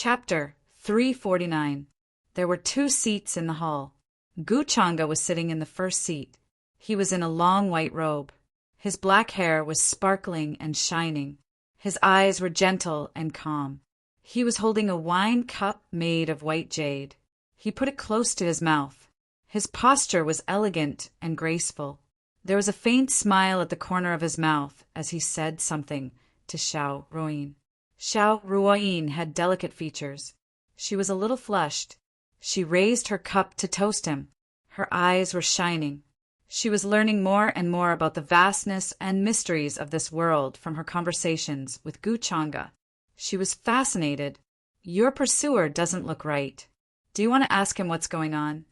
Chapter 349. There were 2 seats in the hall. Guchanga was sitting in the first seat. He was in a long white robe. His black hair was sparkling and shining. His eyes were gentle and calm. He was holding a wine cup made of white jade. He put it close to his mouth. His posture was elegant and graceful. There was a faint smile at the corner of his mouth as he said something to Xiao Ruoyin. Xiao Ruoyin had delicate features. She was a little flushed. She raised her cup to toast him. Her eyes were shining. She was learning more and more about the vastness and mysteries of this world from her conversations with Guchanga. She was fascinated. "Your pursuer doesn't look right. Do you want to ask him what's going on?"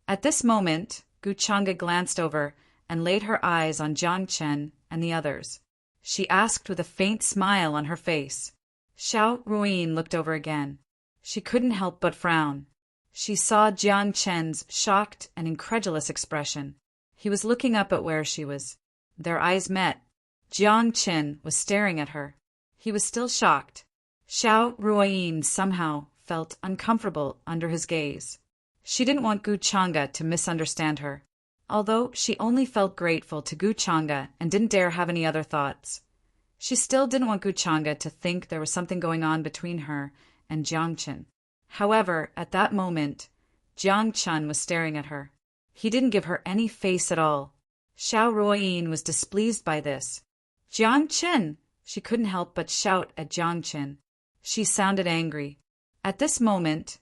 At this moment, Guchanga glanced over and laid her eyes on Jiang Chen and the others. She asked with a faint smile on her face. Xiao Ruoyin looked over again. She couldn't help but frown. She saw Jiang Chen's shocked and incredulous expression. He was looking up at where she was. Their eyes met. Jiang Chen was staring at her. He was still shocked. Xiao Ruoyin somehow felt uncomfortable under his gaze. She didn't want Guchanga to misunderstand her. Although she only felt grateful to Guchanga and didn't dare have any other thoughts, she still didn't want Guchanga to think there was something going on between her and Jiang Chen. However, at that moment, Jiang Chen was staring at her. He didn't give her any face at all. Xiao Ruoyin was displeased by this. "Jiang Chen!" She couldn't help but shout at Jiang Chen. She sounded angry. At this moment,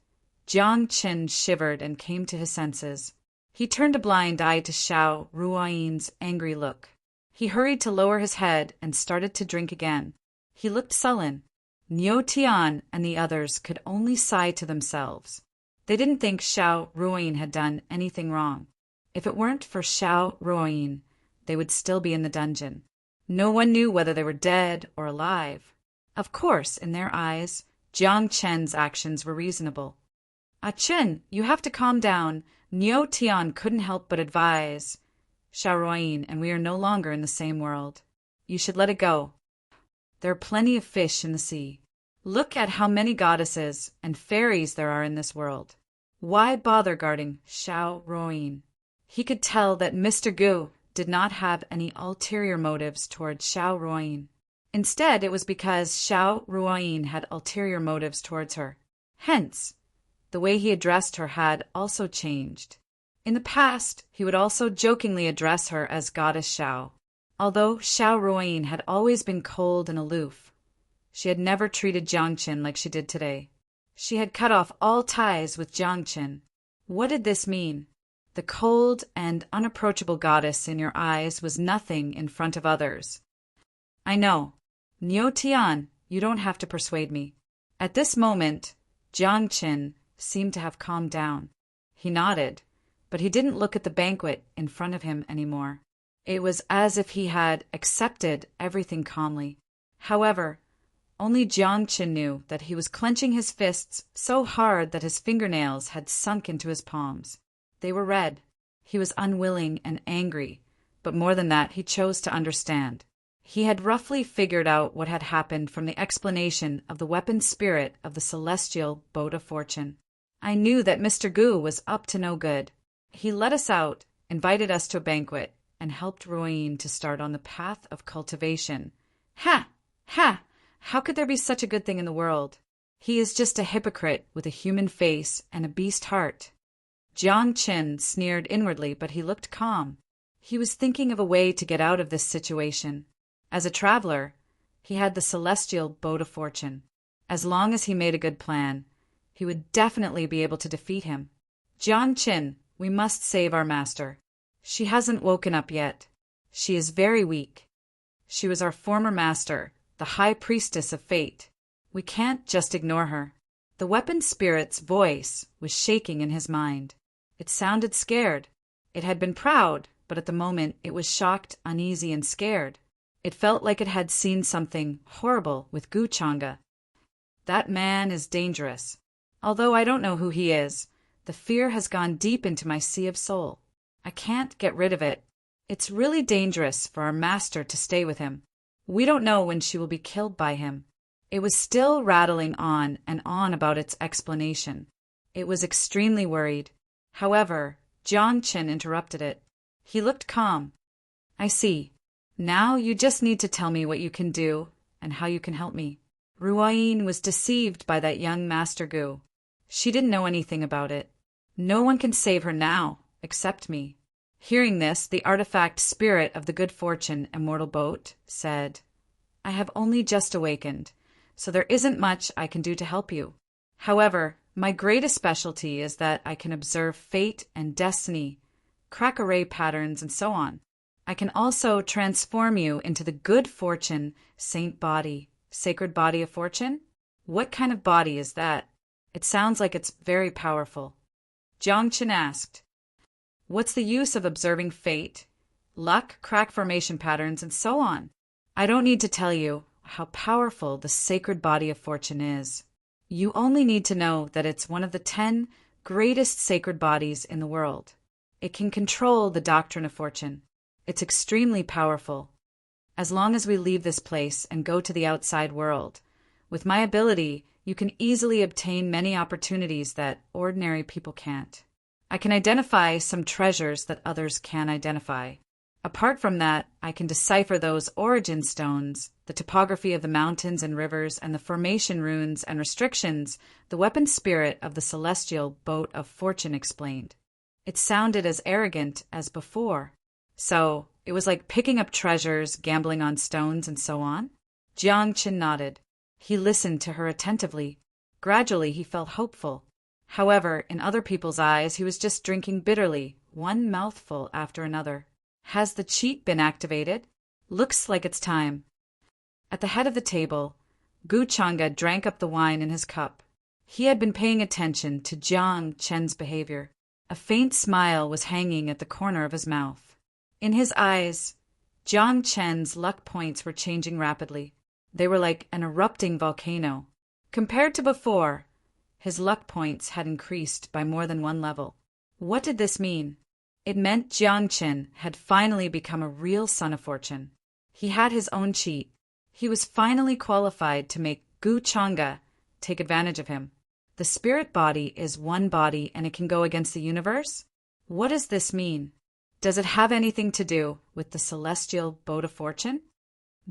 Jiang Chen shivered and came to his senses. He turned a blind eye to Xiao Ruoyin's angry look. He hurried to lower his head and started to drink again. He looked sullen. Niu Tian and the others could only sigh to themselves. They didn't think Xiao Ruoyin had done anything wrong. If it weren't for Xiao Ruoyin, they would still be in the dungeon. No one knew whether they were dead or alive. Of course, in their eyes, Jiang Chen's actions were reasonable. "Chen, you have to calm down. Niu Tian couldn't help but advise Xiao Ruoyin, and we are no longer in the same world. You should let it go. There are plenty of fish in the sea. Look at how many goddesses and fairies there are in this world. Why bother guarding Xiao Ruoyin?" He could tell that Mr. Gu did not have any ulterior motives toward Xiao Ruoyin. Instead, it was because Xiao Ruoyin had ulterior motives towards her. Hence, the way he addressed her had also changed. In the past, he would also jokingly address her as Goddess Xiao. Although Xiao Ruoyin had always been cold and aloof, she had never treated Jiang Chen like she did today. She had cut off all ties with Jiang Chen. What did this mean? The cold and unapproachable goddess in your eyes was nothing in front of others. "I know. Niu Tian, you don't have to persuade me." At this moment, Jiang Chen seemed to have calmed down. He nodded, but he didn't look at the banquet in front of him anymore. It was as if he had accepted everything calmly. However, only Jiang Chen knew that he was clenching his fists so hard that his fingernails had sunk into his palms. They were red. He was unwilling and angry, but more than that, he chose to understand. He had roughly figured out what had happened from the explanation of the weapon spirit of the celestial boat of fortune. "I knew that Mr. Gu was up to no good. He let us out, invited us to a banquet, and helped Ruoyin to start on the path of cultivation. Ha! Ha! How could there be such a good thing in the world? He is just a hypocrite with a human face and a beast heart." Jiang Chen sneered inwardly, but he looked calm. He was thinking of a way to get out of this situation. As a traveler, he had the celestial boat of fortune. As long as he made a good plan, he would definitely be able to defeat him. "Jiang Chen, we must save our master. She hasn't woken up yet. She is very weak. She was our former master, the high priestess of fate. We can't just ignore her." The weapon spirit's voice was shaking in his mind. It sounded scared. It had been proud, but at the moment it was shocked, uneasy, and scared. It felt like it had seen something horrible with Guchanga. "That man is dangerous. Although I don't know who he is, the fear has gone deep into my sea of soul. I can't get rid of it. It's really dangerous for our master to stay with him. We don't know when she will be killed by him. It was still rattling on and on about its explanation. It was extremely worried. However, Jiang Qin interrupted it. He looked calm. I see. Now you just need to tell me what you can do and how you can help me. Ruoyin was deceived by that young Master Gu. She didn't know anything about it. No one can save her now, except me. Hearing this, the artifact spirit of the good fortune immortal boat said, I have only just awakened, so there isn't much I can do to help you. However, my greatest specialty is that I can observe fate and destiny, crack array patterns, and so on. I can also transform you into the good fortune saint body, sacred body of fortune. What kind of body is that? It sounds like it's very powerful. Jiang Qin asked, What's the use of observing fate, luck, crack formation patterns, and so on? I don't need to tell you how powerful the sacred body of fortune is. You only need to know that it's one of the 10 greatest sacred bodies in the world. It can control the doctrine of fortune. It's extremely powerful. As long as we leave this place and go to the outside world, with my ability, you can easily obtain many opportunities that ordinary people can't. I can identify some treasures that others can't identify. Apart from that, I can decipher those origin stones, the topography of the mountains and rivers, and the formation runes and restrictions, the weapon spirit of the celestial boat of fortune explained. It sounded as arrogant as before. So, it was like picking up treasures, gambling on stones, and so on? Jiang Qin nodded. He listened to her attentively. Gradually, he felt hopeful. However, in other people's eyes, he was just drinking bitterly, one mouthful after another. Has the cheat been activated? Looks like it's time. At the head of the table, Gu Chang'e drank up the wine in his cup. He had been paying attention to Jiang Qin's behavior. A faint smile was hanging at the corner of his mouth. In his eyes, Jiang Qin's luck points were changing rapidly. They were like an erupting volcano. Compared to before, his luck points had increased by more than one level. What did this mean? It meant Jiang Qin had finally become a real son of fortune. He had his own cheat. He was finally qualified to make Gu Chang'e take advantage of him. The spirit body is one body and it can go against the universe? What does this mean? Does it have anything to do with the celestial boat of fortune?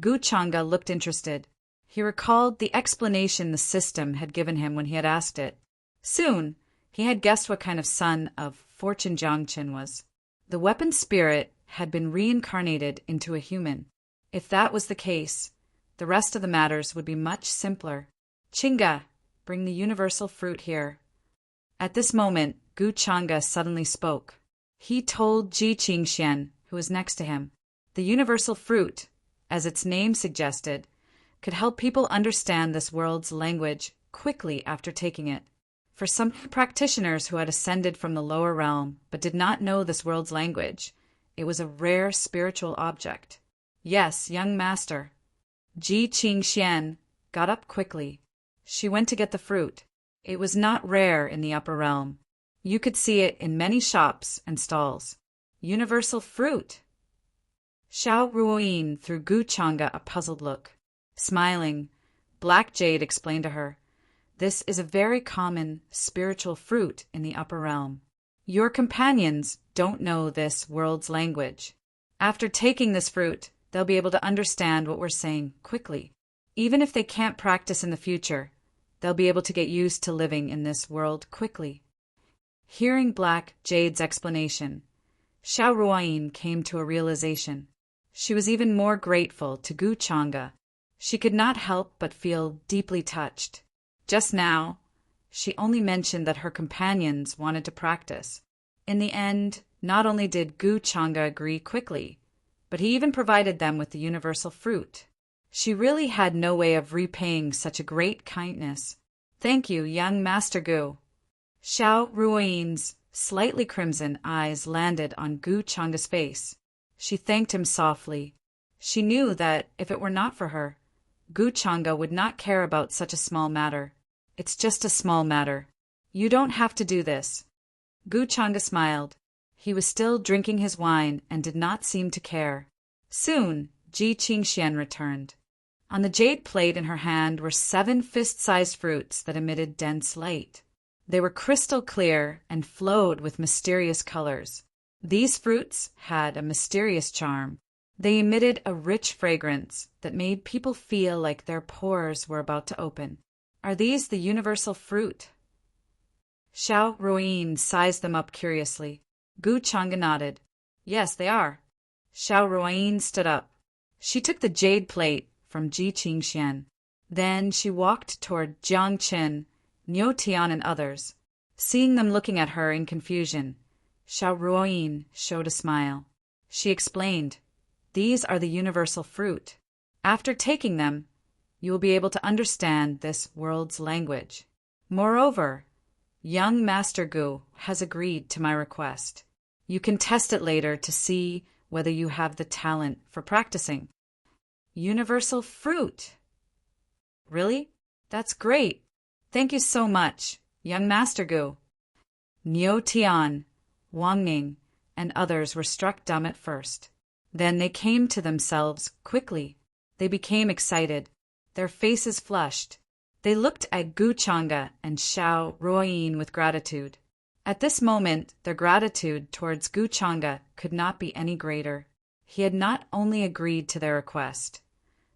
Gu Chang'e looked interested. He recalled the explanation the system had given him when he had asked it. Soon, he had guessed what kind of son of fortune Jiang Qin was. The weapon spirit had been reincarnated into a human. If that was the case, the rest of the matters would be much simpler. Qingge, bring the universal fruit here. At this moment, Gu Chang'e suddenly spoke. He told Ji Qingxian, who was next to him, the universal fruit, as its name suggested, could help people understand this world's language quickly after taking it. For some practitioners who had ascended from the lower realm but did not know this world's language, it was a rare spiritual object. Yes, young master. Ji Qingxian got up quickly. She went to get the fruit. It was not rare in the upper realm. You could see it in many shops and stalls. Universal fruit. Xiao Ruoyin threw Gu Chang'e a puzzled look. Smiling, Black Jade explained to her, This is a very common spiritual fruit in the upper realm. Your companions don't know this world's language. After taking this fruit, they'll be able to understand what we're saying quickly. Even if they can't practice in the future, they'll be able to get used to living in this world quickly. Hearing Black Jade's explanation, Xiao Ruoyin came to a realization. She was even more grateful to Gu Chang'e. She could not help but feel deeply touched. Just now, she only mentioned that her companions wanted to practice. In the end, not only did Gu Chang'e agree quickly, but he even provided them with the universal fruit. She really had no way of repaying such a great kindness. Thank you, young Master Gu. Xiao Ruoyin's slightly crimson eyes landed on Gu Chang'e's face. She thanked him softly. She knew that if it were not for her, Gu Chang'e would not care about such a small matter. It's just a small matter. You don't have to do this. Gu Chang'e smiled. He was still drinking his wine and did not seem to care. Soon, Ji Qingxian returned. On the jade plate in her hand were 7 fist-sized fruits that emitted dense light. They were crystal clear and flowed with mysterious colors. These fruits had a mysterious charm. They emitted a rich fragrance that made people feel like their pores were about to open. Are these the universal fruit? Xiao Ruoyin sized them up curiously. Gu Chang'e nodded. Yes, they are. Xiao Ruoyin stood up. She took the jade plate from Ji Qingxian. Then she walked toward Jiang Qin, Niu Tian, and others. Seeing them looking at her in confusion, Xiao Ruoyin showed a smile. She explained, "These are the universal fruit. After taking them, you will be able to understand this world's language. Moreover, young Master Gu has agreed to my request. You can test it later to see whether you have the talent for practicing." Universal fruit? Really? That's great. Thank you so much, young Master Gu. Niu Tian, Wang Ning, and others were struck dumb at first. Then they came to themselves quickly. They became excited. Their faces flushed. They looked at Gu Chang'e and Xiao Ruoyin with gratitude. At this moment, their gratitude towards Gu Chang'e could not be any greater. He had not only agreed to their request,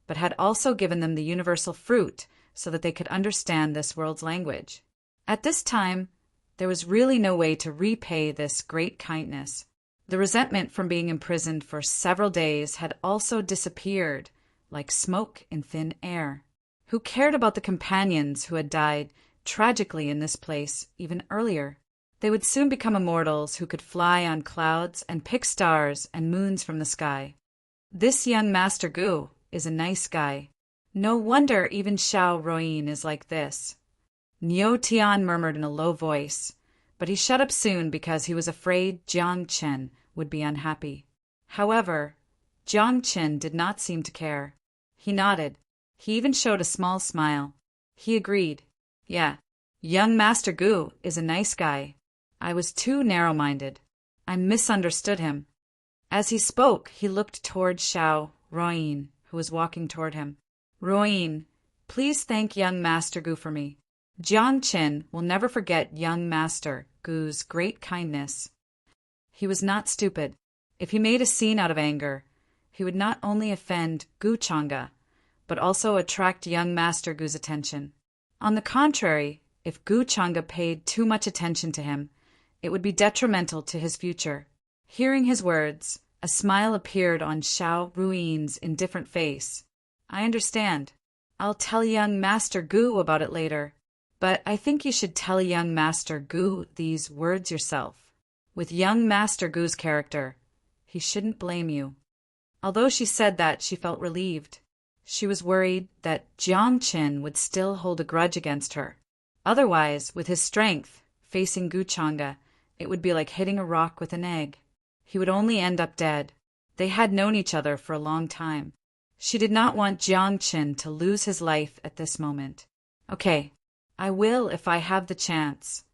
but had also given them the universal fruit so that they could understand this world's language. At this time, there was really no way to repay this great kindness. The resentment from being imprisoned for several days had also disappeared, like smoke in thin air. Who cared about the companions who had died tragically in this place even earlier? They would soon become immortals who could fly on clouds and pick stars and moons from the sky. This young Master Gu is a nice guy. No wonder even Xiao Ruoyin is like this. Niu Tian murmured in a low voice, but he shut up soon because he was afraid Jiang Qin would be unhappy. However, Jiang Qin did not seem to care. He nodded. He even showed a small smile. He agreed. Yeah, young Master Gu is a nice guy. I was too narrow-minded. I misunderstood him. As he spoke, he looked toward Xiao Ruoyin, who was walking toward him. Ruoyin, please thank young Master Gu for me. Jiang Qin will never forget young Master Gu's great kindness. He was not stupid. If he made a scene out of anger, he would not only offend Gu Chang'e, but also attract young Master Gu's attention. On the contrary, if Gu Chang'e paid too much attention to him, it would be detrimental to his future. Hearing his words, a smile appeared on Xiao Ruoyin's indifferent face. I understand. I'll tell young Master Gu about it later. But I think you should tell young Master Gu these words yourself. With young Master Gu's character, he shouldn't blame you. Although she said that, she felt relieved. She was worried that Jiang Qin would still hold a grudge against her. Otherwise, with his strength, facing Gu Chang'e, it would be like hitting a rock with an egg. He would only end up dead. They had known each other for a long time. She did not want Jiang Qin to lose his life at this moment. Okay, I will if I have the chance.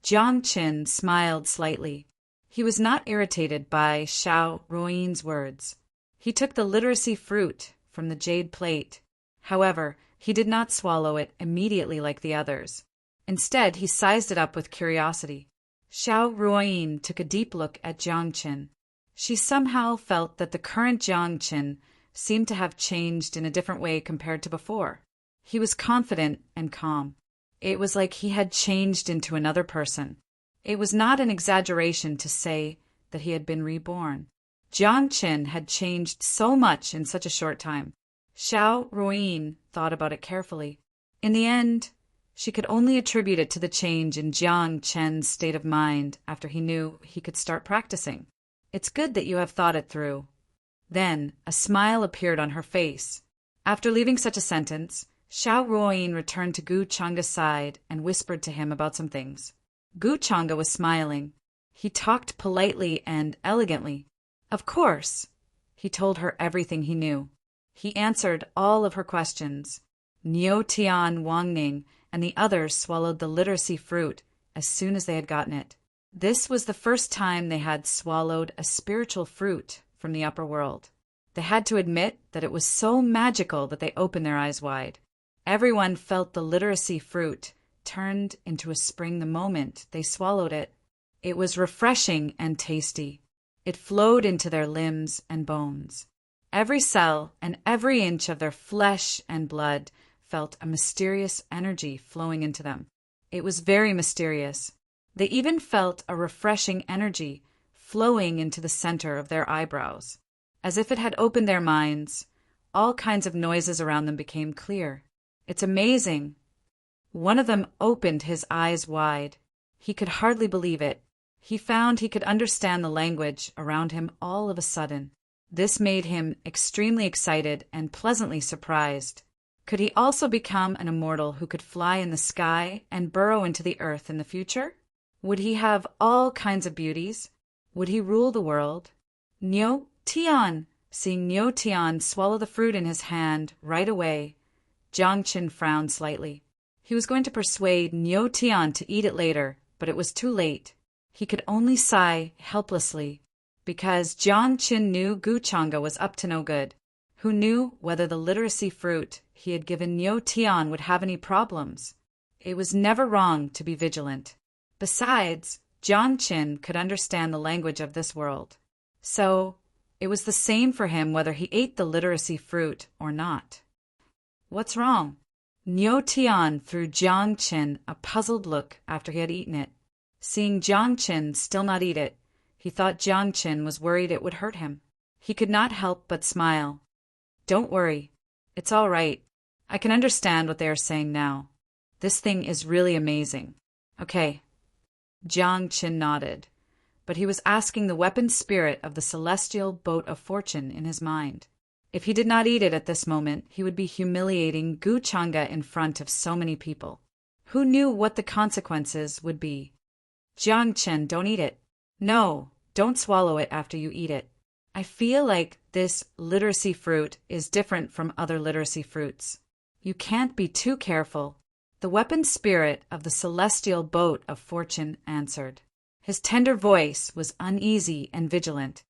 Jiang Qin smiled slightly. He was not irritated by Xiao Ruoyin's words. He took the literacy fruit from the jade plate. However, he did not swallow it immediately like the others. Instead, he sized it up with curiosity. Xiao Ruoyin took a deep look at Jiang Qin. She somehow felt that the current Jiang Qin seemed to have changed in a different way compared to before. He was confident and calm. It was like he had changed into another person. It was not an exaggeration to say that he had been reborn. Jiang Qin had changed so much in such a short time. Xiao Ruoyin thought about it carefully. In the end, she could only attribute it to the change in Jiang Qin's state of mind after he knew he could start practicing. It's good that you have thought it through. Then a smile appeared on her face. After leaving such a sentence, Xiao Ruoyin returned to Gu Chang'e's side and whispered to him about some things. Gu Chang'e was smiling. He talked politely and elegantly. Of course. He told her everything he knew. He answered all of her questions. Niu Tian, Wang Ning, and the others swallowed the literacy fruit as soon as they had gotten it. This was the first time they had swallowed a spiritual fruit from the upper world. They had to admit that it was so magical that they opened their eyes wide. Everyone felt the literacy fruit turned into a spring the moment they swallowed it. It was refreshing and tasty. It flowed into their limbs and bones. Every cell and every inch of their flesh and blood felt a mysterious energy flowing into them. It was very mysterious. They even felt a refreshing energy flowing into the center of their eyebrows. As if it had opened their minds, all kinds of noises around them became clear. It's amazing. One of them opened his eyes wide. He could hardly believe it. He found he could understand the language around him all of a sudden. This made him extremely excited and pleasantly surprised. Could he also become an immortal who could fly in the sky and burrow into the earth in the future? Would he have all kinds of beauties? Would he rule the world? Niu Tian! Seeing Niu Tian swallow the fruit in his hand right away, Jiang Qin frowned slightly. He was going to persuade Niu Tian to eat it later, but it was too late. He could only sigh helplessly, because Jiang Qin knew Gu Chang'e was up to no good. Who knew whether the literacy fruit he had given Niu Tian would have any problems? It was never wrong to be vigilant. Besides, Jiang Qin could understand the language of this world. So, it was the same for him whether he ate the literacy fruit or not. What's wrong? Niu Tian threw Jiang Qin a puzzled look after he had eaten it. Seeing Jiang Qin still not eat it, he thought Jiang Qin was worried it would hurt him. He could not help but smile. Don't worry. It's all right. I can understand what they are saying now. This thing is really amazing. Okay. Jiang Qin nodded, but he was asking the weapon spirit of the celestial boat of fortune in his mind. If he did not eat it at this moment, he would be humiliating Gu Chang'e in front of so many people. Who knew what the consequences would be? Jiang Qin, don't eat it. No, don't swallow it after you eat it. I feel like this literacy fruit is different from other literacy fruits. You can't be too careful. The weapon spirit of the celestial boat of fortune answered. His tender voice was uneasy and vigilant.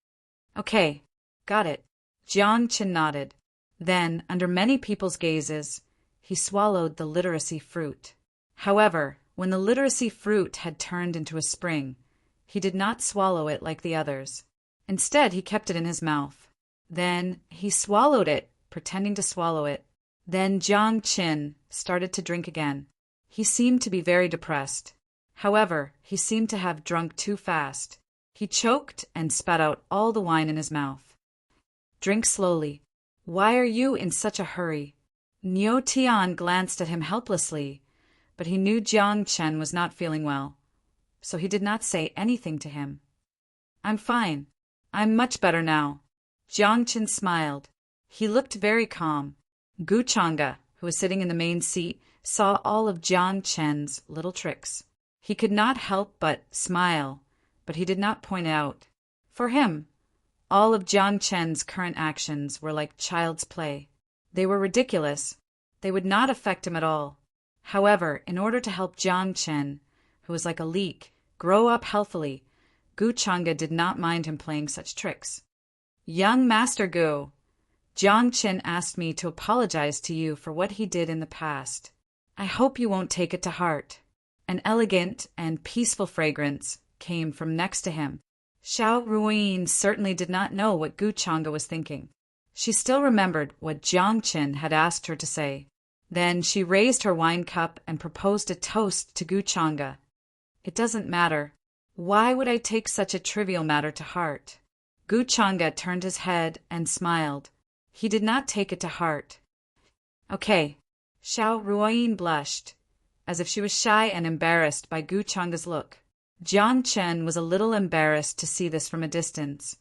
Okay, got it. Jiang Qin nodded. Then, under many people's gazes, he swallowed the literacy fruit. However, when the literacy fruit had turned into a spring, he did not swallow it like the others. Instead, he kept it in his mouth. Then he swallowed it, pretending to swallow it. Then Jiang Qin started to drink again. He seemed to be very depressed. However, he seemed to have drunk too fast. He choked and spat out all the wine in his mouth. Drink slowly. Why are you in such a hurry? Niu Tian glanced at him helplessly, but he knew Jiang Qin was not feeling well, so he did not say anything to him. I'm fine. I'm much better now. Jiang Qin smiled. He looked very calm. Gu Chang'e, who was sitting in the main seat, saw all of Jiang Qin's little tricks. He could not help but smile, but he did not point out. For him, all of Jiang Qin's current actions were like child's play. They were ridiculous. They would not affect him at all. However, in order to help Jiang Qin, who was like a leek, grow up healthily, Gu Chang'e did not mind him playing such tricks. Young Master Gu, Jiang Qin asked me to apologize to you for what he did in the past. I hope you won't take it to heart. An elegant and peaceful fragrance came from next to him. Xiao Ruoyin certainly did not know what Gu Chang'e was thinking. She still remembered what Jiang Qin had asked her to say. Then she raised her wine cup and proposed a toast to Gu Chang'e. It doesn't matter. Why would I take such a trivial matter to heart? Gu Chang'e turned his head and smiled. He did not take it to heart. Okay. Xiao Ruoyin blushed, as if she was shy and embarrassed by Gu Chang'e's look. Jiang Qin was a little embarrassed to see this from a distance,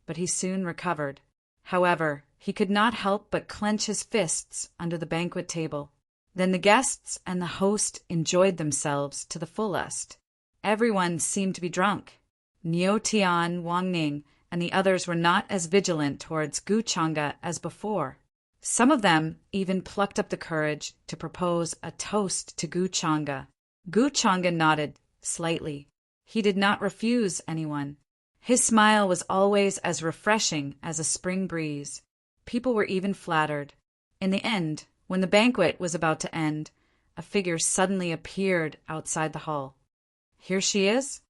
but he soon recovered. However, he could not help but clench his fists under the banquet table. Then the guests and the host enjoyed themselves to the fullest. Everyone seemed to be drunk. Niu Tian, Wang Ning, and the others were not as vigilant towards Gu Chang'e as before. Some of them even plucked up the courage to propose a toast to Gu Chang'e. Gu Chang'e nodded slightly. He did not refuse anyone. His smile was always as refreshing as a spring breeze. People were even flattered. In the end, when the banquet was about to end, a figure suddenly appeared outside the hall. Here she is?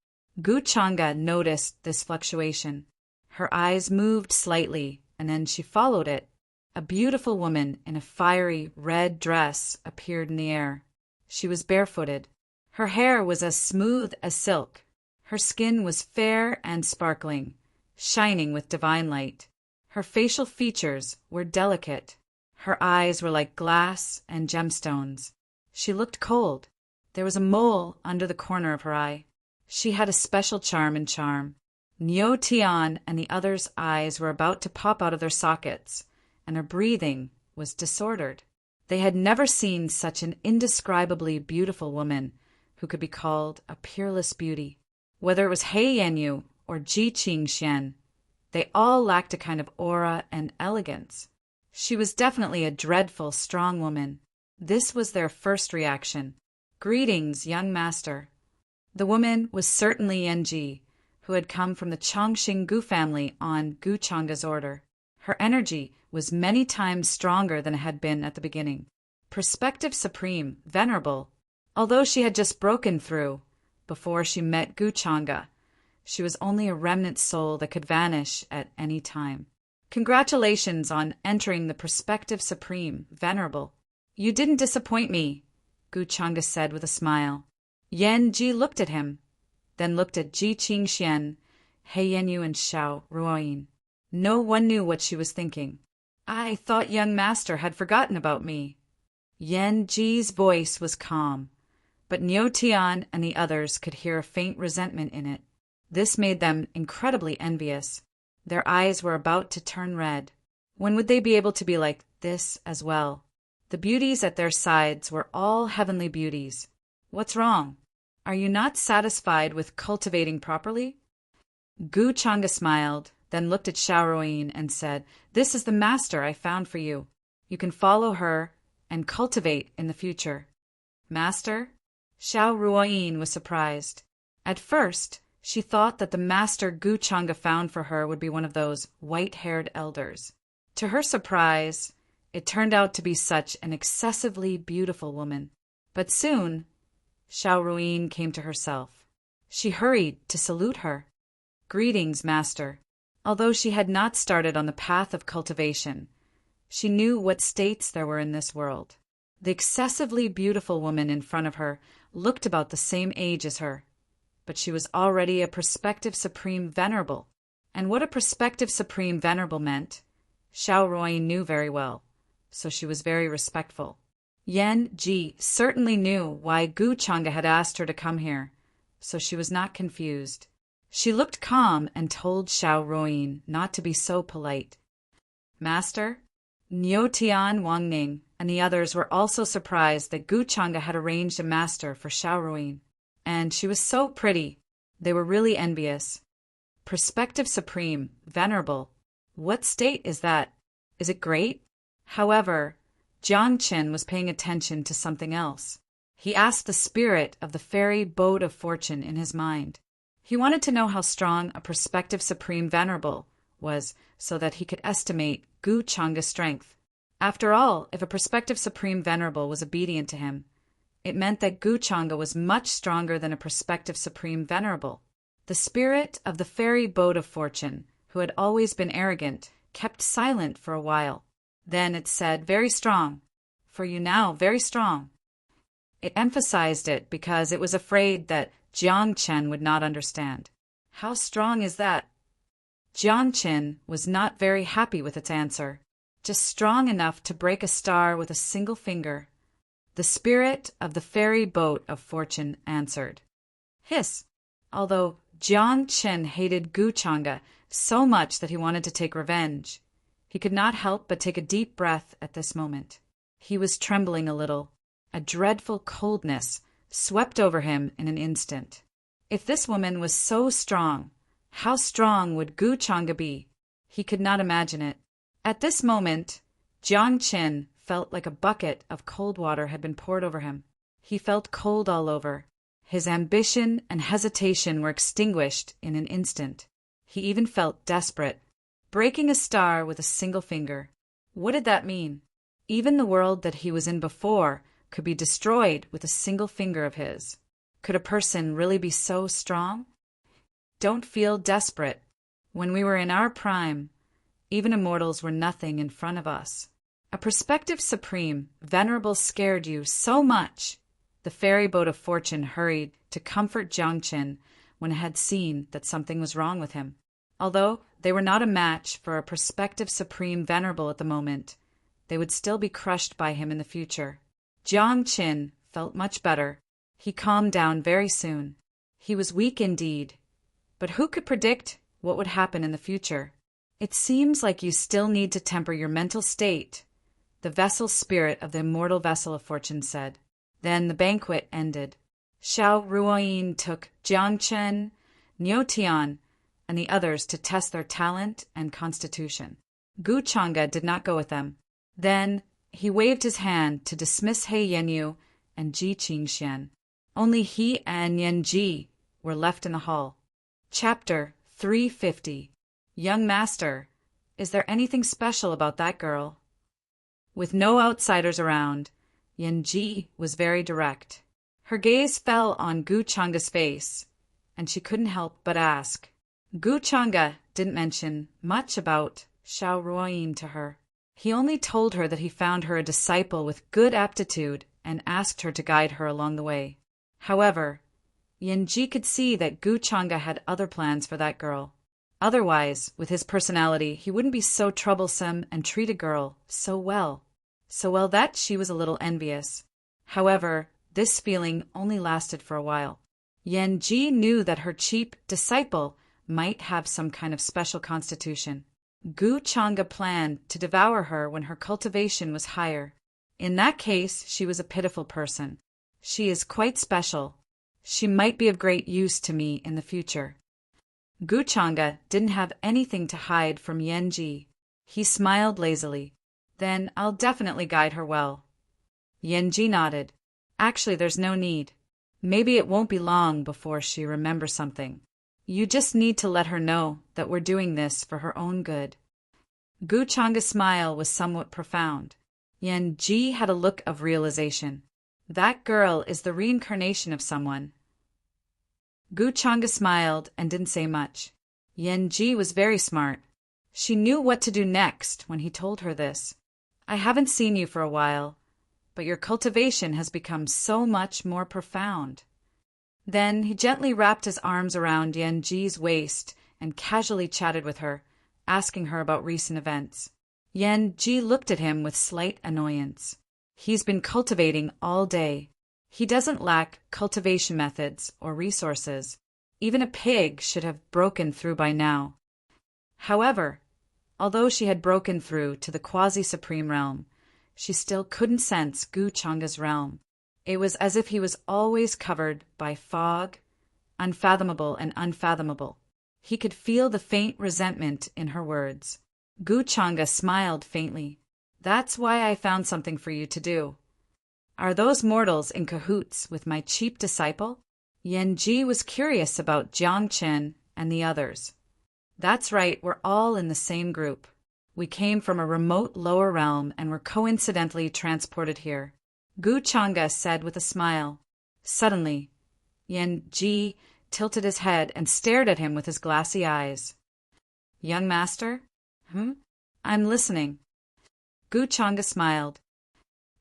Gu Changa noticed this fluctuation. Her eyes moved slightly, and then she followed it. A beautiful woman in a fiery red dress appeared in the air. She was barefooted. Her hair was as smooth as silk. Her skin was fair and sparkling, shining with divine light. Her facial features were delicate. Her eyes were like glass and gemstones. She looked cold. There was a mole under the corner of her eye. She had a special charm and charm. Niu Tian and the others' eyes were about to pop out of their sockets, and her breathing was disordered. They had never seen such an indescribably beautiful woman who could be called a peerless beauty. Whether it was He Yanyu or Ji Qingxian, they all lacked a kind of aura and elegance. She was definitely a dreadful, strong woman. This was their first reaction. Greetings, young master. The woman was certainly Yanji, who had come from the Chongqing Gu family on Gu Changa's order. Her energy was many times stronger than it had been at the beginning. Perspective supreme, venerable. Although she had just broken through, before she met Gu Changa, she was only a remnant soul that could vanish at any time. Congratulations on entering the Perspective Supreme, Venerable. You didn't disappoint me, Gu Changa said with a smile. Yan Ji looked at him, then looked at Ji Qingxian, He Yanyu, and Xiao Ruoyin. No one knew what she was thinking. I thought young master had forgotten about me. Yan Ji's voice was calm, but Niu Tian and the others could hear a faint resentment in it. This made them incredibly envious. Their eyes were about to turn red. When would they be able to be like this as well? The beauties at their sides were all heavenly beauties. What's wrong? Are you not satisfied with cultivating properly? Gu Changa smiled, then looked at Xiao Ruoyin and said, This is the master I found for you. You can follow her and cultivate in the future. Master? Xiao Ruoyin was surprised. At first, she thought that the master Gu Changa found for her would be one of those white-haired elders. To her surprise, it turned out to be such an excessively beautiful woman. But soon, Xiao Ruoyin came to herself. She hurried to salute her. Greetings, master. Although she had not started on the path of cultivation, she knew what states there were in this world. The excessively beautiful woman in front of her looked about the same age as her, but she was already a prospective supreme venerable. And what a prospective supreme venerable meant, Xiao Ruoyin knew very well, so she was very respectful. Yan Ji certainly knew why Gu Changa had asked her to come here, so she was not confused. She looked calm and told Xiao Ruoyin not to be so polite. Master? Niu Tian, Wang Ning, and the others were also surprised that Gu Changa had arranged a master for Xiao Ruoyin. And she was so pretty. They were really envious. Perspective supreme, venerable. What state is that? Is it great? However, Jiang Qin was paying attention to something else. He asked the spirit of the fairy boat of fortune in his mind. He wanted to know how strong a perspective supreme venerable was so that he could estimate Gu Changa's strength. After all, if a perspective supreme venerable was obedient to him, it meant that Gu Changa was much stronger than a perspective supreme venerable. The spirit of the fairy boat of fortune, who had always been arrogant, kept silent for a while. Then it said, Very strong. For you now, very strong. It emphasized it because it was afraid that Jiang Chen would not understand. How strong is that? Jiang Chen was not very happy with its answer. Just strong enough to break a star with a single finger. The spirit of the fairy boat of fortune answered. Hiss! Although Jiang Chen hated Gu Changa so much that he wanted to take revenge, he could not help but take a deep breath at this moment. He was trembling a little. A dreadful coldness swept over him in an instant. If this woman was so strong, how strong would Gu Changa be? He could not imagine it. At this moment, Jiang Chen felt like a bucket of cold water had been poured over him. He felt cold all over. His ambition and hesitation were extinguished in an instant. He even felt desperate. Breaking a star with a single finger. What did that mean? Even the world that he was in before could be destroyed with a single finger of his. Could a person really be so strong? Don't feel desperate. When we were in our prime, even immortals were nothing in front of us. A prospective supreme, venerable scared you so much. The ferry boat of fortune hurried to comfort Jiangchen when it had seen that something was wrong with him. Although they were not a match for a prospective supreme venerable at the moment, they would still be crushed by him in the future. Jiangchen felt much better. He calmed down very soon. He was weak indeed, but who could predict what would happen in the future? It seems like you still need to temper your mental state, the vessel spirit of the immortal vessel of fortune said. Then the banquet ended. Xiao Ruoyin took Jiangchen, Niuetian, and the others to test their talent and constitution. Gu Chang'e did not go with them. Then he waved his hand to dismiss He Yanyu and Ji Qingxian. Only he and Yan Ji were left in the hall. Chapter 350. Young Master, is there anything special about that girl? With no outsiders around, Yan Ji was very direct. Her gaze fell on Gu Chang'e's face, and she couldn't help but ask. Gu Chang'e didn't mention much about Xiao Ruoyin to her. He only told her that he found her a disciple with good aptitude and asked her to guide her along the way. However, Yan Ji could see that Gu Chang'e had other plans for that girl. Otherwise, with his personality, he wouldn't be so troublesome and treat a girl so well that she was a little envious. However, this feeling only lasted for a while. Yan Ji knew that her cheap disciple might have some kind of special constitution. Gu Chang'e planned to devour her when her cultivation was higher. In that case, she was a pitiful person. She is quite special. She might be of great use to me in the future. Gu Chang'e didn't have anything to hide from Yan Ji. He smiled lazily. Then I'll definitely guide her well. Yan Ji nodded. Actually, there's no need. Maybe it won't be long before she remembers something. You just need to let her know that we're doing this for her own good. Gu Chang'e's smile was somewhat profound. Yan Ji had a look of realization. That girl is the reincarnation of someone. Gu Chang'e smiled and didn't say much. Yan Ji was very smart. She knew what to do next when he told her this. I haven't seen you for a while, but your cultivation has become so much more profound. Then he gently wrapped his arms around Yan Ji's waist and casually chatted with her, asking her about recent events. Yan Ji looked at him with slight annoyance. He's been cultivating all day. He doesn't lack cultivation methods or resources. Even a pig should have broken through by now. However, although she had broken through to the quasi-supreme realm, she still couldn't sense Gu Chang'e's realm. It was as if he was always covered by fog, unfathomable and unfathomable. He could feel the faint resentment in her words. Gu Chang'e smiled faintly. That's why I found something for you to do. Are those mortals in cahoots with my cheap disciple? Yan Ji was curious about Jiangchen and the others. That's right, we're all in the same group. We came from a remote lower realm and were coincidentally transported here. Gu Chang'e said with a smile. Suddenly, Yan Ji tilted his head and stared at him with his glassy eyes. Young master? I'm listening. Gu Chang'e smiled.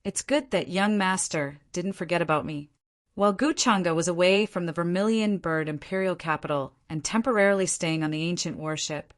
It's good that young master didn't forget about me. While Gu Chang'e was away from the Vermilion Bird Imperial Capital and temporarily staying on the ancient warship,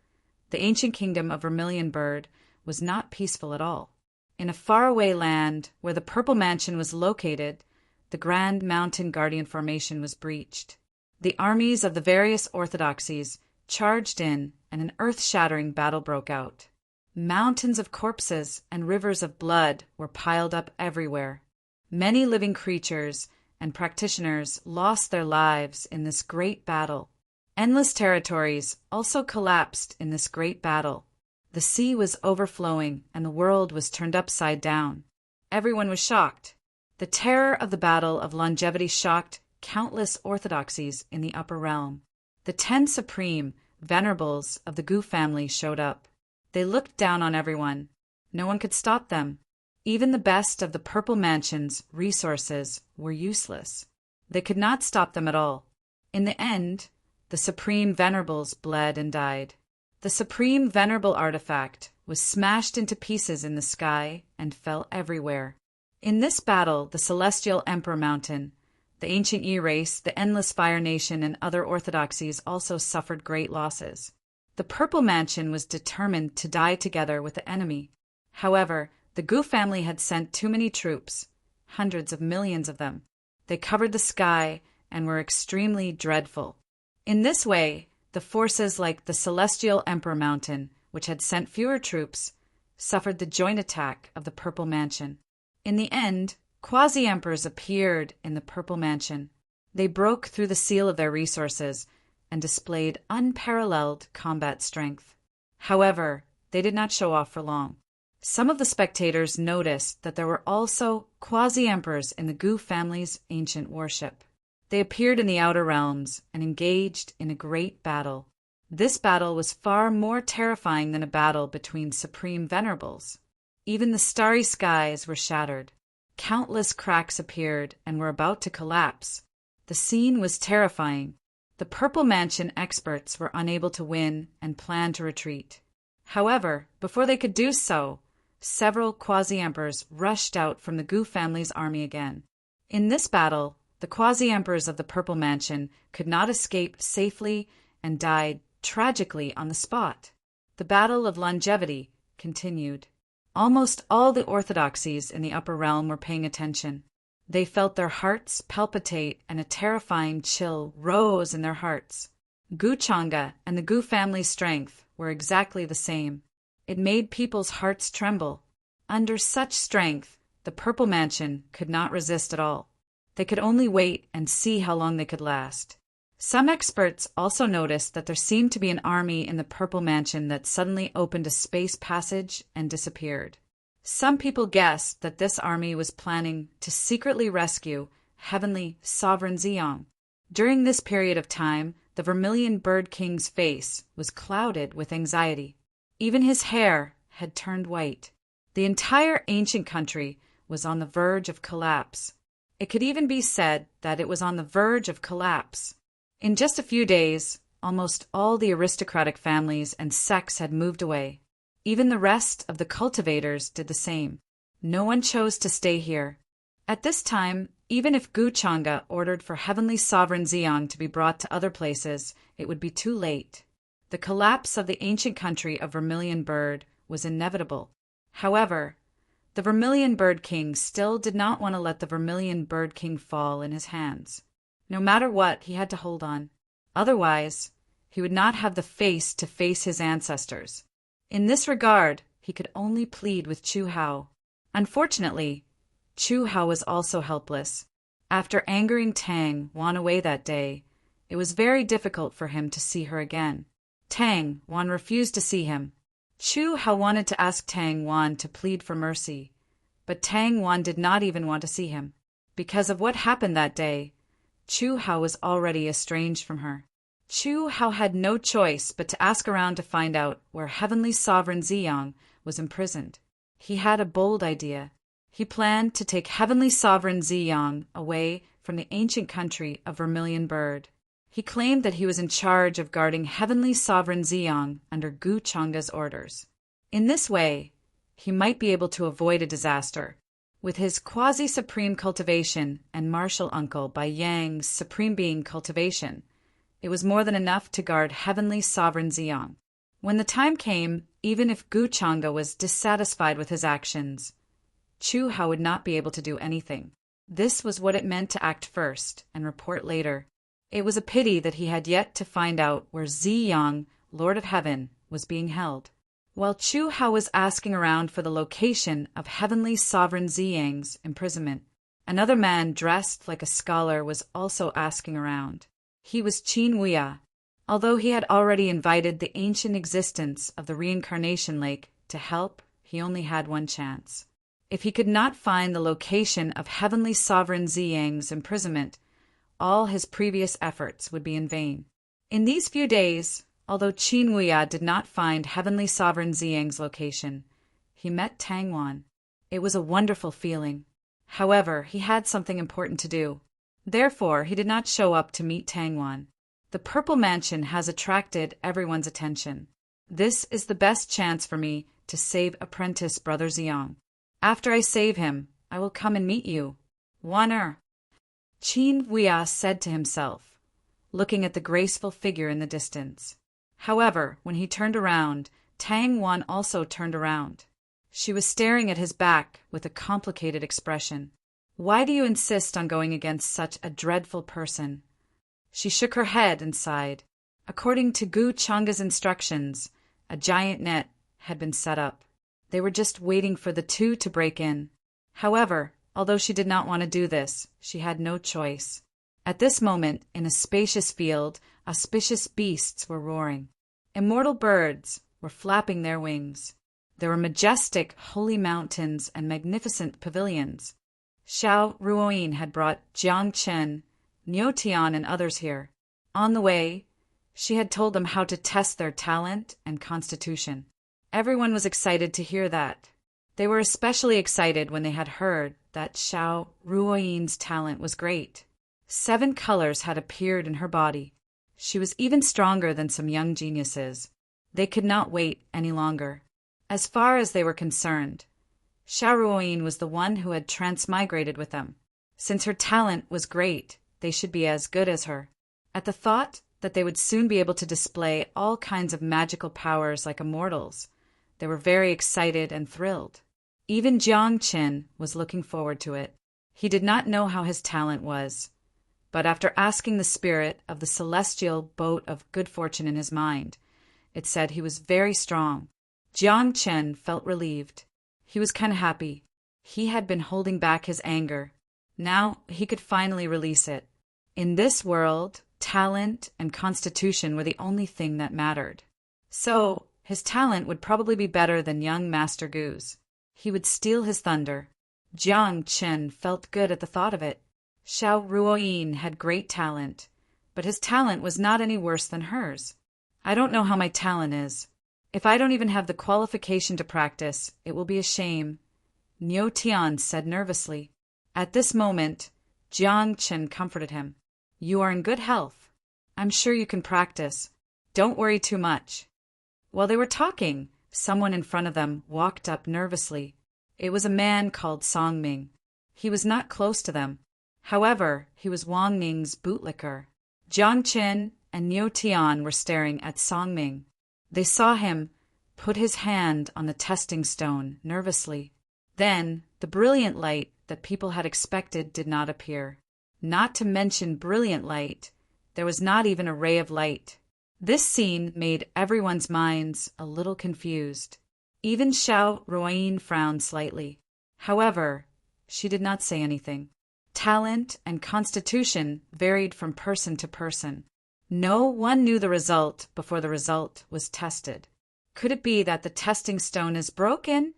the ancient kingdom of Vermilion Bird was not peaceful at all. In a faraway land where the Purple Mansion was located, the Grand Mountain Guardian Formation was breached. The armies of the various orthodoxies charged in, and an earth-shattering battle broke out. Mountains of corpses and rivers of blood were piled up everywhere. Many living creatures and practitioners lost their lives in this great battle. Endless territories also collapsed in this great battle. The sea was overflowing and the world was turned upside down. Everyone was shocked. The terror of the Battle of Longevity shocked countless orthodoxies in the upper realm. The 10 Supreme venerables of the Gu family showed up. They looked down on everyone. No one could stop them. Even the best of the Purple Mansion's resources were useless. They could not stop them at all. In the end, the Supreme Venerables bled and died. The Supreme Venerable artifact was smashed into pieces in the sky and fell everywhere. In this battle, the Celestial Emperor Mountain, the Ancient Yi race, the Endless Fire Nation, and other orthodoxies also suffered great losses. The Purple Mansion was determined to die together with the enemy. However, the Gu family had sent too many troops, hundreds of millions of them. They covered the sky and were extremely dreadful. In this way, the forces like the Celestial Emperor Mountain, which had sent fewer troops, suffered the joint attack of the Purple Mansion. In the end, quasi-emperors appeared in the Purple Mansion. They broke through the seal of their resources and displayed unparalleled combat strength. However, they did not show off for long. Some of the spectators noticed that there were also quasi-emperors in the Gu family's ancient worship. They appeared in the outer realms and engaged in a great battle. This battle was far more terrifying than a battle between supreme venerables. Even the starry skies were shattered. Countless cracks appeared and were about to collapse. The scene was terrifying. The Purple Mansion experts were unable to win and planned to retreat. However, before they could do so, several quasi-emperors rushed out from the Gu family's army again. In this battle, the quasi-emperors of the Purple Mansion could not escape safely and died tragically on the spot. The Battle of Longevity continued. Almost all the orthodoxies in the upper realm were paying attention. They felt their hearts palpitate and a terrifying chill rose in their hearts. Gu Changa and the Gu family's strength were exactly the same. It made people's hearts tremble. Under such strength, the Purple Mansion could not resist at all. They could only wait and see how long they could last. Some experts also noticed that there seemed to be an army in the Purple Mansion that suddenly opened a space passage and disappeared. Some people guessed that this army was planning to secretly rescue Heavenly Sovereign Zeong. During this period of time, the Vermilion Bird King's face was clouded with anxiety. Even his hair had turned white. The entire ancient country was on the verge of collapse. It could even be said that it was on the verge of collapse. In just a few days, almost all the aristocratic families and sects had moved away. Even the rest of the cultivators did the same. No one chose to stay here. At this time, even if Gu Changa ordered for Heavenly Sovereign Zeong to be brought to other places, it would be too late. The collapse of the ancient country of Vermilion Bird was inevitable. However, the Vermilion Bird King still did not want to let the Vermilion Bird King fall in his hands. No matter what, he had to hold on. Otherwise, he would not have the face to face his ancestors. In this regard, he could only plead with Chu Hao. Unfortunately, Chu Hao was also helpless. After angering Tang Wan away that day, it was very difficult for him to see her again. Tang Wan refused to see him. Chu Hao wanted to ask Tang Wan to plead for mercy, but Tang Wan did not even want to see him. Because of what happened that day, Chu Hao was already estranged from her. Chu Hao had no choice but to ask around to find out where Heavenly Sovereign Zeong was imprisoned. He had a bold idea. He planned to take Heavenly Sovereign Zeong away from the ancient country of Vermilion Bird. He claimed that he was in charge of guarding Heavenly Sovereign Zeong under Gu Changa's orders. In this way, he might be able to avoid a disaster. With his quasi-supreme cultivation and martial uncle Bai Yang's supreme being cultivation, it was more than enough to guard Heavenly Sovereign Zeong. When the time came, even if Gu Changa was dissatisfied with his actions, Chu Hao would not be able to do anything. This was what it meant to act first and report later. It was a pity that he had yet to find out where Zeong, Lord of Heaven, was being held. While Chu Hao was asking around for the location of Heavenly Sovereign Zeong's imprisonment, another man dressed like a scholar was also asking around. He was Qin Wuya. Although he had already invited the ancient existence of the reincarnation lake to help, he only had one chance. If he could not find the location of Heavenly Sovereign Zeong's imprisonment, all his previous efforts would be in vain. In these few days, Although Qin Wuya did not find Heavenly Sovereign Ziyang's location, he met Tang Wan. It was a wonderful feeling. However, he had something important to do. Therefore, he did not show up to meet Tang Wan. The Purple Mansion has attracted everyone's attention. This is the best chance for me to save apprentice Brother Ziyang. After I save him, I will come and meet you. Waner. Qin Wuya said to himself, looking at the graceful figure in the distance. However, when he turned around, Tang Wan also turned around. She was staring at his back with a complicated expression. Why do you insist on going against such a dreadful person? She shook her head and sighed. According to Gu Changa's instructions, a giant net had been set up. They were just waiting for the two to break in. However, although she did not want to do this, she had no choice. At this moment, in a spacious field, auspicious beasts were roaring. Immortal birds were flapping their wings. There were majestic, holy mountains and magnificent pavilions. Xiao Ruoyin had brought Jiang Chen, Niu Tian, and others here. On the way, she had told them how to test their talent and constitution. Everyone was excited to hear that. They were especially excited when they had heard that Xiao Ruoyin's talent was great. 7 colors had appeared in her body. She was even stronger than some young geniuses. They could not wait any longer. As far as they were concerned, Xiao Ruoyin was the one who had transmigrated with them. Since her talent was great, they should be as good as her. At the thought that they would soon be able to display all kinds of magical powers like immortals, they were very excited and thrilled. Even Jiang Chen was looking forward to it. He did not know how his talent was, but after asking the spirit of the celestial boat of good fortune in his mind, it said he was very strong. Jiang Chen felt relieved. He was kind of happy. He had been holding back his anger. Now he could finally release it. In this world, talent and constitution were the only thing that mattered. So, his talent would probably be better than young Master Gu's. He would steal his thunder. Jiang Chen felt good at the thought of it. Xiao Ruoyin had great talent, but his talent was not any worse than hers. I don't know how my talent is. If I don't even have the qualification to practice, it will be a shame, Niu Tian said nervously. At this moment, Jiang Chen comforted him. You are in good health. I'm sure you can practice. Don't worry too much. While they were talking, someone in front of them walked up nervously. It was a man called Song Ming. He was not close to them. However, he was Wang Ning's bootlicker. Jiang Chen and Niu Tian were staring at Song Ming. They saw him put his hand on the testing stone nervously. Then, the brilliant light that people had expected did not appear. Not to mention brilliant light, there was not even a ray of light. This scene made everyone's minds a little confused. Even Xiao Ruoyin frowned slightly. However, she did not say anything. Talent and constitution varied from person to person. No one knew the result before the result was tested. Could it be that the testing stone is broken?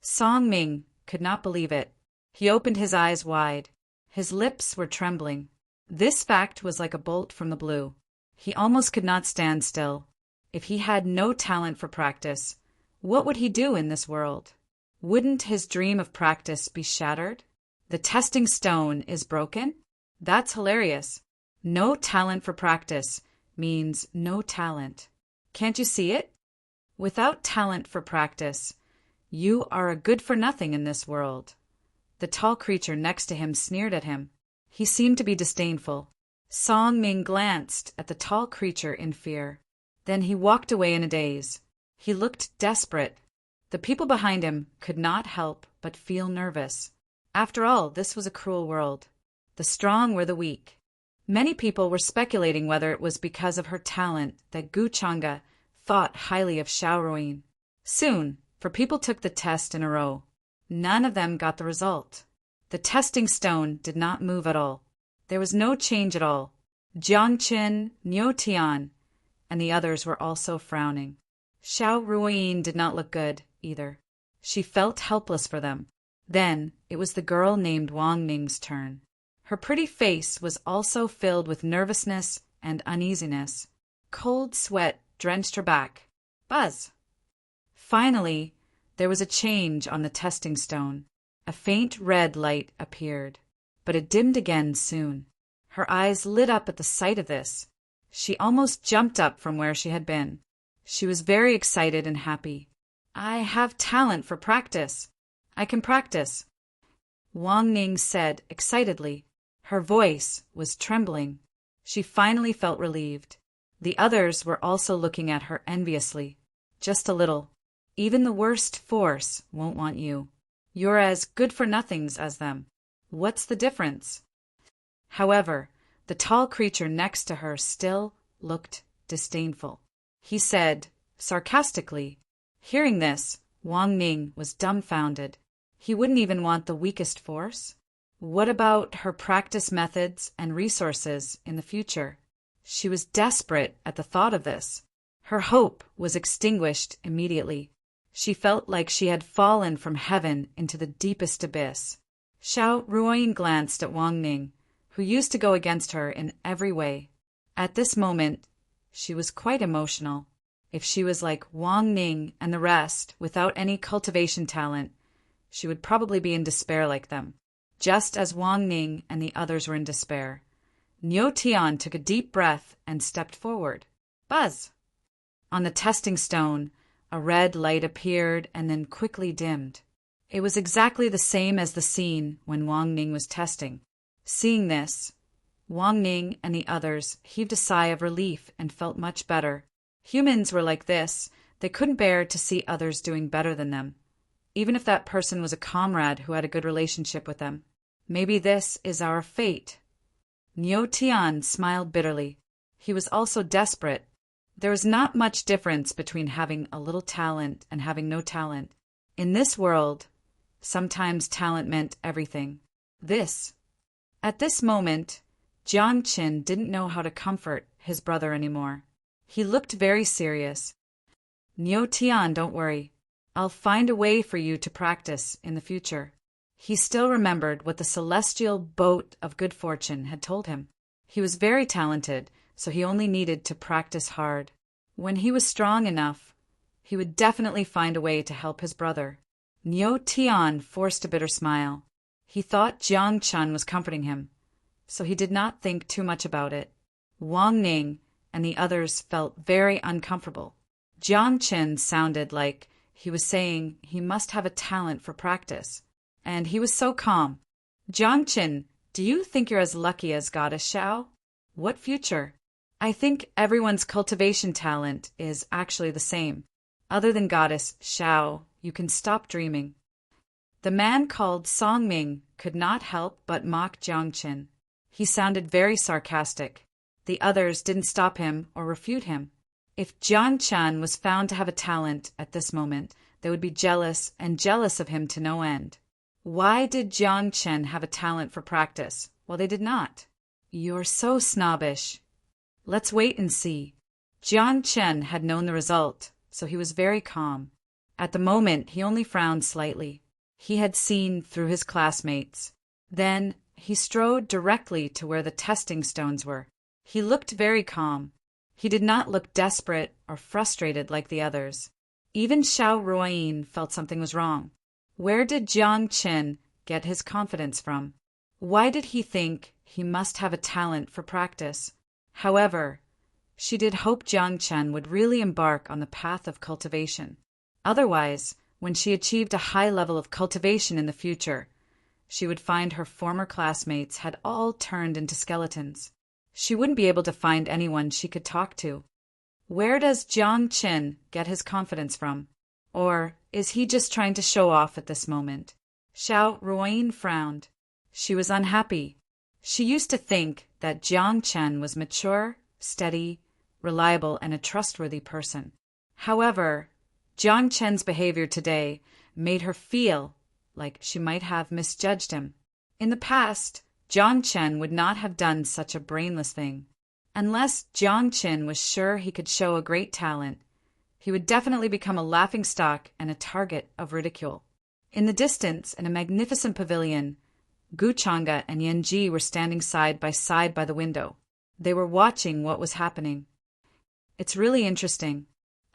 Song Ming could not believe it. He opened his eyes wide. His lips were trembling. This fact was like a bolt from the blue. He almost could not stand still. If he had no talent for practice, what would he do in this world? Wouldn't his dream of practice be shattered? The testing stone is broken? That's hilarious. No talent for practice means no talent. Can't you see it? Without talent for practice, you are a good-for-nothing in this world. The tall creature next to him sneered at him. He seemed to be disdainful. Song Ming glanced at the tall creature in fear. Then he walked away in a daze. He looked desperate. The people behind him could not help but feel nervous. After all, this was a cruel world. The strong were the weak. Many people were speculating whether it was because of her talent that Gu Changa thought highly of Xiao Ruoyin. Soon, 4 people took the test in a row. None of them got the result. The testing stone did not move at all. There was no change at all. Jiang Chen, Niu Tian, and the others were also frowning. Xiao Ruoyin did not look good, either. She felt helpless for them. Then, it was the girl named Wang Ning's turn. Her pretty face was also filled with nervousness and uneasiness. Cold sweat drenched her back. Buzz! Finally, there was a change on the testing stone. A faint red light appeared, but it dimmed again soon. Her eyes lit up at the sight of this. She almost jumped up from where she had been. She was very excited and happy. I have talent for practice. I can practice, Wang Ning said excitedly. Her voice was trembling. She finally felt relieved. The others were also looking at her enviously. Just a little. Even the worst force won't want you. You're as good-for-nothings as them. What's the difference? However, the tall creature next to her still looked disdainful. He said, sarcastically. Hearing this, Wang Ning was dumbfounded. He wouldn't even want the weakest force? What about her practice methods and resources in the future? She was desperate at the thought of this. Her hope was extinguished immediately. She felt like she had fallen from heaven into the deepest abyss. Xiao Ruoyin glanced at Wang Ning, who used to go against her in every way. At this moment, she was quite emotional. If she was like Wang Ning and the rest, without any cultivation talent, she would probably be in despair like them, just as Wang Ning and the others were in despair. Niu Tian took a deep breath and stepped forward. Buzz! On the testing stone, a red light appeared and then quickly dimmed. It was exactly the same as the scene when Wang Ning was testing. Seeing this, Wang Ning and the others heaved a sigh of relief and felt much better. Humans were like this. They couldn't bear to see others doing better than them, even if that person was a comrade who had a good relationship with them. Maybe this is our fate. Niu Tian smiled bitterly. He was also desperate. There was not much difference between having a little talent and having no talent. In this world, sometimes talent meant everything. At this moment, Jiang Qin didn't know how to comfort his brother anymore. He looked very serious. Niu Tian, don't worry. I'll find a way for you to practice in the future. He still remembered what the celestial boat of good fortune had told him. He was very talented, so he only needed to practice hard. When he was strong enough, he would definitely find a way to help his brother. Niu Tian forced a bitter smile. He thought Jiang Chun was comforting him, so he did not think too much about it. Wang Ning and the others felt very uncomfortable. Jiang Chen sounded like he was saying he must have a talent for practice, and he was so calm. Jiang Chen, do you think you're as lucky as Goddess Xiao? What future? I think everyone's cultivation talent is actually the same. Other than Goddess Xiao, you can stop dreaming. The man called Song Ming could not help but mock Jiang Chen. He sounded very sarcastic. The others didn't stop him or refute him. If Jiang Chan was found to have a talent at this moment, they would be jealous of him to no end. Why did Jiang Chen have a talent for practice, while they did not? You're so snobbish. Let's wait and see. Jiang Chen had known the result, so he was very calm. At the moment, he only frowned slightly. He had seen through his classmates. Then he strode directly to where the testing stones were. He looked very calm. He did not look desperate or frustrated like the others. Even Xiao Ruoyin felt something was wrong. Where did Jiang Chen get his confidence from? Why did he think he must have a talent for practice? However, she did hope Jiang Chen would really embark on the path of cultivation. Otherwise, when she achieved a high level of cultivation in the future, she would find her former classmates had all turned into skeletons. She wouldn't be able to find anyone she could talk to. Where does Jiang Chen get his confidence from? Or is he just trying to show off at this moment? Xiao Ruoyin frowned. She was unhappy. She used to think that Jiang Chen was mature, steady, reliable, and a trustworthy person. However, Jiang Chen's behavior today made her feel like she might have misjudged him. In the past, Jiang Chen would not have done such a brainless thing. Unless Jiang Chen was sure he could show a great talent, he would definitely become a laughingstock and a target of ridicule. In the distance, in a magnificent pavilion, Gu Chang'e and Yan Ji were standing side by the window. They were watching what was happening. It's really interesting.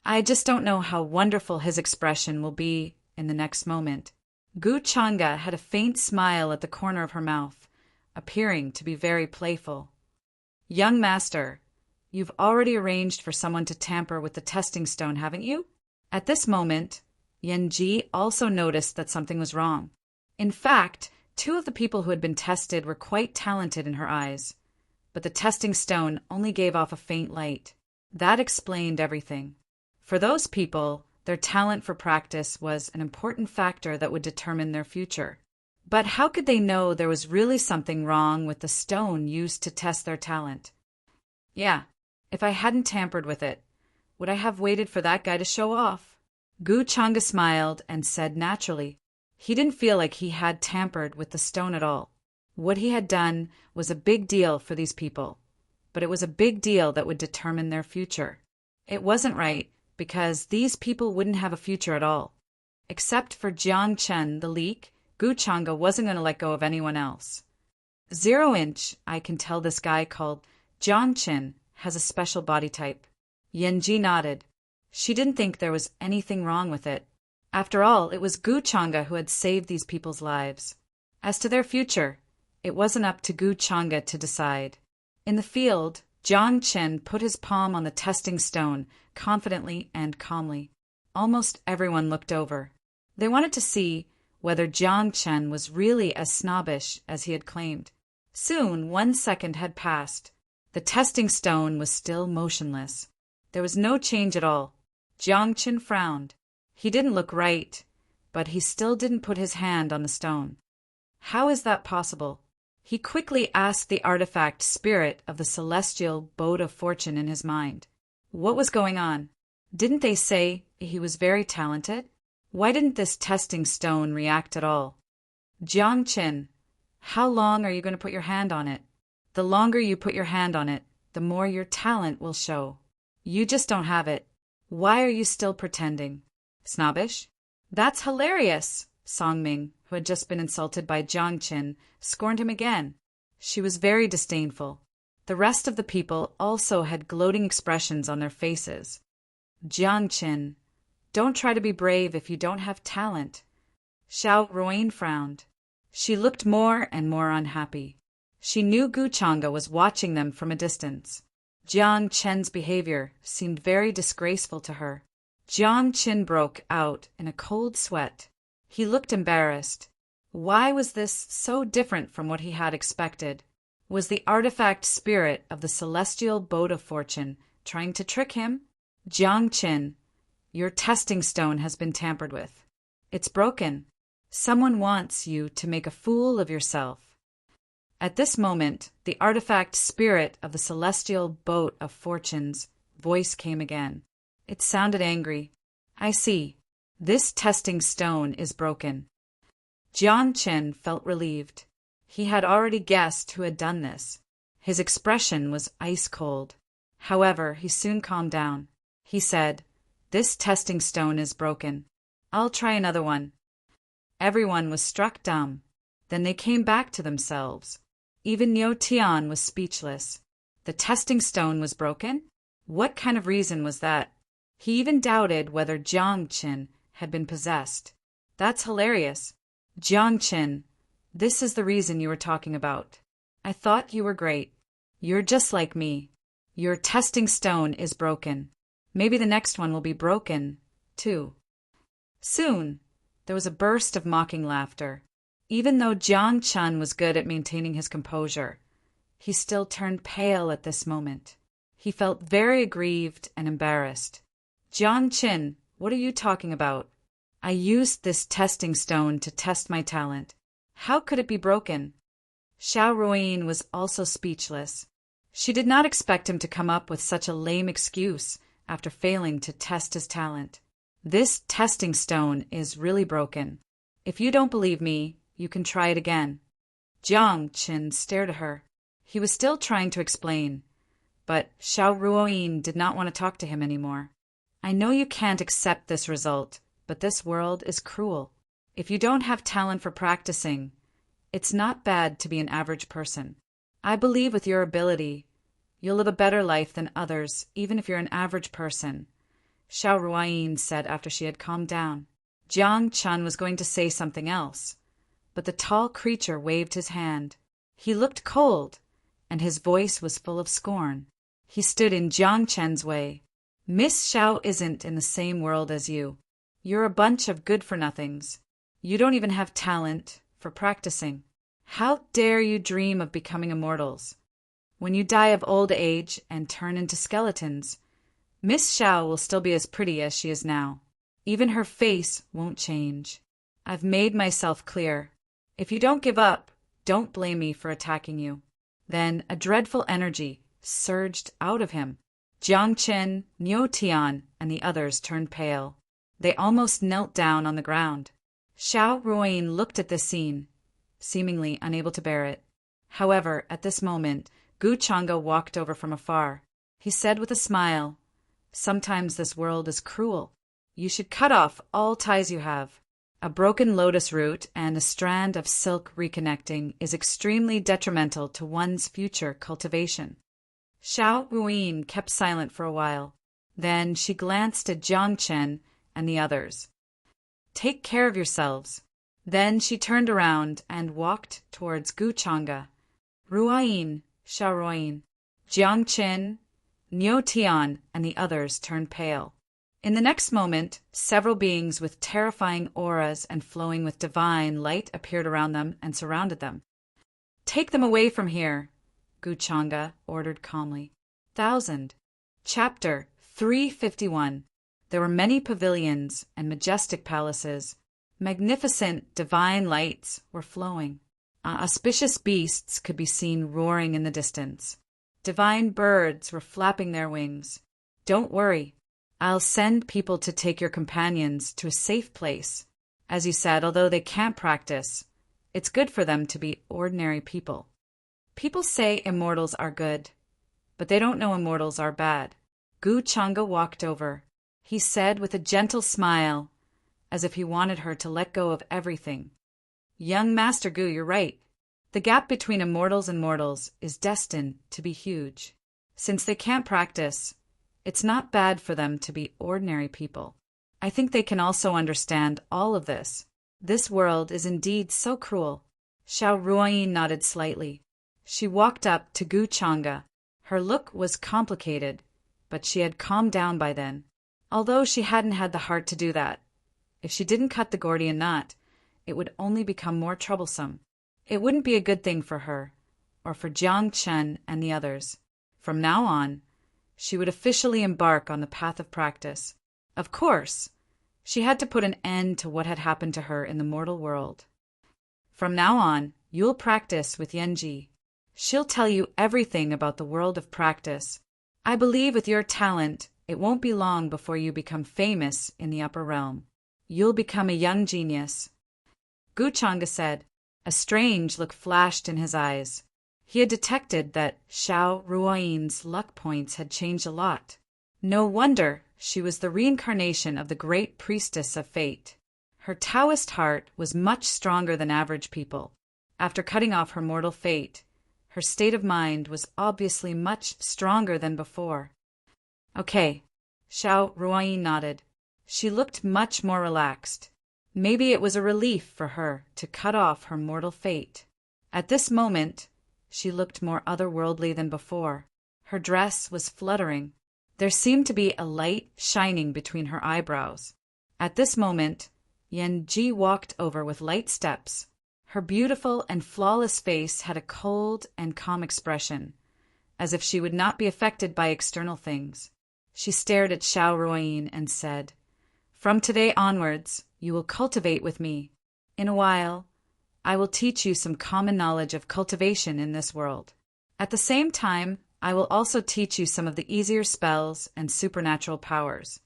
I just don't know how wonderful his expression will be in the next moment. Gu Changa had a faint smile at the corner of her mouth, appearing to be very playful. Young master, you've already arranged for someone to tamper with the testing stone, haven't you? At this moment, Yanji also noticed that something was wrong. In fact, two of the people who had been tested were quite talented in her eyes, but the testing stone only gave off a faint light. That explained everything. For those people, their talent for practice was an important factor that would determine their future. But how could they know there was really something wrong with the stone used to test their talent? Yeah, if I hadn't tampered with it, would I have waited for that guy to show off? Gu Changa smiled and said naturally. He didn't feel like he had tampered with the stone at all. What he had done was a big deal for these people, but it was a big deal that would determine their future. It wasn't right, because these people wouldn't have a future at all. Except for Jiang Chen, the leak, Gu Changa wasn't going to let go of anyone else. 0-inch, I can tell this guy called Jiang Chen has a special body type. Yanji nodded. She didn't think there was anything wrong with it. After all, it was Gu Changa who had saved these people's lives. As to their future, it wasn't up to Gu Changa to decide. In the field, Jiang Chen put his palm on the testing stone, confidently and calmly. Almost everyone looked over. They wanted to see whether Jiang Chen was really as snobbish as he had claimed. Soon, 1 second had passed. The testing stone was still motionless. There was no change at all. Jiang Chen frowned. He didn't look right, but he still didn't put his hand on the stone. How is that possible? He quickly asked the artifact spirit of the celestial boat of fortune in his mind. What was going on? Didn't they say he was very talented? Why didn't this testing stone react at all? Jiang Chen, how long are you going to put your hand on it? The longer you put your hand on it, the more your talent will show. You just don't have it. Why are you still pretending? Snobbish? That's hilarious! Songming, who had just been insulted by Jiang Chen, scorned him again. She was very disdainful. The rest of the people also had gloating expressions on their faces. Jiang Chen, don't try to be brave if you don't have talent. Xiao Ruoyin frowned. She looked more and more unhappy. She knew Gu Changa was watching them from a distance. Jiang Chen's behavior seemed very disgraceful to her. Jiang Chen broke out in a cold sweat. He looked embarrassed. Why was this so different from what he had expected? Was the artifact spirit of the celestial boat of fortune trying to trick him? Jiang Chen, your testing stone has been tampered with. It's broken. Someone wants you to make a fool of yourself. At this moment, the artifact spirit of the celestial boat of fortune's voice came again. It sounded angry. I see. This testing stone is broken. Jiang Chen felt relieved. He had already guessed who had done this. His expression was ice cold. However, he soon calmed down. He said, "This testing stone is broken. I'll try another one." Everyone was struck dumb. Then they came back to themselves. Even Niu Tian was speechless. The testing stone was broken? What kind of reason was that? He even doubted whether Jiang Chen had been possessed. That's hilarious. Jiang Chen, this is the reason you were talking about. I thought you were great. You're just like me. Your testing stone is broken. Maybe the next one will be broken, too. Soon, there was a burst of mocking laughter. Even though Jiang Chen was good at maintaining his composure, he still turned pale at this moment. He felt very aggrieved and embarrassed. Jiang Chen, what are you talking about? I used this testing stone to test my talent. How could it be broken? Xiao Ruoyin was also speechless. She did not expect him to come up with such a lame excuse after failing to test his talent. This testing stone is really broken. If you don't believe me, you can try it again. Jiang Chen stared at her. He was still trying to explain, but Xiao Ruoyin did not want to talk to him anymore. I know you can't accept this result, but this world is cruel. If you don't have talent for practicing, it's not bad to be an average person. I believe with your ability, You'll live a better life than others, even if you're an average person, Xiao Ruoyin said after she had calmed down. Jiang Chun was going to say something else, but the tall creature waved his hand. He looked cold, and his voice was full of scorn. He stood in Jiang Chen's way. Miss Xiao isn't in the same world as you. You're a bunch of good-for-nothings. You don't even have talent for practicing. How dare you dream of becoming immortals? When you die of old age and turn into skeletons, Miss Xiao will still be as pretty as she is now. Even her face won't change. I've made myself clear. If you don't give up, don't blame me for attacking you. Then a dreadful energy surged out of him. Jiang Chen, Niu Tian, and the others turned pale. They almost knelt down on the ground. Xiao Ruoyin looked at this scene, seemingly unable to bear it. However, at this moment, Gu Chang'e walked over from afar. He said with a smile, "Sometimes this world is cruel. You should cut off all ties you have. A broken lotus root and a strand of silk reconnecting is extremely detrimental to one's future cultivation." Xiao Ruoyin kept silent for a while. Then she glanced at Jiang Chen and the others. "Take care of yourselves." Then she turned around and walked towards Gu Chang'e. Ruoyin, Xiao Ruoyin, Jiang Chen, Niu Tian, and the others turned pale. In the next moment, several beings with terrifying auras and flowing with divine light appeared around them and surrounded them. "Take them away from here," Gu Chang'e ordered calmly. Chapter 351. There were many pavilions and majestic palaces. Magnificent divine lights were flowing. Auspicious beasts could be seen roaring in the distance. Divine birds were flapping their wings. "Don't worry. I'll send people to take your companions to a safe place. As you said, although they can't practice, it's good for them to be ordinary people. People say immortals are good, but they don't know immortals are bad." Gu Chang'e walked over. He said with a gentle smile, as if he wanted her to let go of everything, "Young Master Gu, you're right. The gap between immortals and mortals is destined to be huge. Since they can't practice, it's not bad for them to be ordinary people. I think they can also understand all of this. This world is indeed so cruel." Xiao Ruoyin nodded slightly. She walked up to Gu Chang'e. Her look was complicated, but she had calmed down by then. Although she hadn't had the heart to do that. If she didn't cut the Gordian knot, it would only become more troublesome. It wouldn't be a good thing for her, or for Jiang Chen and the others. From now on, she would officially embark on the path of practice. Of course, she had to put an end to what had happened to her in the mortal world. From now on, you'll practice with Yanji. She'll tell you everything about the world of practice. I believe with your talent, it won't be long before you become famous in the upper realm. You'll become a young genius." Gu Chang'e said. A strange look flashed in his eyes. He had detected that Xiao Ruoyin's luck points had changed a lot. No wonder she was the reincarnation of the great priestess of fate. Her Taoist heart was much stronger than average people. After cutting off her mortal fate, her state of mind was obviously much stronger than before. "Okay," Xiao Ruoyin nodded. She looked much more relaxed. Maybe it was a relief for her to cut off her mortal fate. At this moment, she looked more otherworldly than before. Her dress was fluttering. There seemed to be a light shining between her eyebrows. At this moment, Yanji walked over with light steps. Her beautiful and flawless face had a cold and calm expression, as if she would not be affected by external things. She stared at Xiao Ruoyin and said, "From today onwards, you will cultivate with me. In a while, I will teach you some common knowledge of cultivation in this world. At the same time, I will also teach you some of the easier spells and supernatural powers."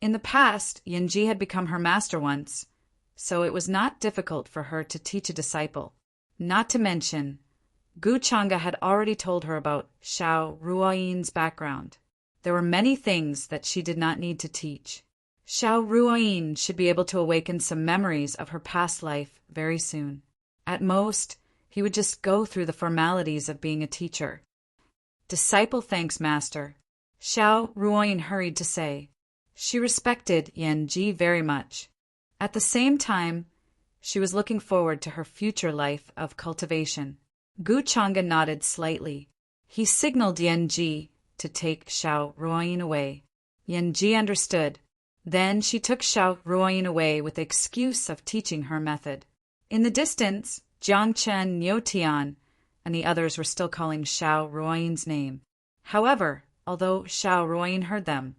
In the past, Yanji had become her master once, so it was not difficult for her to teach a disciple. Not to mention, Gu Chang'e had already told her about Xiao Ruoyin's background. There were many things that she did not need to teach. Xiao Ruoyin should be able to awaken some memories of her past life very soon. At most, he would just go through the formalities of being a teacher. Disciple thanks master, Xiao Ruoyin hurried to say. She respected Yan Ji very much. At the same time, she was looking forward to her future life of cultivation. Gu Chang'e nodded slightly. He signaled Yan Ji to take Xiao Ruoyin away. Yan Ji understood. Then she took Xiao Ruoyin away with the excuse of teaching her method. In the distance, Jiang Chen, Niu Tian, and the others were still calling Xiao Ruoyin's name. However, although Xiao Ruoyin heard them,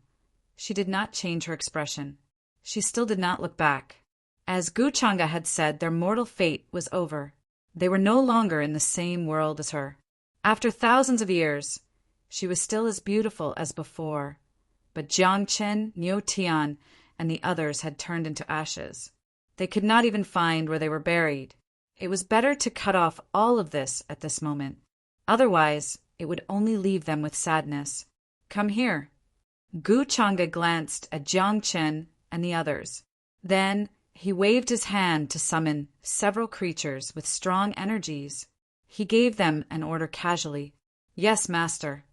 she did not change her expression. She still did not look back. As Gu Chang'e had said, their mortal fate was over. They were no longer in the same world as her. After thousands of years, she was still as beautiful as before, but Jiang Chen, Niu Tian, and the others had turned into ashes. They could not even find where they were buried. It was better to cut off all of this at this moment. Otherwise, it would only leave them with sadness. Come here. Gu Chang'e glanced at Jiang Chen and the others. Then he waved his hand to summon several creatures with strong energies. He gave them an order casually. Yes, master.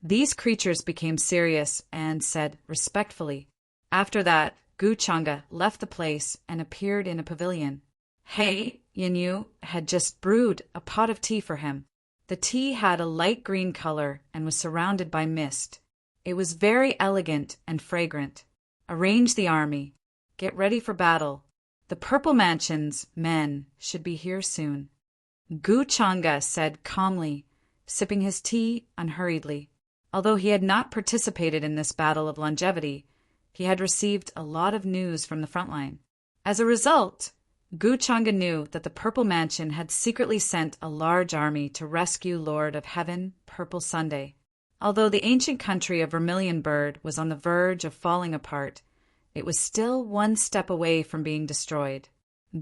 These creatures became serious and said respectfully. After that, Gu Chang'e left the place and appeared in a pavilion. He Yanyu had just brewed a pot of tea for him. The tea had a light green color and was surrounded by mist. It was very elegant and fragrant. Arrange the army. Get ready for battle. The Purple Mansion's men should be here soon. Gu Chang'e said calmly, sipping his tea unhurriedly. Although he had not participated in this battle of longevity, he had received a lot of news from the front line. As a result, Gu Chang'e knew that the Purple Mansion had secretly sent a large army to rescue Lord of Heaven, Purple Sunday. Although the ancient country of Vermilion Bird was on the verge of falling apart, it was still one step away from being destroyed.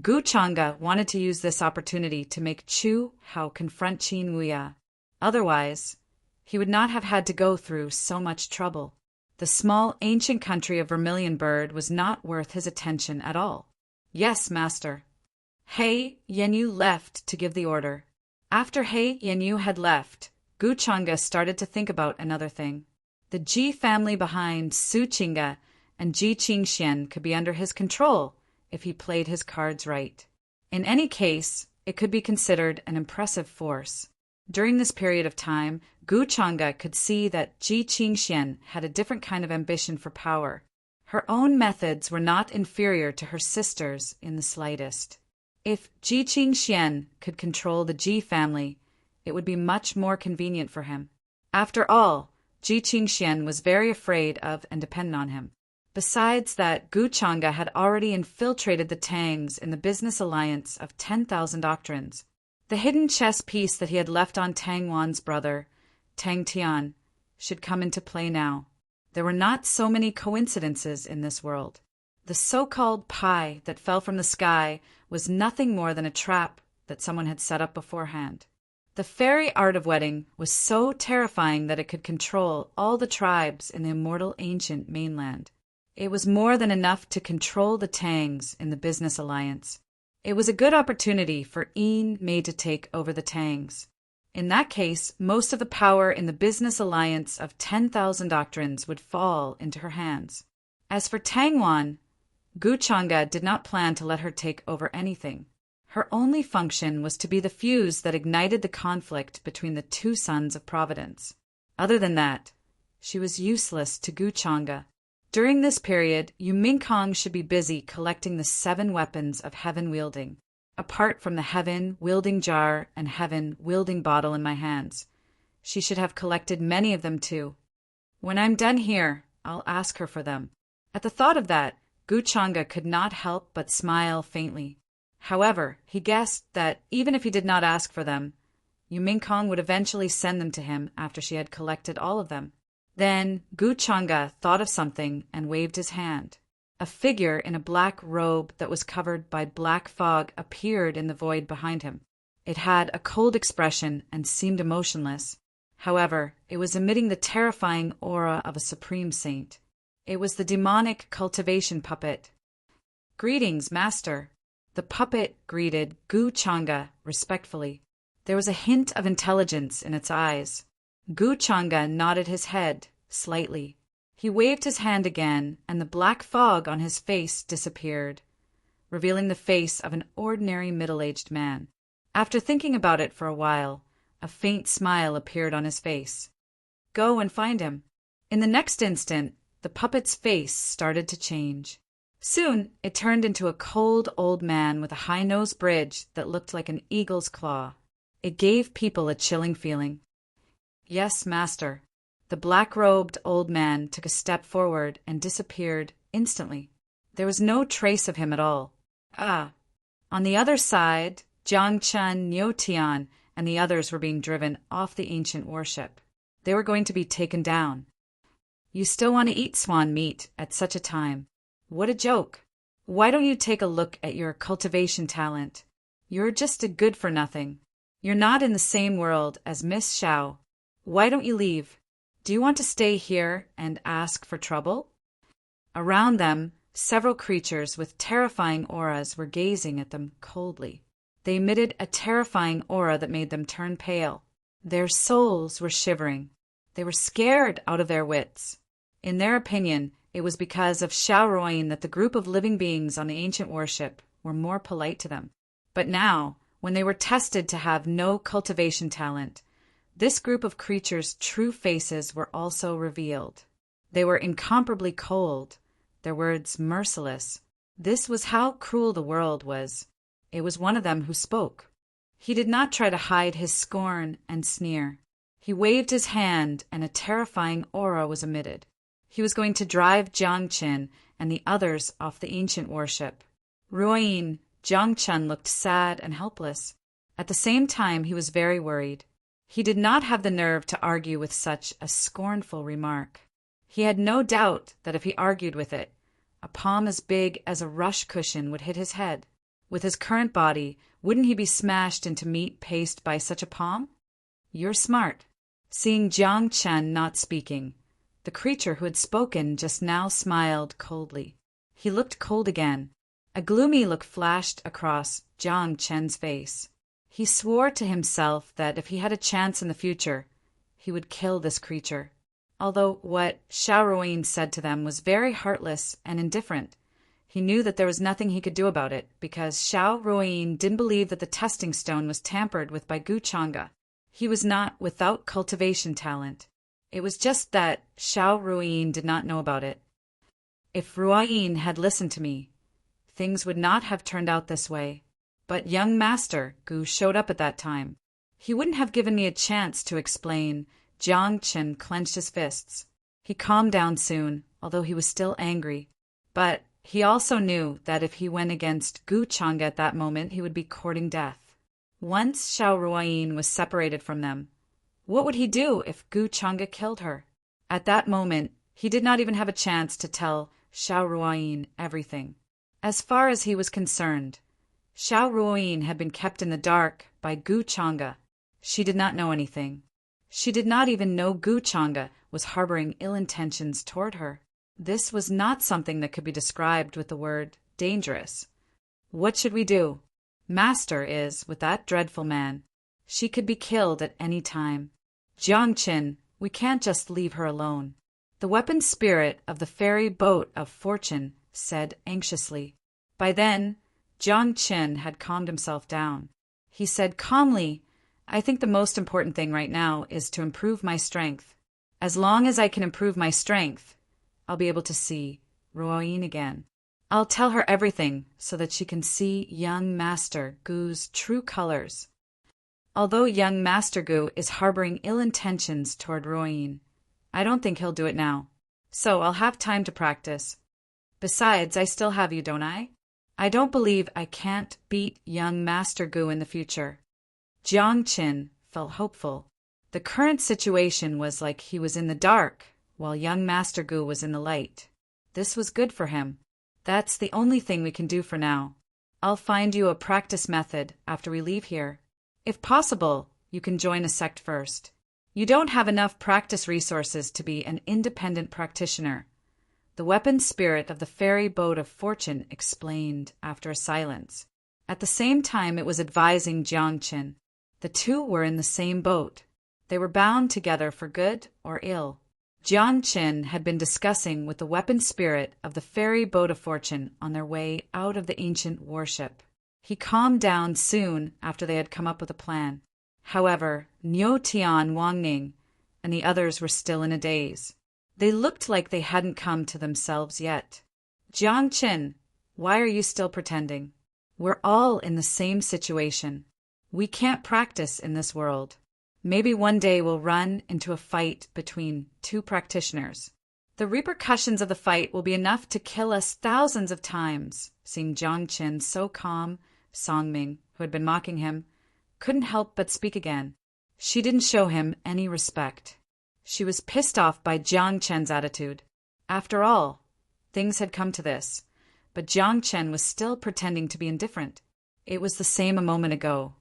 Gu Chang'e wanted to use this opportunity to make Chu Hao confront Qin Wuya. Otherwise, he would not have had to go through so much trouble. The small ancient country of Vermilion Bird was not worth his attention at all. Yes, master. He Yanyu left to give the order. After He Yanyu had left, Gu Chang'e started to think about another thing. The Ji family behind Su Qing'e and Ji Qingxian could be under his control if he played his cards right. In any case, it could be considered an impressive force. During this period of time, Gu Chang'e could see that Ji Qingxian had a different kind of ambition for power. Her own methods were not inferior to her sister's in the slightest. If Ji Qingxian could control the Ji family, it would be much more convenient for him. After all, Ji Qingxian was very afraid of and dependent on him. Besides that, Gu Chang'e had already infiltrated the Tangs in the business alliance of 10,000 doctrines. The hidden chess piece that he had left on Tang Wan's brother, Tang Tian, should come into play now. There were not so many coincidences in this world. The so-called pie that fell from the sky was nothing more than a trap that someone had set up beforehand. The fairy art of wedding was so terrifying that it could control all the tribes in the immortal ancient mainland. It was more than enough to control the Tangs in the business alliance. It was a good opportunity for Yin Mei to take over the Tangs. In that case, most of the power in the business alliance of 10,000 doctrines would fall into her hands. As for Tang Wan, Gu Chang'e did not plan to let her take over anything. Her only function was to be the fuse that ignited the conflict between the two sons of Providence. Other than that, she was useless to Gu Chang'e. During this period, Yu Mingkong should be busy collecting the 7 weapons of heaven wielding. Apart from the heaven wielding jar and heaven wielding bottle in my hands, she should have collected many of them too. When I'm done here, I'll ask her for them. At the thought of that, Gu Chang'e could not help but smile faintly. However, he guessed that even if he did not ask for them, Yu Mingkong would eventually send them to him after she had collected all of them. Then Gu Chang'e thought of something and waved his hand. A figure in a black robe that was covered by black fog appeared in the void behind him. It had a cold expression and seemed emotionless. However, it was emitting the terrifying aura of a supreme saint. It was the demonic cultivation puppet. Greetings, master. The puppet greeted Gu Chang'e respectfully. There was a hint of intelligence in its eyes. Gu Changa nodded his head slightly. He waved his hand again, and the black fog on his face disappeared, revealing the face of an ordinary middle-aged man. After thinking about it for a while, a faint smile appeared on his face. Go and find him. In the next instant, the puppet's face started to change. Soon, it turned into a cold old man with a high-nose bridge that looked like an eagle's claw. It gave people a chilling feeling. Yes, master. The black-robed old man took a step forward and disappeared instantly. There was no trace of him at all. Ah. On the other side, Jiang Chen, Niu Tian, and the others were being driven off the ancient warship. They were going to be taken down. You still want to eat swan meat at such a time? What a joke. Why don't you take a look at your cultivation talent? You're just a good-for-nothing. You're not in the same world as Miss Xiao. Why don't you leave? Do you want to stay here and ask for trouble? Around them, several creatures with terrifying auras were gazing at them coldly. They emitted a terrifying aura that made them turn pale. Their souls were shivering. They were scared out of their wits. In their opinion, it was because of Xiao Ruoyin that the group of living beings on the ancient warship were more polite to them. But now, when they were tested to have no cultivation talent, this group of creatures' true faces were also revealed. They were incomparably cold, their words merciless. This was how cruel the world was. It was one of them who spoke. He did not try to hide his scorn and sneer. He waved his hand, and a terrifying aura was emitted. He was going to drive Jiang Chen and the others off the ancient warship. Ruoyin, Jiang Chen looked sad and helpless. At the same time, he was very worried. He did not have the nerve to argue with such a scornful remark. He had no doubt that if he argued with it, a palm as big as a rush cushion would hit his head. With his current body, wouldn't he be smashed into meat paste by such a palm? You're smart. Seeing Jiang Chen not speaking, the creature who had spoken just now smiled coldly. He looked cold again. A gloomy look flashed across Jiang Chen's face. He swore to himself that if he had a chance in the future, he would kill this creature. Although what Xiao Ruoyin said to them was very heartless and indifferent, he knew that there was nothing he could do about it, because Xiao Ruoyin didn't believe that the testing stone was tampered with by Gu Changa. He was not without cultivation talent. It was just that Xiao Ruoyin did not know about it. If Ruoyin had listened to me, things would not have turned out this way. But young Master Gu showed up at that time. He wouldn't have given me a chance to explain. Jiang Chen clenched his fists. He calmed down soon, although he was still angry. But he also knew that if he went against Gu Changa at that moment, he would be courting death. Once Xiao Ruoyin was separated from them, what would he do if Gu Changa killed her? At that moment, he did not even have a chance to tell Xiao Ruoyin everything. As far as he was concerned, Xiao Ruoyin had been kept in the dark by Gu Changa. She did not know anything. She did not even know Gu Changa was harboring ill intentions toward her. This was not something that could be described with the word dangerous. What should we do? Master is with that dreadful man. She could be killed at any time. Jiang Chen, we can't just leave her alone. The weapon spirit of the fairy boat of fortune said anxiously. By then, Jiang Chen had calmed himself down. He said calmly, I think the most important thing right now is to improve my strength. As long as I can improve my strength, I'll be able to see Ruoyin again. I'll tell her everything so that she can see young Master Gu's true colors. Although young Master Gu is harboring ill intentions toward Ruoyin, I don't think he'll do it now. So I'll have time to practice. Besides, I still have you, don't I? I don't believe I can't beat young Master Gu in the future. Jiang Chen felt hopeful. The current situation was like he was in the dark, while young Master Gu was in the light. This was good for him. That's the only thing we can do for now. I'll find you a practice method after we leave here. If possible, you can join a sect first. You don't have enough practice resources to be an independent practitioner. The weapon spirit of the fairy boat of fortune explained after a silence. At the same time, it was advising Jiang Chen. The two were in the same boat. They were bound together for good or ill. Jiang Qin had been discussing with the weapon spirit of the fairy boat of fortune on their way out of the ancient warship. He calmed down soon after they had come up with a plan. However, Niu Tian, Wang Ning, and the others were still in a daze. They looked like they hadn't come to themselves yet. Jiang Qin, why are you still pretending? We're all in the same situation. We can't practice in this world. Maybe one day we'll run into a fight between two practitioners. The repercussions of the fight will be enough to kill us thousands of times. Seeing Jiang Qin so calm, Songming, who had been mocking him, couldn't help but speak again. She didn't show him any respect. She was pissed off by Jiang Qin's attitude. After all, things had come to this, but Jiang Qin was still pretending to be indifferent. It was the same a moment ago.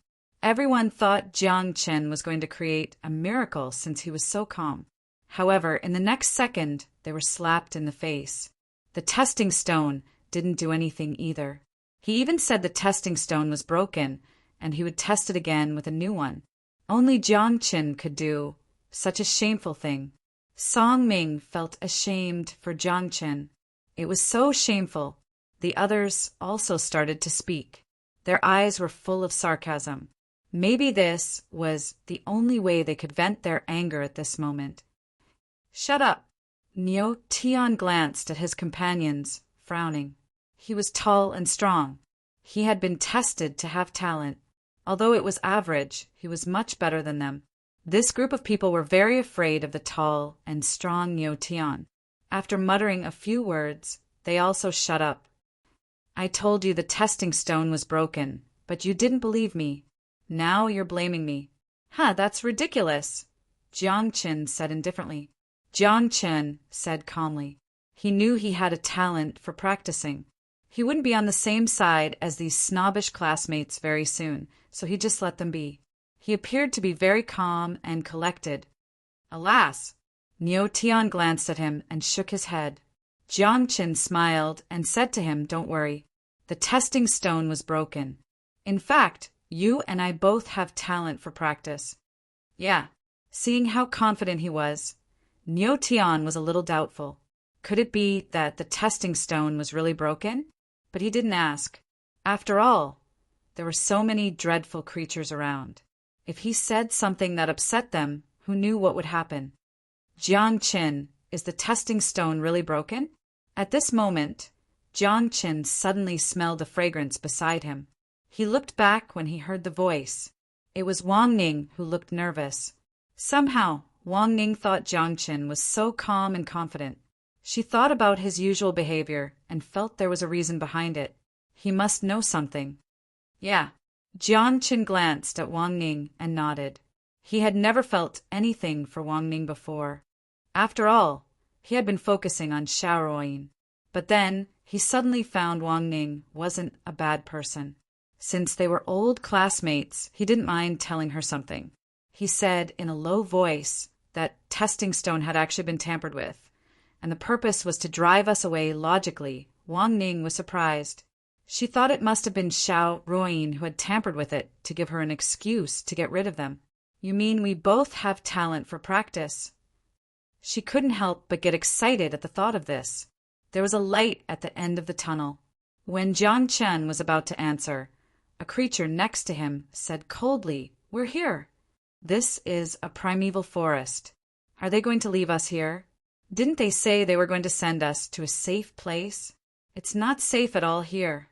Everyone thought Jiang Qin was going to create a miracle since he was so calm. However, in the next second, they were slapped in the face. The testing stone didn't do anything either. He even said the testing stone was broken, and he would test it again with a new one. Only Jiang Qin could do such a shameful thing. Song Ming felt ashamed for Jiang Qin. It was so shameful. The others also started to speak. Their eyes were full of sarcasm. Maybe this was the only way they could vent their anger at this moment. Shut up! Niu Tian glanced at his companions, frowning. He was tall and strong. He had been tested to have talent. Although it was average, he was much better than them. This group of people were very afraid of the tall and strong Niu Tian. After muttering a few words, they also shut up. I told you the testing stone was broken, but you didn't believe me. Now you're blaming me. That's ridiculous, Jiang Qin said indifferently. Jiang Qin said calmly. He knew he had a talent for practicing. He wouldn't be on the same side as these snobbish classmates very soon, so he just let them be. He appeared to be very calm and collected. Alas! Niu Tian glanced at him and shook his head. Jiang Qin smiled and said to him, Don't worry. The testing stone was broken. In fact, you and I both have talent for practice. Yeah. Seeing how confident he was, Niu Tian was a little doubtful. Could it be that the testing stone was really broken? But he didn't ask. After all, there were so many dreadful creatures around. If he said something that upset them, who knew what would happen? Jiang Qin, is the testing stone really broken? At this moment, Jiang Qin suddenly smelled a fragrance beside him. He looked back when he heard the voice. It was Wang Ning who looked nervous. Somehow, Wang Ning thought Jiang Qin was so calm and confident. She thought about his usual behavior and felt there was a reason behind it. He must know something. Yeah. Jiang Qin glanced at Wang Ning and nodded. He had never felt anything for Wang Ning before. After all, he had been focusing on Xiaoruoyin. But then, he suddenly found Wang Ning wasn't a bad person. Since they were old classmates, he didn't mind telling her something. He said in a low voice that testing stone had actually been tampered with, and the purpose was to drive us away logically. Wang Ning was surprised. She thought it must have been Xiaoruoyin who had tampered with it to give her an excuse to get rid of them. You mean we both have talent for practice? She couldn't help but get excited at the thought of this. There was a light at the end of the tunnel. When Jiang Qin was about to answer, a creature next to him said coldly, We're here. This is a primeval forest. Are they going to leave us here? Didn't they say they were going to send us to a safe place? It's not safe at all here.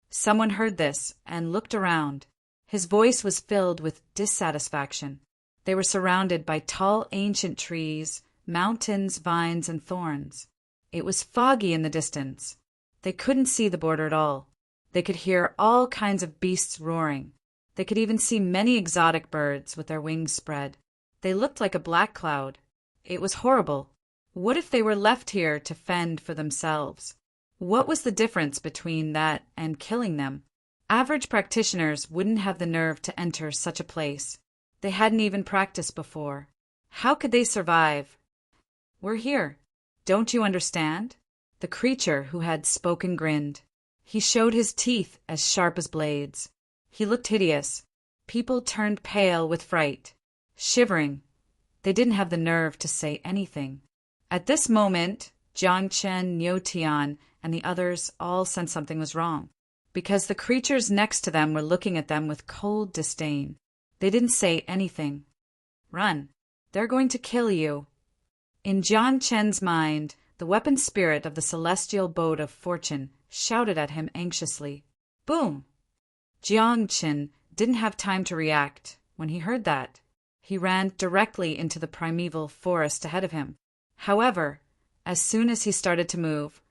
Someone heard this and looked around. His voice was filled with dissatisfaction. They were surrounded by tall ancient trees, mountains, vines, and thorns. It was foggy in the distance. They couldn't see the border at all. They could hear all kinds of beasts roaring. They could even see many exotic birds with their wings spread. They looked like a black cloud. It was horrible. What if they were left here to fend for themselves? What was the difference between that and killing them? Average practitioners wouldn't have the nerve to enter such a place. They hadn't even practiced before. How could they survive? We're here. Don't you understand? The creature who had spoken grinned. He showed his teeth as sharp as blades. He looked hideous. People turned pale with fright. Shivering, they didn't have the nerve to say anything. At this moment, Jiang Chen, Niu Tian, and the others all sensed something was wrong, because the creatures next to them were looking at them with cold disdain. They didn't say anything. Run. They're going to kill you. In Jiang Chen's mind, the weapon spirit of the celestial boat of fortune shouted at him anxiously. Boom! Jiang Chen didn't have time to react when he heard that. He ran directly into the primeval forest ahead of him. However, as soon as he started to move,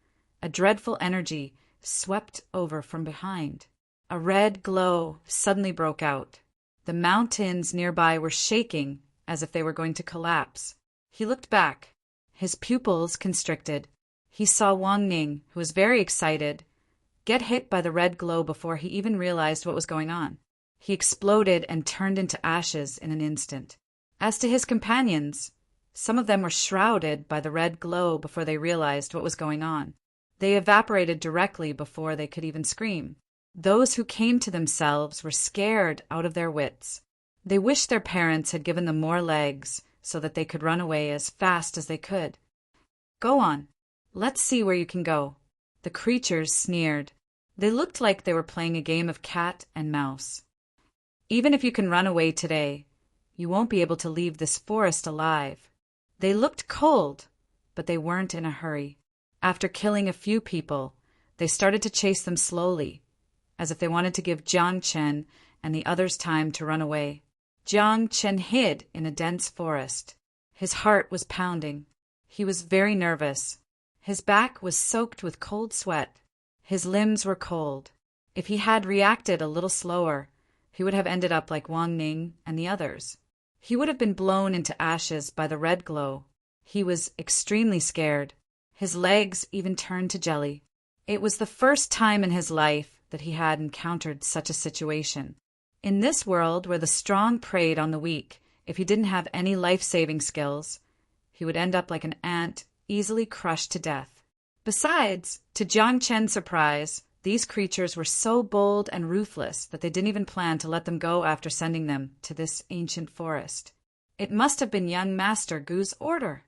a dreadful energy swept over from behind. A red glow suddenly broke out. The mountains nearby were shaking as if they were going to collapse. He looked back. His pupils constricted. He saw Wang Ning, who was very excited, get hit by the red glow before he even realized what was going on. He exploded and turned into ashes in an instant. As to his companions, some of them were shrouded by the red glow before they realized what was going on. They evaporated directly before they could even scream. Those who came to themselves were scared out of their wits. They wished their parents had given them more legs so that they could run away as fast as they could. Go on. Let's see where you can go. The creatures sneered. They looked like they were playing a game of cat and mouse. Even if you can run away today, you won't be able to leave this forest alive. They looked cold, but they weren't in a hurry. After killing a few people, they started to chase them slowly, as if they wanted to give Jiang Chen and the others time to run away. Jiang Chen hid in a dense forest. His heart was pounding. He was very nervous. His back was soaked with cold sweat. His limbs were cold. If he had reacted a little slower, he would have ended up like Wang Ning and the others. He would have been blown into ashes by the red glow. He was extremely scared. His legs even turned to jelly. It was the first time in his life that he had encountered such a situation. In this world where the strong preyed on the weak, if he didn't have any life-saving skills, he would end up like an ant, easily crushed to death. Besides, to Jiang Chen's surprise, these creatures were so bold and ruthless that they didn't even plan to let them go after sending them to this ancient forest. It must have been young Master Gu's order.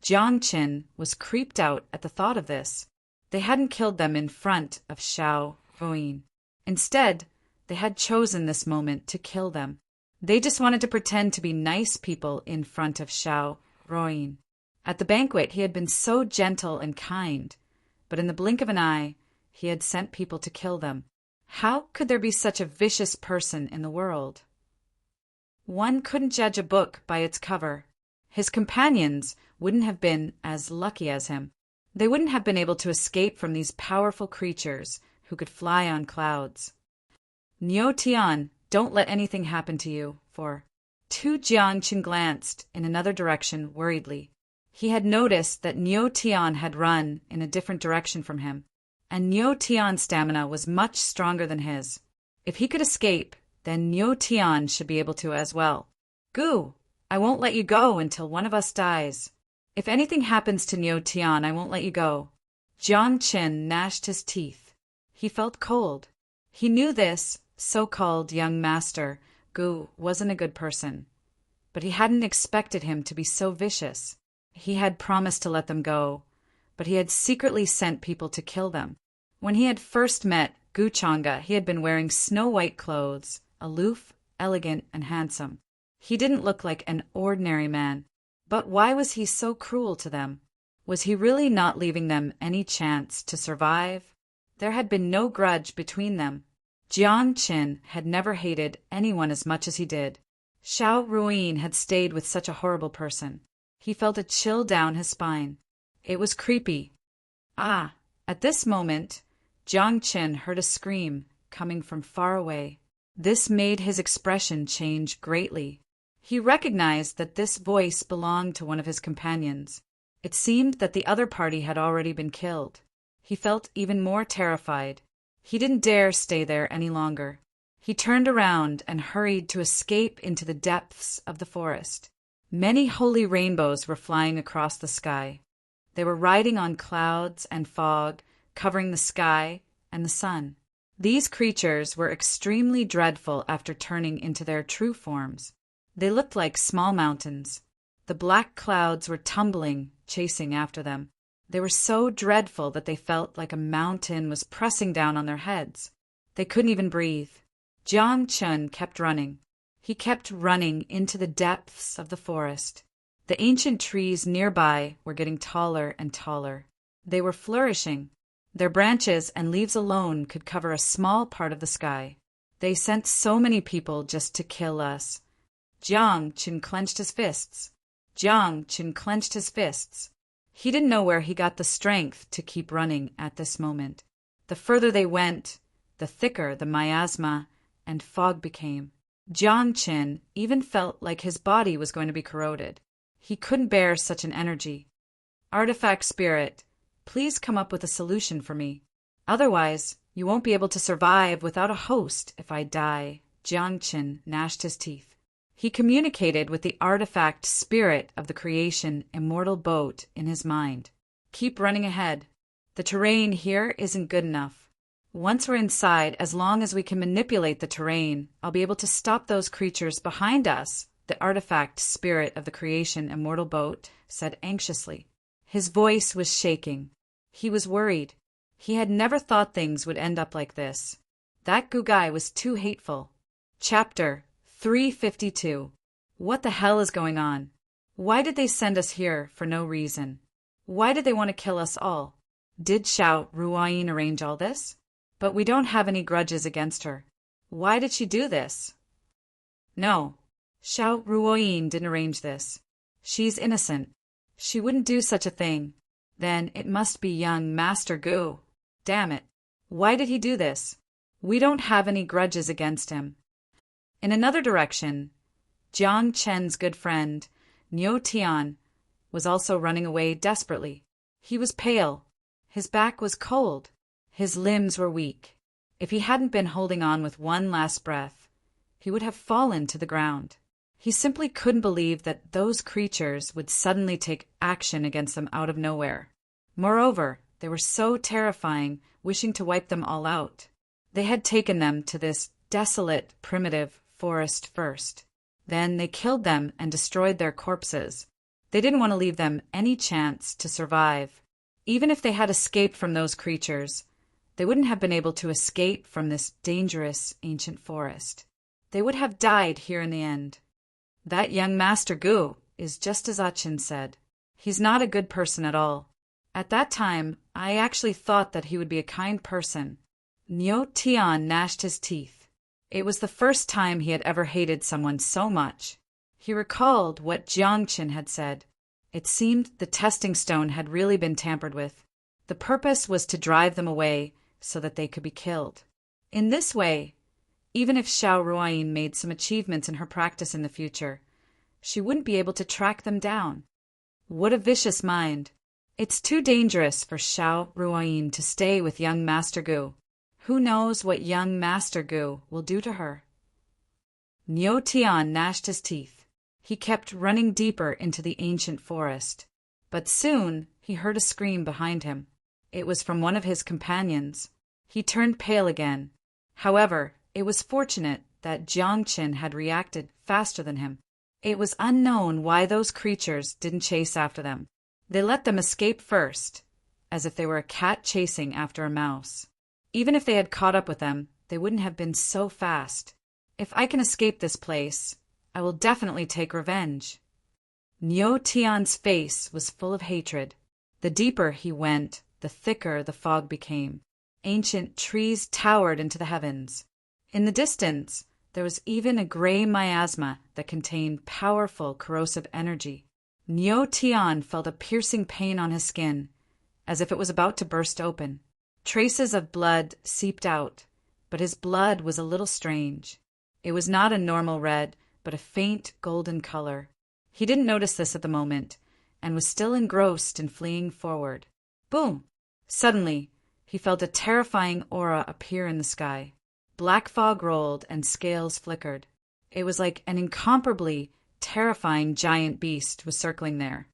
Jiang Chen was creeped out at the thought of this. They hadn't killed them in front of Xiao Ruin. Instead, they had chosen this moment to kill them. They just wanted to pretend to be nice people in front of Xiao Ruin. At the banquet, he had been so gentle and kind, but in the blink of an eye, he had sent people to kill them. How could there be such a vicious person in the world? One couldn't judge a book by its cover. His companions wouldn't have been as lucky as him. They wouldn't have been able to escape from these powerful creatures who could fly on clouds. Niu Tian, don't let anything happen to you, for Jiang Chen glanced in another direction worriedly. He had noticed that Niu Tian had run in a different direction from him, and Niu Tian's stamina was much stronger than his. If he could escape, then Niu Tian should be able to as well. Gu, I won't let you go until one of us dies. If anything happens to Niu Tian, I won't let you go. Jiang Chen gnashed his teeth. He felt cold. He knew this so-called young master, Gu, wasn't a good person, but he hadn't expected him to be so vicious. He had promised to let them go, but he had secretly sent people to kill them. When he had first met Gu Chang'e, he had been wearing snow-white clothes, aloof, elegant, and handsome. He didn't look like an ordinary man. But why was he so cruel to them? Was he really not leaving them any chance to survive? There had been no grudge between them. Jiang Chen had never hated anyone as much as he did. Xiao Ruin had stayed with such a horrible person. He felt a chill down his spine. It was creepy. Ah! At this moment, Jiang Chen heard a scream coming from far away. This made his expression change greatly. He recognized that this voice belonged to one of his companions. It seemed that the other party had already been killed. He felt even more terrified. He didn't dare stay there any longer. He turned around and hurried to escape into the depths of the forest. Many holy rainbows were flying across the sky. They were riding on clouds and fog, covering the sky and the sun. These creatures were extremely dreadful after turning into their true forms. They looked like small mountains. The black clouds were tumbling, chasing after them. They were so dreadful that they felt like a mountain was pressing down on their heads. They couldn't even breathe. Jiang Chun kept running. He kept running into the depths of the forest. The ancient trees nearby were getting taller and taller. They were flourishing. Their branches and leaves alone could cover a small part of the sky. They sent so many people just to kill us. Jiang Chun clenched his fists. Jiang Chun clenched his fists. He didn't know where he got the strength to keep running at this moment. The further they went, the thicker the miasma and fog became. Jiang Chun even felt like his body was going to be corroded. He couldn't bear such an energy. Artifact Spirit, please come up with a solution for me. Otherwise, you won't be able to survive without a host if I die. Jiang Chun gnashed his teeth. He communicated with the artifact spirit of the creation immortal boat in his mind. Keep running ahead. The terrain here isn't good enough. Once we're inside, as long as we can manipulate the terrain, I'll be able to stop those creatures behind us, the artifact spirit of the creation immortal boat said anxiously. His voice was shaking. He was worried. He had never thought things would end up like this. That guy was too hateful. Chapter 352. What the hell is going on? Why did they send us here for no reason? Why did they want to kill us all? Did Xiao Ruoyin arrange all this? But we don't have any grudges against her. Why did she do this? No, Xiao Ruoyin didn't arrange this. She's innocent. She wouldn't do such a thing. Then it must be young Master Gu. Damn it. Why did he do this? We don't have any grudges against him. In another direction, Jiang Chen's good friend, Niu Tian, was also running away desperately. He was pale. His back was cold. His limbs were weak. If he hadn't been holding on with one last breath, he would have fallen to the ground. He simply couldn't believe that those creatures would suddenly take action against them out of nowhere. Moreover, they were so terrifying, wishing to wipe them all out. They had taken them to this desolate, primitive forest first. Then they killed them and destroyed their corpses. They didn't want to leave them any chance to survive. Even if they had escaped from those creatures, they wouldn't have been able to escape from this dangerous ancient forest. They would have died here in the end. That young Master Gu is just as Achin said. He's not a good person at all. At that time, I actually thought that he would be a kind person. Niu Tian gnashed his teeth. It was the first time he had ever hated someone so much. He recalled what Jiang Chun had said. It seemed the testing stone had really been tampered with. The purpose was to drive them away so that they could be killed. In this way, even if Xiao Ruoyin made some achievements in her practice in the future, she wouldn't be able to track them down. What a vicious mind. It's too dangerous for Xiao Ruoyin to stay with young Master Gu. Who knows what young Master Gu will do to her? Niu Tian gnashed his teeth. He kept running deeper into the ancient forest. But soon he heard a scream behind him. It was from one of his companions. He turned pale again. However, it was fortunate that Jiang Chun had reacted faster than him. It was unknown why those creatures didn't chase after them. They let them escape first, as if they were a cat chasing after a mouse. Even if they had caught up with them, they wouldn't have been so fast. If I can escape this place, I will definitely take revenge. Niu Tian's face was full of hatred. The deeper he went, the thicker the fog became. Ancient trees towered into the heavens. In the distance, there was even a gray miasma that contained powerful corrosive energy. Niu Tian felt a piercing pain on his skin, as if it was about to burst open. Traces of blood seeped out, but his blood was a little strange. It was not a normal red, but a faint golden color. He didn't notice this at the moment, and was still engrossed in fleeing forward. Boom! Suddenly, he felt a terrifying aura appear in the sky. Black fog rolled and scales flickered. It was like an incomparably terrifying giant beast was circling there.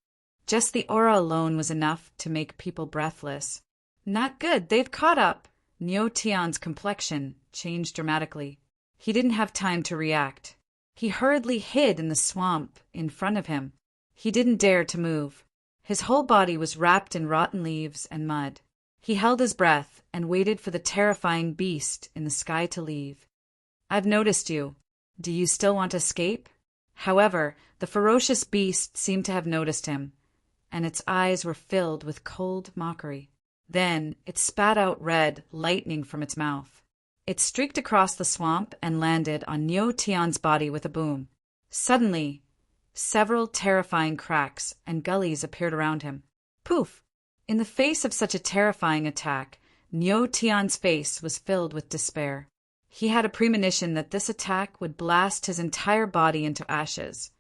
Just the aura alone was enough to make people breathless. Not good, they've caught up. Niu Tian's complexion changed dramatically. He didn't have time to react. He hurriedly hid in the swamp in front of him. He didn't dare to move. His whole body was wrapped in rotten leaves and mud. He held his breath and waited for the terrifying beast in the sky to leave. "I've noticed you. Do you still want to escape?" However, the ferocious beast seemed to have noticed him, and its eyes were filled with cold mockery. Then it spat out red lightning from its mouth. It streaked across the swamp and landed on Neo Tian's body with a boom. Suddenly, several terrifying cracks and gullies appeared around him. Poof! In the face of such a terrifying attack, Neo Tian's face was filled with despair. He had a premonition that this attack would blast his entire body into ashes,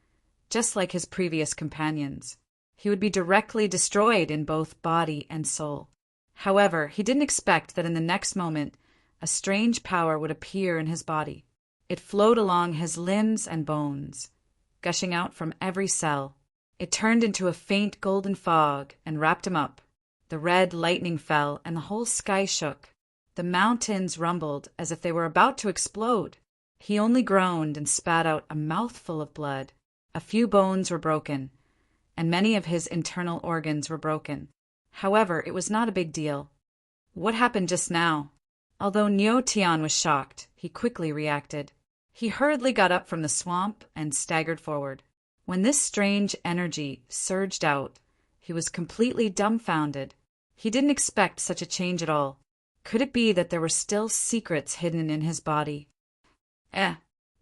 just like his previous companions. He would be directly destroyed in both body and soul. However, he didn't expect that in the next moment, a strange power would appear in his body. It flowed along his limbs and bones, gushing out from every cell. It turned into a faint golden fog and wrapped him up. The red lightning fell and the whole sky shook. The mountains rumbled as if they were about to explode. He only groaned and spat out a mouthful of blood. A few bones were broken, and many of his internal organs were broken. However, it was not a big deal. What happened just now? Although Neo Tian was shocked, he quickly reacted. He hurriedly got up from the swamp and staggered forward. When this strange energy surged out, he was completely dumbfounded. He didn't expect such a change at all. Could it be that there were still secrets hidden in his body?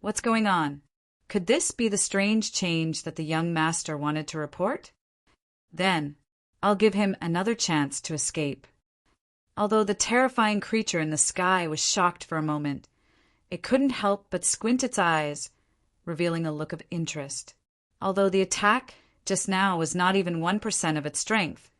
What's going on? Could this be the strange change that the young master wanted to report? Then, I'll give him another chance to escape. Although the terrifying creature in the sky was shocked for a moment, it couldn't help but squint its eyes, revealing a look of interest. Although the attack just now was not even 1% of its strength,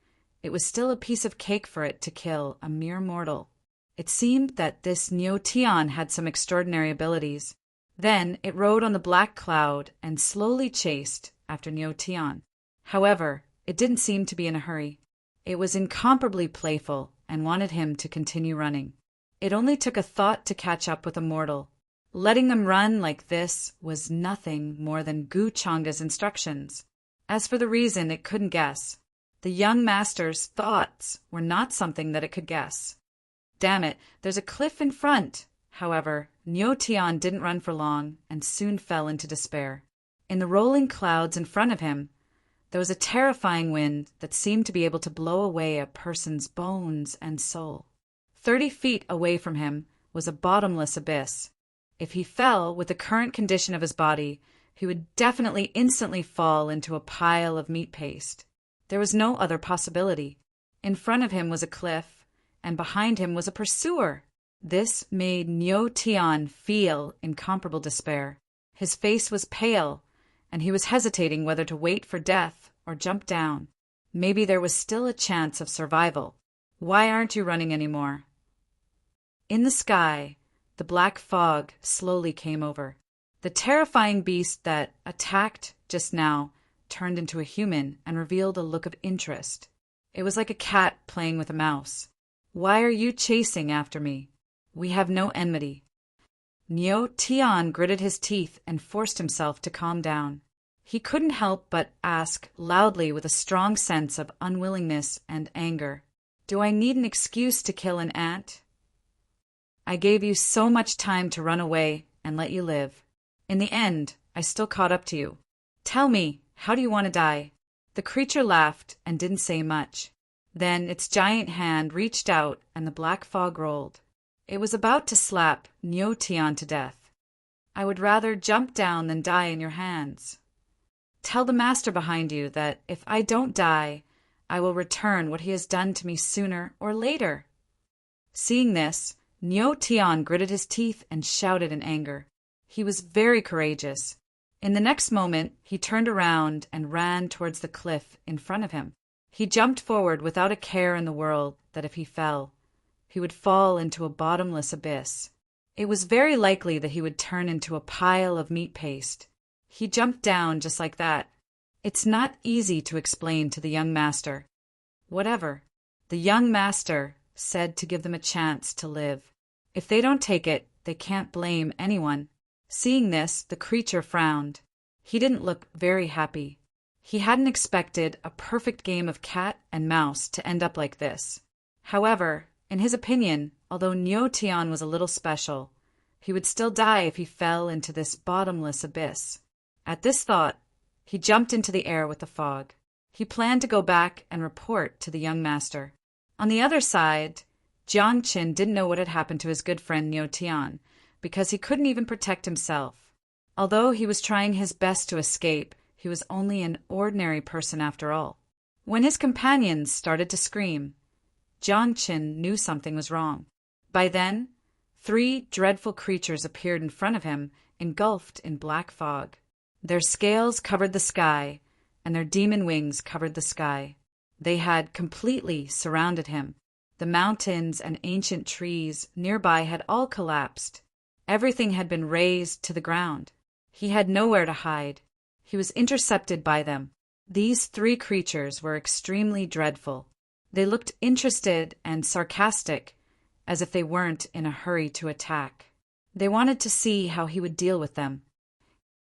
it was still a piece of cake for it to kill a mere mortal. It seemed that this Neo Tian had some extraordinary abilities. Then it rode on the black cloud and slowly chased after Neo Tian. However, it didn't seem to be in a hurry. It was incomparably playful and wanted him to continue running. It only took a thought to catch up with a mortal. Letting them run like this was nothing more than Gu Changa's instructions. As for the reason, it couldn't guess. The young master's thoughts were not something that it could guess. Damn it, there's a cliff in front. However, Neo Tian didn't run for long and soon fell into despair. In the rolling clouds in front of him, there was a terrifying wind that seemed to be able to blow away a person's bones and soul. 30 feet away from him was a bottomless abyss. If he fell with the current condition of his body, he would definitely instantly fall into a pile of meat paste. There was no other possibility. In front of him was a cliff, and behind him was a pursuer. This made Neo Tian feel incomparable despair. His face was pale, and he was hesitating whether to wait for death or jump down. Maybe there was still a chance of survival. Why aren't you running anymore? In the sky, the black fog slowly came over. The terrifying beast that attacked just now turned into a human and revealed a look of interest. It was like a cat playing with a mouse. Why are you chasing after me? We have no enmity. Neo Tian gritted his teeth and forced himself to calm down. He couldn't help but ask loudly with a strong sense of unwillingness and anger, "Do I need an excuse to kill an ant? I gave you so much time to run away and let you live. In the end, I still caught up to you. Tell me, how do you want to die?" The creature laughed and didn't say much. Then its giant hand reached out and the black fog rolled. It was about to slap Neo Tian to death. "I would rather jump down than die in your hands. Tell the master behind you that if I don't die, I will return what he has done to me sooner or later." Seeing this, Neo Tian gritted his teeth and shouted in anger. He was very courageous. In the next moment, he turned around and ran towards the cliff in front of him. He jumped forward without a care in the world that if he fell, he would fall into a bottomless abyss. It was very likely that he would turn into a pile of meat paste. He jumped down just like that. It's not easy to explain to the young master. Whatever. The young master said to give them a chance to live. If they don't take it, they can't blame anyone. Seeing this, the creature frowned. He didn't look very happy. He hadn't expected a perfect game of cat and mouse to end up like this. However, in his opinion, although Nyo Tian was a little special, he would still die if he fell into this bottomless abyss. At this thought, he jumped into the air with the fog. He planned to go back and report to the young master. On the other side, Jiang Qin didn't know what had happened to his good friend Nyo Tian, because he couldn't even protect himself. Although he was trying his best to escape, he was only an ordinary person after all. When his companions started to scream, Jiang Qin knew something was wrong. By then, 3 dreadful creatures appeared in front of him, engulfed in black fog. Their scales covered the sky, and their demon wings covered the sky. They had completely surrounded him. The mountains and ancient trees nearby had all collapsed. Everything had been razed to the ground. He had nowhere to hide. He was intercepted by them. These 3 creatures were extremely dreadful. They looked interested and sarcastic, as if they weren't in a hurry to attack. They wanted to see how he would deal with them.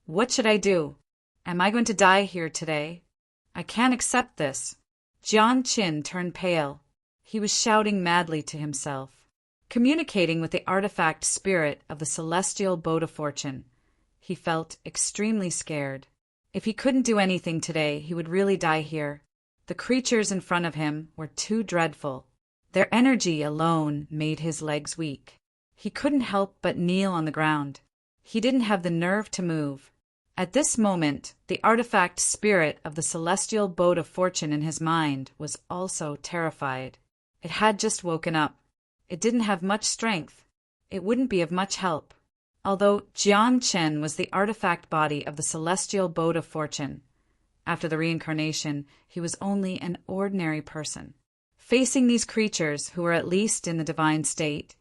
What should I do? Am I going to die here today? I can't accept this. Jiang Qin turned pale. He was shouting madly to himself, communicating with the artifact spirit of the celestial boat of fortune. He felt extremely scared. If he couldn't do anything today, he would really die here. The creatures in front of him were too dreadful. Their energy alone made his legs weak. He couldn't help but kneel on the ground. He didn't have the nerve to move. At this moment, the artifact spirit of the celestial boat of fortune in his mind was also terrified. It had just woken up. It didn't have much strength. It wouldn't be of much help. Although Jiang Chen was the artifact body of the celestial boat of fortune, after the reincarnation, he was only an ordinary person. Facing these creatures, who were at least in the divine state,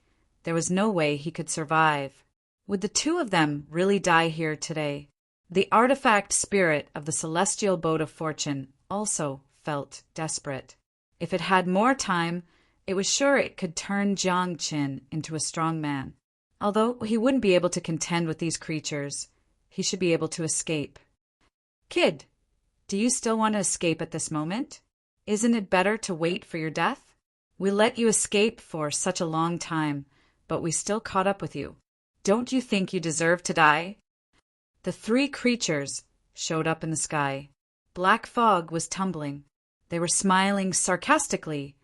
there was no way he could survive. Would the 2 of them really die here today? The artifact spirit of the celestial boat of fortune also felt desperate. If it had more time, it was sure it could turn Jiang Qin into a strong man. Although he wouldn't be able to contend with these creatures, he should be able to escape. Kid, do you still want to escape at this moment? Isn't it better to wait for your death? We let you escape for such a long time, but we still caught up with you. Don't you think you deserve to die? The 3 creatures showed up in the sky. Black fog was tumbling. They were smiling sarcastically,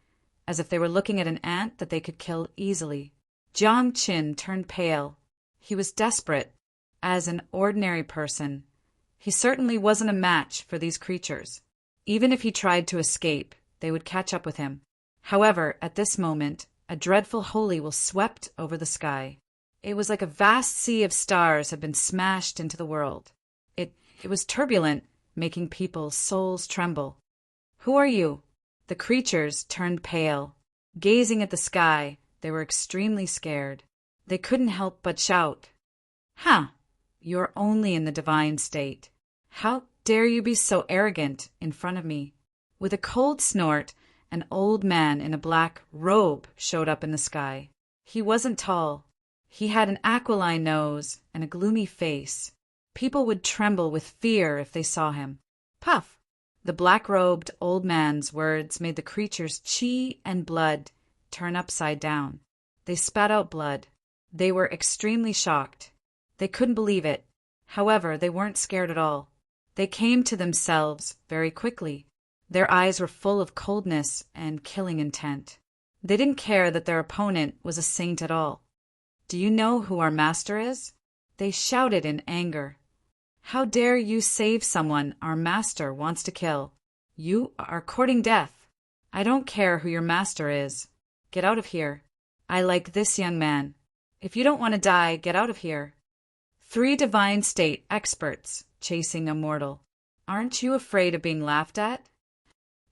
as if they were looking at an ant that they could kill easily. Jiang Qin turned pale. He was desperate. As an ordinary person, he certainly wasn't a match for these creatures. Even if he tried to escape, they would catch up with him. However, at this moment, a dreadful holy will swept over the sky. It was like a vast sea of stars had been smashed into the world. It was turbulent, making people's souls tremble. Who are you? The creatures turned pale. Gazing at the sky, they were extremely scared. They couldn't help but shout, "Ha! You're only in the divine state. How dare you be so arrogant in front of me?" With a cold snort, an old man in a black robe showed up in the sky. He wasn't tall. He had an aquiline nose and a gloomy face. People would tremble with fear if they saw him. Puff! The black-robed old man's words made the creatures' chi and blood turn upside down. They spat out blood. They were extremely shocked. They couldn't believe it. However, they weren't scared at all. They came to themselves very quickly. Their eyes were full of coldness and killing intent. They didn't care that their opponent was a saint at all. "Do you know who our master is?" They shouted in anger. "How dare you save someone our master wants to kill? You are courting death. I don't care who your master is. Get out of here. I like this young man. If you don't want to die, get out of here." 3 divine state experts chasing a mortal. Aren't you afraid of being laughed at?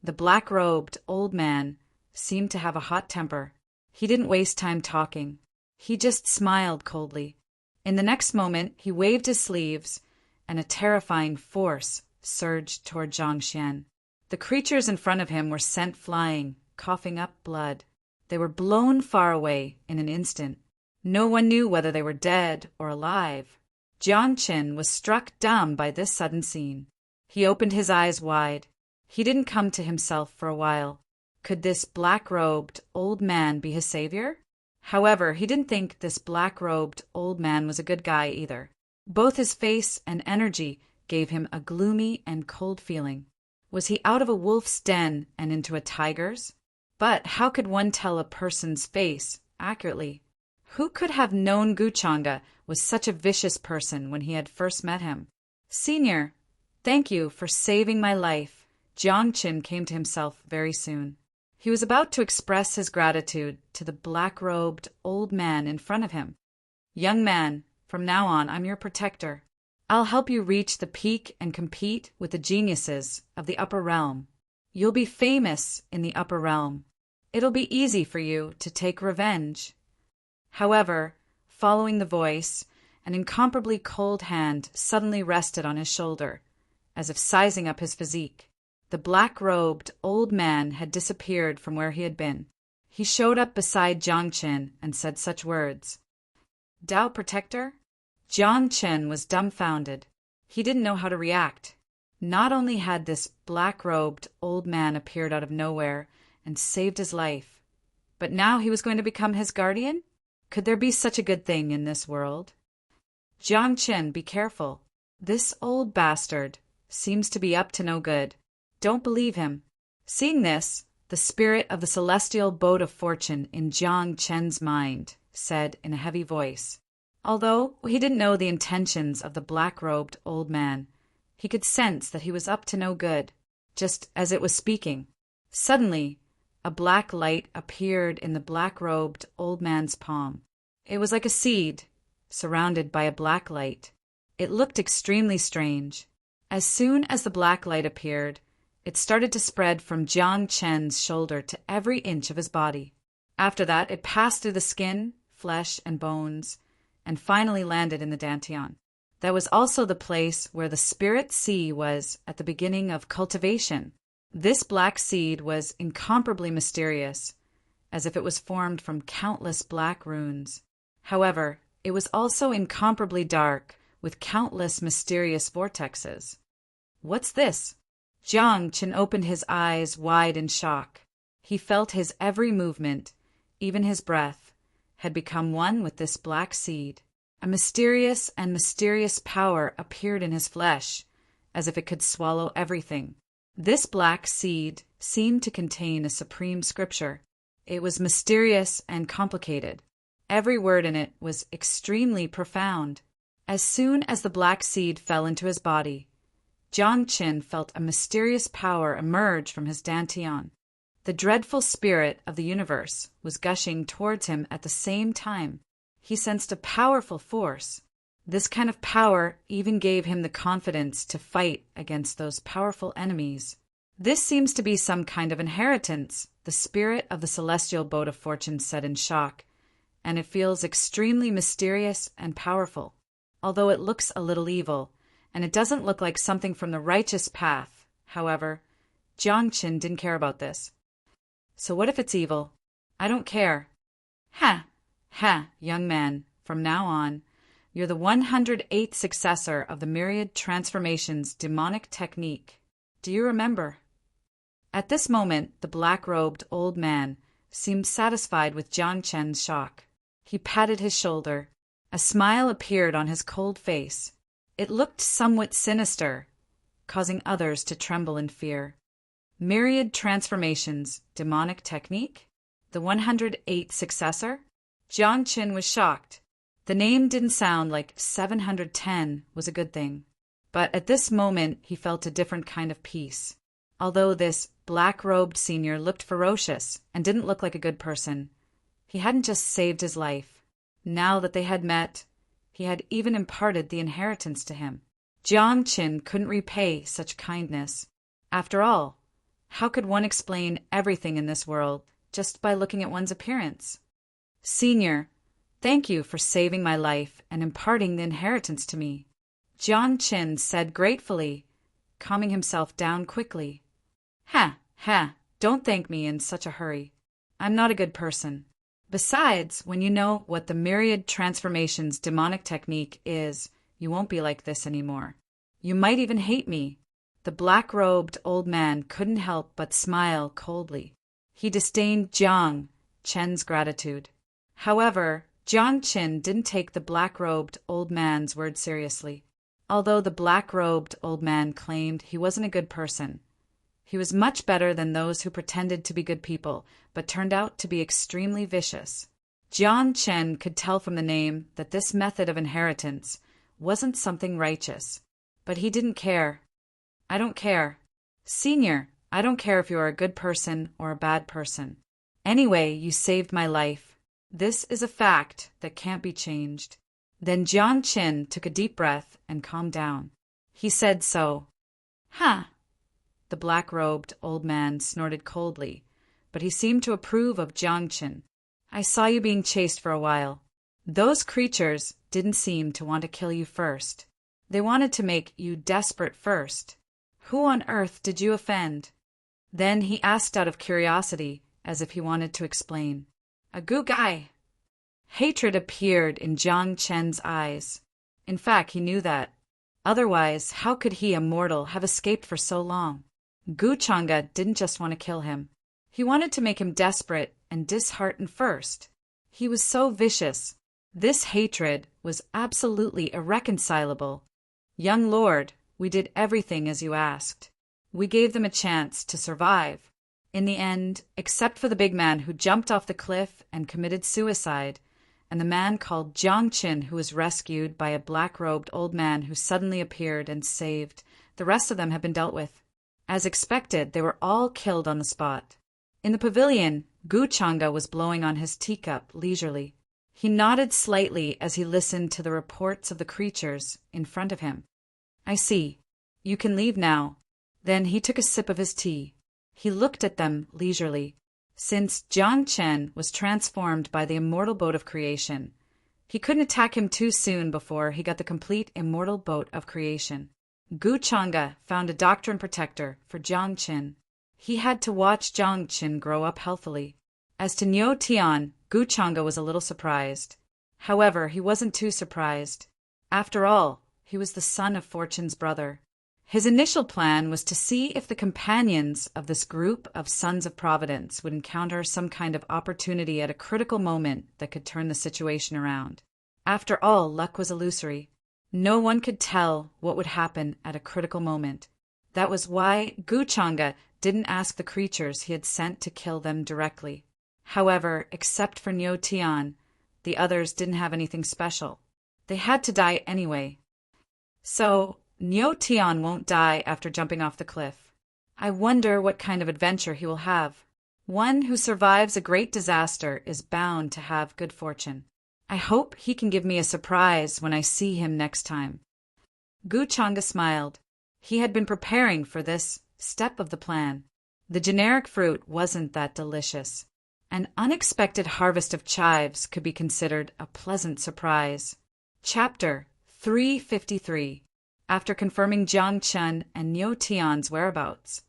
The black-robed old man seemed to have a hot temper. He didn't waste time talking. He just smiled coldly. In the next moment, he waved his sleeves, and a terrifying force surged toward Zhang Xian. The creatures in front of him were sent flying, coughing up blood. They were blown far away in an instant. No one knew whether they were dead or alive. Jiang Qin was struck dumb by this sudden scene. He opened his eyes wide. He didn't come to himself for a while. Could this black-robed old man be his savior? However, he didn't think this black-robed old man was a good guy either. Both his face and energy gave him a gloomy and cold feeling. Was he out of a wolf's den and into a tiger's? But how could one tell a person's face accurately? Who could have known Guchanga was such a vicious person when he had first met him? Senior, thank you for saving my life. Jiang Qin came to himself very soon. He was about to express his gratitude to the black-robed old man in front of him. Young man, from now on I'm your protector. I'll help you reach the peak and compete with the geniuses of the upper realm. You'll be famous in the upper realm. It'll be easy for you to take revenge. However, following the voice, an incomparably cold hand suddenly rested on his shoulder, as if sizing up his physique. The black-robed old man had disappeared from where he had been. He showed up beside Jiang Qin and said such words. Dao Protector? Jiang Qin was dumbfounded. He didn't know how to react. Not only had this black-robed old man appeared out of nowhere and saved his life, but now he was going to become his guardian? Could there be such a good thing in this world? Jiang Qin, be careful. This old bastard seems to be up to no good. Don't believe him. Seeing this, the spirit of the celestial boat of fortune in Jiang Qin's mind said in a heavy voice. Although he didn't know the intentions of the black-robed old man, he could sense that he was up to no good, just as it was speaking. Suddenly, a black light appeared in the black-robed old man's palm. It was like a seed, surrounded by a black light. It looked extremely strange. As soon as the black light appeared, it started to spread from Jiang Qin's shoulder to every inch of his body. After that, it passed through the skin, flesh, and bones, and finally landed in the dantian. That was also the place where the spirit sea was at the beginning of cultivation. This black seed was incomparably mysterious, as if it was formed from countless black runes. However, it was also incomparably dark, with countless mysterious vortexes. What's this? Jiang Qin opened his eyes wide in shock. He felt his every movement, even his breath, had become one with this black seed. A mysterious and mysterious power appeared in his flesh, as if it could swallow everything. This black seed seemed to contain a supreme scripture. It was mysterious and complicated. Every word in it was extremely profound. As soon as the black seed fell into his body, Jiang Qin felt a mysterious power emerge from his dantian. The dreadful spirit of the universe was gushing towards him at the same time. He sensed a powerful force. This kind of power even gave him the confidence to fight against those powerful enemies. This seems to be some kind of inheritance, the spirit of the celestial boat of fortune said in shock, and it feels extremely mysterious and powerful. Although it looks a little evil, and it doesn't look like something from the righteous path, however, Jiang Qin didn't care about this. So what if it's evil? I don't care. Ha! Ha, young man, from now on, you're the 108th successor of the myriad transformations demonic technique. Do you remember? At this moment, the black-robed old man seemed satisfied with Jiang Qin's shock. He patted his shoulder. A smile appeared on his cold face. It looked somewhat sinister, causing others to tremble in fear. Myriad transformations, demonic technique? The 108th successor? Jiang Qin was shocked. The name didn't sound like 710 was a good thing. But at this moment, he felt a different kind of peace. Although this black-robed senior looked ferocious and didn't look like a good person, he hadn't just saved his life. Now that they had met, he had even imparted the inheritance to him. Jiang Qin couldn't repay such kindness. After all, how could one explain everything in this world just by looking at one's appearance? Senior, thank you for saving my life and imparting the inheritance to me, Jiang Qin said gratefully, calming himself down quickly. Ha, ha, don't thank me in such a hurry. I'm not a good person. Besides, when you know what the myriad transformations demonic technique is, You won't be like this anymore. You might even hate me." The black-robed old man couldn't help but smile coldly. He disdained Jiang Chen's gratitude. However, Jiang Chen didn't take the black-robed old man's word seriously. Although the black-robed old man claimed he wasn't a good person, he was much better than those who pretended to be good people, but turned out to be extremely vicious. Jiang Chen could tell from the name that this method of inheritance wasn't something righteous. But he didn't care. "I don't care. Senior, I don't care if you are a good person or a bad person. Anyway, you saved my life. This is a fact that can't be changed." Then Jiang Chen took a deep breath and calmed down. He said so. "Huh." The black-robed old man snorted coldly, but he seemed to approve of Jiang Chen. "I saw you being chased for a while. Those creatures didn't seem to want to kill you first. They wanted to make you desperate first. Who on earth did you offend?" Then he asked out of curiosity, as if he wanted to explain. "A good guy." Hatred appeared in Jiang Chen's eyes. In fact, he knew that. Otherwise, how could he, a mortal, have escaped for so long? Gu Chang'e didn't just want to kill him. He wanted to make him desperate and disheartened first. He was so vicious. This hatred was absolutely irreconcilable. "Young lord, we did everything as you asked. We gave them a chance to survive. In the end, except for the big man who jumped off the cliff and committed suicide, and the man called Jiang Chen who was rescued by a black-robed old man who suddenly appeared and saved, the rest of them have been dealt with. As expected, they were all killed on the spot." In the pavilion, Gu Chang'e was blowing on his teacup leisurely. He nodded slightly as he listened to the reports of the creatures in front of him. "I see. You can leave now." Then he took a sip of his tea. He looked at them leisurely. Since Jiang Chen was transformed by the immortal boat of creation, he couldn't attack him too soon before he got the complete immortal boat of creation. Gu Chang'e found a doctor and protector for Jiang Chen. He had to watch Jiang Chen grow up healthily. As to Niu Tian, Gu Chang'e was a little surprised. However, he wasn't too surprised. After all, he was the son of Fortune's brother. His initial plan was to see if the companions of this group of Sons of Providence would encounter some kind of opportunity at a critical moment that could turn the situation around. After all, luck was illusory. No one could tell what would happen at a critical moment. That was why Gu Chang'e didn't ask the creatures he had sent to kill them directly. However, except for Niu Tian, the others didn't have anything special. They had to die anyway. So, Niu Tian won't die after jumping off the cliff. I wonder what kind of adventure he will have. One who survives a great disaster is bound to have good fortune. I hope he can give me a surprise when I see him next time. Gu Chang'e smiled. He had been preparing for this step of the plan. The generic fruit wasn't that delicious. An unexpected harvest of chives could be considered a pleasant surprise. Chapter 353. After confirming Jiang Chen and Niu Tian's whereabouts,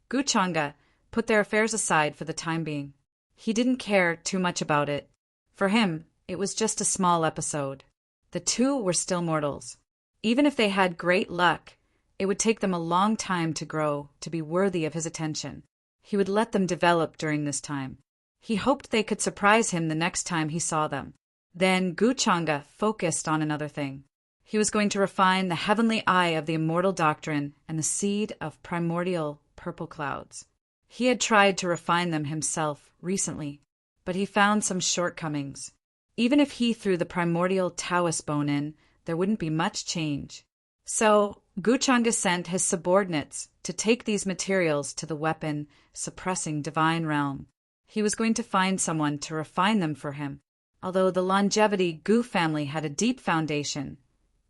Gu Chang'e put their affairs aside for the time being. He didn't care too much about it. For him, it was just a small episode. The two were still mortals. Even if they had great luck, it would take them a long time to grow to be worthy of his attention. He would let them develop during this time. He hoped they could surprise him the next time he saw them. Then Gu Chang'e focused on another thing. He was going to refine the heavenly eye of the immortal doctrine and the seed of primordial purple clouds. He had tried to refine them himself recently, but he found some shortcomings. Even if he threw the primordial Taoist bone in, there wouldn't be much change. So, Gu Chang'e sent his subordinates to take these materials to the weapon-suppressing divine realm. He was going to find someone to refine them for him. Although the longevity Gu family had a deep foundation,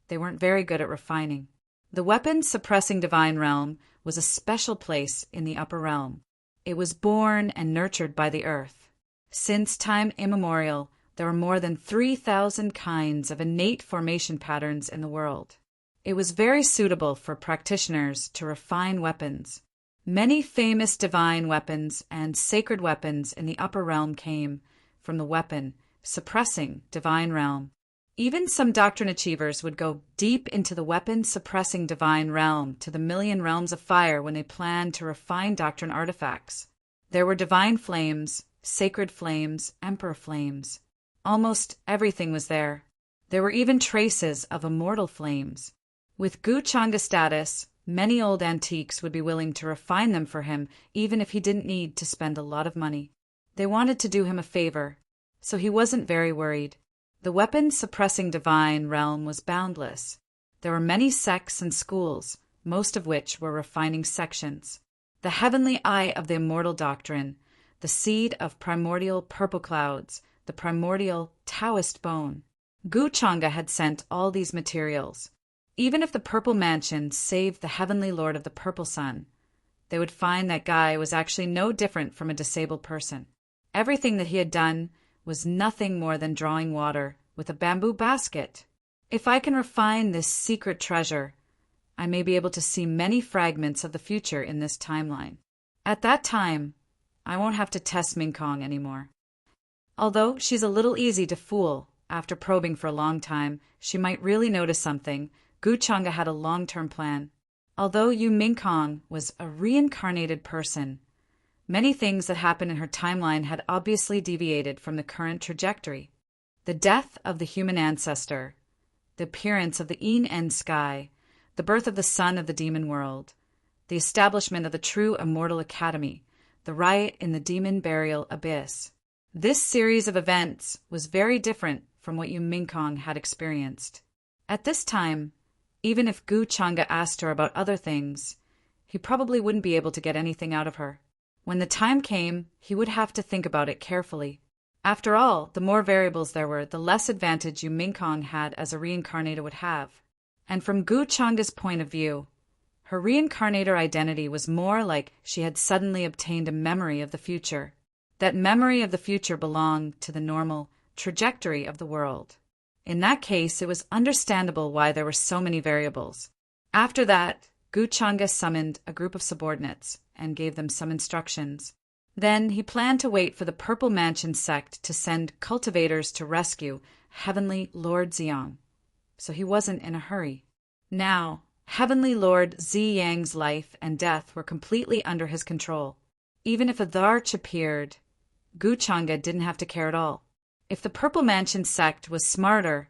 they weren't very good at refining. The weapon-suppressing divine realm was a special place in the upper realm. It was born and nurtured by the earth. Since time immemorial, there were more than 3,000 kinds of innate formation patterns in the world. It was very suitable for practitioners to refine weapons. Many famous divine weapons and sacred weapons in the upper realm came from the weapon-suppressing divine realm. Even some doctrine achievers would go deep into the weapon-suppressing divine realm to the million realms of fire when they planned to refine doctrine artifacts. There were divine flames, sacred flames, emperor flames. Almost everything was there. There were even traces of immortal flames. With Gu Changa's status, many old antiques would be willing to refine them for him even if he didn't need to spend a lot of money. They wanted to do him a favor, so he wasn't very worried. The weapon-suppressing divine realm was boundless. There were many sects and schools, most of which were refining sections. The heavenly eye of the immortal doctrine, the seed of primordial purple clouds, the primordial Taoist bone. Gu Changa had sent all these materials. Even if the Purple Mansion saved the Heavenly Lord of the Purple Sun, they would find that guy was actually no different from a disabled person. Everything that he had done was nothing more than drawing water with a bamboo basket. If I can refine this secret treasure, I may be able to see many fragments of the future in this timeline. At that time, I won't have to test Ming Kong anymore. Although she's a little easy to fool, after probing for a long time, she might really notice something. Gu Changa had a long-term plan. Although Yu Mingkong was a reincarnated person, many things that happened in her timeline had obviously deviated from the current trajectory. The death of the human ancestor, the appearance of the En sky, the birth of the son of the demon world, the establishment of the true immortal academy, the riot in the demon burial abyss. This series of events was very different from what Yu Mingkong had experienced. At this time, even if Gu Changa asked her about other things, he probably wouldn't be able to get anything out of her. When the time came, he would have to think about it carefully. After all, the more variables there were, the less advantage Yu Mingkong had as a reincarnator would have. And from Gu Changa's point of view, her reincarnator identity was more like she had suddenly obtained a memory of the future. That memory of the future belonged to the normal trajectory of the world. In that case, it was understandable why there were so many variables. After that, Gu Changa summoned a group of subordinates and gave them some instructions. Then he planned to wait for the Purple Mansion sect to send cultivators to rescue Heavenly Lord Ziyang. So he wasn't in a hurry. Now, Heavenly Lord Ziyang's life and death were completely under his control. Even if a Dharch appeared, Gu Changa didn't have to care at all. If the Purple Mansion sect was smarter,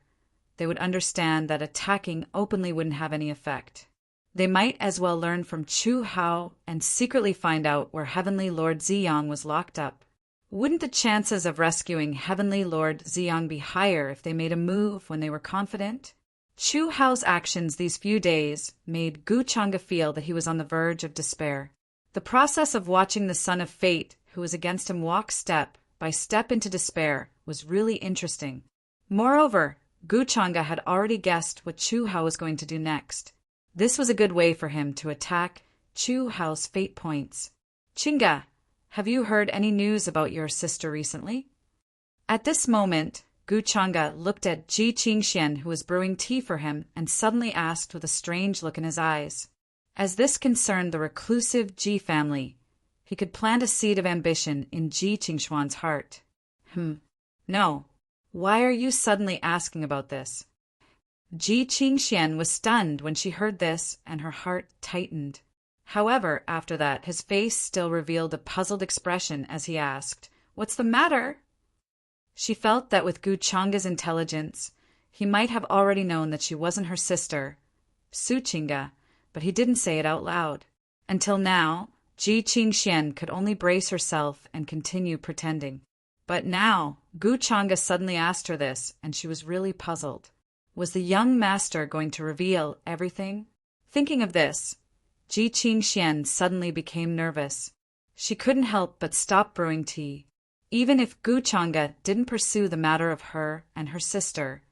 they would understand that attacking openly wouldn't have any effect. They might as well learn from Chu Hao and secretly find out where Heavenly Lord Ziyang was locked up. Wouldn't the chances of rescuing Heavenly Lord Ziyang be higher if they made a move when they were confident? Chu Hao's actions these few days made Gu Changa feel that he was on the verge of despair. The process of watching the son of fate, who was against him, walk step by step into despair was really interesting. Moreover, Gu Changa had already guessed what Chu Hao was going to do next. This was a good way for him to attack Chu Hao's fate points. Chinga, have you heard any news about your sister recently? At this moment, Gu Changa looked at Ji Qingxian, who was brewing tea for him, and suddenly asked with a strange look in his eyes. As this concerned the reclusive Ji family, he could plant a seed of ambition in Ji Qingshuan's heart. No. Why are you suddenly asking about this? Ji Qingxian was stunned when she heard this, and her heart tightened. However, after that, his face still revealed a puzzled expression as he asked, "What's the matter?" She felt that with Gu Changa's intelligence, he might have already known that she wasn't her sister, Su Chinga, but he didn't say it out loud. Until now, Ji Qingxian could only brace herself and continue pretending. But now, Gu Changa suddenly asked her this, and she was really puzzled. Was the young master going to reveal everything? Thinking of this, Ji Qingxian suddenly became nervous. She couldn't help but stop brewing tea. Even if Gu Changa didn't pursue the matter of her and her sister,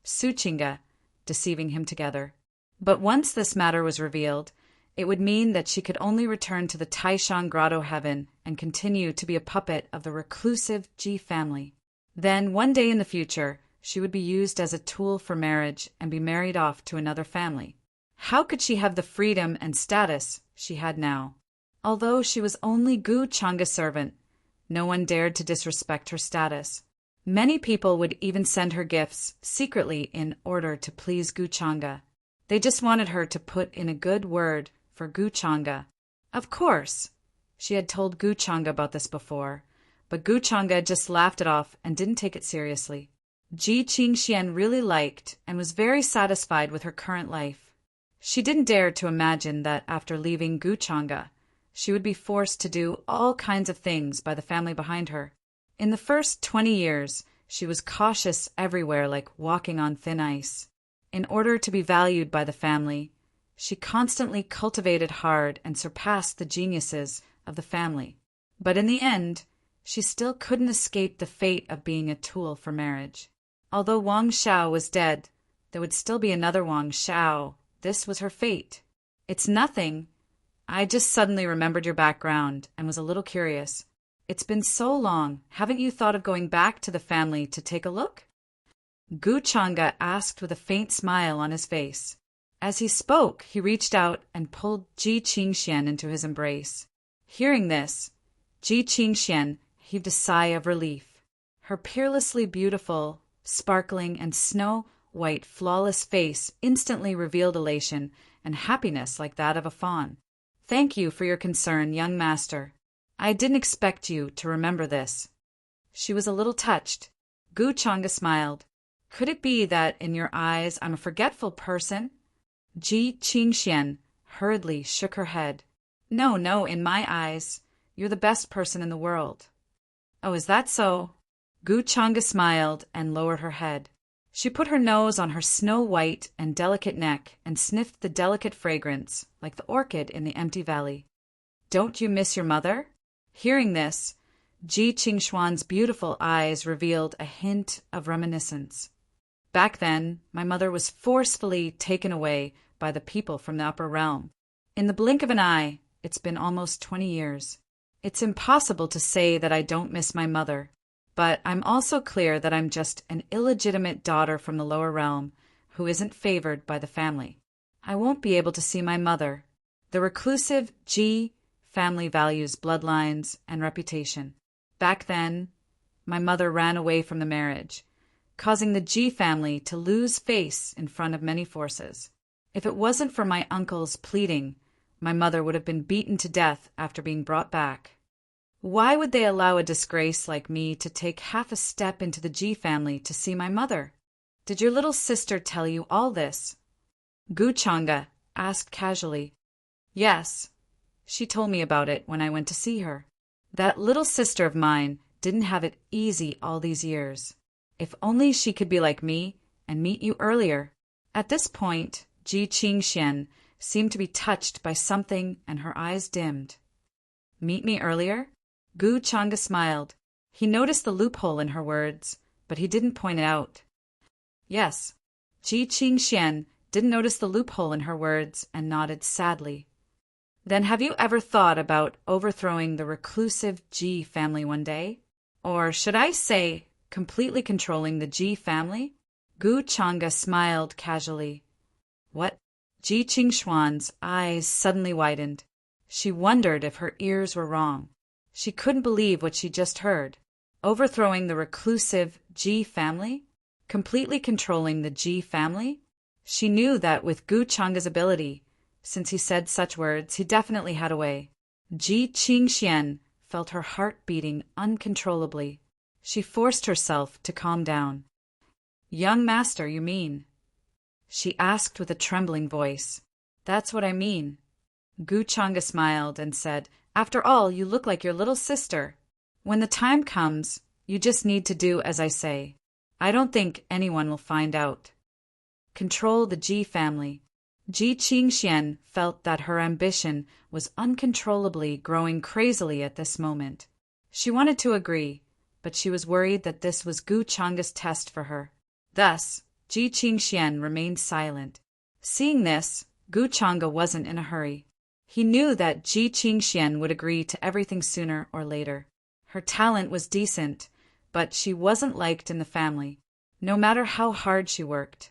Su Chinga, deceiving him together. But once this matter was revealed, it would mean that she could only return to the Taishan Grotto heaven and continue to be a puppet of the reclusive Ji family. Then, one day in the future, she would be used as a tool for marriage and be married off to another family. How could she have the freedom and status she had now? Although she was only Gu Changa's servant, no one dared to disrespect her status. Many people would even send her gifts secretly in order to please Guchanga. They just wanted her to put in a good word for Guchanga. Of course, she had told Guchanga about this before, but Guchanga just laughed it off and didn't take it seriously. Ji Qingxian really liked and was very satisfied with her current life. She didn't dare to imagine that after leaving Guchanga, she would be forced to do all kinds of things by the family behind her. In the first 20 years, she was cautious everywhere like walking on thin ice. In order to be valued by the family, she constantly cultivated hard and surpassed the geniuses of the family. But in the end, she still couldn't escape the fate of being a tool for marriage. Although Wang Xiao was dead, there would still be another Wang Xiao. This was her fate. It's nothing. I just suddenly remembered your background and was a little curious. It's been so long. Haven't you thought of going back to the family to take a look? Guchanga asked with a faint smile on his face. As he spoke, he reached out and pulled Ji Qingxian into his embrace. Hearing this, Ji Qingxian heaved a sigh of relief. Her peerlessly beautiful, sparkling, and snow-white, flawless face instantly revealed elation and happiness like that of a fawn. Thank you for your concern, young master. I didn't expect you to remember this. She was a little touched. Guchanga smiled. Could it be that in your eyes I'm a forgetful person? Ji Qingxian hurriedly shook her head. No, in my eyes, you're the best person in the world. Oh, is that so? Guchanga smiled and lowered her head. She put her nose on her snow-white and delicate neck and sniffed the delicate fragrance, like the orchid in the empty valley. Don't you miss your mother? Hearing this, Ji Qingxuan's beautiful eyes revealed a hint of reminiscence. Back then, my mother was forcefully taken away by the people from the upper realm. In the blink of an eye, it's been almost 20 years. It's impossible to say that I don't miss my mother, but I'm also clear that I'm just an illegitimate daughter from the lower realm who isn't favored by the family. I won't be able to see my mother. The reclusive Ji family values bloodlines and reputation. Back then, my mother ran away from the marriage, causing the Ji family to lose face in front of many forces. If it wasn't for my uncle's pleading, my mother would have been beaten to death after being brought back. Why would they allow a disgrace like me to take half a step into the Ji family to see my mother? Did your little sister tell you all this? Guchanga asked casually. Yes, she told me about it when I went to see her. That little sister of mine didn't have it easy all these years. If only she could be like me and meet you earlier. At this point, Ji Qingxian seemed to be touched by something and her eyes dimmed. Meet me earlier? Guchanga smiled. He noticed the loophole in her words, but he didn't point it out. Yes, Ji Qingxian didn't notice the loophole in her words and nodded sadly. Then have you ever thought about overthrowing the reclusive Ji family one day? Or should I say, completely controlling the Ji family? Guchanga smiled casually. What? Ji Qingxuan's eyes suddenly widened. She wondered if her ears were wrong. She couldn't believe what she just heard. Overthrowing the reclusive Ji family? Completely controlling the Ji family? She knew that with Guchanga's ability, since he said such words, he definitely had a way. Ji Qingxian felt her heart beating uncontrollably. She forced herself to calm down. Young master, you mean? She asked with a trembling voice. That's what I mean. Guchanga smiled and said, After all, you look like your little sister. When the time comes, you just need to do as I say. I don't think anyone will find out. Control the Ji family. Ji Qingxian felt that her ambition was uncontrollably growing crazily at this moment. She wanted to agree, but she was worried that this was Guchanga's test for her. Thus, Ji Qingxian remained silent. Seeing this, Guchanga wasn't in a hurry. He knew that Ji Qingxian would agree to everything sooner or later. Her talent was decent, but she wasn't liked in the family. No matter how hard she worked,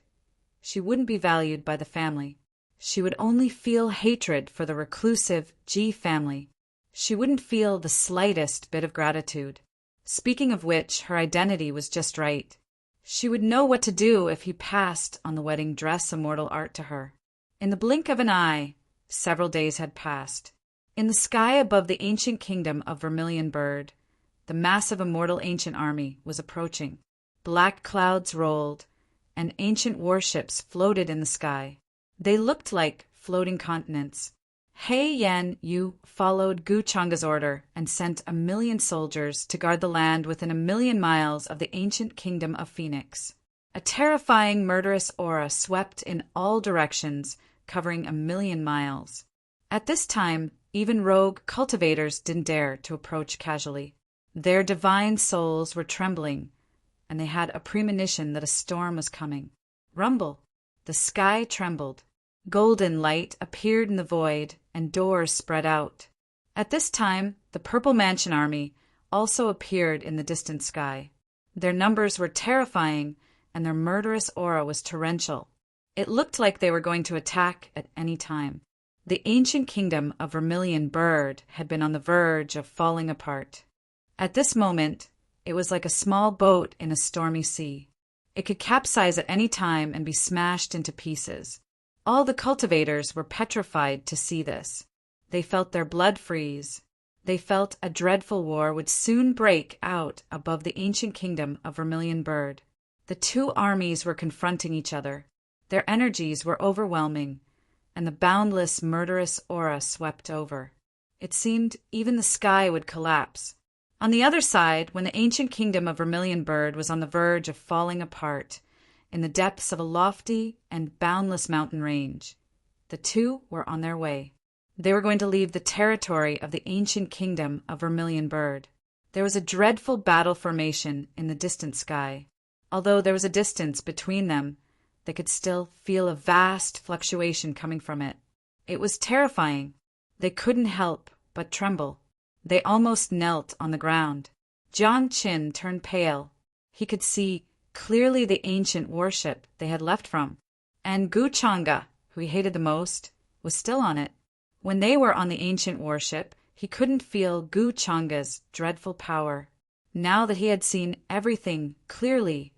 she wouldn't be valued by the family. She would only feel hatred for the reclusive Ji family. She wouldn't feel the slightest bit of gratitude. Speaking of which, her identity was just right. She would know what to do if he passed on the wedding dress immortal art to her. In the blink of an eye, several days had passed. In the sky above the ancient kingdom of Vermilion Bird, the massive immortal ancient army was approaching. Black clouds rolled, and ancient warships floated in the sky. They looked like floating continents. He Yan Yu followed Gu Changa's order and sent 1,000,000 soldiers to guard the land within 1,000,000 miles of the ancient kingdom of Phoenix. A terrifying, murderous aura swept in all directions, covering 1,000,000 miles. At this time, even rogue cultivators didn't dare to approach casually. Their divine souls were trembling, and they had a premonition that a storm was coming. Rumble! The sky trembled. Golden light appeared in the void, and doors spread out. At this time, the Purple Mansion army also appeared in the distant sky. Their numbers were terrifying, and their murderous aura was torrential. It looked like they were going to attack at any time. The ancient kingdom of Vermilion Bird had been on the verge of falling apart. At this moment, it was like a small boat in a stormy sea. It could capsize at any time and be smashed into pieces. All the cultivators were petrified to see this. They felt their blood freeze. They felt a dreadful war would soon break out above the ancient kingdom of Vermilion Bird. The two armies were confronting each other. Their energies were overwhelming, and the boundless, murderous aura swept over. It seemed even the sky would collapse. On the other side, when the ancient kingdom of Vermilion Bird was on the verge of falling apart, in the depths of a lofty and boundless mountain range, the two were on their way. They were going to leave the territory of the ancient kingdom of Vermilion Bird. There was a dreadful battle formation in the distant sky. Although there was a distance between them, they could still feel a vast fluctuation coming from it. It was terrifying. They couldn't help but tremble. They almost knelt on the ground. Jiang Qin turned pale. He could see clearly the ancient warship they had left from. And Gu Changa, who he hated the most, was still on it. When they were on the ancient warship, he couldn't feel Gu Changa's dreadful power. Now that he had seen everything clearly,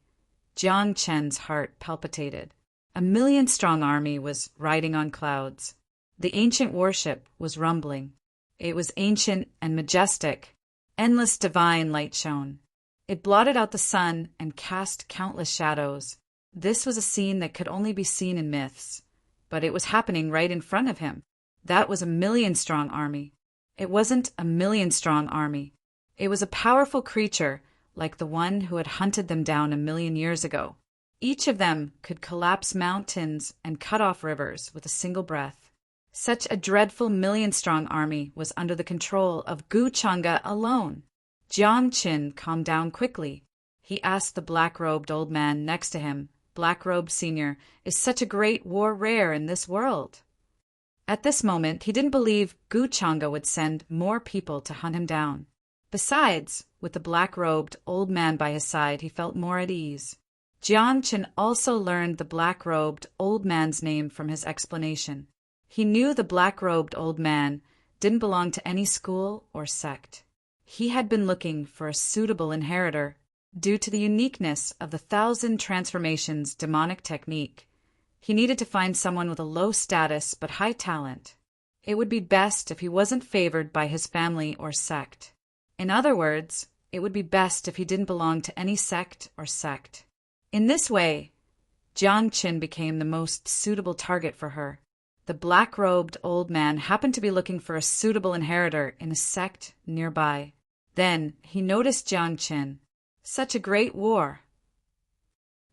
Jiang Chen's heart palpitated. 1,000,000-strong army was riding on clouds. The ancient warship was rumbling. It was ancient and majestic. Endless divine light shone. It blotted out the sun and cast countless shadows. This was a scene that could only be seen in myths, but it was happening right in front of him. That was 1,000,000-strong army. It wasn't 1,000,000-strong army. It was a powerful creature like the one who had hunted them down 1,000,000 years ago. Each of them could collapse mountains and cut off rivers with a single breath. Such a dreadful 1,000,000-strong army was under the control of Gu Changa alone. Jiang Qin calmed down quickly. He asked the black-robed old man next to him, "Black-robed Senior, is such a great war rare in this world?" At this moment, he didn't believe Gu Changa would send more people to hunt him down. Besides, with the black-robed old man by his side, he felt more at ease. Jiang Qin also learned the black-robed old man's name from his explanation. He knew the black-robed old man didn't belong to any school or sect. He had been looking for a suitable inheritor due to the uniqueness of the 1,000 transformations demonic technique. He needed to find someone with a low status but high talent. It would be best if he wasn't favored by his family or sect. In other words, it would be best if he didn't belong to any sect or sect. In this way, Jiang Qin became the most suitable target for her. The black-robed old man happened to be looking for a suitable inheritor in a sect nearby. Then he noticed Jiang Qin. Such a great war!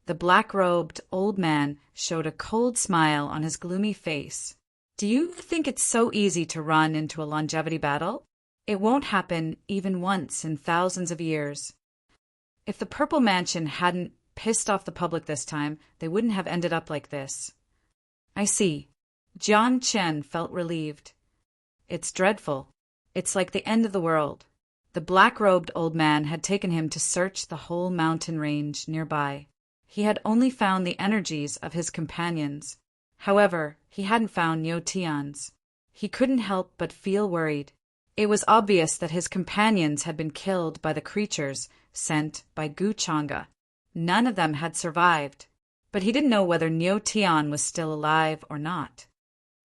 The black-robed old man showed a cold smile on his gloomy face. Do you think it's so easy to run into a longevity battle? It won't happen even once in thousands of years. If the Purple Mansion hadn't pissed off the public this time, they wouldn't have ended up like this. I see. Jiang Qin felt relieved. It's dreadful. It's like the end of the world. The black-robed old man had taken him to search the whole mountain range nearby. He had only found the energies of his companions. However, he hadn't found Niu Tian's. He couldn't help but feel worried. It was obvious that his companions had been killed by the creatures sent by Guchanga. None of them had survived, but he didn't know whether Nyo Tian was still alive or not.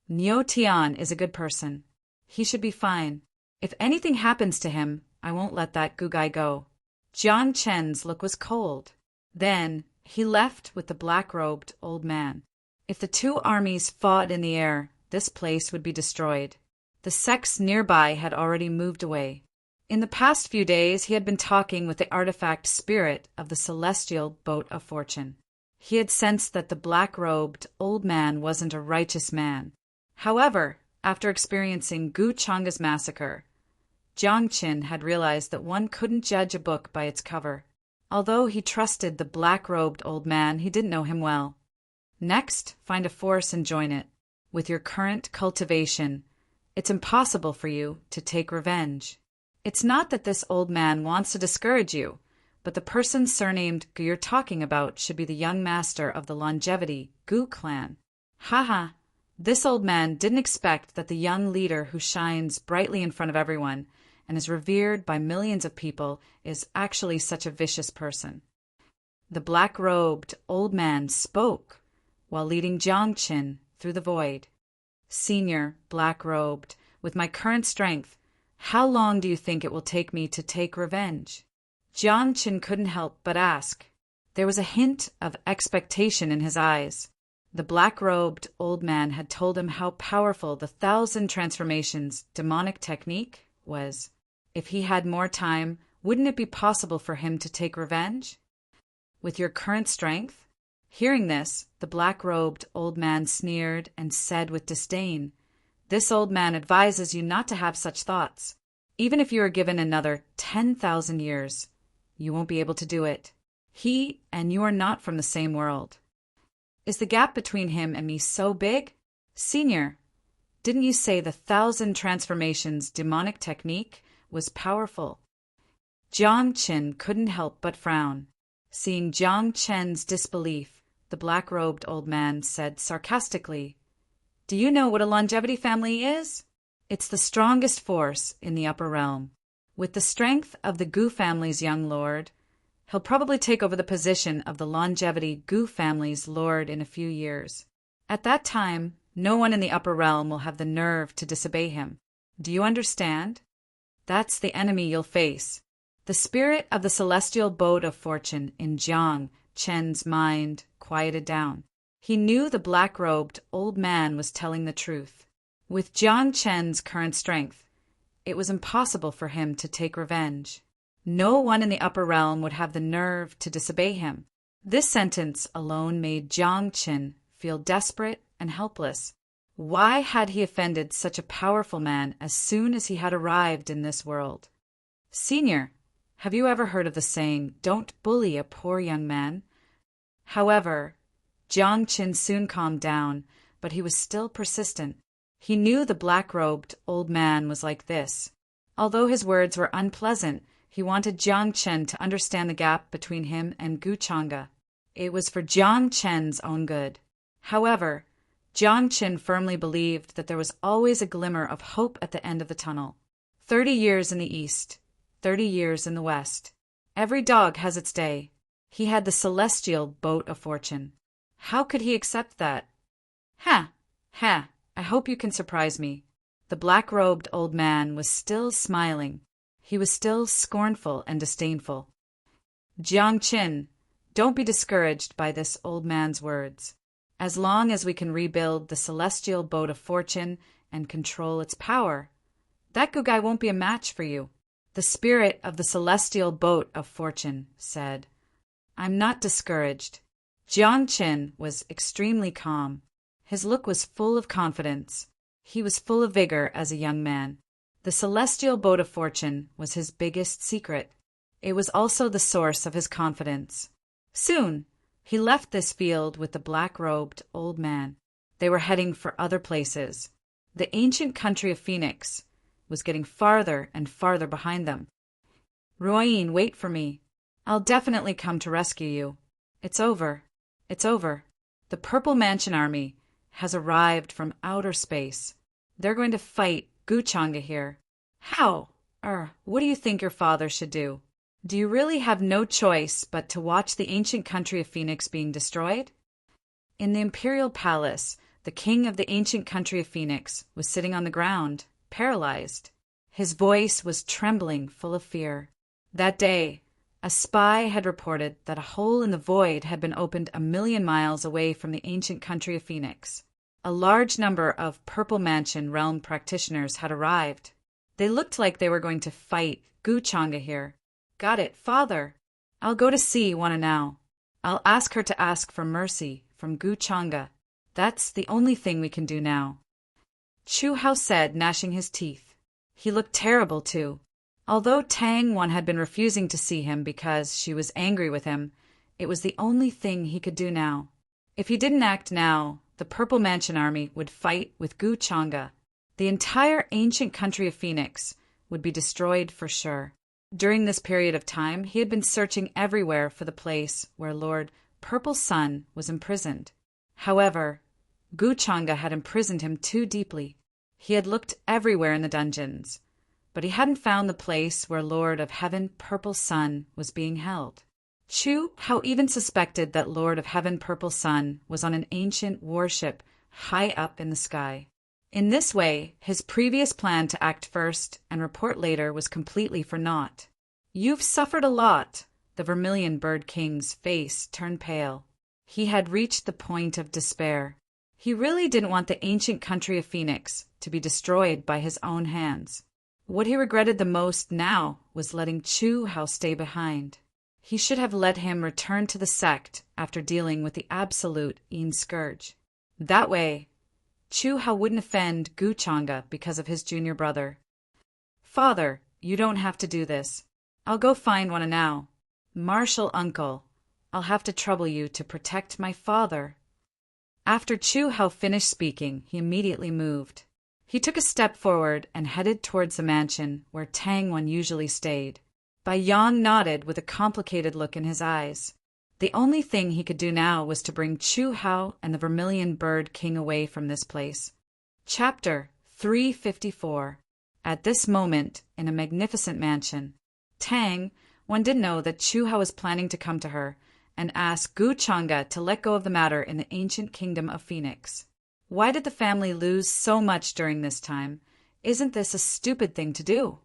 Nyo Tian is a good person. He should be fine. If anything happens to him, I won't let that guy go. Jiang Chen's look was cold. Then he left with the black-robed old man. If the two armies fought in the air, this place would be destroyed. The sects nearby had already moved away. In the past few days, he had been talking with the artifact spirit of the celestial boat of fortune. He had sensed that the black-robed old man wasn't a righteous man. However, after experiencing Gu Changa's massacre, Jiang Qin had realized that one couldn't judge a book by its cover. Although he trusted the black-robed old man, he didn't know him well. Next, find a force and join it. With your current cultivation, it's impossible for you to take revenge. It's not that this old man wants to discourage you, but the person surnamed Gu you're talking about should be the young master of the longevity Gu clan. Haha, this old man didn't expect that the young leader who shines brightly in front of everyone and is revered by millions of people is actually such a vicious person. The black-robed old man spoke while leading Jiang Qin through the void. Senior, black-robed, with my current strength, how long do you think it will take me to take revenge? Jiang Qin couldn't help but ask. There was a hint of expectation in his eyes. The black-robed old man had told him how powerful the 1,000 transformations demonic technique was. If he had more time, wouldn't it be possible for him to take revenge? With your current strength? Hearing this, the black-robed old man sneered and said with disdain, "This old man advises you not to have such thoughts. Even if you are given another 10,000 years, you won't be able to do it. He and you are not from the same world." Is the gap between him and me so big? Senior, didn't you say the 1,000 transformations demonic technique was powerful? Jiang Qin couldn't help but frown. Seeing Jiang Chen's disbelief, the black-robed old man said sarcastically, "Do you know what a longevity family is? It's the strongest force in the upper realm. With the strength of the Gu family's young lord, he'll probably take over the position of the longevity Gu family's lord in a few years. At that time, no one in the upper realm will have the nerve to disobey him. Do you understand? That's the enemy you'll face." The spirit of the celestial boat of fortune in Jiang Chen's mind quieted down. He knew the black-robed old man was telling the truth. With Jiang Chen's current strength, it was impossible for him to take revenge. No one in the upper realm would have the nerve to disobey him. This sentence alone made Jiang Qin feel desperate and helpless. Why had he offended such a powerful man as soon as he had arrived in this world? Senior, have you ever heard of the saying, "Don't bully a poor young man"? However, Jiang Qin soon calmed down, but he was still persistent. He knew the black-robed old man was like this. Although his words were unpleasant, he wanted Jiang Chen to understand the gap between him and Gu Changa. It was for Jiang Chen's own good. However, Jiang Qin firmly believed that there was always a glimmer of hope at the end of the tunnel. 30 years in the east, 30 years in the west. Every dog has its day. He had the celestial boat of fortune. How could he accept that? Ha! Ha! I hope you can surprise me. The black-robed old man was still smiling. He was still scornful and disdainful. Jiang Qin, don't be discouraged by this old man's words. As long as we can rebuild the celestial boat of fortune and control its power, that good guy won't be a match for you. The spirit of the celestial boat of fortune said, "I'm not discouraged." Jiang Qin was extremely calm. His look was full of confidence. He was full of vigor as a young man. The celestial boat of fortune was his biggest secret. It was also the source of his confidence. Soon, he left this field with the black-robed old man. They were heading for other places. The ancient country of Phoenix was getting farther and farther behind them. "Ruoyin, wait for me. I'll definitely come to rescue you. It's over. It's over. The Purple Mansion Army has arrived from outer space. They're going to fight Guchanga here. How? What do you think your father should do? Do you really have no choice but to watch the ancient country of Phoenix being destroyed? In the imperial palace, the king of the ancient country of Phoenix was sitting on the ground, paralyzed. His voice was trembling, full of fear. That day, a spy had reported that a hole in the void had been opened 1,000,000 miles away from the ancient country of Phoenix. A large number of Purple Mansion realm practitioners had arrived. They looked like they were going to fight Guchanga here. Got it, father. I'll go to see Wana now. I'll ask her to ask for mercy from Guchanga. That's the only thing we can do now. Chu Hao said, gnashing his teeth. He looked terrible, too. Although Tang Wan had been refusing to see him because she was angry with him, it was the only thing he could do now. If he didn't act now, the Purple Mansion army would fight with Guchanga. The entire ancient country of Phoenix would be destroyed for sure. During this period of time, he had been searching everywhere for the place where Lord Purple Sun was imprisoned. However, Guchanga had imprisoned him too deeply. He had looked everywhere in the dungeons, but he hadn't found the place where Lord of Heaven Purple Sun was being held. Chu Hao even suspected that Lord of Heaven Purple Sun was on an ancient warship high up in the sky. In this way, his previous plan to act first and report later was completely for naught. You've suffered a lot. The Vermilion Bird King's face turned pale. He had reached the point of despair. He really didn't want the ancient country of Phoenix to be destroyed by his own hands. What he regretted the most now was letting Chu Hao stay behind. He should have let him return to the sect after dealing with the absolute Yin Scourge. That way, Chu Hao wouldn't offend Guchanga because of his junior brother. Father, you don't have to do this. I'll go find Wana now. Martial uncle, I'll have to trouble you to protect my father. After Chu Hao finished speaking, he immediately moved. He took a step forward and headed towards the mansion where Tang Wan usually stayed. Bai Yang nodded with a complicated look in his eyes. The only thing he could do now was to bring Chu Hao and the Vermilion Bird King away from this place. Chapter 354. At this moment, in a magnificent mansion, Tang Wan didn't know that Chu Hao was planning to come to her and ask Guchanga to let go of the matter in the ancient kingdom of Phoenix. Why did the family lose so much during this time? Isn't this a stupid thing to do?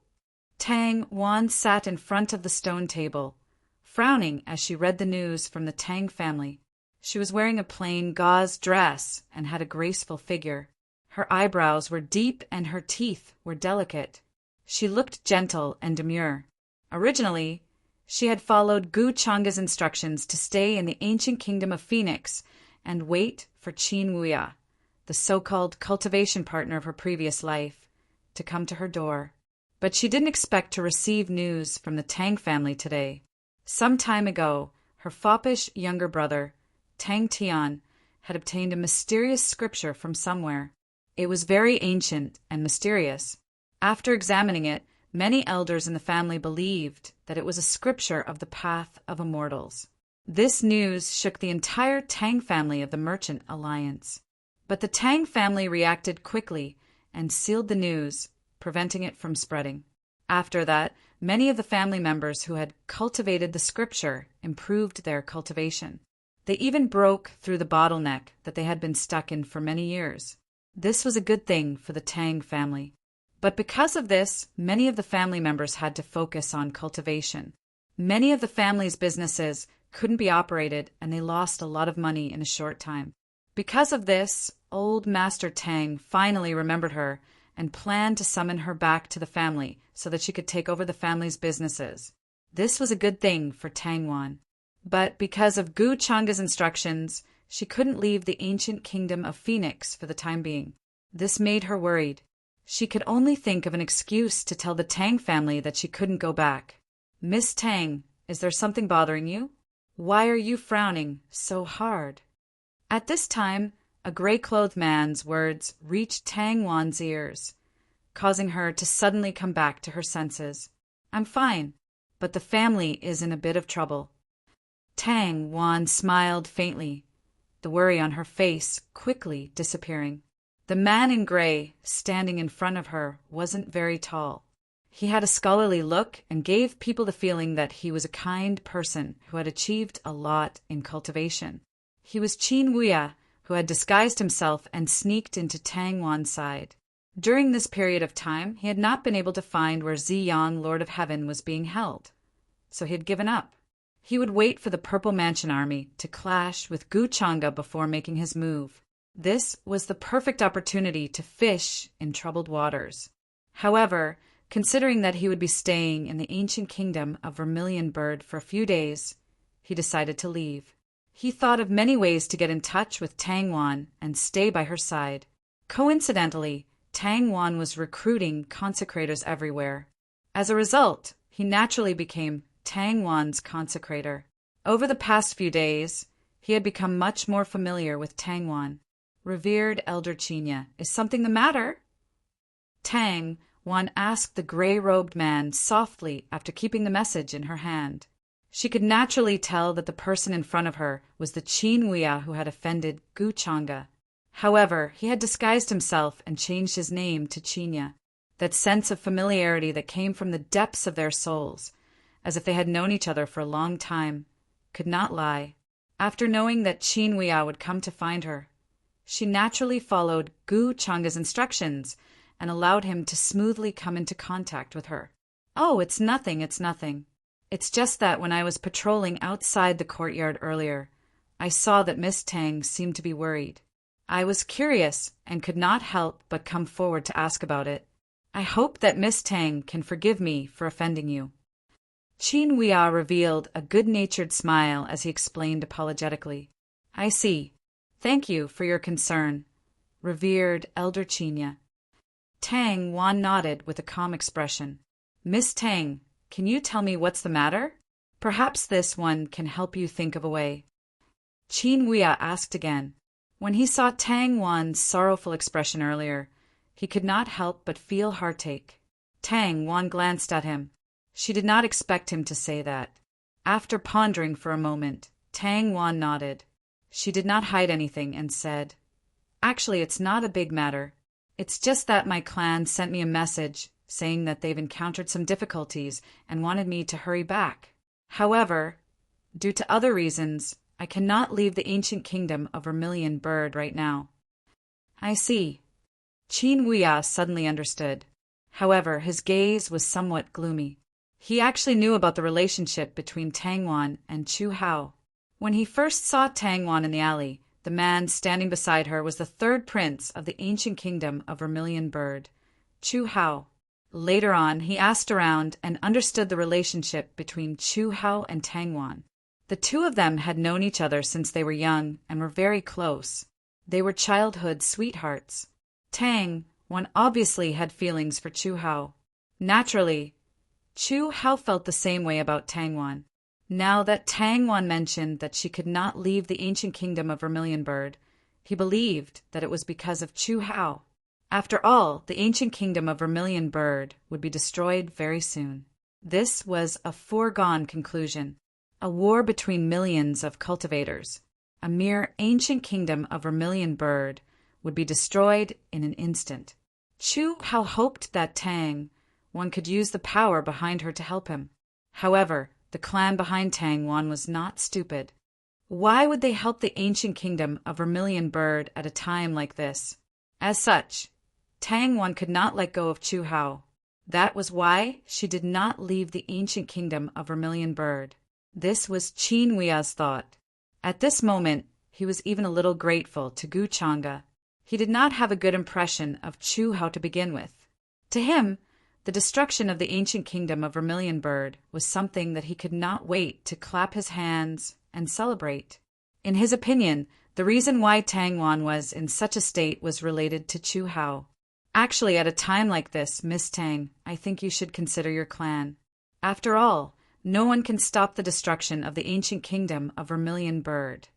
Tang Wan sat in front of the stone table, frowning as she read the news from the Tang family. She was wearing a plain gauze dress and had a graceful figure. Her eyebrows were deep and her teeth were delicate. She looked gentle and demure. Originally, she had followed Guchanga's instructions to stay in the ancient kingdom of Phoenix and wait for Qin Wuya, the so-called cultivation partner of her previous life, to come to her door. But she didn't expect to receive news from the Tang family today. Some time ago, her foppish younger brother, Tang Tian, had obtained a mysterious scripture from somewhere. It was very ancient and mysterious. After examining it, many elders in the family believed that it was a scripture of the path of immortals. This news shook the entire Tang family of the Merchant Alliance. But the Tang family reacted quickly and sealed the news, preventing it from spreading. After that, many of the family members who had cultivated the scripture improved their cultivation. They even broke through the bottleneck that they had been stuck in for many years. This was a good thing for the Tang family. But because of this, many of the family members had to focus on cultivation. Many of the family's businesses couldn't be operated, and they lost a lot of money in a short time. Because of this, old Master Tang finally remembered her and planned to summon her back to the family so that she could take over the family's businesses. This was a good thing for Tang Wan. But because of Guchanga's instructions, she couldn't leave the ancient kingdom of Phoenix for the time being. This made her worried. She could only think of an excuse to tell the Tang family that she couldn't go back. Miss Tang, is there something bothering you? Why are you frowning so hard? At this time, a gray-clothed man's words reached Tang Wan's ears, causing her to suddenly come back to her senses. I'm fine, but the family is in a bit of trouble. Tang Wan smiled faintly, the worry on her face quickly disappearing. The man in gray, standing in front of her, wasn't very tall. He had a scholarly look and gave people the feeling that he was a kind person who had achieved a lot in cultivation. He was Qin Wuya, who had disguised himself and sneaked into Tang Wan's side. During this period of time, he had not been able to find where Ziyang, Lord of Heaven, was being held, so he had given up. He would wait for the Purple Mansion army to clash with Gu Changa before making his move. This was the perfect opportunity to fish in troubled waters. However, considering that he would be staying in the ancient kingdom of Vermilion Bird for a few days, he decided to leave. He thought of many ways to get in touch with Tang Wan and stay by her side. Coincidentally, Tang Wan was recruiting consecrators everywhere. As a result, he naturally became Tang Wan's consecrator. Over the past few days, he had become much more familiar with Tang Wan. "Revered Elder Chinya, is something the matter?" Tang Wan asked the gray-robed man softly after keeping the message in her hand. She could naturally tell that the person in front of her was the Qin Wuya who had offended Gu Changa. However, he had disguised himself and changed his name to Chinya. That sense of familiarity that came from the depths of their souls, as if they had known each other for a long time, could not lie. After knowing that Qin Wuya would come to find her, she naturally followed Gu Changa's instructions and allowed him to smoothly come into contact with her. "Oh, it's nothing, it's nothing. It's just that when I was patrolling outside the courtyard earlier, I saw that Miss Tang seemed to be worried. I was curious and could not help but come forward to ask about it. I hope that Miss Tang can forgive me for offending you." Qin Wuya revealed a good-natured smile as he explained apologetically. "I see. Thank you for your concern, revered Elder Chinya." Tang Wan nodded with a calm expression. "Miss Tang, can you tell me what's the matter? Perhaps this one can help you think of a way." Qin Wuya asked again. When he saw Tang Wan's sorrowful expression earlier, he could not help but feel heartache. Tang Wan glanced at him. She did not expect him to say that. After pondering for a moment, Tang Wan nodded. She did not hide anything and said, "Actually, it's not a big matter. It's just that my clan sent me a message saying that they've encountered some difficulties and wanted me to hurry back. However, due to other reasons, I cannot leave the ancient kingdom of Vermilion Bird right now." "I see." Qin Wuya suddenly understood. However, his gaze was somewhat gloomy. He actually knew about the relationship between Tang Wan and Chu Hao. When he first saw Tang Wan in the alley, the man standing beside her was the third prince of the ancient kingdom of Vermilion Bird, Chu Hao. Later on, he asked around and understood the relationship between Chu Hao and Tang Wan. The two of them had known each other since they were young and were very close. They were childhood sweethearts. Tang Wan obviously had feelings for Chu Hao. Naturally, Chu Hao felt the same way about Tang Wan. Now that Tang Wan mentioned that she could not leave the ancient kingdom of Vermilion Bird, he believed that it was because of Chu Hao. After all, the ancient kingdom of Vermilion Bird would be destroyed very soon. This was a foregone conclusion. A war between millions of cultivators, a mere ancient kingdom of Vermilion Bird, would be destroyed in an instant. Chu Hao hoped that Tang Wan could use the power behind her to help him. However, the clan behind Tang Wan was not stupid. Why would they help the ancient kingdom of Vermilion Bird at a time like this? As such, Tang Wan could not let go of Chu Hao. That was why she did not leave the ancient kingdom of Vermilion Bird. This was Qin Wuya's thought. At this moment, he was even a little grateful to Gu Changa. He did not have a good impression of Chu Hao to begin with. To him, the destruction of the ancient kingdom of Vermilion Bird was something that he could not wait to clap his hands and celebrate. In his opinion, the reason why Tang Wan was in such a state was related to Chu Hao. "Actually, at a time like this, Miss Tang, I think you should consider your clan. After all, no one can stop the destruction of the ancient kingdom of Vermilion Bird."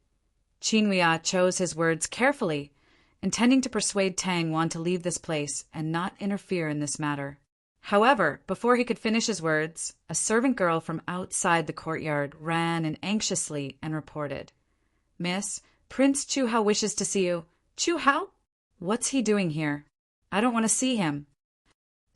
Qin Wuya chose his words carefully, intending to persuade Tang Wan to leave this place and not interfere in this matter. However, before he could finish his words, a servant girl from outside the courtyard ran in anxiously and reported, "Miss, Prince Chu Hao wishes to see you." "Chu Hao? What's he doing here? I don't want to see him."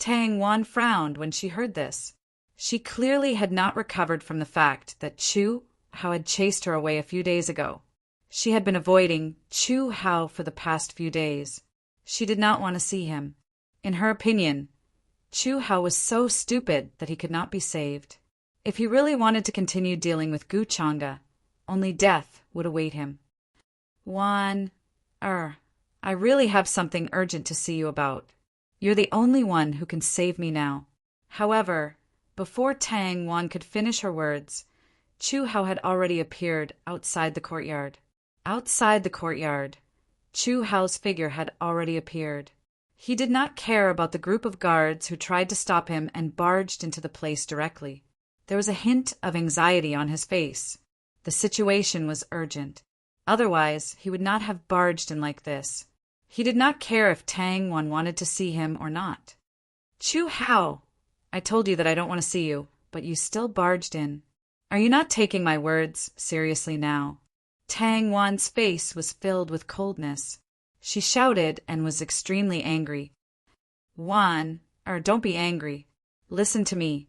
Tang Wan frowned when she heard this. She clearly had not recovered from the fact that Chu Hao had chased her away a few days ago. She had been avoiding Chu Hao for the past few days. She did not want to see him. In her opinion, Chu Hao was so stupid that he could not be saved. If he really wanted to continue dealing with Gu Chang'e, only death would await him. I really have something urgent to see you about. You're the only one who can save me now. However, before Tang Wan could finish her words, Chu Hao had already appeared outside the courtyard. Outside the courtyard, Chu Hao's figure had already appeared. He did not care about the group of guards who tried to stop him and barged into the place directly. There was a hint of anxiety on his face. The situation was urgent. Otherwise, he would not have barged in like this. He did not care if Tang Wan wanted to see him or not. Chu Hao, I told you that I don't want to see you, but you still barged in. Are you not taking my words seriously now? Tang Wan's face was filled with coldness. She shouted and was extremely angry. Don't be angry. Listen to me.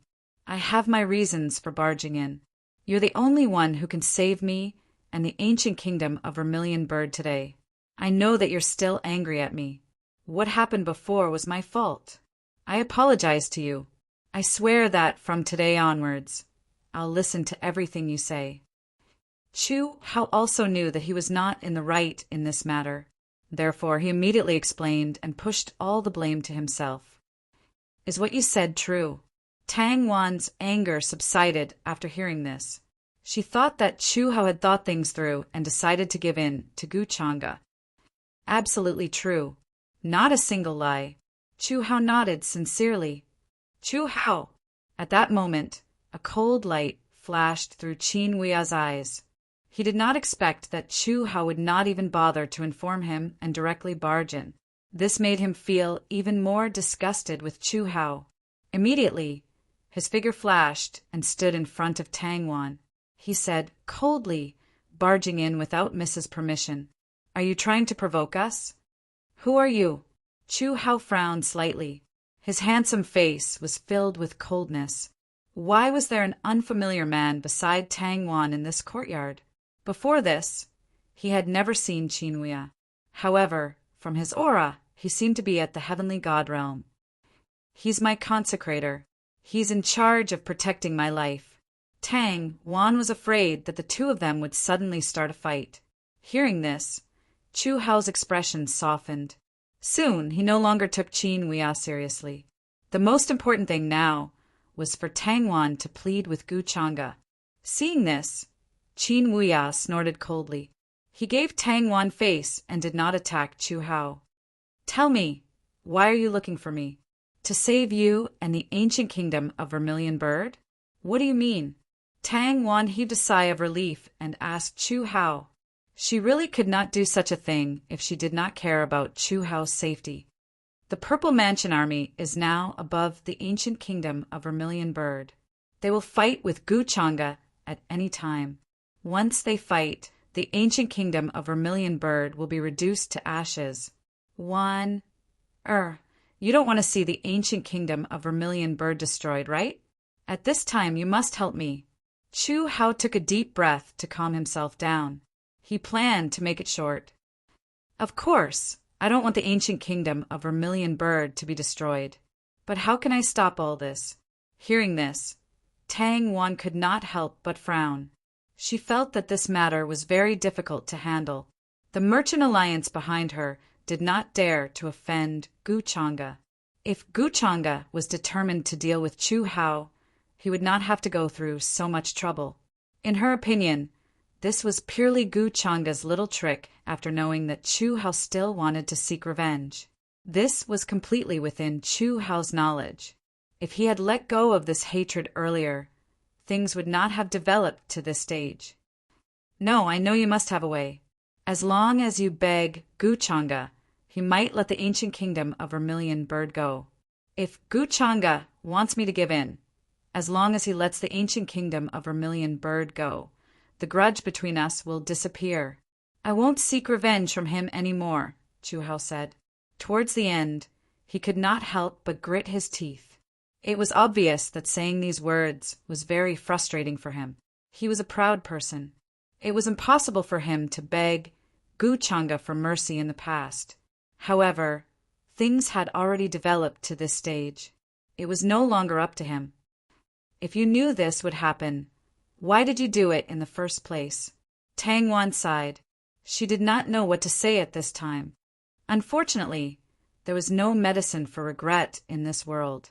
I have my reasons for barging in. You're the only one who can save me and the ancient kingdom of Vermilion Bird today. I know that you're still angry at me. What happened before was my fault. I apologize to you. I swear that from today onwards, I'll listen to everything you say. Chu Hao also knew that he was not in the right in this matter. Therefore, he immediately explained and pushed all the blame to himself. Is what you said true? Tang Wan's anger subsided after hearing this. She thought that Chu Hao had thought things through and decided to give in to Gu Chang'e. Absolutely true. Not a single lie. Chu Hao nodded sincerely. Chu Hao! At that moment, a cold light flashed through Qin Hui's eyes. He did not expect that Chu Hao would not even bother to inform him and directly barge in. This made him feel even more disgusted with Chu Hao. Immediately, his figure flashed and stood in front of Tang Wan. He said, coldly, barging in without Mrs. permission, "Are you trying to provoke us?" "Who are you?" Chu Hao frowned slightly. His handsome face was filled with coldness. Why was there an unfamiliar man beside Tang Wan in this courtyard? Before this, he had never seen Qin Hui. However, from his aura, he seemed to be at the heavenly god realm. He's my consecrator. He's in charge of protecting my life. Tang Wan was afraid that the two of them would suddenly start a fight. Hearing this, Chu Hao's expression softened. Soon, he no longer took Qin Hui seriously. The most important thing now was for Tang Wan to plead with Gu Chang'e. Seeing this, Qin Hui snorted coldly. He gave Tang Wan face and did not attack Chu Hao. "Tell me, why are you looking for me? To save you and the ancient kingdom of Vermilion Bird? What do you mean?" Tang Wan heaved a sigh of relief and asked Chu Hao. She really could not do such a thing if she did not care about Chu Hao's safety. The Purple Mansion army is now above the ancient kingdom of Vermilion Bird. They will fight with Gu Chang'e at any time. Once they fight, the ancient kingdom of Vermilion Bird will be reduced to ashes. You don't want to see the ancient kingdom of Vermilion Bird destroyed, right? At this time, you must help me. Chu Hao took a deep breath to calm himself down. He planned to make it short. Of course, I don't want the ancient kingdom of Vermilion Bird to be destroyed. But how can I stop all this? Hearing this, Tang Wan could not help but frown. She felt that this matter was very difficult to handle. The merchant alliance behind her did not dare to offend Gu Chang'e. If Gu Chang'e was determined to deal with Chu Hao, he would not have to go through so much trouble. In her opinion, this was purely Gu Chang'e's little trick after knowing that Chu Hao still wanted to seek revenge. This was completely within Chu Hao's knowledge. If he had let go of this hatred earlier, things would not have developed to this stage. No, I know you must have a way. As long as you beg Gu Chang'e, he might let the ancient kingdom of Vermilion Bird go. If Gu Chang'e wants me to give in, as long as he lets the ancient kingdom of Vermilion Bird go, the grudge between us will disappear. I won't seek revenge from him any more, Chu Hao said. Towards the end, he could not help but grit his teeth. It was obvious that saying these words was very frustrating for him. He was a proud person. It was impossible for him to beg Guchanga for mercy in the past. However, things had already developed to this stage. It was no longer up to him. If you knew this would happen, why did you do it in the first place? Tang Wan sighed. She did not know what to say at this time. Unfortunately, there was no medicine for regret in this world.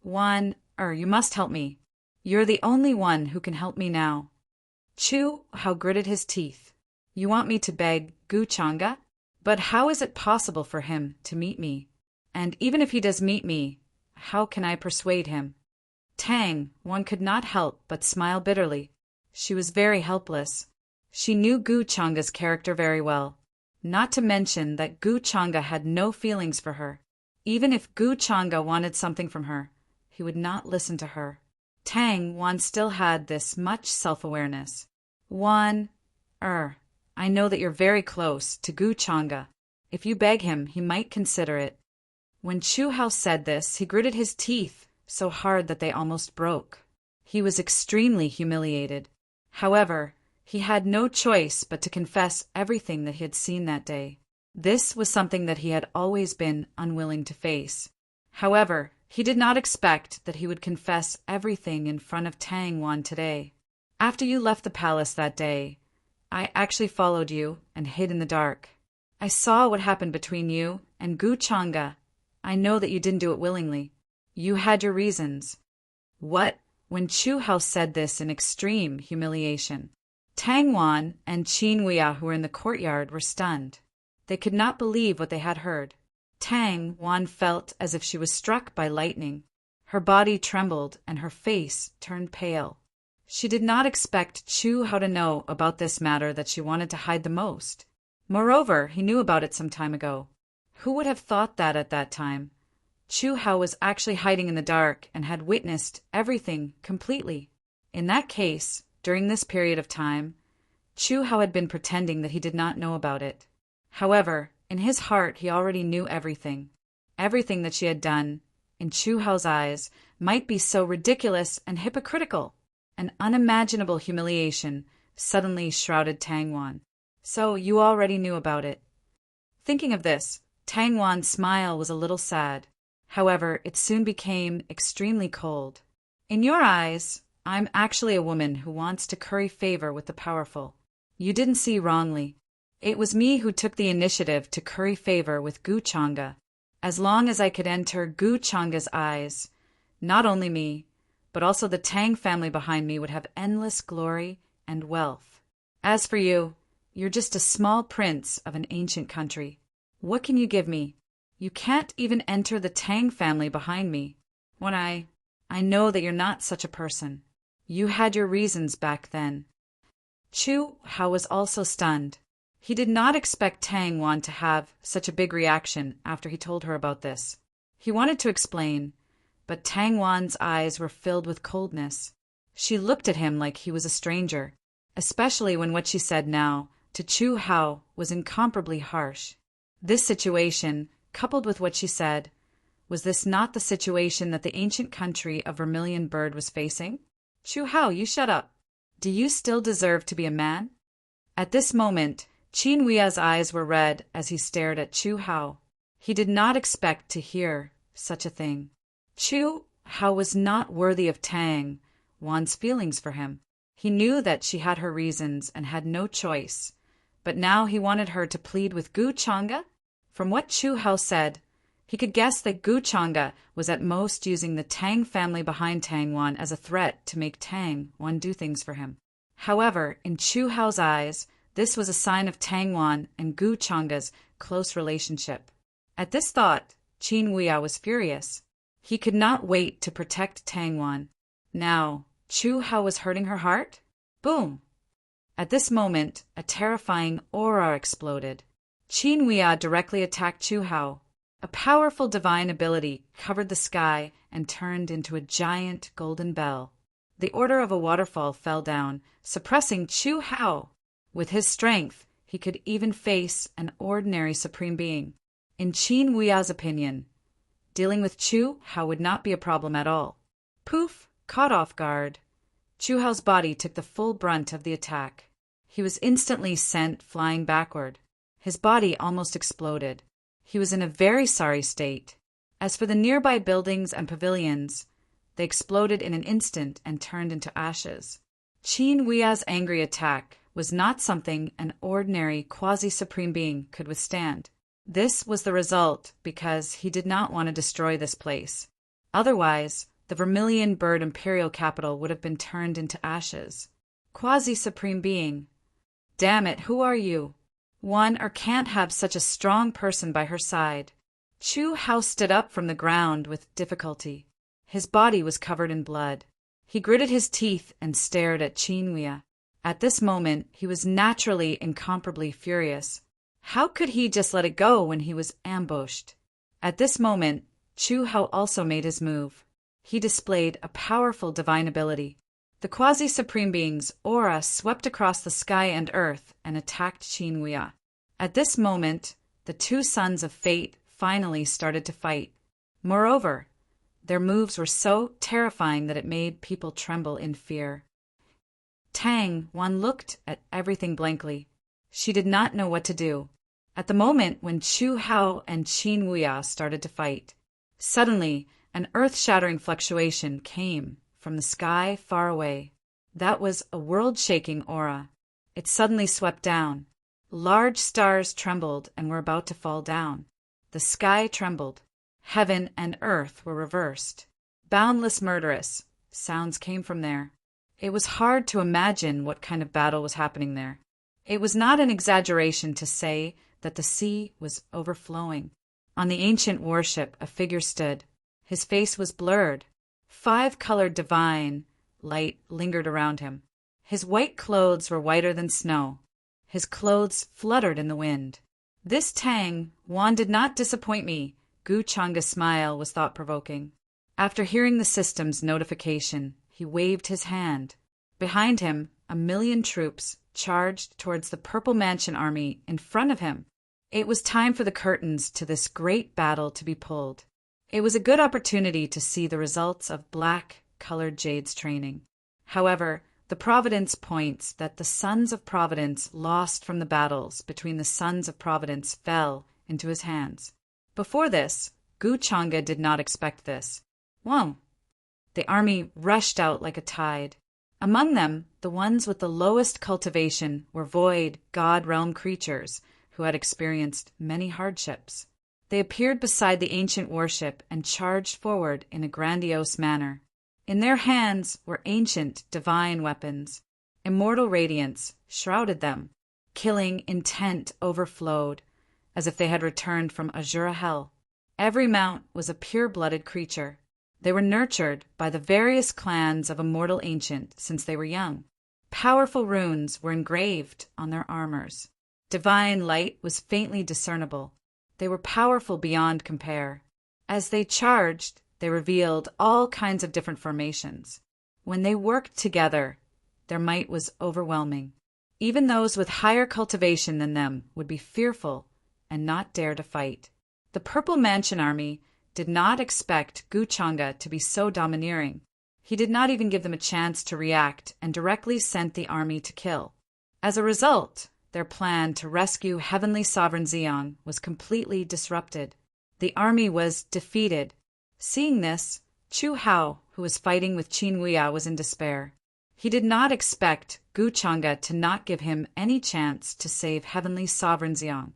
You must help me. You're the only one who can help me now. Chu Hao gritted his teeth. You want me to beg Guchanga? But how is it possible for him to meet me? And even if he does meet me, how can I persuade him? Tang Wan could not help but smile bitterly. She was very helpless. She knew Guchanga's character very well, not to mention that Guchanga had no feelings for her. Even if Guchanga wanted something from her, he would not listen to her. Tang Wan still had this much self-awareness. I know that you're very close to Guchanga. If you beg him, he might consider it. When Chu Hao said this, he gritted his teeth so hard that they almost broke. He was extremely humiliated. However, he had no choice but to confess everything that he had seen that day. This was something that he had always been unwilling to face. However, he did not expect that he would confess everything in front of Tang Wan today. After you left the palace that day, I actually followed you and hid in the dark. I saw what happened between you and Guchanga. I know that you didn't do it willingly. You had your reasons. What? When Chu Hao said this in extreme humiliation, Tang Wan and Qin Huia, who were in the courtyard, were stunned. They could not believe what they had heard. Tang Wan felt as if she was struck by lightning. Her body trembled and her face turned pale. She did not expect Chu Hao to know about this matter that she wanted to hide the most. Moreover, he knew about it some time ago. Who would have thought that at that time? Chu Hao was actually hiding in the dark and had witnessed everything completely. In that case, during this period of time, Chu Hao had been pretending that he did not know about it. However, in his heart he already knew everything. Everything that she had done, in Chu Hao's eyes, might be so ridiculous and hypocritical. An unimaginable humiliation suddenly shrouded Tang Wan. So you already knew about it. Thinking of this, Tang Wan's smile was a little sad. However, it soon became extremely cold. In your eyes, I'm actually a woman who wants to curry favor with the powerful. You didn't see wrongly. It was me who took the initiative to curry favor with Guchanga. As long as I could enter Guchanga's eyes, not only me, but also the Tang family behind me would have endless glory and wealth. As for you, you're just a small prince of an ancient country. What can you give me? You can't even enter the Tang family behind me. When I know that you're not such a person. You had your reasons back then. Chu Hao was also stunned. He did not expect Tang Wan to have such a big reaction after he told her about this. He wanted to explain, but Tang Wan's eyes were filled with coldness. She looked at him like he was a stranger, especially when what she said now to Chu Hao was incomparably harsh. This situation, coupled with what she said, was this not the situation that the ancient country of Vermilion Bird was facing? Chu Hao, you shut up. Do you still deserve to be a man? At this moment, Qin Huia's eyes were red as he stared at Chu Hao. He did not expect to hear such a thing. Chu Hao was not worthy of Tang Wan's feelings for him. He knew that she had her reasons and had no choice, but now he wanted her to plead with Guchanga? From what Chu Hao said, he could guess that Guchanga was at most using the Tang family behind Tang Wan as a threat to make Tang Wan do things for him. However, in Chu Hao's eyes, this was a sign of Tang Wan and Guchanga's close relationship. At this thought, Qin Huia was furious. He could not wait to protect Tang Wan. Now, Chu Hao was hurting her heart? Boom! At this moment, a terrifying aura exploded. Qin Huia directly attacked Chu Hao. A powerful divine ability covered the sky and turned into a giant golden bell. The order of a waterfall fell down, suppressing Chu Hao. With his strength, he could even face an ordinary supreme being. In Qin Huia's opinion, dealing with Chu Hao would not be a problem at all. Poof! Caught off guard, Chu Hao's body took the full brunt of the attack. He was instantly sent flying backward. His body almost exploded. He was in a very sorry state. As for the nearby buildings and pavilions, they exploded in an instant and turned into ashes. Qin Hui's angry attack was not something an ordinary quasi-supreme being could withstand. This was the result because he did not want to destroy this place. Otherwise, the Vermilion Bird Imperial capital would have been turned into ashes. Quasi-supreme being. Damn it, who are you? One or can't have such a strong person by her side. Chu Hao stood up from the ground with difficulty. His body was covered in blood. He gritted his teeth and stared at Qin Hui. At this moment, he was naturally incomparably furious. How could he just let it go when he was ambushed? At this moment, Chu Hao also made his move. He displayed a powerful divine ability. The quasi-supreme being's aura swept across the sky and earth and attacked Qin Hui. At this moment, the two sons of fate finally started to fight. Moreover, their moves were so terrifying that it made people tremble in fear. Tang Wan looked at everything blankly. She did not know what to do. At the moment when Chu Hao and Qin Hui started to fight, suddenly an earth-shattering fluctuation came from the sky far away. That was a world-shaking aura. It suddenly swept down. Large stars trembled and were about to fall down. The sky trembled. Heaven and earth were reversed. Boundless murderous sounds came from there. It was hard to imagine what kind of battle was happening there. It was not an exaggeration to say that the sea was overflowing. On the ancient warship, a figure stood. His face was blurred. 5-colored divine light lingered around him. His white clothes were whiter than snow. His clothes fluttered in the wind. This Tang Wan did not disappoint me. Gu Changa's smile was thought-provoking. After hearing the system's notification, he waved his hand. Behind him, 1,000,000 troops charged towards the Purple Mansion army in front of him. It was time for the curtains to this great battle to be pulled. It was a good opportunity to see the results of black-colored Jade's training. However, the Providence points that the Sons of Providence lost from the battles between the Sons of Providence fell into his hands. Before this, Gu Changa did not expect this. Whoa! The army rushed out like a tide. Among them, the ones with the lowest cultivation were void, god realm creatures who had experienced many hardships. They appeared beside the ancient warship and charged forward in a grandiose manner. In their hands were ancient divine weapons. Immortal radiance shrouded them. Killing intent overflowed, as if they had returned from Azura hell. Every mount was a pure-blooded creature. They were nurtured by the various clans of immortal ancient since they were young. Powerful runes were engraved on their armors. Divine light was faintly discernible. They were powerful beyond compare. As they charged, they revealed all kinds of different formations. When they worked together, their might was overwhelming. Even those with higher cultivation than them would be fearful and not dare to fight. The Purple Mansion army did not expect Gu Changa to be so domineering. He did not even give them a chance to react and directly sent the army to kill. As a result, their plan to rescue Heavenly Sovereign Xiong was completely disrupted. The army was defeated. Seeing this, Chu Hao, who was fighting with Qin Hui, was in despair. He did not expect Gu Changa to not give him any chance to save Heavenly Sovereign Xiong.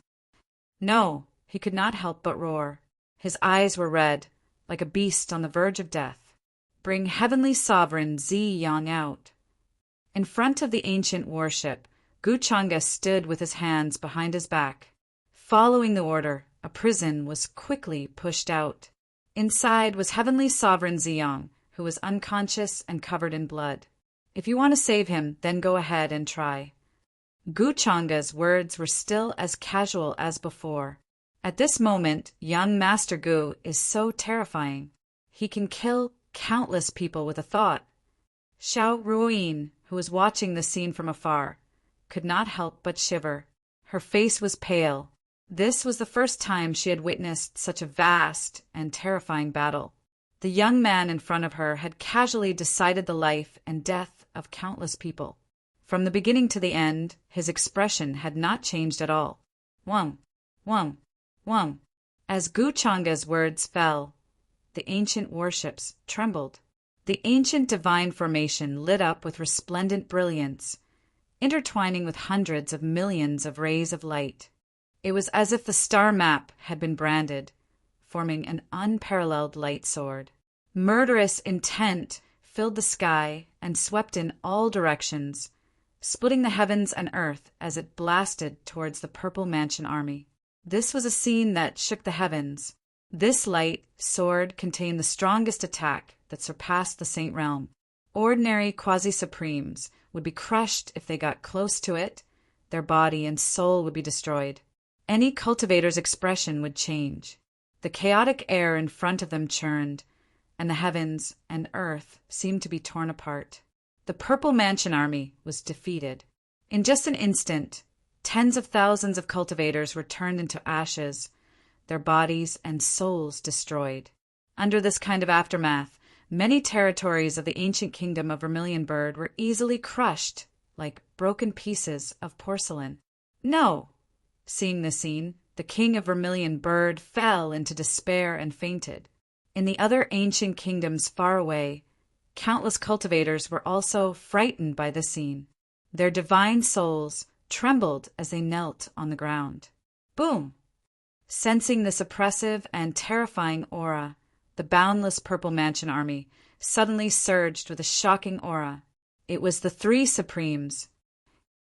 No, he could not help but roar. His eyes were red, like a beast on the verge of death. Bring Heavenly Sovereign Xiong out. In front of the ancient warship, Gu Changa stood with his hands behind his back. Following the order, a prison was quickly pushed out. Inside was Heavenly Sovereign Xiong, who was unconscious and covered in blood. If you want to save him, then go ahead and try. Gu Changa's words were still as casual as before. At this moment, young Master Gu is so terrifying. He can kill countless people with a thought. Xiao Ruoyin, who was watching the scene from afar, could not help but shiver. Her face was pale. This was the first time she had witnessed such a vast and terrifying battle. The young man in front of her had casually decided the life and death of countless people. From the beginning to the end, his expression had not changed at all. Wang, Wang, Wang. As Guchanga's words fell, the ancient warships trembled. The ancient divine formation lit up with resplendent brilliance, intertwining with hundreds of millions of rays of light. It was as if the star map had been branded, forming an unparalleled light sword. Murderous intent filled the sky and swept in all directions, splitting the heavens and earth as it blasted towards the Purple Mansion army. This was a scene that shook the heavens. This light sword contained the strongest attack that surpassed the Saint Realm. Ordinary quasi-supremes would be crushed if they got close to it. Their body and soul would be destroyed. Any cultivator's expression would change. The chaotic air in front of them churned, and the heavens and earth seemed to be torn apart. The Purple Mansion army was defeated. In just an instant, tens of thousands of cultivators were turned into ashes, their bodies and souls destroyed. Under this kind of aftermath, many territories of the ancient kingdom of Vermilionbird were easily crushed like broken pieces of porcelain. No! Seeing this scene, the king of Vermilionbird fell into despair and fainted. In the other ancient kingdoms far away, countless cultivators were also frightened by the scene. Their divine souls trembled as they knelt on the ground. Boom! Sensing this oppressive and terrifying aura, the boundless Purple Mansion army suddenly surged with a shocking aura. It was the three Supremes.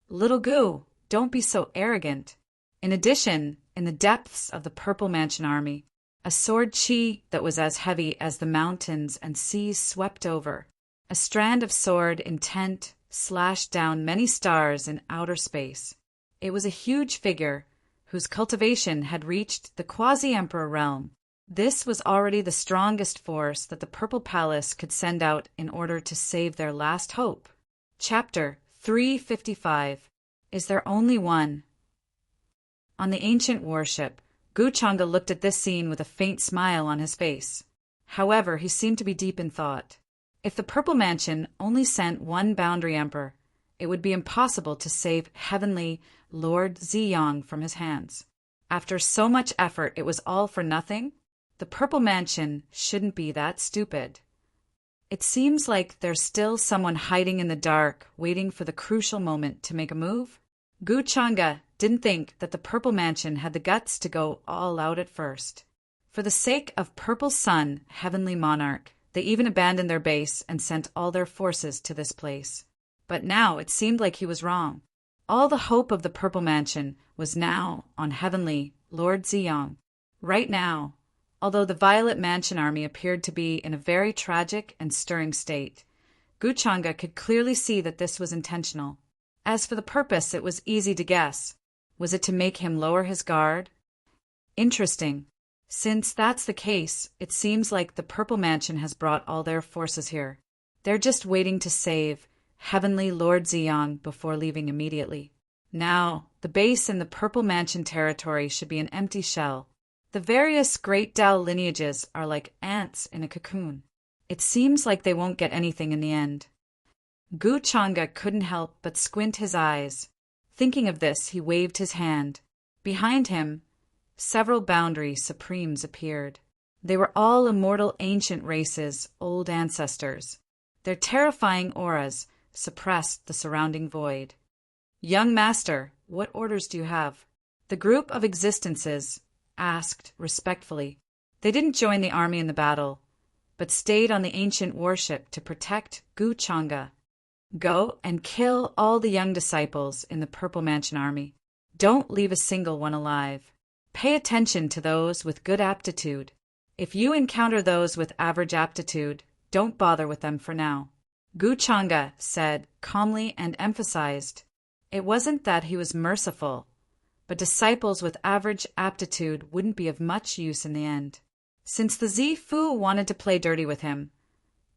Little Goo, don't be so arrogant. In addition, in the depths of the Purple Mansion army, a sword chi that was as heavy as the mountains and seas swept over. A strand of sword intent slashed down many stars in outer space. It was a huge figure whose cultivation had reached the quasi-emperor realm. This was already the strongest force that the Purple Palace could send out in order to save their last hope. Chapter 355. Is there only one? On the ancient warship, Guchanga looked at this scene with a faint smile on his face. However, he seemed to be deep in thought. If the Purple Mansion only sent one boundary emperor, it would be impossible to save heavenly Lord Ziyang from his hands. After so much effort, it was all for nothing? The Purple Mansion shouldn't be that stupid. It seems like there's still someone hiding in the dark, waiting for the crucial moment to make a move. Guchanga didn't think that the Purple Mansion had the guts to go all out at first. For the sake of Purple Sun, Heavenly Monarch, they even abandoned their base and sent all their forces to this place. But now it seemed like he was wrong. All the hope of the Purple Mansion was now on Heavenly Lord Ziyang. Right now, although the Violet Mansion army appeared to be in a very tragic and stirring state, Guchanga could clearly see that this was intentional. As for the purpose, it was easy to guess. Was it to make him lower his guard? Interesting. Since that's the case, it seems like the Purple Mansion has brought all their forces here. They're just waiting to save Heavenly Lord Ziyang before leaving immediately. Now, the base in the Purple Mansion territory should be an empty shell. The various Great Dao lineages are like ants in a cocoon. It seems like they won't get anything in the end. Guchanga couldn't help but squint his eyes. Thinking of this, he waved his hand. Behind him, several boundary Supremes appeared. They were all immortal ancient races, old ancestors. Their terrifying auras suppressed the surrounding void. Young Master, what orders do you have? The group of existences asked respectfully. They didn't join the army in the battle, but stayed on the ancient warship to protect Guchanga. Go and kill all the young disciples in the Purple Mansion army. Don't leave a single one alive. Pay attention to those with good aptitude. If you encounter those with average aptitude, don't bother with them for now. Guchanga said calmly and emphasized. It wasn't that he was merciful, but disciples with average aptitude wouldn't be of much use in the end. Since the Zifu wanted to play dirty with him,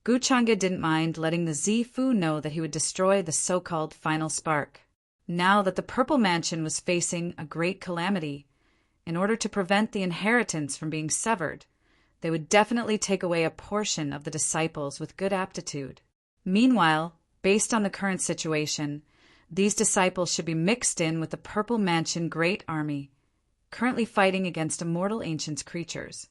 Guchanga didn't mind letting the Zifu know that he would destroy the so-called final spark. Now that the Purple Mansion was facing a great calamity, in order to prevent the inheritance from being severed, they would definitely take away a portion of the disciples with good aptitude. Meanwhile, based on the current situation, these disciples should be mixed in with the Purple Mansion Great Army, currently fighting against immortal ancient creatures.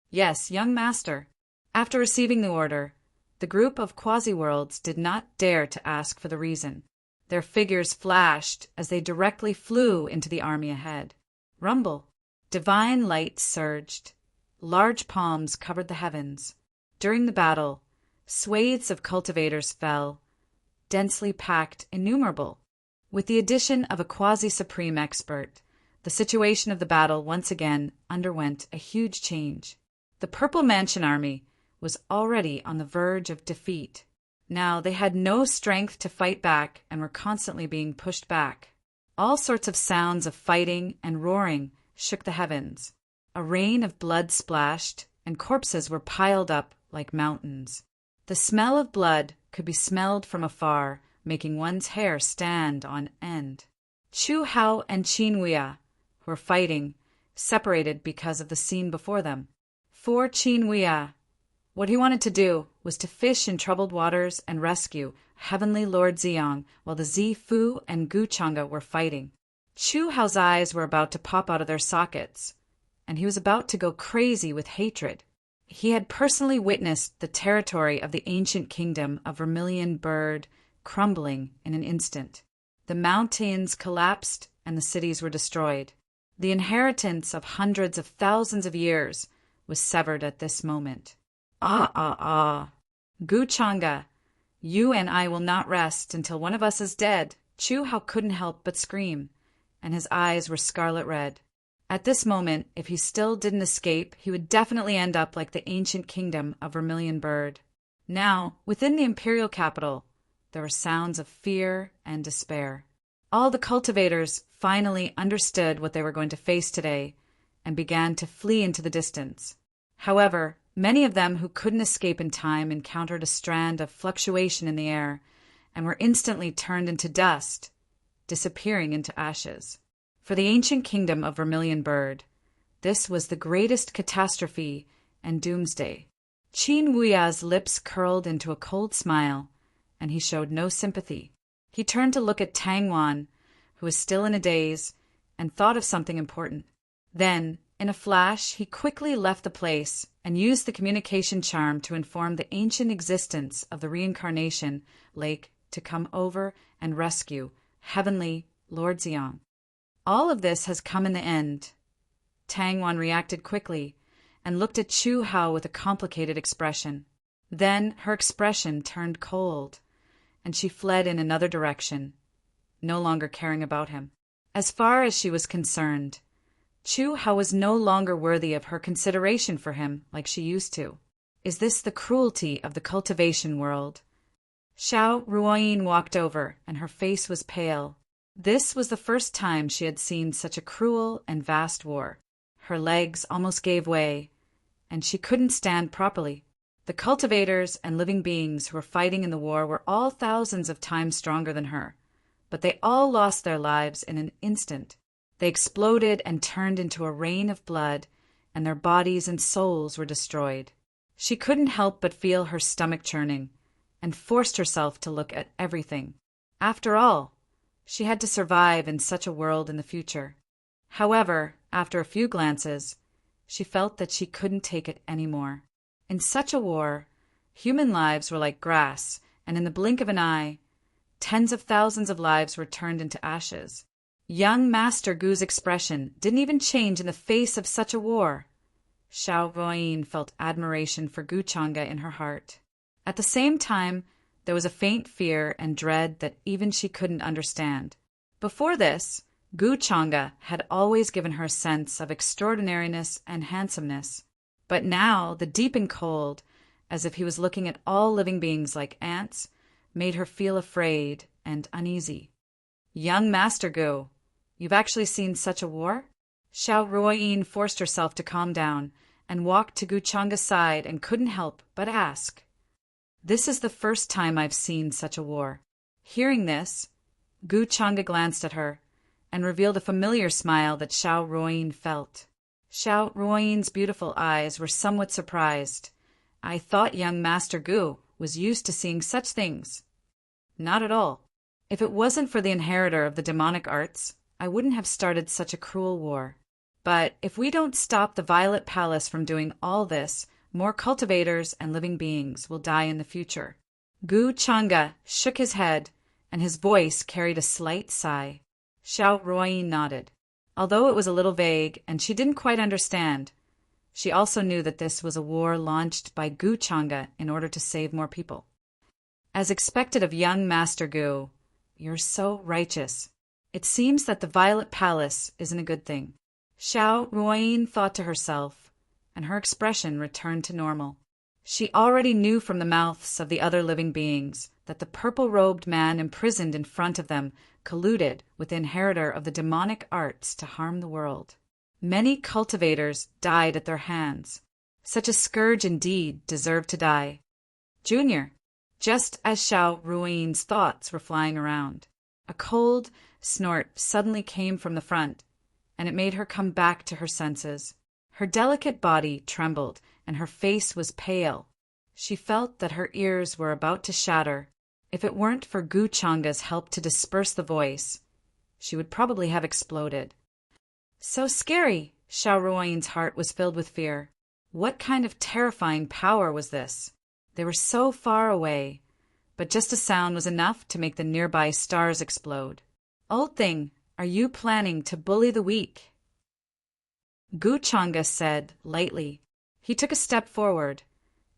Yes, young master. After receiving the order, the group of quasi-worlds did not dare to ask for the reason. Their figures flashed as they directly flew into the army ahead. Rumble. Divine light surged. Large palms covered the heavens. During the battle, swathes of cultivators fell, densely packed, innumerable. With the addition of a quasi-supreme expert, the situation of the battle once again underwent a huge change. The Purple Mansion army was already on the verge of defeat. Now they had no strength to fight back and were constantly being pushed back. All sorts of sounds of fighting and roaring shook the heavens. A rain of blood splashed, and corpses were piled up like mountains. The smell of blood could be smelled from afar, making one's hair stand on end. Chu Hao and Qin Wuya, who were fighting, separated because of the scene before them. For Qin Wuya, what he wanted to do was to fish in troubled waters and rescue Heavenly Lord Ziyang while the Zifu and Guchanga were fighting. Chu Hao's eyes were about to pop out of their sockets, and he was about to go crazy with hatred. He had personally witnessed the territory of the ancient kingdom of Vermilion Bird crumbling in an instant. The mountains collapsed and the cities were destroyed. The inheritance of hundreds of thousands of years was severed at this moment. Guchanga, you and I will not rest until one of us is dead. Chu Hao couldn't help but scream, and his eyes were scarlet red. At this moment, if he still didn't escape, he would definitely end up like the ancient kingdom of Vermilion Bird. Now, within the imperial capital, there were sounds of fear and despair. All the cultivators finally understood what they were going to face today and began to flee into the distance. However, many of them who couldn't escape in time encountered a strand of fluctuation in the air and were instantly turned into dust, disappearing into ashes. For the ancient kingdom of Vermilion Bird, this was the greatest catastrophe and doomsday. Qin Wuya's lips curled into a cold smile, and he showed no sympathy. He turned to look at Tang Wan, who was still in a daze, and thought of something important. Then, in a flash, he quickly left the place and used the communication charm to inform the ancient existence of the reincarnation lake to come over and rescue Heavenly Lord Ziyang. All of this has come in the end. Tang Wan reacted quickly and looked at Chu Hao with a complicated expression. Then her expression turned cold, and she fled in another direction, no longer caring about him. As far as she was concerned, Chu Hao was no longer worthy of her consideration for him like she used to. Is this the cruelty of the cultivation world? Xiao Ruoyin walked over, and her face was pale. This was the first time she had seen such a cruel and vast war. Her legs almost gave way, and she couldn't stand properly. The cultivators and living beings who were fighting in the war were all thousands of times stronger than her, but they all lost their lives in an instant. They exploded and turned into a rain of blood, and their bodies and souls were destroyed. She couldn't help but feel her stomach churning, and forced herself to look at everything. After all, she had to survive in such a world in the future. However, after a few glances, she felt that she couldn't take it anymore. In such a war, human lives were like grass, and in the blink of an eye, tens of thousands of lives were turned into ashes. Young Master Gu's expression didn't even change in the face of such a war. Xiao Ruoyin felt admiration for Guchanga in her heart. At the same time, there was a faint fear and dread that even she couldn't understand. Before this, Guchanga had always given her a sense of extraordinariness and handsomeness. But now, the deepened cold, as if he was looking at all living beings like ants, made her feel afraid and uneasy. Young Master Gu, you've actually seen such a war? Xiao Ruoyin forced herself to calm down and walked to Guchanga's side and couldn't help but ask. This is the first time I've seen such a war. Hearing this, Guchanga glanced at her, and revealed a familiar smile that Xiao Ruoyin felt. Xiao Ruoyin's beautiful eyes were somewhat surprised. "I thought young Master Gu was used to seeing such things." "Not at all. If it wasn't for the inheritor of the demonic arts, I wouldn't have started such a cruel war. But if we don't stop the Violet Palace from doing all this, more cultivators and living beings will die in the future." Gu Changa shook his head, and his voice carried a slight sigh. Xiao Ruoyin nodded. Although it was a little vague and she didn't quite understand, she also knew that this was a war launched by Gu Changa in order to save more people. As expected of young Master Gu, "You're so righteous. It seems that the Violet Palace isn't a good thing." Xiao Ruoyin thought to herself, and her expression returned to normal. She already knew from the mouths of the other living beings that the purple-robed man imprisoned in front of them colluded with the inheritor of the demonic arts to harm the world. Many cultivators died at their hands. Such a scourge indeed deserved to die. "Junior," just as Xiao Ruoyin's thoughts were flying around, a cold snort suddenly came from the front, and it made her come back to her senses. Her delicate body trembled, and her face was pale. She felt that her ears were about to shatter. If it weren't for Gu Changa's help to disperse the voice, she would probably have exploded. So scary! Xiao Ruoyin's heart was filled with fear. What kind of terrifying power was this? They were so far away, but just a sound was enough to make the nearby stars explode. "Old thing, are you planning to bully the weak?" Gu Changa said lightly. He took a step forward,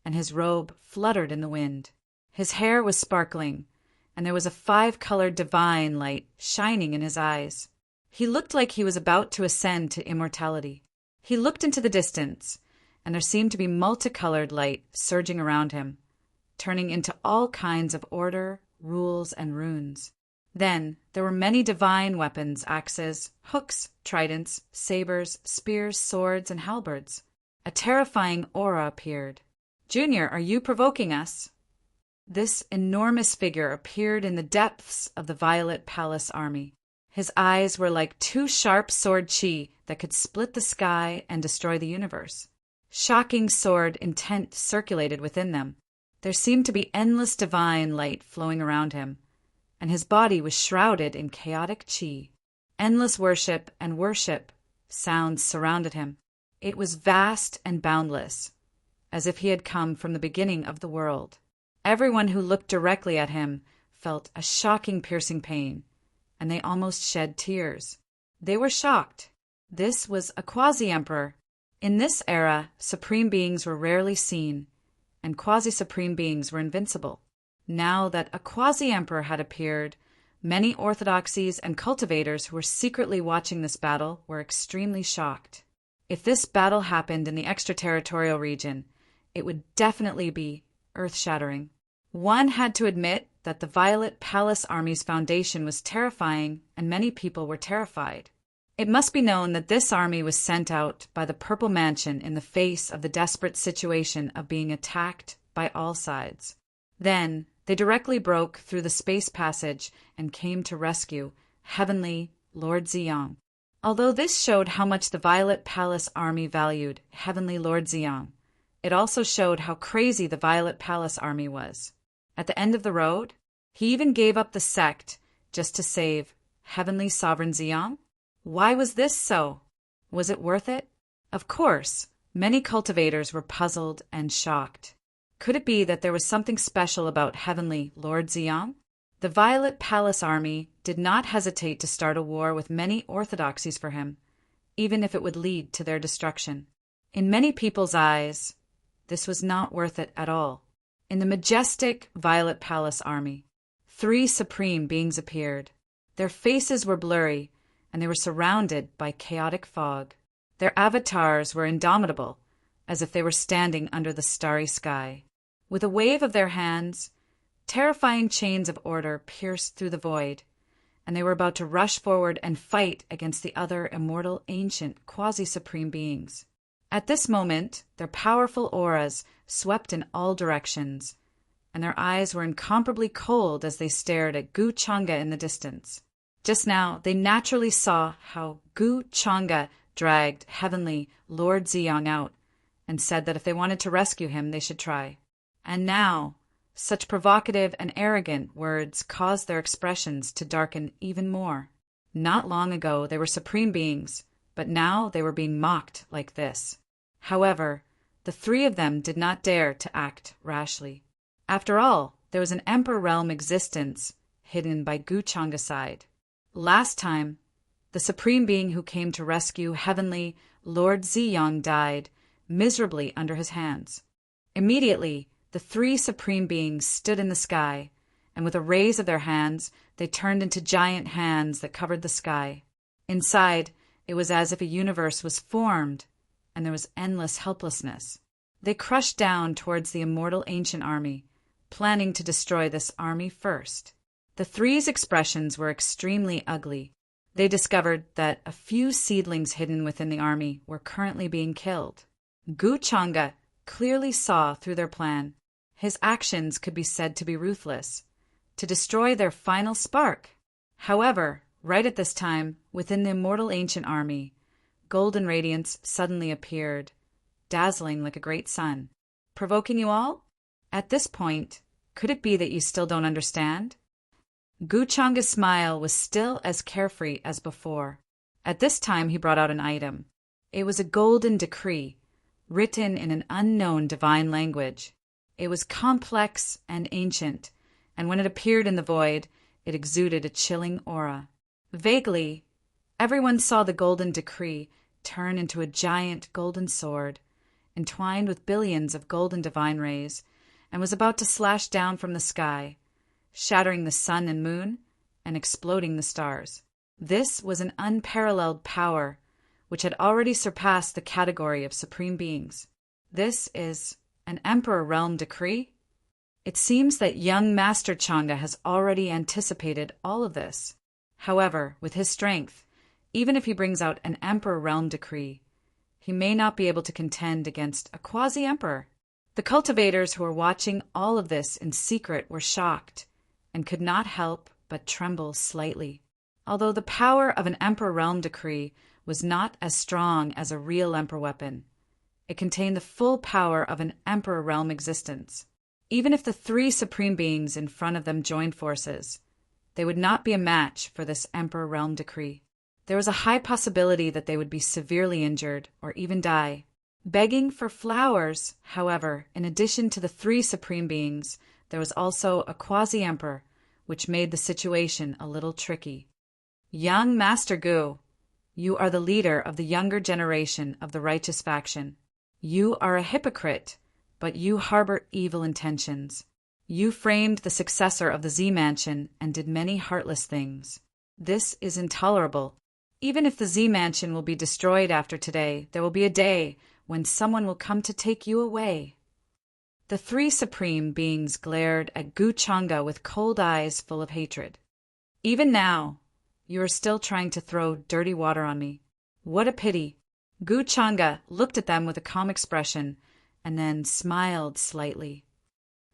and his robe fluttered in the wind. His hair was sparkling, and there was a 5-colored divine light shining in his eyes. He looked like he was about to ascend to immortality. He looked into the distance, and there seemed to be multicolored light surging around him, turning into all kinds of order, rules, and runes. Then there were many divine weapons, axes, hooks, tridents, sabers, spears, swords, and halberds. A terrifying aura appeared. "Junior, are you provoking us?" This enormous figure appeared in the depths of the Violet Palace army. His eyes were like 2 sharp sword chi that could split the sky and destroy the universe. Shocking sword intent circulated within them. There seemed to be endless divine light flowing around him, and his body was shrouded in chaotic chi. Endless worship and worship sounds surrounded him. It was vast and boundless, as if he had come from the beginning of the world. Everyone who looked directly at him felt a shocking, piercing pain, and they almost shed tears. They were shocked. This was a quasi-emperor. In this era, supreme beings were rarely seen, and quasi-supreme beings were invincible. Now that a quasi-emperor had appeared, many orthodoxies and cultivators who were secretly watching this battle were extremely shocked. If this battle happened in the extraterritorial region, it would definitely be earth-shattering. One had to admit that the Violet Palace Army's foundation was terrifying, and many people were terrified. It must be known that this army was sent out by the Purple Mansion in the face of the desperate situation of being attacked by all sides. Then they directly broke through the space passage and came to rescue Heavenly Lord Ziyang. Although this showed how much the Violet Palace Army valued Heavenly Lord Ziyang, it also showed how crazy the Violet Palace Army was. At the end of the road, he even gave up the sect just to save Heavenly Sovereign Ziyang. Why was this so? Was it worth it? Of course, many cultivators were puzzled and shocked. Could it be that there was something special about Heavenly Lord Ziyang? The Violet Palace Army did not hesitate to start a war with many orthodoxies for him, even if it would lead to their destruction. In many people's eyes, this was not worth it at all. In the majestic Violet Palace Army, 3 supreme beings appeared. Their faces were blurry, and they were surrounded by chaotic fog. Their avatars were indomitable, as if they were standing under the starry sky. With a wave of their hands, terrifying chains of order pierced through the void, and they were about to rush forward and fight against the other immortal, ancient, quasi-supreme beings. At this moment, their powerful auras swept in all directions, and their eyes were incomparably cold as they stared at Gu Changa in the distance. Just now, they naturally saw how Gu Changa dragged heavenly Lord Ziyang out and said that if they wanted to rescue him, they should try. And now, such provocative and arrogant words caused their expressions to darken even more. Not long ago, they were supreme beings, but now they were being mocked like this. However, the three of them did not dare to act rashly. After all, there was an Emperor Realm existence hidden by Gu Changa's side. Last time, the supreme being who came to rescue heavenly Lord Ziyang died miserably under his hands. Immediately, the three supreme beings stood in the sky, and with a raise of their hands, they turned into giant hands that covered the sky. Inside, it was as if a universe was formed, and there was endless helplessness. They crushed down towards the immortal ancient army, planning to destroy this army first. The three's expressions were extremely ugly. They discovered that a few seedlings hidden within the army were currently being killed. Gu Changa clearly saw through their plan. His actions could be said to be ruthless, to destroy their final spark. However, right at this time, within the immortal ancient army, golden radiance suddenly appeared, dazzling like a great sun. Provoking you all? At this point, could it be that you still don't understand? Gu Changa's smile was still as carefree as before. At this time, he brought out an item. It was a golden decree, written in an unknown divine language. It was complex and ancient, and when it appeared in the void, it exuded a chilling aura. Vaguely, everyone saw the golden decree turn into a giant golden sword, entwined with billions of golden divine rays, and was about to slash down from the sky, shattering the sun and moon and exploding the stars. This was an unparalleled power, which had already surpassed the category of supreme beings. This is an Emperor Realm decree? It seems that young Master Changa has already anticipated all of this. However, with his strength, even if he brings out an Emperor Realm decree, he may not be able to contend against a quasi-emperor. The cultivators who were watching all of this in secret were shocked and could not help but tremble slightly. Although the power of an Emperor Realm decree was not as strong as a real Emperor weapon, it contained the full power of an Emperor Realm existence. Even if the three supreme beings in front of them joined forces, they would not be a match for this Emperor Realm decree. There was a high possibility that they would be severely injured or even die. Begging for flowers, however, in addition to the three supreme beings, there was also a quasi-emperor, which made the situation a little tricky. Young Master Gu, you are the leader of the younger generation of the righteous faction. You are a hypocrite, but you harbor evil intentions. You framed the successor of the Z Mansion and did many heartless things. This is intolerable. Even if the Z Mansion will be destroyed after today, there will be a day when someone will come to take you away. The three supreme beings glared at Gu Changa with cold eyes full of hatred. Even now, you are still trying to throw dirty water on me. What a pity. Gu Changa looked at them with a calm expression and then smiled slightly.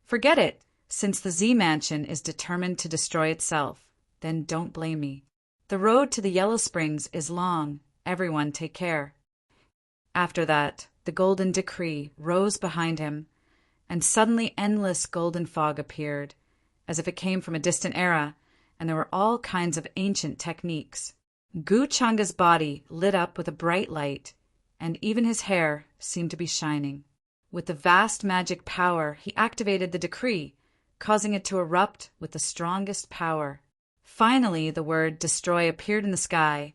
Forget it. Since the Z Mansion is determined to destroy itself, then don't blame me. The road to the Yellow Springs is long. Everyone take care. After that, the golden decree rose behind him, and suddenly endless golden fog appeared, as if it came from a distant era, and there were all kinds of ancient techniques. Gu Changa's body lit up with a bright light, and even his hair seemed to be shining. With the vast magic power, he activated the decree, causing it to erupt with the strongest power. Finally, the word destroy appeared in the sky,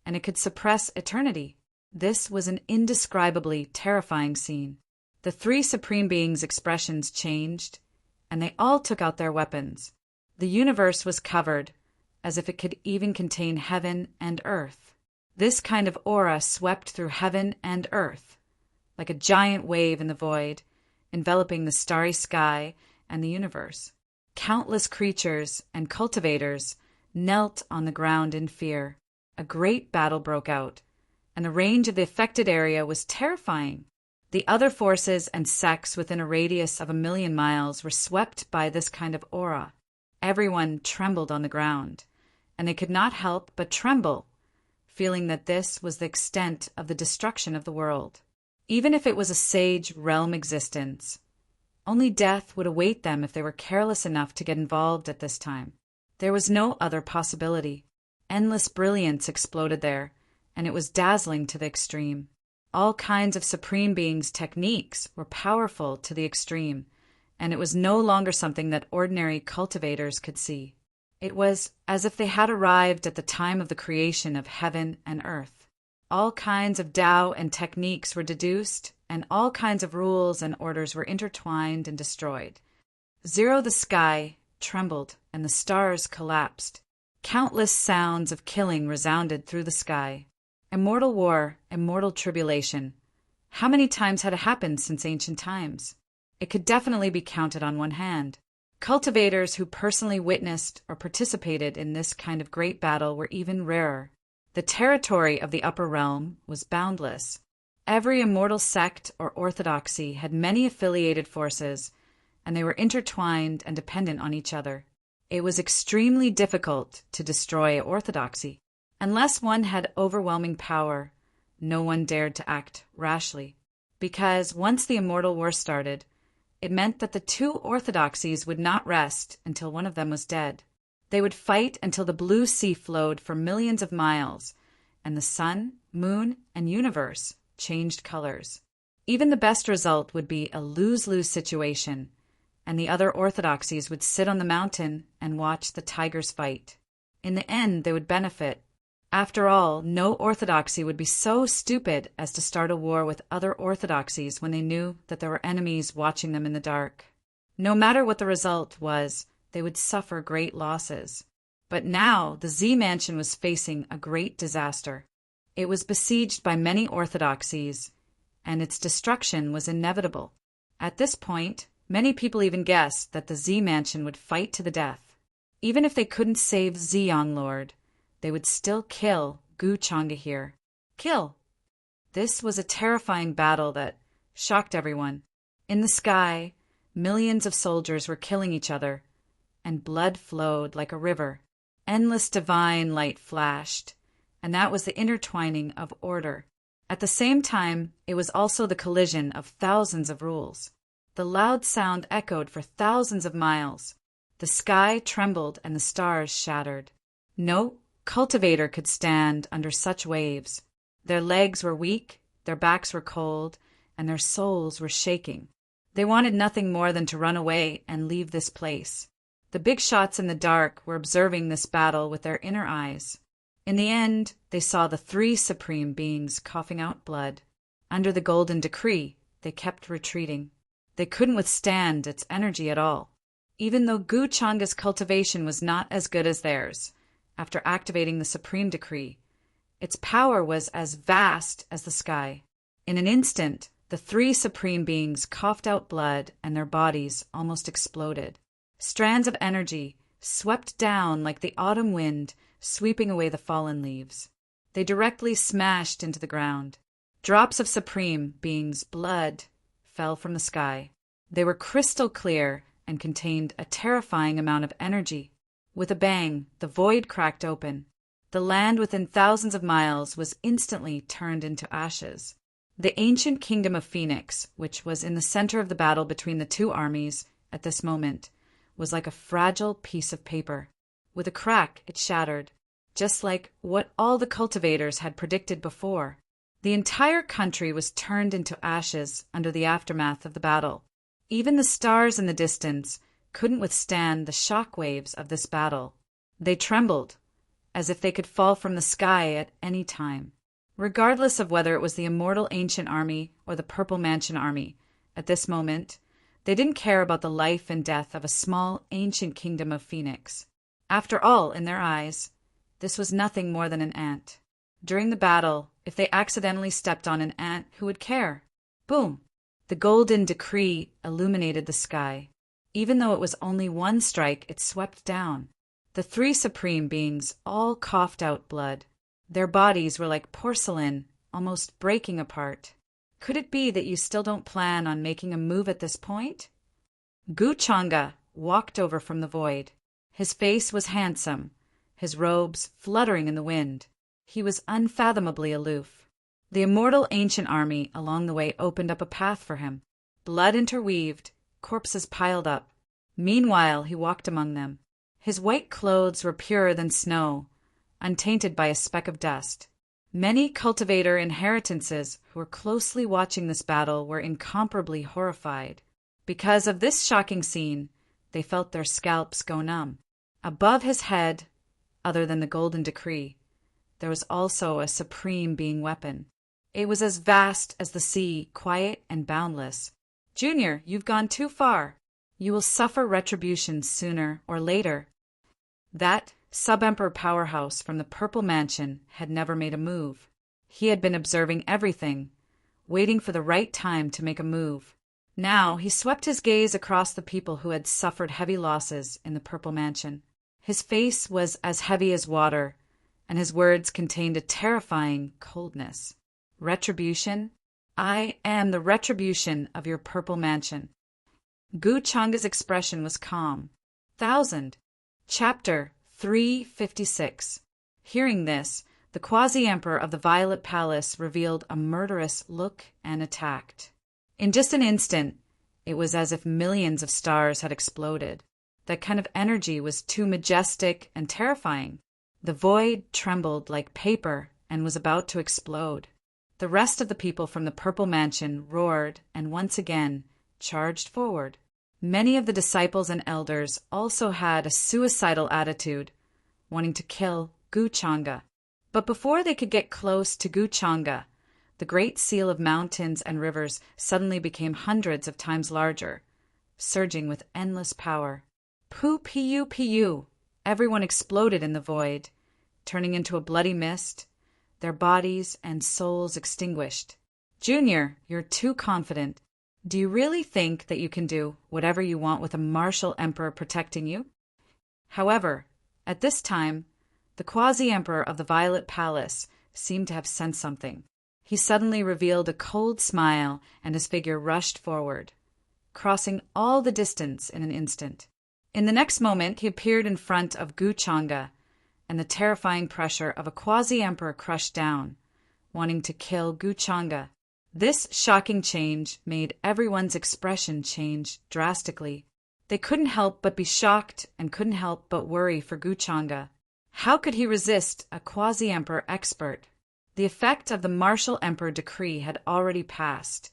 and it could suppress eternity. This was an indescribably terrifying scene. The three supreme beings' expressions changed, and they all took out their weapons. The universe was covered, as if it could even contain heaven and earth. This kind of aura swept through heaven and earth, like a giant wave in the void, enveloping the starry sky and the universe. Countless creatures and cultivators knelt on the ground in fear. A great battle broke out, and the range of the affected area was terrifying. The other forces and sects within a radius of 1,000,000 miles were swept by this kind of aura. Everyone trembled on the ground, and they could not help but tremble, feeling that this was the extent of the destruction of the world. Even if it was a sage realm existence, only death would await them if they were careless enough to get involved at this time. There was no other possibility. Endless brilliance exploded there, and it was dazzling to the extreme. All kinds of Supreme Beings' techniques were powerful to the extreme, and it was no longer something that ordinary cultivators could see. It was as if they had arrived at the time of the creation of heaven and earth. All kinds of Tao and techniques were deduced, and all kinds of rules and orders were intertwined and destroyed. The sky trembled, and the stars collapsed. Countless sounds of killing resounded through the sky. Immortal war, immortal tribulation. How many times had it happened since ancient times? It could definitely be counted on one hand. Cultivators who personally witnessed or participated in this kind of great battle were even rarer. The territory of the upper realm was boundless. Every immortal sect or orthodoxy had many affiliated forces, and they were intertwined and dependent on each other. It was extremely difficult to destroy orthodoxy. Unless one had overwhelming power, no one dared to act rashly, because once the immortal war started, it meant that the two orthodoxies would not rest until one of them was dead. They would fight until the blue sea flowed for millions of miles, and the sun, moon, and universe changed colors. Even the best result would be a lose-lose situation, and the other orthodoxies would sit on the mountain and watch the tigers fight. In the end, they would benefit. After all, no orthodoxy would be so stupid as to start a war with other orthodoxies when they knew that there were enemies watching them in the dark. No matter what the result was, they would suffer great losses. But now the Z Mansion was facing a great disaster. It was besieged by many orthodoxies, and its destruction was inevitable. At this point, many people even guessed that the Z Mansion would fight to the death. Even if they couldn't save Zeong Lord, they would still kill Gu Changa here. Kill! This was a terrifying battle that shocked everyone. In the sky, millions of soldiers were killing each other, and blood flowed like a river. Endless divine light flashed, and that was the intertwining of order. At the same time, it was also the collision of thousands of rules. The loud sound echoed for thousands of miles. The sky trembled and the stars shattered. No cultivator could stand under such waves. Their legs were weak, their backs were cold, and their souls were shaking. They wanted nothing more than to run away and leave this place. The big shots in the dark were observing this battle with their inner eyes. In the end, they saw the three Supreme Beings coughing out blood. Under the golden decree, they kept retreating. They couldn't withstand its energy at all. Even though Gu Changa's cultivation was not as good as theirs, after activating the Supreme Decree, its power was as vast as the sky. In an instant, the three Supreme Beings coughed out blood and their bodies almost exploded. Strands of energy swept down like the autumn wind sweeping away the fallen leaves. They directly smashed into the ground. Drops of Supreme Beings' blood fell from the sky. They were crystal clear and contained a terrifying amount of energy. With a bang, the void cracked open. The land within thousands of miles was instantly turned into ashes. The ancient kingdom of Phoenix, which was in the center of the battle between the two armies at this moment, was like a fragile piece of paper. With a crack, it shattered, just like what all the cultivators had predicted before. The entire country was turned into ashes under the aftermath of the battle. Even the stars in the distance couldn't withstand the shock waves of this battle. They trembled, as if they could fall from the sky at any time. Regardless of whether it was the immortal ancient army or the Purple Mansion army, at this moment, they didn't care about the life and death of a small ancient kingdom of Phoenix. After all, in their eyes, this was nothing more than an ant. During the battle, if they accidentally stepped on an ant, who would care? Boom! The golden decree illuminated the sky. Even though it was only one strike, it swept down. The three Supreme Beings all coughed out blood. Their bodies were like porcelain, almost breaking apart. Could it be that you still don't plan on making a move at this point? Gu Changa walked over from the void. His face was handsome, his robes fluttering in the wind. He was unfathomably aloof. The immortal ancient army along the way opened up a path for him. Blood interweaved, corpses piled up. Meanwhile, he walked among them. His white clothes were purer than snow, untainted by a speck of dust. Many cultivator inheritances who were closely watching this battle were incomparably horrified. Because of this shocking scene, they felt their scalps go numb. Above his head, other than the golden decree, there was also a supreme being weapon. It was as vast as the sea, quiet and boundless. Junior, you've gone too far. You will suffer retribution sooner or later. That sub-emperor powerhouse from the Purple Mansion had never made a move. He had been observing everything, waiting for the right time to make a move. Now he swept his gaze across the people who had suffered heavy losses in the Purple Mansion. His face was as heavy as water, and his words contained a terrifying coldness. Retribution? I am the retribution of your Purple Mansion. Gu Changa's expression was calm. 1000. Chapter 356. Hearing this, the quasi-emperor of the Violet Palace revealed a murderous look and attacked. In just an instant, it was as if millions of stars had exploded. That kind of energy was too majestic and terrifying. The void trembled like paper and was about to explode. The rest of the people from the Purple Mansion roared and once again charged forward. Many of the disciples and elders also had a suicidal attitude, wanting to kill Gu Changa. But before they could get close to Gu Changa, the great seal of mountains and rivers suddenly became hundreds of times larger, surging with endless power. Pu-pu-pu! Everyone exploded in the void, turning into a bloody mist, their bodies and souls extinguished. Junior, you're too confident. Do you really think that you can do whatever you want with a martial emperor protecting you? However, at this time, the quasi-emperor of the Violet Palace seemed to have sensed something. He suddenly revealed a cold smile, and his figure rushed forward, crossing all the distance in an instant. In the next moment, he appeared in front of Gu Changa, and the terrifying pressure of a quasi-emperor crushed down, wanting to kill Gu Changa. This shocking change made everyone's expression change drastically. They couldn't help but be shocked and couldn't help but worry for Gu Changa. How could he resist a quasi-emperor expert? The effect of the martial emperor decree had already passed,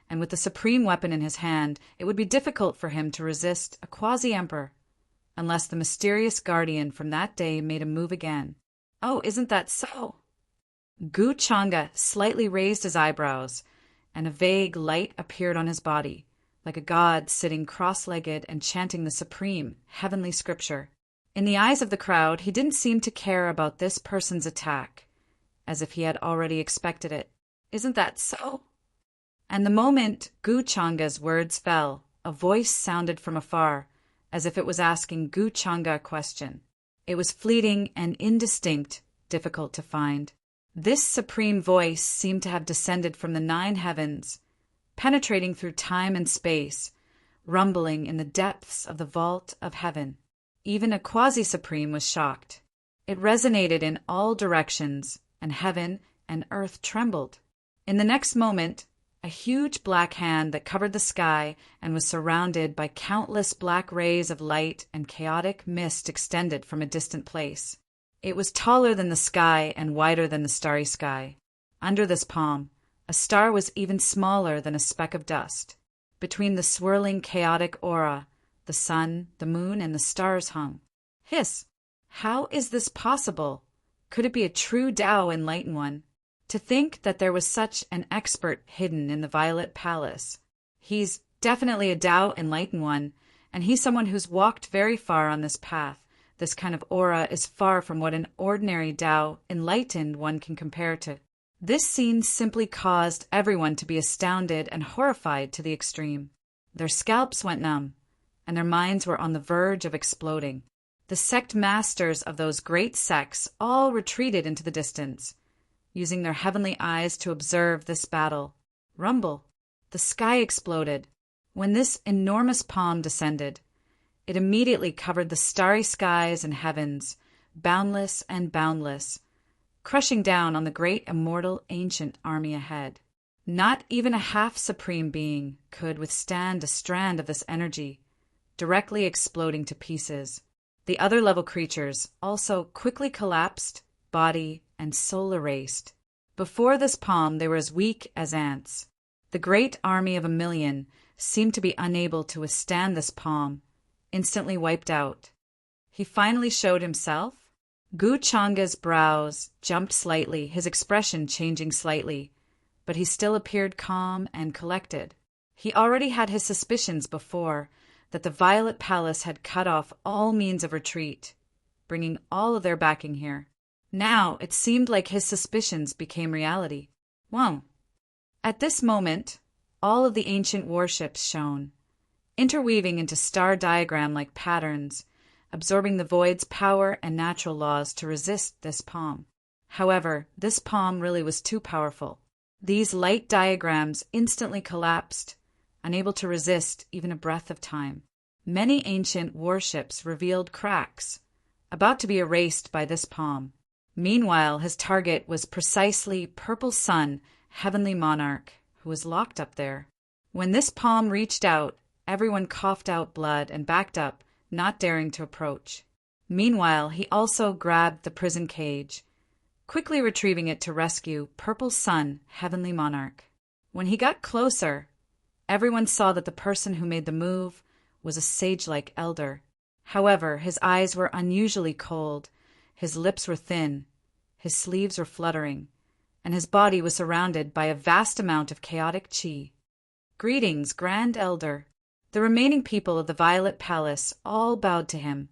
and with the supreme weapon in his hand, it would be difficult for him to resist a quasi-emperor, unless the mysterious guardian from that day made a move again. Oh, isn't that so? Gu Changa slightly raised his eyebrows, and a vague light appeared on his body, like a god sitting cross-legged and chanting the supreme, heavenly scripture. In the eyes of the crowd, he didn't seem to care about this person's attack, as if he had already expected it. Isn't that so? And the moment Gu Changa's words fell, a voice sounded from afar, as if it was asking Gu Changa a question. It was fleeting and indistinct, difficult to find. This supreme voice seemed to have descended from the 9 heavens, penetrating through time and space, rumbling in the depths of the vault of heaven. Even a quasi-supreme was shocked. It resonated in all directions, and heaven and earth trembled. In the next moment, a huge black hand that covered the sky and was surrounded by countless black rays of light and chaotic mist extended from a distant place. It was taller than the sky and wider than the starry sky. Under this palm, a star was even smaller than a speck of dust. Between the swirling chaotic aura, the sun, the moon, and the stars hung. Hiss! How is this possible? Could it be a true Tao enlightened one? To think that there was such an expert hidden in the Violet Palace. He's definitely a Tao enlightened one, and he's someone who's walked very far on this path. This kind of aura is far from what an ordinary Tao enlightened one can compare to. This scene simply caused everyone to be astounded and horrified to the extreme. Their scalps went numb, and their minds were on the verge of exploding. The sect masters of those great sects all retreated into the distance, using their heavenly eyes to observe this battle. Rumble! The sky exploded. When this enormous palm descended, it immediately covered the starry skies and heavens, boundless and boundless, crushing down on the great immortal ancient army ahead. Not even a half-supreme being could withstand a strand of this energy, directly exploding to pieces. The other level creatures also quickly collapsed, body and soul erased. Before this palm, they were as weak as ants. The great army of 1,000,000 seemed to be unable to withstand this palm, instantly wiped out. He finally showed himself. Gu Changa's brows jumped slightly, his expression changing slightly, but he still appeared calm and collected. He already had his suspicions before that the Violet Palace had cut off all means of retreat, bringing all of their backing here. Now it seemed like his suspicions became reality. Wow. At this moment, all of the ancient warships shone, interweaving into star diagram-like patterns, absorbing the void's power and natural laws to resist this palm. However, this palm really was too powerful. These light diagrams instantly collapsed, unable to resist even a breath of time. Many ancient warships revealed cracks, about to be erased by this palm. Meanwhile, his target was precisely Purple Sun, Heavenly Monarch, who was locked up there. When this palm reached out, everyone coughed out blood and backed up, not daring to approach. Meanwhile, he also grabbed the prison cage, quickly retrieving it to rescue Purple Sun, Heavenly Monarch. When he got closer, everyone saw that the person who made the move was a sage-like elder. However, his eyes were unusually cold, his lips were thin, his sleeves were fluttering, and his body was surrounded by a vast amount of chaotic chi. "Greetings, Grand Elder." The remaining people of the Violet Palace all bowed to him,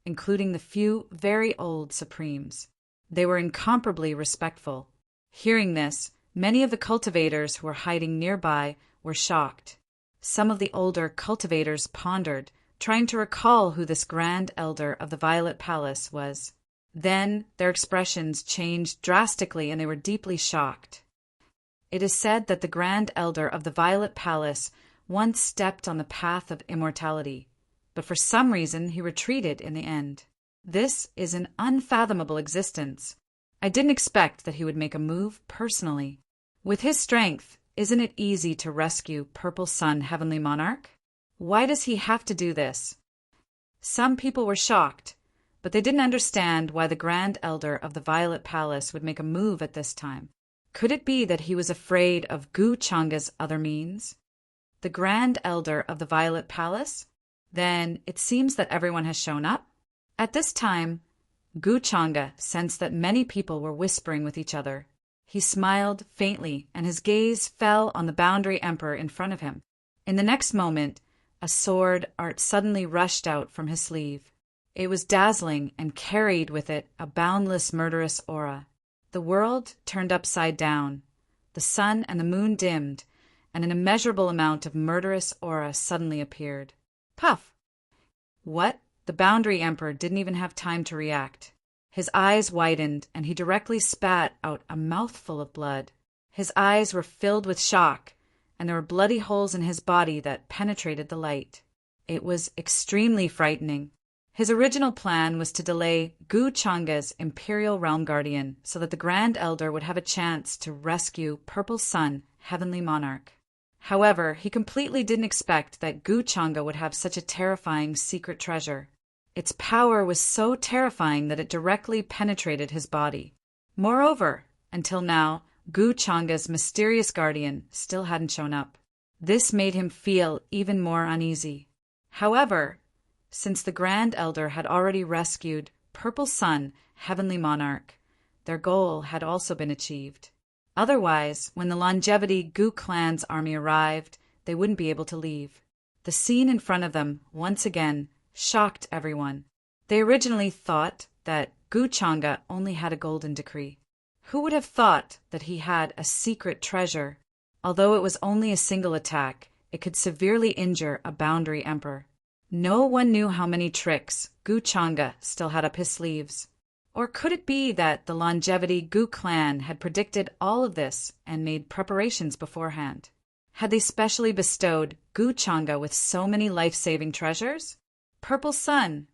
including the few very old Supremes. They were incomparably respectful. Hearing this, many of the cultivators who were hiding nearby were shocked. Some of the older cultivators pondered, trying to recall who this Grand Elder of the Violet Palace was. Then their expressions changed drastically and they were deeply shocked. It is said that the Grand Elder of the Violet Palace once stepped on the path of immortality, but for some reason he retreated in the end. This is an unfathomable existence. I didn't expect that he would make a move personally. With his strength, isn't it easy to rescue Purple Sun, Heavenly Monarch? Why does he have to do this? Some people were shocked, but they didn't understand why the Grand Elder of the Violet Palace would make a move at this time. Could it be that he was afraid of Gu Changa's other means? The Grand Elder of the Violet Palace? Then it seems that everyone has shown up. At this time, Gu Changa sensed that many people were whispering with each other. He smiled faintly, and his gaze fell on the Boundary Emperor in front of him. In the next moment, a sword art suddenly rushed out from his sleeve. It was dazzling and carried with it a boundless murderous aura. The world turned upside down. The sun and the moon dimmed, and an immeasurable amount of murderous aura suddenly appeared. Puff! What? The Boundary Emperor didn't even have time to react. His eyes widened, and he directly spat out a mouthful of blood. His eyes were filled with shock, and there were bloody holes in his body that penetrated the light. It was extremely frightening. His original plan was to delay Gu Changa's Imperial Realm Guardian so that the Grand Elder would have a chance to rescue Purple Sun, Heavenly Monarch. However, he completely didn't expect that Gu Changa would have such a terrifying secret treasure. Its power was so terrifying that it directly penetrated his body. Moreover, until now, Gu Changa's mysterious guardian still hadn't shown up. This made him feel even more uneasy. However, since the Grand Elder had already rescued Purple Sun, Heavenly Monarch, their goal had also been achieved. Otherwise, when the Longevity Gu clan's army arrived, they wouldn't be able to leave. The scene in front of them, once again, shocked everyone. They originally thought that Gu Changa only had a golden decree. Who would have thought that he had a secret treasure? Although it was only a single attack, it could severely injure a Boundary Emperor. No one knew how many tricks Gu Changa still had up his sleeves. Or could it be that the Longevity Gu clan had predicted all of this and made preparations beforehand? Had they specially bestowed Gu Changa with so many life-saving treasures? Purple Sun.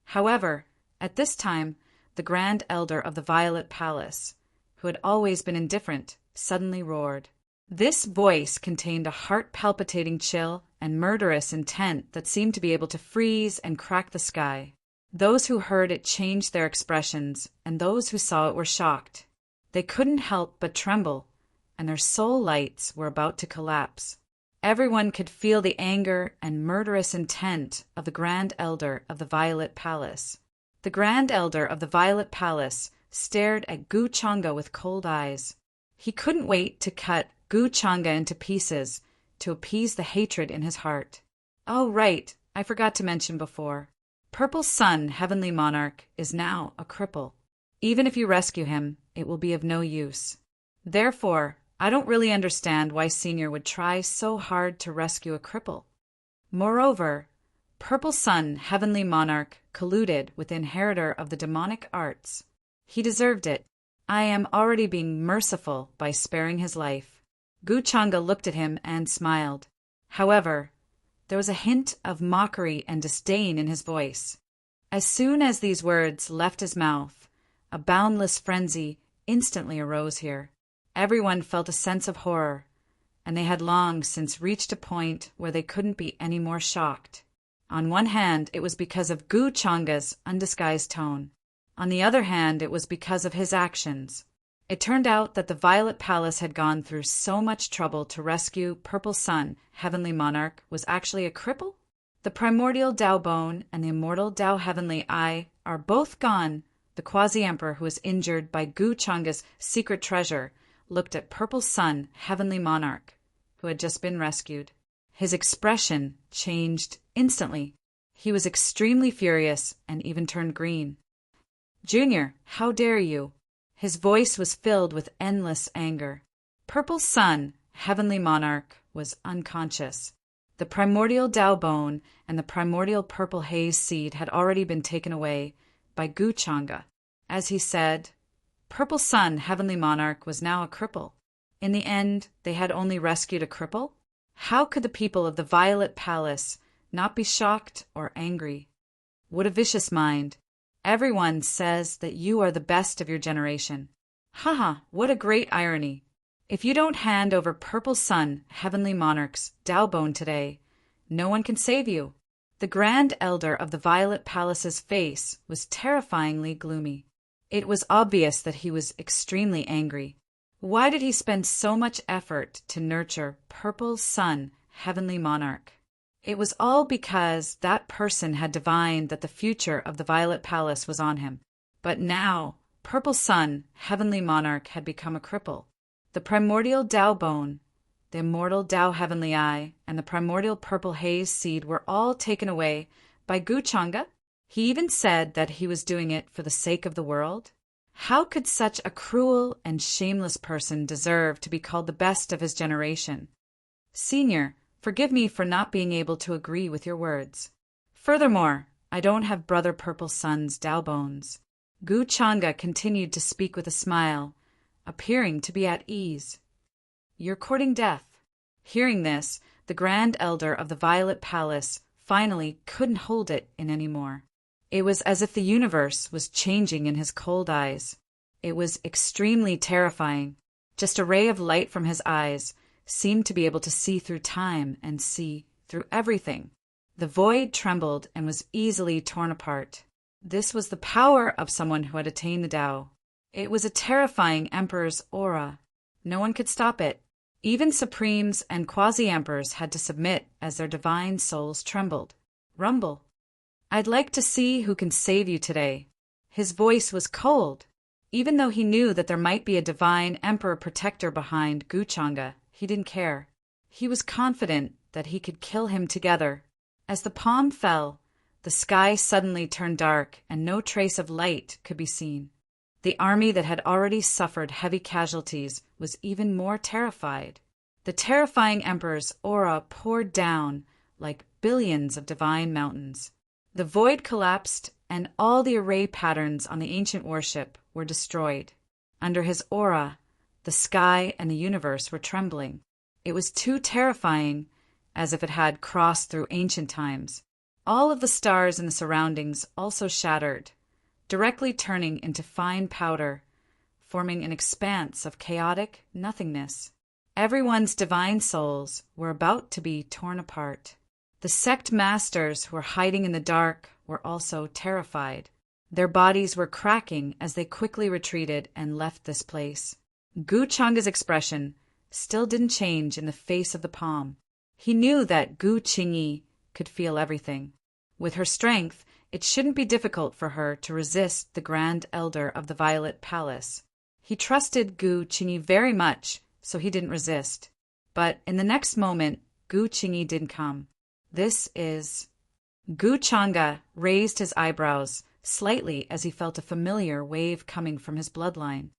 However, At this time, the Grand Elder of the Violet Palace, who had always been indifferent, suddenly roared. This voice contained a heart-palpitating chill and murderous intent that seemed to be able to freeze and crack the sky. Those who heard it changed their expressions, and those who saw it were shocked. They couldn't help but tremble, and their soul lights were about to collapse. Everyone could feel the anger and murderous intent of the Grand Elder of the Violet Palace. The Grand Elder of the Violet Palace stared at Gu Changa with cold eyes. He couldn't wait to cut Gu Changa into pieces to appease the hatred in his heart. Oh, right, I forgot to mention before. Purple Sun, Heavenly Monarch, is now a cripple. Even if you rescue him, it will be of no use. Therefore, I don't really understand why Senior would try so hard to rescue a cripple. Moreover, Purple Sun, Heavenly Monarch, colluded with the inheritor of the demonic arts. He deserved it. I am already being merciful by sparing his life. Gu Changa looked at him and smiled. However, there was a hint of mockery and disdain in his voice. As soon as these words left his mouth, a boundless frenzy instantly arose here. Everyone felt a sense of horror, and they had long since reached a point where they couldn't be any more shocked. On one hand, it was because of Gu Changa's undisguised tone. On the other hand, it was because of his actions. It turned out that the Violet Palace had gone through so much trouble to rescue Purple Sun, Heavenly Monarch, was actually a cripple? The primordial Dao Bone and the immortal Dao Heavenly Eye are both gone. The Quasi-Emperor, who was injured by Gu Changa's secret treasure, looked at Purple Sun, Heavenly Monarch, who had just been rescued. His expression changed instantly. He was extremely furious and even turned green. Junior, how dare you? His voice was filled with endless anger. Purple Sun, Heavenly Monarch, was unconscious. The primordial Dao Bone and the primordial Purple Haze Seed had already been taken away by Gu Changa. As he said, Purple Sun, Heavenly Monarch, was now a cripple. In the end, they had only rescued a cripple? How could the people of the Violet Palace not be shocked or angry? What a vicious mind! Everyone says that you are the best of your generation. Haha, what a great irony! If you don't hand over Purple Sun, Heavenly Monarch's Dao Bone today, no one can save you. The Grand Elder of the Violet Palace's face was terrifyingly gloomy. It was obvious that he was extremely angry. Why did he spend so much effort to nurture Purple Sun, Heavenly Monarch? It was all because that person had divined that the future of the Violet Palace was on him. But now, Purple Sun, Heavenly Monarch, had become a cripple. The primordial Dao Bone, the immortal Dao Heavenly Eye, and the primordial Purple Haze Seed were all taken away by Gu Changa. He even said that he was doing it for the sake of the world. How could such a cruel and shameless person deserve to be called the best of his generation? Senior, forgive me for not being able to agree with your words. Furthermore, I don't have Brother Purple Sun's Dao Bones. Gu Changa continued to speak with a smile, appearing to be at ease. You're courting death. Hearing this, the Grand Elder of the Violet Palace finally couldn't hold it in any more. It was as if the universe was changing in his cold eyes. It was extremely terrifying. Just a ray of light from his eyes seemed to be able to see through time and see through everything. The void trembled and was easily torn apart. This was the power of someone who had attained the Tao. It was a terrifying emperor's aura. No one could stop it. Even supremes and quasi-emperors had to submit as their divine souls trembled. Rumble. I'd like to see who can save you today. His voice was cold. Even though he knew that there might be a divine emperor protector behind Gu Changa, he didn't care. He was confident that he could kill him together. As the palm fell, the sky suddenly turned dark and no trace of light could be seen. The army that had already suffered heavy casualties was even more terrified. The terrifying emperor's aura poured down like billions of divine mountains. The void collapsed and all the array patterns on the ancient worship were destroyed. Under his aura, the sky and the universe were trembling. It was too terrifying, as if it had crossed through ancient times. All of the stars in the surroundings also shattered. directly turning into fine powder, forming an expanse of chaotic nothingness. Everyone's divine souls were about to be torn apart. The sect masters who were hiding in the dark were also terrified. Their bodies were cracking as they quickly retreated and left this place. Gu Changa's expression still didn't change in the face of the palm. He knew that Gu Qingyi could feel everything. With her strength, it shouldn't be difficult for her to resist the Grand Elder of the Violet Palace. He trusted Gu Qingyi very much, so he didn't resist. But in the next moment, Gu Qingyi didn't come. This is... Gu Changa raised his eyebrows slightly as he felt a familiar wave coming from his bloodline.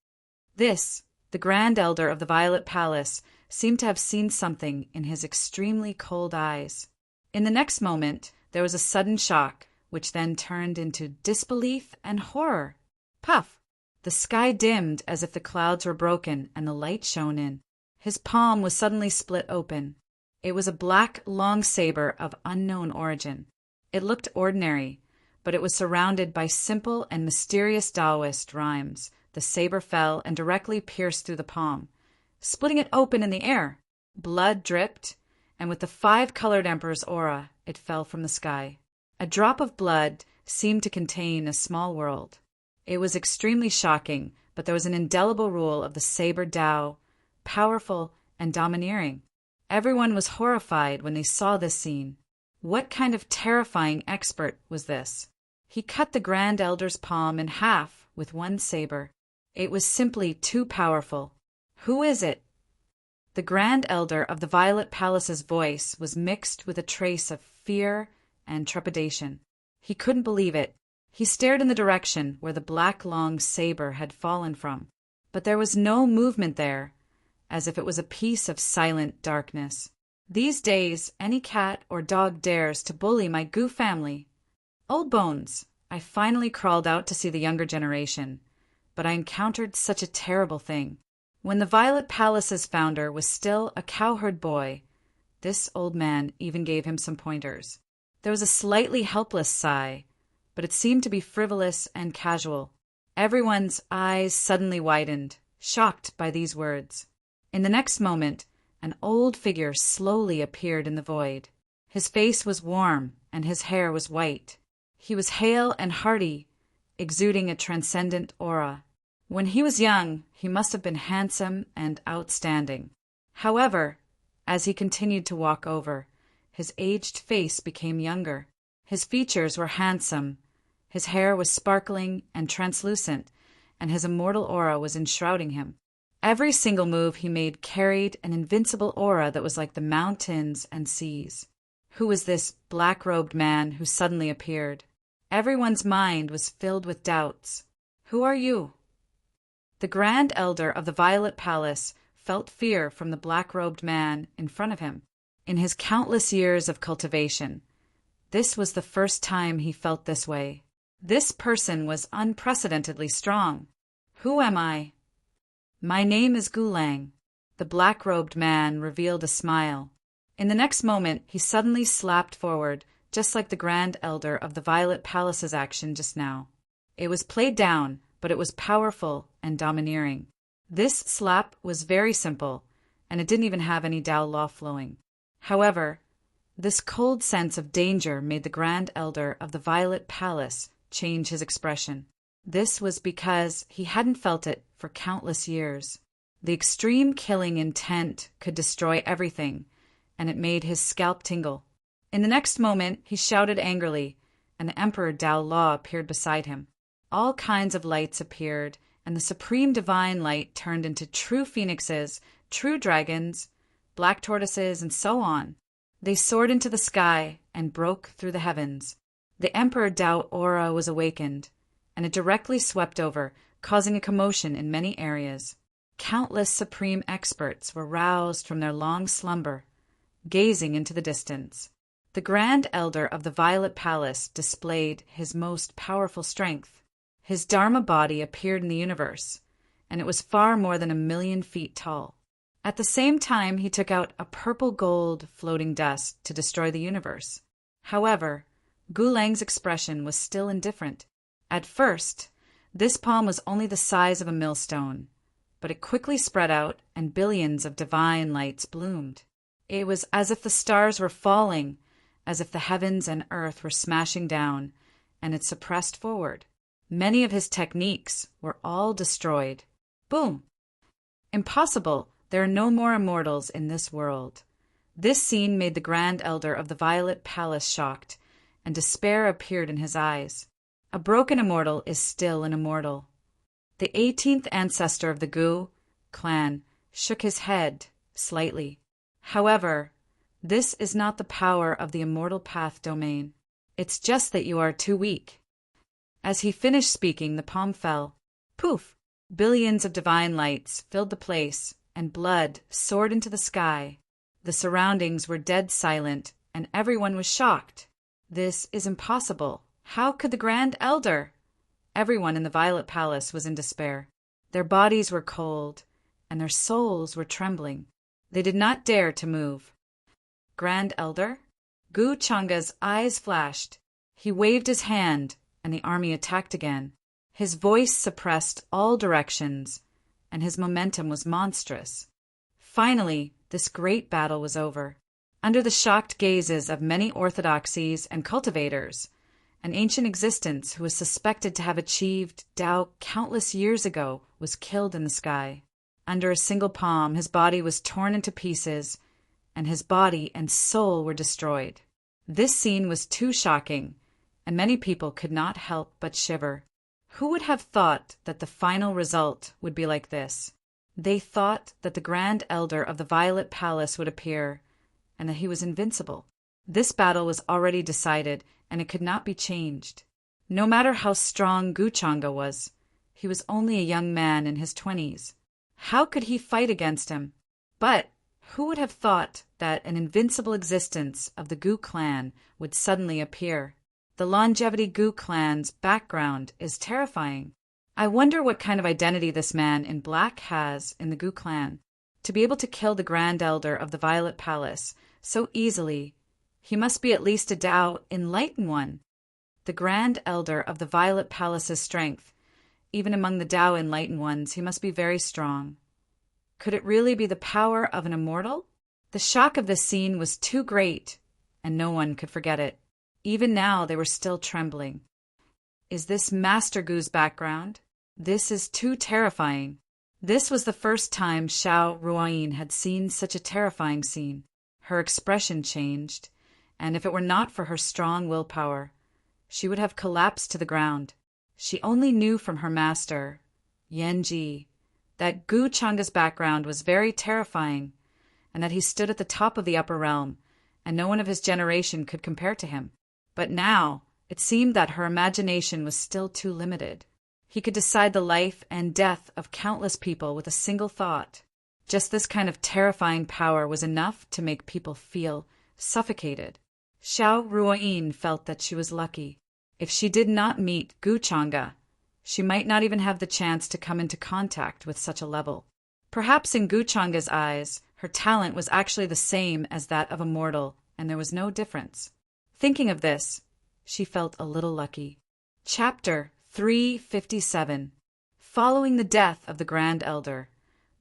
This, the Grand Elder of the Violet Palace, seemed to have seen something in his extremely cold eyes. In the next moment, there was a sudden shock, which then turned into disbelief and horror. Puff! The sky dimmed as if the clouds were broken and the light shone in. His palm was suddenly split open. It was a black long saber of unknown origin. It looked ordinary, but it was surrounded by simple and mysterious Taoist rhymes. The saber fell and directly pierced through the palm, splitting it open in the air. Blood dripped, and with the 5-colored Emperor's aura, it fell from the sky. A drop of blood seemed to contain a small world. It was extremely shocking, but there was an indelible rule of the saber Tao, powerful and domineering. Everyone was horrified when they saw this scene. What kind of terrifying expert was this? He cut the Grand Elder's palm in half with one saber. It was simply too powerful. Who is it? The Grand Elder of the Violet Palace's voice was mixed with a trace of fear and trepidation. He couldn't believe it. He stared in the direction where the black long saber had fallen from, but there was no movement there, as if it was a piece of silent darkness. These days, any cat or dog dares to bully my Gu family. Old bones, I finally crawled out to see the younger generation, but I encountered such a terrible thing. When the Violet Palace's founder was still a cowherd boy, this old man even gave him some pointers. There was a slightly helpless sigh, but it seemed to be frivolous and casual. Everyone's eyes suddenly widened, shocked by these words. In the next moment, an old figure slowly appeared in the void. His face was warm, and his hair was white. He was hale and hearty, exuding a transcendent aura. When he was young, he must have been handsome and outstanding. However, as he continued to walk over, his aged face became younger. His features were handsome, his hair was sparkling and translucent, and his immortal aura was enshrouding him. Every single move he made carried an invincible aura that was like the mountains and seas. Who was this black-robed man who suddenly appeared? Everyone's mind was filled with doubts. Who are you? The Grand Elder of the Violet Palace felt fear from the black-robed man in front of him. In his countless years of cultivation, this was the first time he felt this way. This person was unprecedentedly strong. Who am I? My name is Gulang. The black-robed man revealed a smile. In the next moment, he suddenly slapped forward, just like the Grand Elder of the Violet Palace's action just now. It was played down, but it was powerful and domineering. This slap was very simple, and it didn't even have any Tao law flowing. However, this cold sense of danger made the Grand Elder of the Violet Palace change his expression. This was because he hadn't felt it for countless years. The extreme killing intent could destroy everything, and it made his scalp tingle. In the next moment, he shouted angrily, and the Emperor Tao Law appeared beside him. All kinds of lights appeared, and the supreme divine light turned into true phoenixes, true dragons, black tortoises, and so on. They soared into the sky and broke through the heavens. The Emperor Tao aura was awakened, and it directly swept over, causing a commotion in many areas. Countless supreme experts were roused from their long slumber, gazing into the distance. The Grand Elder of the Violet Palace displayed his most powerful strength. His Dharma body appeared in the universe, and it was far more than 1,000,000 feet tall. At the same time, he took out a purple-gold floating dust to destroy the universe. However, Gulang's expression was still indifferent. At first, this palm was only the size of a millstone, but it quickly spread out and billions of divine lights bloomed. It was as if the stars were falling, as if the heavens and earth were smashing down, and it suppressed forward. Many of his techniques were all destroyed. Boom! Impossible! There are no more immortals in this world. This scene made the Grand Elder of the Violet Palace shocked, and despair appeared in his eyes. A broken immortal is still an immortal. The 18th ancestor of the Gu clan shook his head slightly. However, this is not the power of the immortal path domain. It's just that you are too weak. As he finished speaking, the palm fell. Poof! Billions of divine lights filled the place, and blood soared into the sky. The surroundings were dead silent, and everyone was shocked. This is impossible. How could the Grand Elder? Everyone in the Violet Palace was in despair. Their bodies were cold, and their souls were trembling. They did not dare to move. Grand Elder? Gu Changa's eyes flashed. He waved his hand, and the army attacked again. His voice suppressed all directions, and his momentum was monstrous. Finally, this great battle was over. Under the shocked gazes of many orthodoxies and cultivators, an ancient existence who was suspected to have achieved Tao countless years ago was killed in the sky. Under a single palm, his body was torn into pieces, and his body and soul were destroyed. This scene was too shocking, and many people could not help but shiver. Who would have thought that the final result would be like this? They thought that the Grand Elder of the Violet Palace would appear, and that he was invincible. This battle was already decided, and it could not be changed. No matter how strong Gu Changa was, he was only a young man in his 20s. How could he fight against him? But who would have thought that an invincible existence of the Gu clan would suddenly appear? The longevity Gu clan's background is terrifying. I wonder what kind of identity this man in black has in the Gu clan. To be able to kill the Grand Elder of the Violet Palace so easily, he must be at least a Tao enlightened one. The Grand Elder of the Violet Palace's strength, even among the Tao enlightened ones, he must be very strong. Could it really be the power of an immortal? The shock of this scene was too great, and no one could forget it. Even now they were still trembling. Is this Master Gu's background? This is too terrifying. This was the first time Xiao Ruoyin had seen such a terrifying scene. Her expression changed, and if it were not for her strong willpower, she would have collapsed to the ground. She only knew from her master, Yanji, that Gu Changa's background was very terrifying, and that he stood at the top of the upper realm, and no one of his generation could compare to him. But now, it seemed that her imagination was still too limited. He could decide the life and death of countless people with a single thought. Just this kind of terrifying power was enough to make people feel suffocated. Xiao Ruoyin felt that she was lucky. If she did not meet Gu Changa, she might not even have the chance to come into contact with such a level. Perhaps in Gu Changa's eyes, her talent was actually the same as that of a mortal, and there was no difference. Thinking of this, she felt a little lucky. Chapter 357. Following the death of the Grand Elder,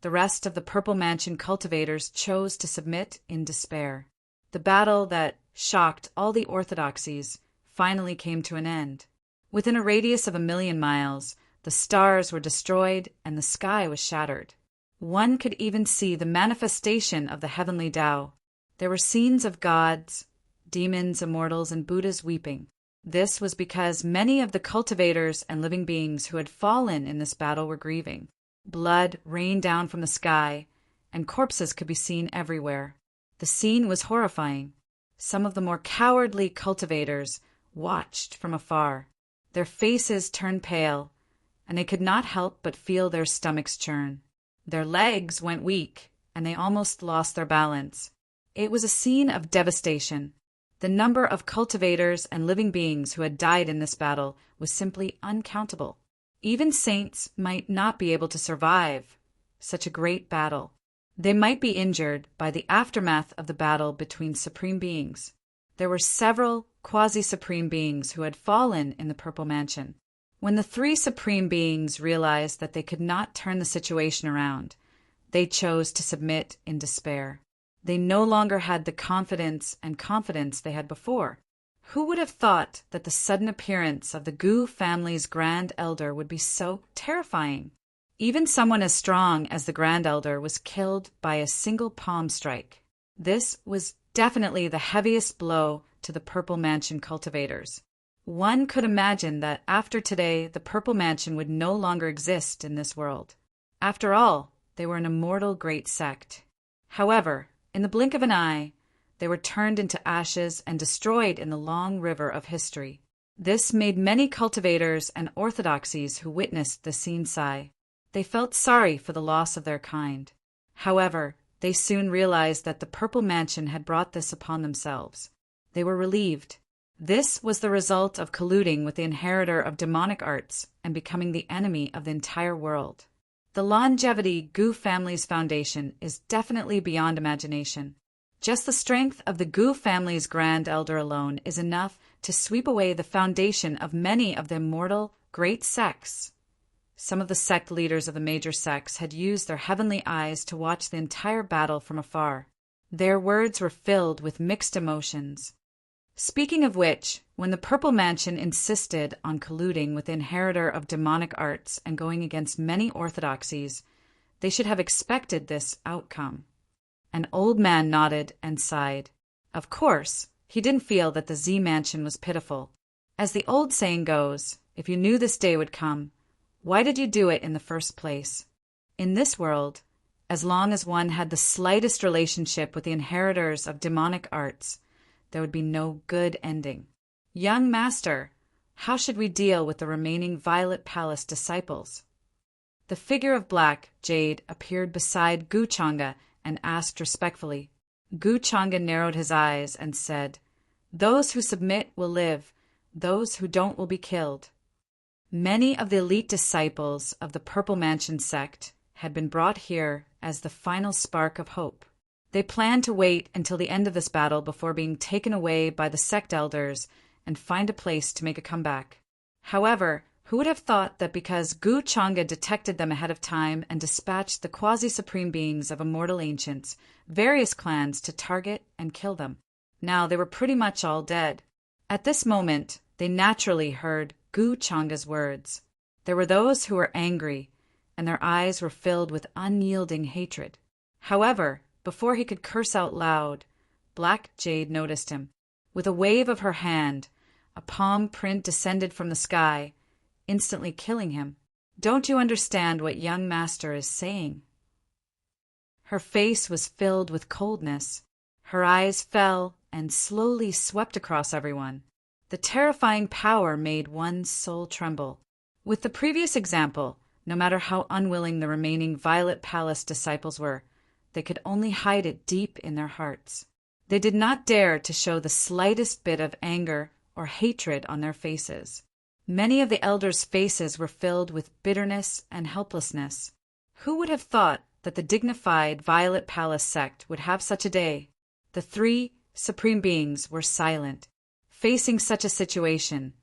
the rest of the Purple Mansion cultivators chose to submit in despair. The battle that shocked all the orthodoxies finally came to an end. Within a radius of 1,000,000 miles, the stars were destroyed and the sky was shattered. One could even see the manifestation of the heavenly Tao. There were scenes of gods, demons, immortals, and Buddhas weeping. This was because many of the cultivators and living beings who had fallen in this battle were grieving. Blood rained down from the sky, and corpses could be seen everywhere. The scene was horrifying. Some of the more cowardly cultivators watched from afar. Their faces turned pale, and they could not help but feel their stomachs churn. Their legs went weak, and they almost lost their balance. It was a scene of devastation. The number of cultivators and living beings who had died in this battle was simply uncountable. Even saints might not be able to survive such a great battle. They might be injured by the aftermath of the battle between supreme beings. There were several quasi-supreme beings who had fallen in the Purple Mansion. When the three supreme beings realized that they could not turn the situation around, they chose to submit in despair. They no longer had the confidence they had before. Who would have thought that the sudden appearance of the Gu family's Grand Elder would be so terrifying? Even someone as strong as the Grand Elder was killed by a single palm strike. This was definitely the heaviest blow to the Purple Mansion cultivators. One could imagine that after today, the Purple Mansion would no longer exist in this world. After all, they were an immortal great sect. However, in the blink of an eye, they were turned into ashes and destroyed in the long river of history. This made many cultivators and orthodoxies who witnessed the scene sigh. They felt sorry for the loss of their kind. However, they soon realized that the Purple Mansion had brought this upon themselves. They were relieved. This was the result of colluding with the inheritor of demonic arts and becoming the enemy of the entire world. The longevity Gu family's foundation is definitely beyond imagination. Just the strength of the Gu family's Grand Elder alone is enough to sweep away the foundation of many of the immortal great sects. Some of the sect leaders of the major sects had used their heavenly eyes to watch the entire battle from afar. Their words were filled with mixed emotions. Speaking of which, when the Purple Mansion insisted on colluding with the inheritor of demonic arts and going against many orthodoxies, they should have expected this outcome. An old man nodded and sighed. Of course, he didn't feel that the Z Mansion was pitiful. As the old saying goes, if you knew this day would come, why did you do it in the first place? In this world, as long as one had the slightest relationship with the inheritors of demonic arts, there would be no good ending. Young master, how should we deal with the remaining Violet Palace disciples? The figure of Black Jade appeared beside Gu Changa and asked respectfully. Gu Changa narrowed his eyes and said, "Those who submit will live, those who don't will be killed." Many of the elite disciples of the Purple Mansion sect had been brought here as the final spark of hope. They planned to wait until the end of this battle before being taken away by the sect elders and find a place to make a comeback. However, who would have thought that because Gu Changa detected them ahead of time and dispatched the quasi-supreme beings of immortal ancients, various clans to target and kill them? Now they were pretty much all dead. At this moment, they naturally heard Gu Changa's words. There were those who were angry, and their eyes were filled with unyielding hatred. However, before he could curse out loud, Black Jade noticed him. With a wave of her hand, a palm print descended from the sky, instantly killing him. "Don't you understand what young master is saying?" Her face was filled with coldness. Her eyes fell and slowly swept across everyone. The terrifying power made one's soul tremble. With the previous example, no matter how unwilling the remaining Violet Palace disciples were, they could only hide it deep in their hearts. They did not dare to show the slightest bit of anger or hatred on their faces. Many of the elders' faces were filled with bitterness and helplessness. Who would have thought that the dignified Violet Palace sect would have such a day? The three supreme beings were silent. Facing such a situation,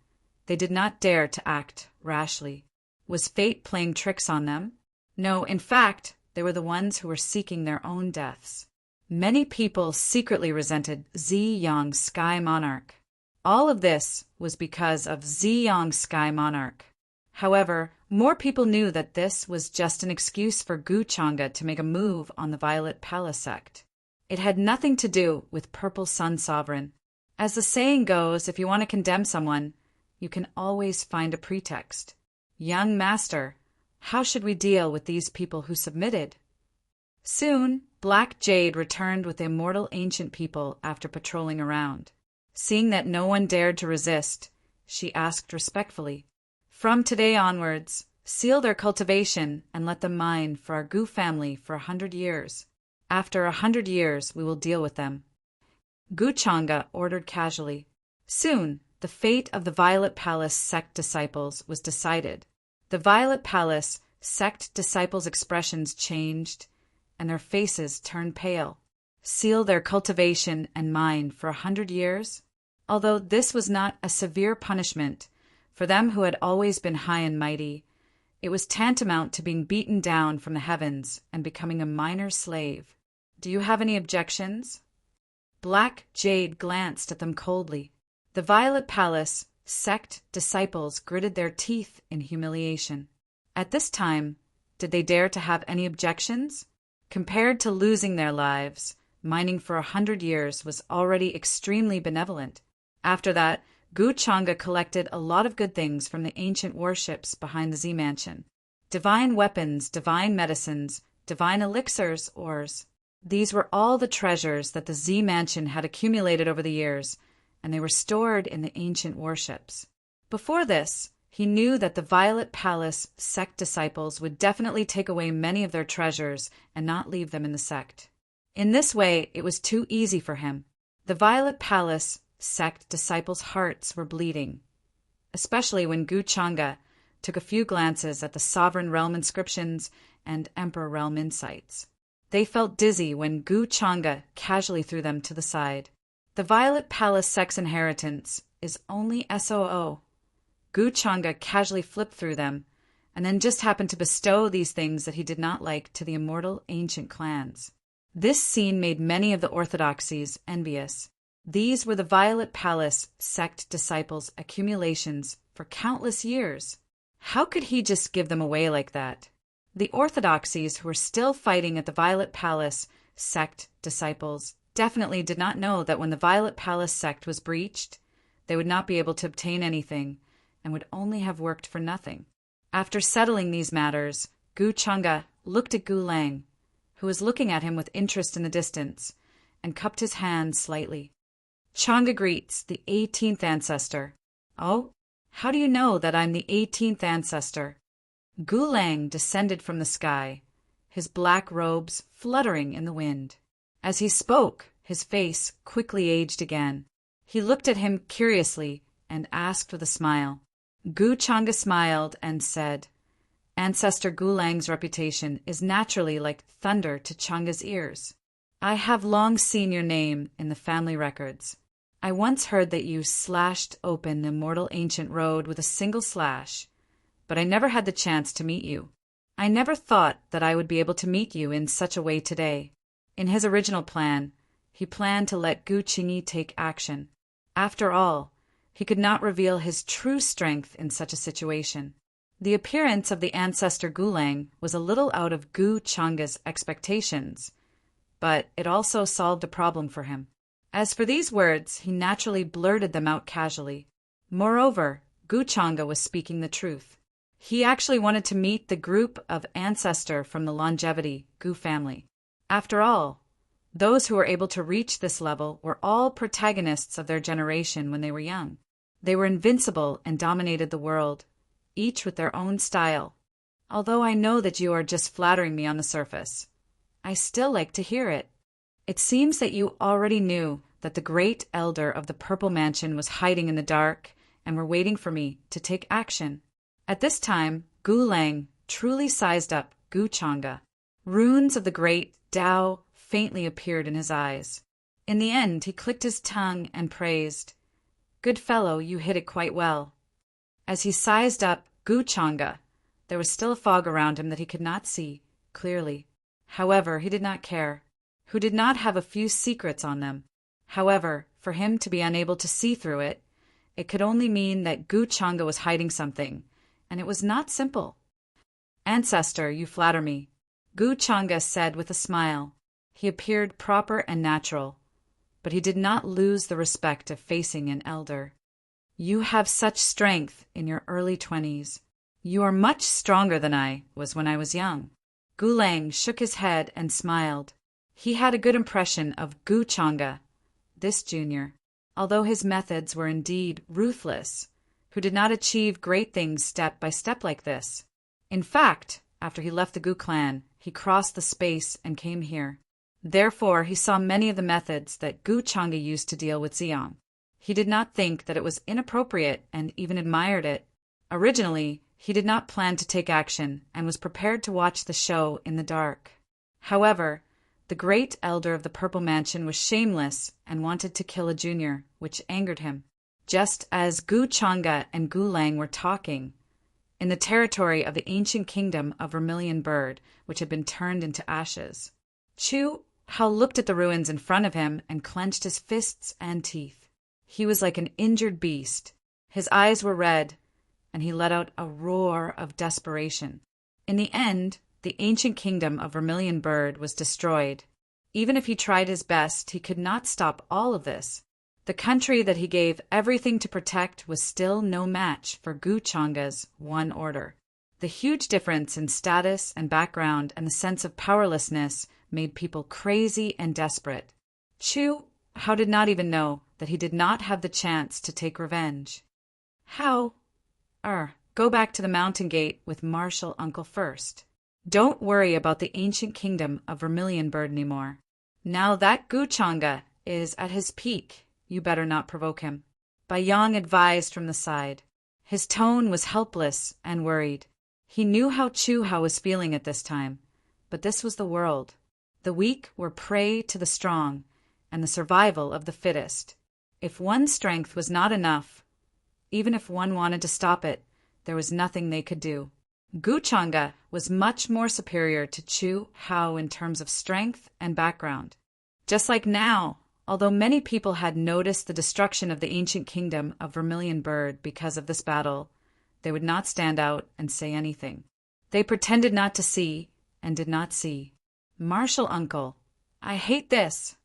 they did not dare to act rashly. Was fate playing tricks on them? No, in fact, they were the ones who were seeking their own deaths. Many people secretly resented Ziyang Sky Monarch. All of this was because of Ziyang Sky Monarch. However, more people knew that this was just an excuse for Gu Changa to make a move on the Violet Palace sect. It had nothing to do with Purple Sun Sovereign. As the saying goes, if you want to condemn someone, you can always find a pretext. Young master, how should we deal with these people who submitted? Soon, Black Jade returned with the immortal ancient people after patrolling around. Seeing that no one dared to resist, she asked respectfully, "From today onwards, seal their cultivation and let them mine for our Gu family for 100 years. After 100 years, we will deal with them." Gu Changa ordered casually. Soon, the fate of the Violet Palace sect disciples was decided. The Violet Palace sect disciples' expressions changed, and their faces turned pale. Seal their cultivation and mine for 100 years? Although this was not a severe punishment, For them who had always been high and mighty, it was tantamount to being beaten down from the heavens and becoming a minor slave. Do you have any objections? Black Jade glanced at them coldly. The Violet Palace sect disciples gritted their teeth in humiliation. At this time, did they dare to have any objections? Compared to losing their lives, mining for 100 years was already extremely benevolent. After that, Gu Changa collected a lot of good things from the ancient warships behind the Z Mansion. Divine weapons, divine medicines, divine elixirs, ores. These were all the treasures that the Z Mansion had accumulated over the years, and they were stored in the ancient warships. Before this, he knew that the Violet Palace sect disciples would definitely take away many of their treasures and not leave them in the sect. In this way, it was too easy for him. The Violet Palace sect disciples' hearts were bleeding, especially when Gu Changa took a few glances at the Sovereign Realm inscriptions and Emperor Realm insights. They felt dizzy when Gu Changa casually threw them to the side. The Violet Palace sect's inheritance is only SOO. Gu Changa casually flipped through them, and then just happened to bestow these things that he did not like to the immortal ancient clans. This scene made many of the orthodoxies envious. These were the Violet Palace sect disciples' accumulations for countless years. How could he just give them away like that? The orthodoxies who were still fighting at the Violet Palace sect disciples definitely did not know that when the Violet Palace sect was breached, they would not be able to obtain anything and would only have worked for nothing. After settling these matters, Gu Changa looked at Gu Lang, who was looking at him with interest in the distance, and cupped his hand slightly. Changa greets the 18th ancestor. Oh, how do you know that I'm the 18th ancestor? Gu Lang descended from the sky, his black robes fluttering in the wind. As he spoke, his face quickly aged again. He looked at him curiously and asked with a smile. Gu Changa smiled and said, Ancestor Gu Lang's reputation is naturally like thunder to Changa's ears. I have long seen your name in the family records. I once heard that you slashed open the immortal ancient road with a single slash, but I never had the chance to meet you. I never thought that I would be able to meet you in such a way today. In his original plan, he planned to let Gu Qingyi take action. After all, he could not reveal his true strength in such a situation. The appearance of the ancestor Gu Lang was a little out of Gu Changa's expectations, but it also solved a problem for him. As for these words, he naturally blurted them out casually. Moreover, Gu Changa was speaking the truth. He actually wanted to meet the group of ancestor from the longevity Gu family. After all, those who were able to reach this level were all protagonists of their generation when they were young. They were invincible and dominated the world, each with their own style. Although I know that you are just flattering me on the surface, I still like to hear it. It seems that you already knew that the great elder of the Purple Mansion was hiding in the dark and were waiting for me to take action. At this time, Gu Lang truly sized up Gu Changa. Runes of the great Tao faintly appeared in his eyes. In the end, he clicked his tongue and praised, Good fellow, you hit it quite well. As he sized up Gu Changa, there was still a fog around him that he could not see clearly. However, he did not care. Who did not have a few secrets on them? However, for him to be unable to see through it, it could only mean that Gu Changa was hiding something, and it was not simple. Ancestor, you flatter me, Gu Changa said with a smile. He appeared proper and natural, but he did not lose the respect of facing an elder. You have such strength in your early 20s. You are much stronger than I was when I was young. Gu Lang shook his head and smiled. He had a good impression of Gu Changa, this junior, although his methods were indeed ruthless, who did not achieve great things step by step like this. In fact, after he left the Gu clan, he crossed the space and came here. Therefore, he saw many of the methods that Gu Changa used to deal with Xiong. He did not think that it was inappropriate and even admired it. Originally, he did not plan to take action and was prepared to watch the show in the dark. However, the great elder of the Purple Mansion was shameless and wanted to kill a junior, which angered him. just as Gu Changa and Gu Lang were talking, in the territory of the ancient kingdom of Vermilion Bird, which had been turned into ashes. Chu Hao looked at the ruins in front of him and clenched his fists and teeth. He was like an injured beast. His eyes were red, and he let out a roar of desperation. In the end, the ancient kingdom of Vermilion Bird was destroyed. Even if he tried his best, he could not stop all of this. The country that he gave everything to protect was still no match for Gu Changa's one order. The huge difference in status and background and the sense of powerlessness made people crazy and desperate. Chu Hao did not even know that he did not have the chance to take revenge. How? Go back to the mountain gate with Martial Uncle first. Don't worry about the ancient kingdom of Vermilion Bird anymore. Now that Gu Changa is at his peak, you better not provoke him. Bai Yang advised from the side. His tone was helpless and worried. He knew how Chu Hao was feeling at this time, but this was the world. The weak were prey to the strong, and the survival of the fittest. If one's strength was not enough, even if one wanted to stop it, there was nothing they could do. Gu Changa was much more superior to Chu Hao in terms of strength and background. Just like now, although many people had noticed the destruction of the ancient kingdom of Vermilion Bird because of this battle, they would not stand out and say anything. They pretended not to see and did not see. Martial Uncle, I hate this.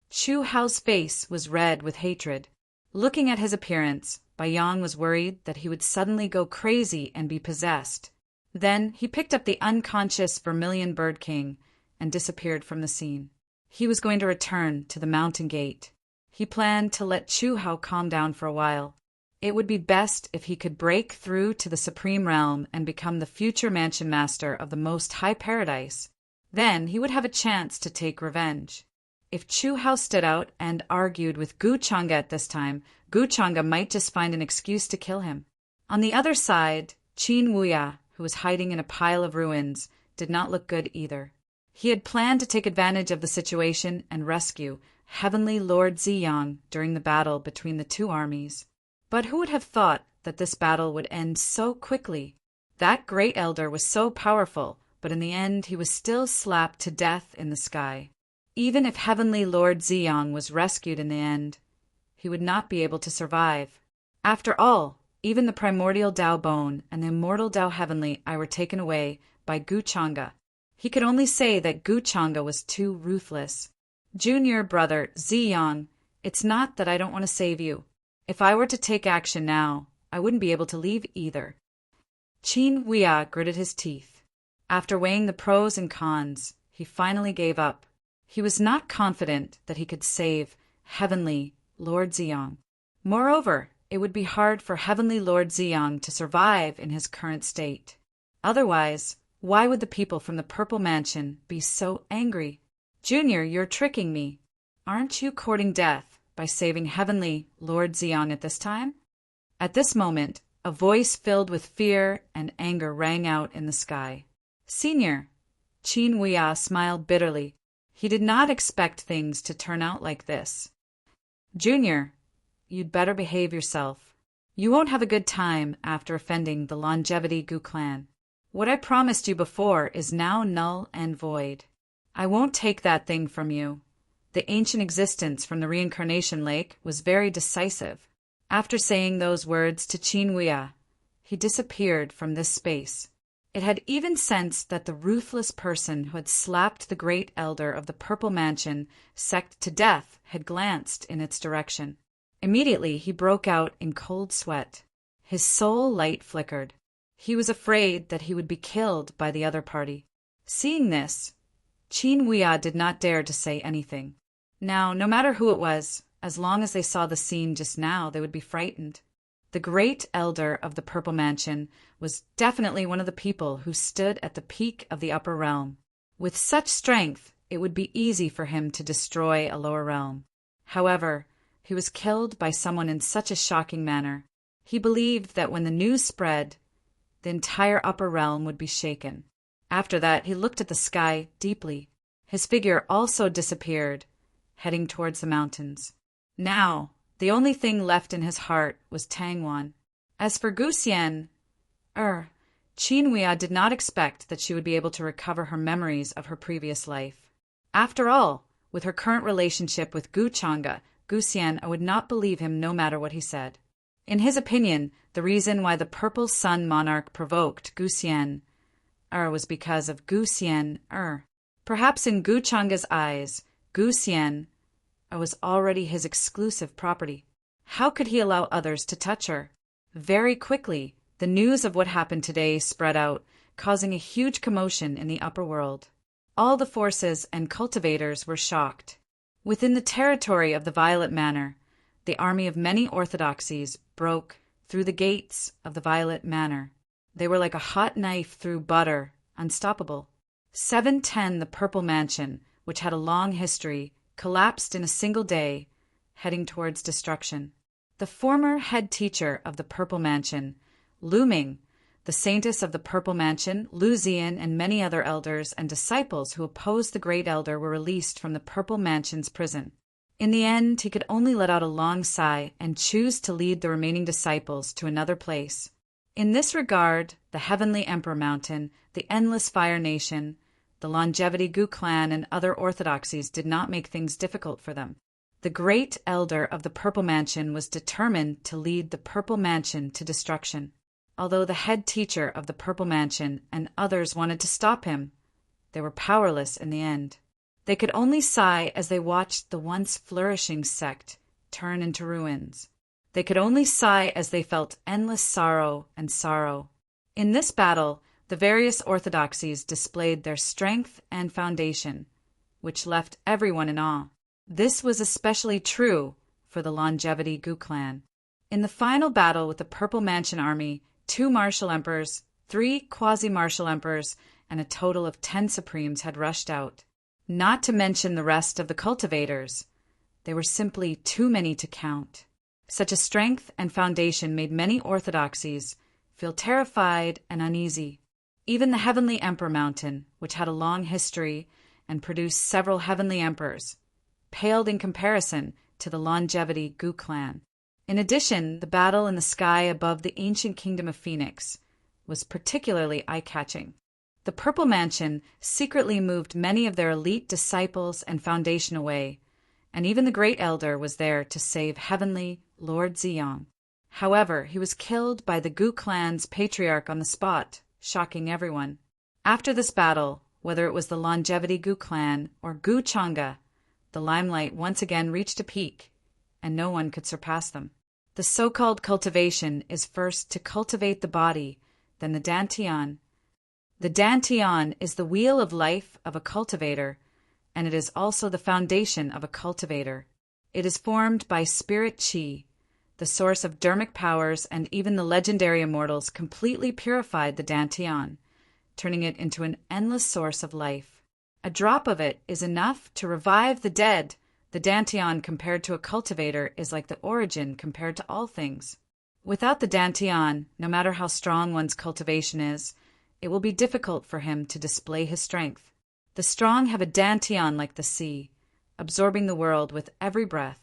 Chu Hao's face was red with hatred. Looking at his appearance, Bai Yang was worried that he would suddenly go crazy and be possessed. Then he picked up the unconscious Vermilion Bird King and disappeared from the scene. He was going to return to the mountain gate. He planned to let Chu Hao calm down for a while. It would be best if he could break through to the Supreme Realm and become the future mansion master of the Most High Paradise. Then he would have a chance to take revenge. If Chu Hao stood out and argued with Gu Changa at this time, Gu Changa might just find an excuse to kill him. On the other side, Qin Wuya, who was hiding in a pile of ruins, did not look good either. He had planned to take advantage of the situation and rescue Heavenly Lord Ziyang during the battle between the two armies. But who would have thought that this battle would end so quickly? That great elder was so powerful, but in the end he was still slapped to death in the sky. Even if Heavenly Lord Ziyang was rescued in the end, he would not be able to survive. After all, even the primordial Dao Bone and the immortal Dao Heavenly Eye were taken away by Gu Changa. He could only say that Gu Changa was too ruthless. Junior brother Ziyang, it's not that I don't want to save you. If I were to take action now, I wouldn't be able to leave either. Qin Wuya gritted his teeth. After weighing the pros and cons, he finally gave up. He was not confident that he could save Heavenly Lord Ziyang. Moreover, it would be hard for Heavenly Lord Ziyang to survive in his current state. Otherwise, why would the people from the Purple Mansion be so angry? Junior, you're tricking me. Aren't you courting death by saving Heavenly Lord Ziyang at this time? At this moment, a voice filled with fear and anger rang out in the sky. Senior, Qin Wuya smiled bitterly. He did not expect things to turn out like this. Junior, you'd better behave yourself. You won't have a good time after offending the Longevity Gu clan. What I promised you before is now null and void. I won't take that thing from you. The ancient existence from the reincarnation lake was very decisive. After saying those words to Qin Wuya, he disappeared from this space. It had even sensed that the ruthless person who had slapped the great elder of the Purple Mansion sect to death had glanced in its direction. Immediately he broke out in cold sweat. His soul light flickered. He was afraid that he would be killed by the other party. Seeing this, Qin Wuya did not dare to say anything. Now, no matter who it was, as long as they saw the scene just now, they would be frightened. The great elder of the Purple Mansion was definitely one of the people who stood at the peak of the upper realm. With such strength, it would be easy for him to destroy a lower realm. However, he was killed by someone in such a shocking manner. He believed that when the news spread, the entire upper realm would be shaken. After that, he looked at the sky deeply. His figure also disappeared, heading towards the mountains. Now, The only thing left in his heart was Tangwan. As for Gusian, Qinhuia did not expect that she would be able to recover her memories of her previous life. After all, with her current relationship with Guchanga, Gusian would not believe him no matter what he said. In his opinion, the reason why the Purple Sun Monarch provoked Gusian was because of Gusian. Perhaps in Guchanga's eyes, Gusian was already his exclusive property. How could he allow others to touch her? Very quickly, the news of what happened today spread out, causing a huge commotion in the upper world. All the forces and cultivators were shocked. Within the territory of the Violet Manor, the army of many orthodoxies broke through the gates of the Violet Manor. They were like a hot knife through butter, unstoppable. 710, the Purple Mansion, which had a long history, collapsed in a single day, heading towards destruction. The former head teacher of the Purple Mansion, Lu Ming, the saintess of the Purple Mansion, Lu Zian, and many other elders and disciples who opposed the Great Elder were released from the Purple Mansion's prison. In the end, he could only let out a long sigh and choose to lead the remaining disciples to another place. In this regard, the Heavenly Emperor Mountain, the Endless Fire Nation, the Longevity Gu clan, and other orthodoxies did not make things difficult for them. The Great Elder of the Purple Mansion was determined to lead the Purple Mansion to destruction. Although the head teacher of the Purple Mansion and others wanted to stop him, they were powerless in the end. They could only sigh as they watched the once flourishing sect turn into ruins. They could only sigh as they felt endless sorrow and sorrow. In this battle, the various orthodoxies displayed their strength and foundation, which left everyone in awe. This was especially true for the Longevity Gu clan. In the final battle with the Purple Mansion army, 2 martial emperors, 3 quasi-martial emperors, and a total of 10 supremes had rushed out. Not to mention the rest of the cultivators. They were simply too many to count. Such a strength and foundation made many orthodoxies feel terrified and uneasy. Even the Heavenly Emperor Mountain, which had a long history and produced several heavenly emperors, paled in comparison to the Longevity Gu clan. In addition, the battle in the sky above the ancient kingdom of Phoenix was particularly eye-catching. The Purple Mansion secretly moved many of their elite disciples and foundation away, and even the Great Elder was there to save Heavenly Lord Ziyang. However, he was killed by the Gu clan's patriarch on the spot, shocking everyone. After this battle, whether it was the Longevity Gu clan or Gu Changa, the limelight once again reached a peak, and no one could surpass them. The so-called cultivation is first to cultivate the body, then the dantian. The dantian is the wheel of life of a cultivator, and it is also the foundation of a cultivator. It is formed by spirit chi, the source of dermic powers, and even the legendary immortals completely purified the dantian, turning it into an endless source of life. A drop of it is enough to revive the dead. The dantian compared to a cultivator is like the origin compared to all things. Without the dantian, no matter how strong one's cultivation is, it will be difficult for him to display his strength. The strong have a dantian like the sea, absorbing the world with every breath.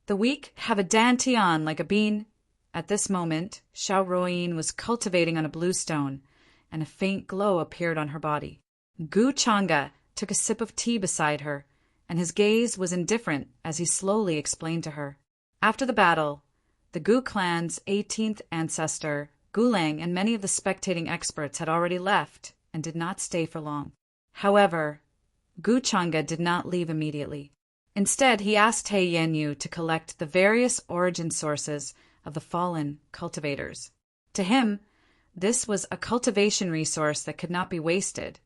The weak have a dantian like a bean. At this moment, Xiao Ruoyin was cultivating on a blue stone, and a faint glow appeared on her body. Gu Changa took a sip of tea beside her, and his gaze was indifferent as he slowly explained to her. After the battle, the Gu clan's 18th ancestor, Gulang, and many of the spectating experts had already left and did not stay for long. However, Gu Changa did not leave immediately. Instead, he asked He Yanyu to collect the various origin sources of the fallen cultivators. To him, this was a cultivation resource that could not be wasted,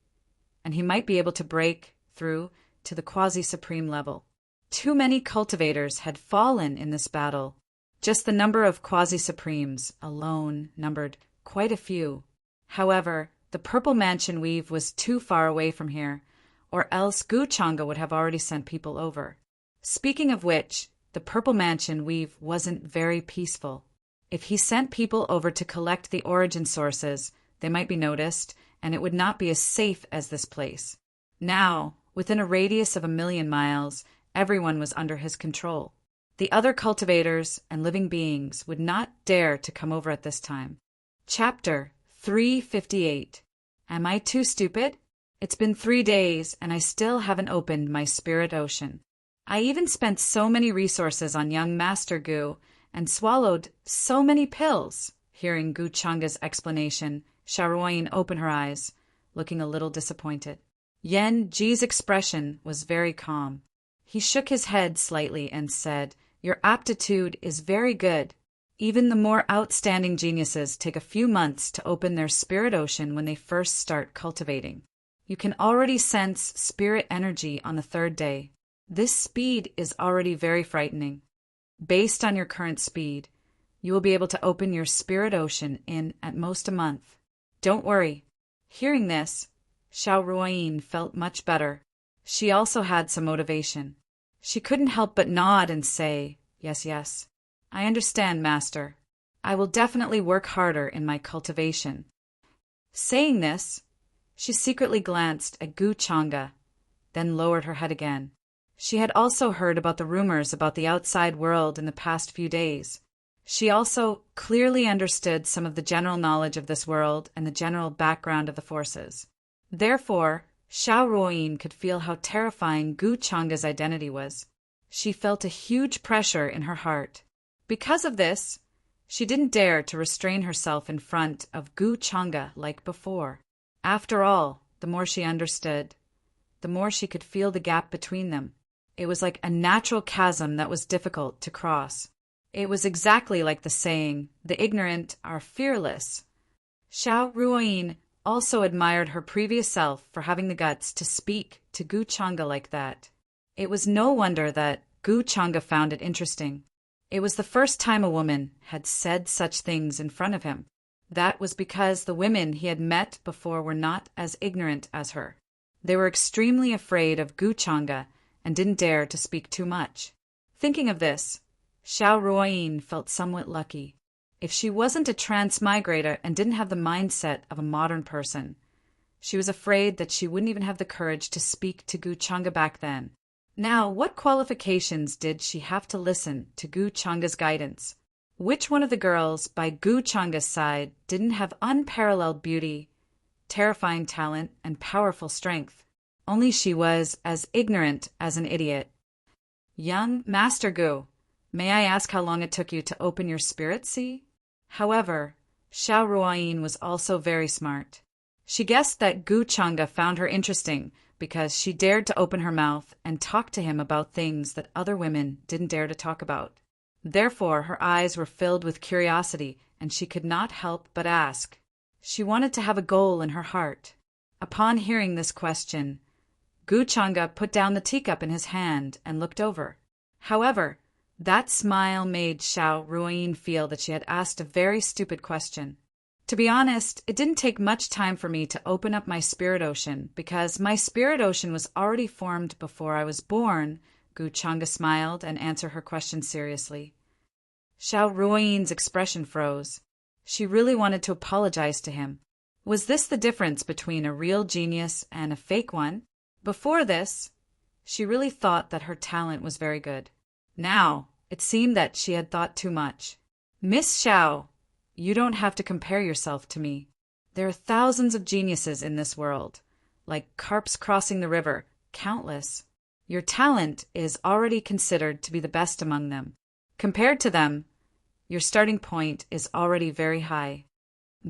and he might be able to break through to the quasi-supreme level. Too many cultivators had fallen in this battle. Just the number of quasi-supremes alone numbered quite a few. However, the Purple Mansion weave was too far away from here, or else Gu Changa would have already sent people over. Speaking of which, the Purple Mansion weave wasn't very peaceful. If he sent people over to collect the origin sources, they might be noticed, and it would not be as safe as this place. Now, within a radius of 1,000,000 miles, everyone was under his control. The other cultivators and living beings would not dare to come over at this time. Chapter 358. Am I too stupid? It's been 3 days and I still haven't opened my spirit ocean. I even spent so many resources on young Master Gu and swallowed so many pills. Hearing Gu Changa's explanation, Xiaoruoyin opened her eyes, looking a little disappointed. Yan Ji's expression was very calm. He shook his head slightly and said, "Your aptitude is very good. Even the more outstanding geniuses take a few months to open their spirit ocean when they first start cultivating. You can already sense spirit energy on the 3rd day. This speed is already very frightening. Based on your current speed, you will be able to open your spirit ocean in at most a month. Don't worry." Hearing this, Xiaoruoyin felt much better. She also had some motivation. She couldn't help but nod and say, "Yes, yes. I understand, Master. I will definitely work harder in my cultivation." Saying this, she secretly glanced at Gu Changa, then lowered her head again. She had also heard about the rumors about the outside world in the past few days. She also clearly understood some of the general knowledge of this world and the general background of the forces. Therefore, Xiaoruoyin could feel how terrifying Gu Changa's identity was. She felt a huge pressure in her heart. Because of this, she didn't dare to restrain herself in front of Gu Changa like before. After all, the more she understood, the more she could feel the gap between them. It was like a natural chasm that was difficult to cross. It was exactly like the saying, "The ignorant are fearless." Xiaoruoyin also admired her previous self for having the guts to speak to Gu Changa like that. It was no wonder that Gu Changa found it interesting. It was the first time a woman had said such things in front of him. That was because the women he had met before were not as ignorant as her. They were extremely afraid of Gu Changa and didn't dare to speak too much. Thinking of this, Xiaoruoyin felt somewhat lucky. If she wasn't a transmigrator and didn't have the mindset of a modern person, she was afraid that she wouldn't even have the courage to speak to Gu Changa back then. Now, what qualifications did she have to listen to Gu Changa's guidance? Which one of the girls by Gu Changa's side didn't have unparalleled beauty, terrifying talent, and powerful strength? Only she was as ignorant as an idiot. "Young Master Gu, may I ask how long it took you to open your spirit sea?" However, Xiaoruoyin was also very smart. She guessed that Gu Changa found her interesting because she dared to open her mouth and talk to him about things that other women didn't dare to talk about. Therefore, her eyes were filled with curiosity, and she could not help but ask. She wanted to have a goal in her heart. Upon hearing this question, Gu Changa put down the teacup in his hand and looked over. However, that smile made Xiaoruoyin feel that she had asked a very stupid question. "To be honest, it didn't take much time for me to open up my spirit ocean because my spirit ocean was already formed before I was born." Gu Changa smiled and answered her question seriously. Xiaoruoyin's expression froze. She really wanted to apologize to him. Was this the difference between a real genius and a fake one? Before this, she really thought that her talent was very good. Now, it seemed that she had thought too much. "Miss Xiao, you don't have to compare yourself to me. There are thousands of geniuses in this world, like carps crossing the river, countless. Your talent is already considered to be the best among them. Compared to them, your starting point is already very high."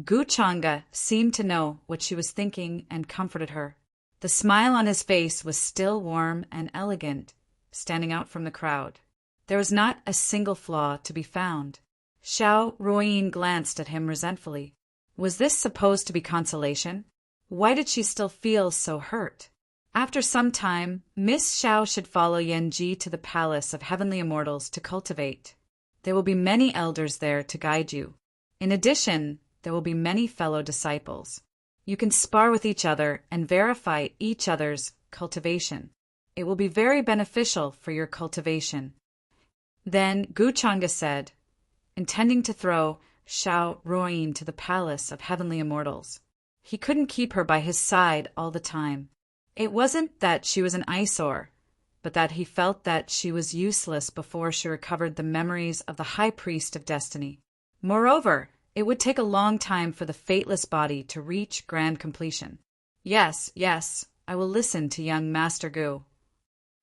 Gu Changa seemed to know what she was thinking and comforted her. The smile on his face was still warm and elegant, standing out from the crowd. There was not a single flaw to be found. Xiaoruoyin glanced at him resentfully. Was this supposed to be consolation? Why did she still feel so hurt? After some time, Miss Xiao should follow Yanji to the palace of heavenly immortals to cultivate. There will be many elders there to guide you. In addition, there will be many fellow disciples. You can spar with each other and verify each other's cultivation. It will be very beneficial for your cultivation. Then Gu Changa said, intending to throw Xiaoruoyin to the palace of heavenly immortals. He couldn't keep her by his side all the time. It wasn't that she was an eyesore, but that he felt that she was useless before she recovered the memories of the High Priest of Destiny. Moreover, it would take a long time for the fateless body to reach grand completion. Yes, yes, I will listen to young Master Gu.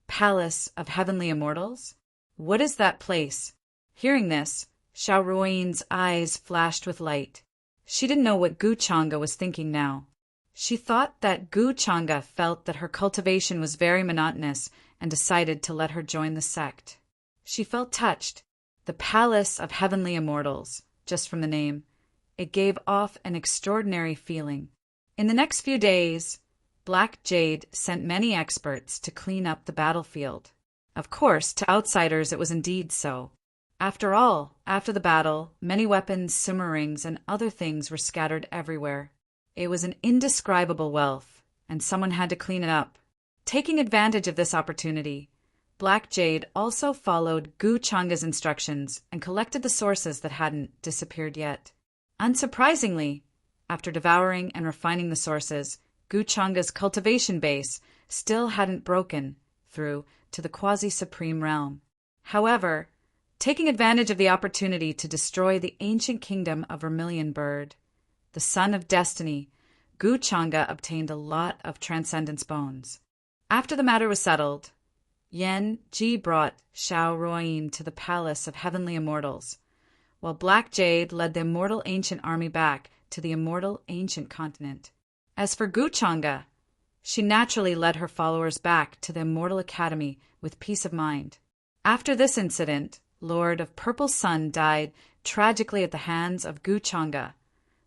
Palace of Heavenly Immortals? What is that place? Hearing this, Xiao Ruoyin's eyes flashed with light. She didn't know what Gu Changa was thinking now. She thought that Gu Changa felt that her cultivation was very monotonous and decided to let her join the sect. She felt touched. The Palace of Heavenly Immortals, just from the name. It gave off an extraordinary feeling. In the next few days, Black Jade sent many experts to clean up the battlefield. Of course, to outsiders it was indeed so. After all, after the battle, many weapons, simmerings, and other things were scattered everywhere. It was an indescribable wealth, and someone had to clean it up. Taking advantage of this opportunity, Black Jade also followed Gu Changa's instructions and collected the sources that hadn't disappeared yet. Unsurprisingly, after devouring and refining the sources, Gu Changa's cultivation base still hadn't broken through to the quasi-supreme realm. However, taking advantage of the opportunity to destroy the ancient kingdom of Vermilion Bird, the son of Destiny, Gu Changa obtained a lot of transcendence bones. After the matter was settled, Yan Ji brought Xiao Ruoyin to the Palace of Heavenly Immortals, while Black Jade led the immortal ancient army back to the immortal ancient continent. As for Gu Changa, she naturally led her followers back to the Immortal Academy with peace of mind. After this incident, Lord of Purple Sun died tragically at the hands of Gu Changa,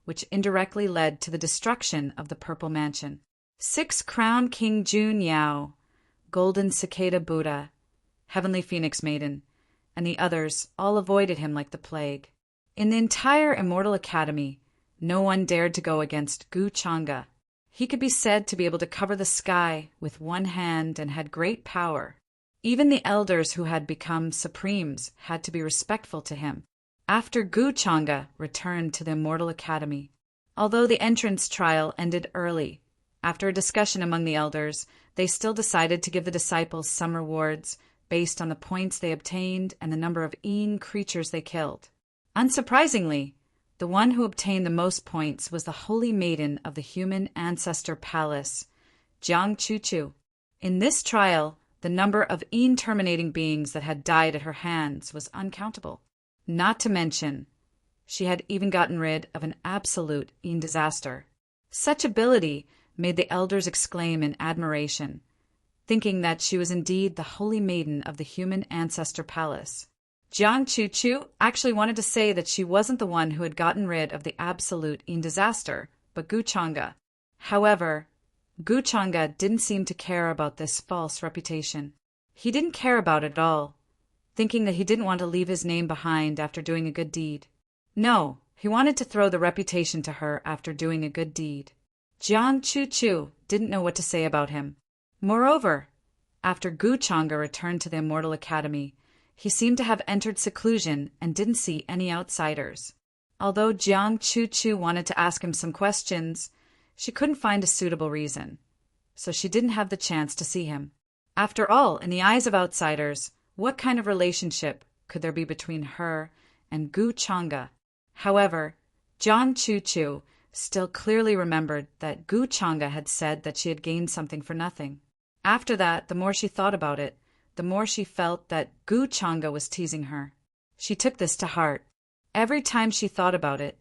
which indirectly led to the destruction of the Purple Mansion. 6 Crown King Jun Yao, Golden Cicada Buddha, Heavenly Phoenix Maiden, and the others all avoided him like the plague. In the entire Immortal Academy, no one dared to go against Gu Changa. He could be said to be able to cover the sky with one hand and had great power. Even the elders who had become supremes had to be respectful to him. After Gu Changa returned to the Immortal Academy, although the entrance trial ended early, after a discussion among the elders, they still decided to give the disciples some rewards based on the points they obtained and the number of Een creatures they killed. Unsurprisingly, the one who obtained the most points was the Holy Maiden of the Human Ancestor Palace, Jiang Chuchu. In this trial, the number of Een-terminating beings that had died at her hands was uncountable. Not to mention, she had even gotten rid of an absolute Een disaster. Such ability made the elders exclaim in admiration, thinking that she was indeed the Holy Maiden of the Human Ancestor Palace. Jiang Chuchu actually wanted to say that she wasn't the one who had gotten rid of the absolute Een disaster, but Gu Changa. However, Gu Changa didn't seem to care about this false reputation. He didn't care about it at all, thinking that he didn't want to leave his name behind after doing a good deed. No, he wanted to throw the reputation to her after doing a good deed. Jiang Chuchu didn't know what to say about him. Moreover, after Gu Changa returned to the Immortal Academy, he seemed to have entered seclusion and didn't see any outsiders. Although Jiang Chuchu wanted to ask him some questions, she couldn't find a suitable reason, so she didn't have the chance to see him. After all, in the eyes of outsiders, what kind of relationship could there be between her and Gu Changa? However, Jiang Chuchu still clearly remembered that Gu Changa had said that she had gained something for nothing. After that, the more she thought about it, the more she felt that Gu Changa was teasing her. She took this to heart. Every time she thought about it,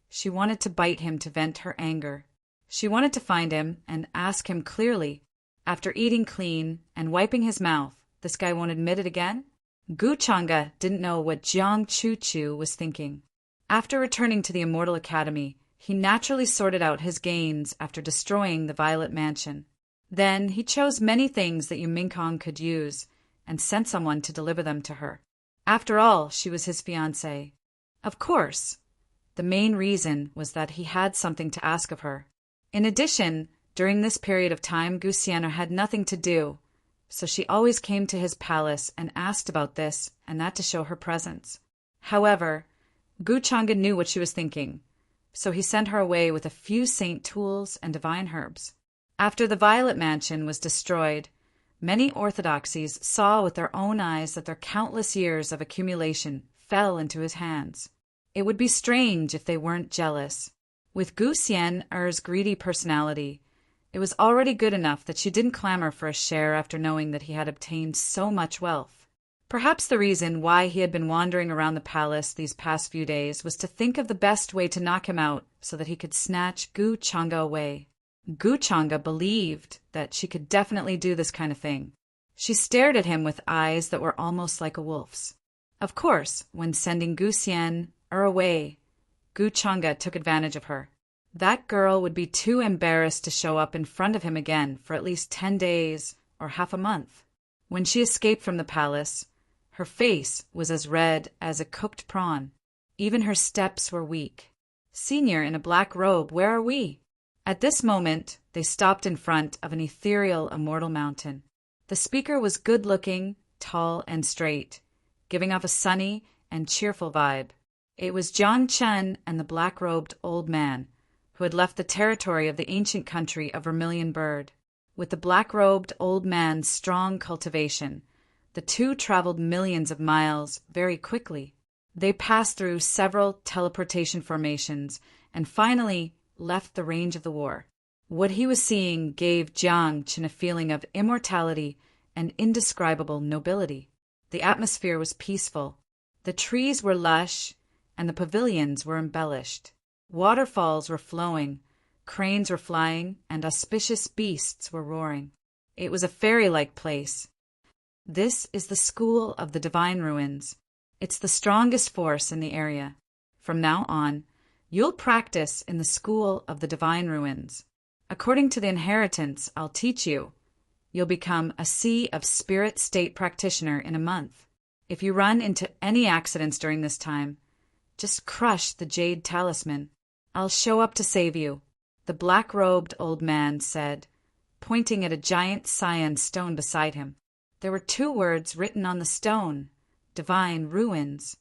she wanted to bite him to vent her anger. She wanted to find him and ask him clearly. After eating clean and wiping his mouth, this guy won't admit it again? Gu Changa didn't know what Jiang Chuchu was thinking. After returning to the Immortal Academy, he naturally sorted out his gains after destroying the Violet Mansion. Then he chose many things that Yu Mingkong could use and sent someone to deliver them to her. After all, she was his fiancée. Of course, the main reason was that he had something to ask of her. In addition, during this period of time, Gu Sienna had nothing to do, so she always came to his palace and asked about this and that to show her presence. However, Gu Changa knew what she was thinking, so he sent her away with a few saint tools and divine herbs. After the Violet Mansion was destroyed, Many orthodoxies saw with their own eyes that their countless years of accumulation fell into his hands. It would be strange if they weren't jealous. With Gu Xian'er's greedy personality, it was already good enough that she didn't clamor for a share after knowing that he had obtained so much wealth. Perhaps the reason why he had been wandering around the palace these past few days was to think of the best way to knock him out so that he could snatch Gu Changa away. Gu Changa believed that she could definitely do this kind of thing. She stared at him with eyes that were almost like a wolf's. Of course, when sending Gu Xian'er away, Gu Changa took advantage of her. That girl would be too embarrassed to show up in front of him again for at least 10 days or half a month. When she escaped from the palace, her face was as red as a cooked prawn. Even her steps were weak. "Senior in a black robe, where are we?" At this moment, they stopped in front of an ethereal, immortal mountain. The speaker was good-looking, tall, and straight, giving off a sunny and cheerful vibe. It was Jiang Chen and the black-robed old man, who had left the territory of the ancient country of Vermilion Bird. With the black-robed old man's strong cultivation, the two traveled millions of miles very quickly. They passed through several teleportation formations and finally left the range of the war. What he was seeing gave Jiang Chen a feeling of immortality and indescribable nobility. The atmosphere was peaceful. The trees were lush, and the pavilions were embellished. Waterfalls were flowing, cranes were flying, and auspicious beasts were roaring. It was a fairy-like place. This is the School of the Divine Ruins. It's the strongest force in the area. From now on, you'll practice in the School of the Divine Ruins. According to the inheritance I'll teach you, you'll become a Sea of Spirit State practitioner in a month. If you run into any accidents during this time, just crush the jade talisman. I'll show up to save you, the black-robed old man said, pointing at a giant cyan stone beside him. There were 2 words written on the stone, Divine Ruins.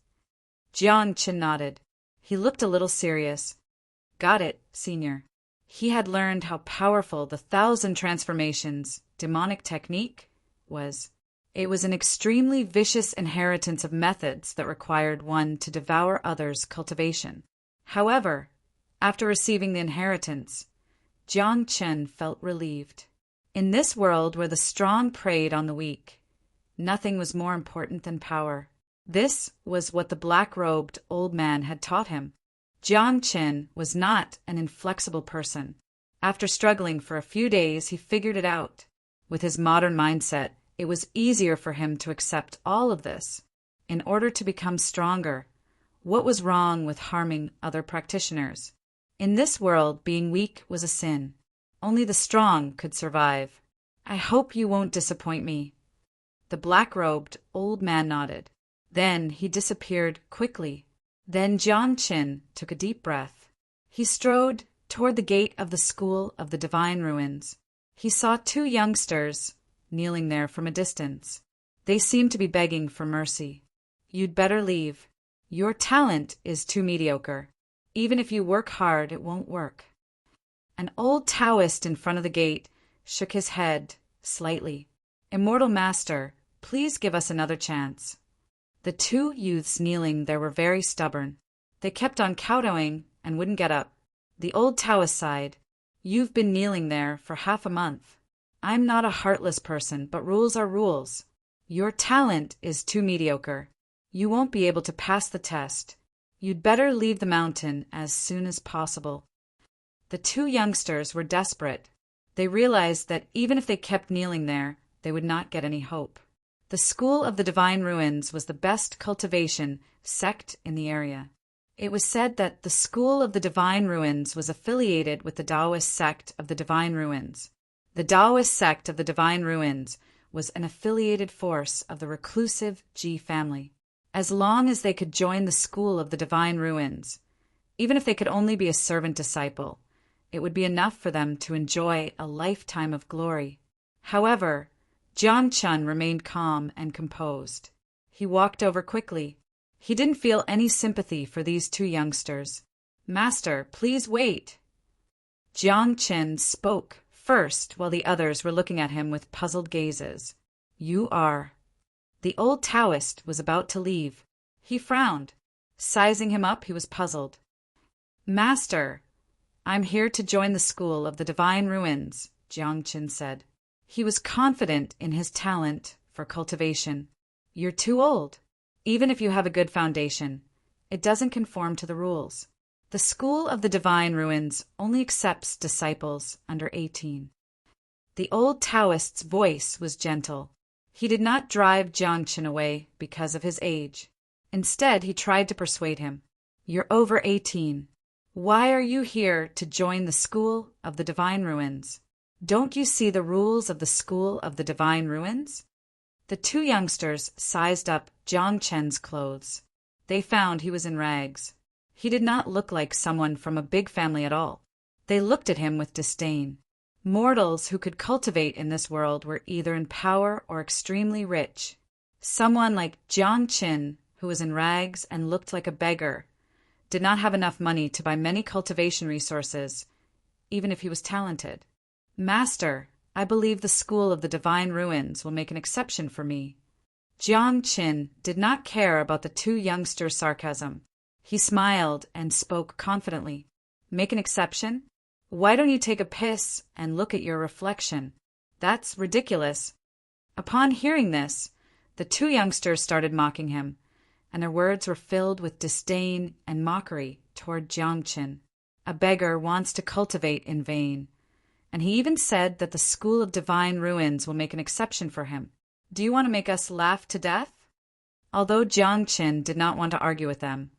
Jiang Chen nodded. He looked a little serious. Got it, Senior. He had learned how powerful the 1,000 transformations, demonic technique, was. It was an extremely vicious inheritance of methods that required one to devour others' cultivation. However, after receiving the inheritance, Jiang Chen felt relieved. In this world where the strong preyed on the weak, nothing was more important than power. This was what the black-robed old man had taught him. Jiang Chen was not an inflexible person. After struggling for a few days, he figured it out. With his modern mindset, it was easier for him to accept all of this. In order to become stronger, what was wrong with harming other practitioners? In this world, being weak was a sin. Only the strong could survive. I hope you won't disappoint me. The black-robed old man nodded. Then he disappeared quickly. Then Jiang Chen took a deep breath. He strode toward the gate of the School of the Divine Ruins. He saw 2 youngsters kneeling there from a distance. They seemed to be begging for mercy. You'd better leave. Your talent is too mediocre. Even if you work hard, it won't work. An old Taoist in front of the gate shook his head slightly. Immortal Master, please give us another chance. The 2 youths kneeling there were very stubborn. They kept on kowtowing and wouldn't get up. The old Taoist sighed. You've been kneeling there for half a month. I'm not a heartless person, but rules are rules. Your talent is too mediocre. You won't be able to pass the test. You'd better leave the mountain as soon as possible. The 2 youngsters were desperate. They realized that even if they kept kneeling there, they would not get any hope. The School of the Divine Ruins was the best cultivation sect in the area. It was said that the School of the Divine Ruins was affiliated with the Taoist sect of the Divine Ruins. The Taoist sect of the Divine Ruins was an affiliated force of the reclusive Ji family. As long as they could join the School of the Divine Ruins, even if they could only be a servant disciple, it would be enough for them to enjoy a lifetime of glory. However, Jiang Chen remained calm and composed. He walked over quickly. He didn't feel any sympathy for these 2 youngsters. Master, please wait. Jiang Chen spoke first while the others were looking at him with puzzled gazes. "You are—" The old Taoist was about to leave. He frowned. Sizing him up, he was puzzled. "Master, I'm here to join the school of the Divine Ruins," Jiang Qin said. He was confident in his talent for cultivation. "You're too old. Even if you have a good foundation, it doesn't conform to the rules. The school of the Divine Ruins only accepts disciples under 18. The old Taoist's voice was gentle. He did not drive Jiang Qin away because of his age. Instead, he tried to persuade him. "You're over 18. Why are you here to join the school of the Divine Ruins? Don't you see the rules of the school of the Divine Ruins?" The two youngsters sized up Jiang Qin's clothes. They found he was in rags. He did not look like someone from a big family at all. They looked at him with disdain. Mortals who could cultivate in this world were either in power or extremely rich. Someone like Jiang Qin, who was in rags and looked like a beggar, did not have enough money to buy many cultivation resources, even if he was talented. "Master, I believe the school of the Divine Ruins will make an exception for me." Jiang Qin did not care about the two youngsters' sarcasm. He smiled and spoke confidently. "Make an exception? Why don't you take a piss and look at your reflection? That's ridiculous." Upon hearing this, the two youngsters started mocking him, and their words were filled with disdain and mockery toward Jiang Qin. A beggar wants to cultivate in vain, and he even said that the School of Divine Ruins will make an exception for him. "Do you want to make us laugh to death?" Although Jiang Qin did not want to argue with them,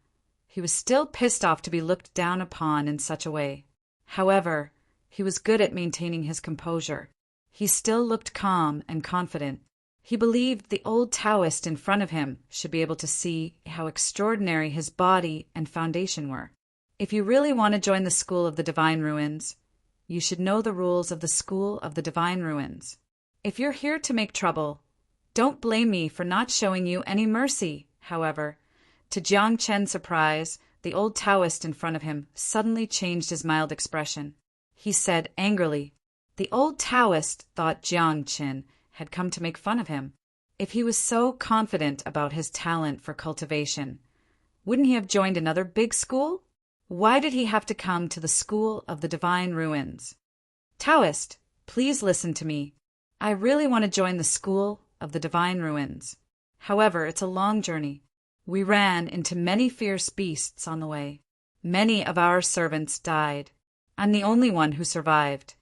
he was still pissed off to be looked down upon in such a way. However, he was good at maintaining his composure. He still looked calm and confident. He believed the old Taoist in front of him should be able to see how extraordinary his body and foundation were. "If you really want to join the School of the Divine Ruins, you should know the rules of the School of the Divine Ruins. If you're here to make trouble, don't blame me for not showing you any mercy." However, to Jiang Qin's surprise, the old Taoist in front of him suddenly changed his mild expression. He said angrily. The old Taoist thought Jiang Qin had come to make fun of him. If he was so confident about his talent for cultivation, wouldn't he have joined another big school? Why did he have to come to the School of the Divine Ruins? "Taoist, please listen to me. I really want to join the School of the Divine Ruins. However, it's a long journey. We ran into many fierce beasts on the way. Many of our servants died. I'm the only one who survived.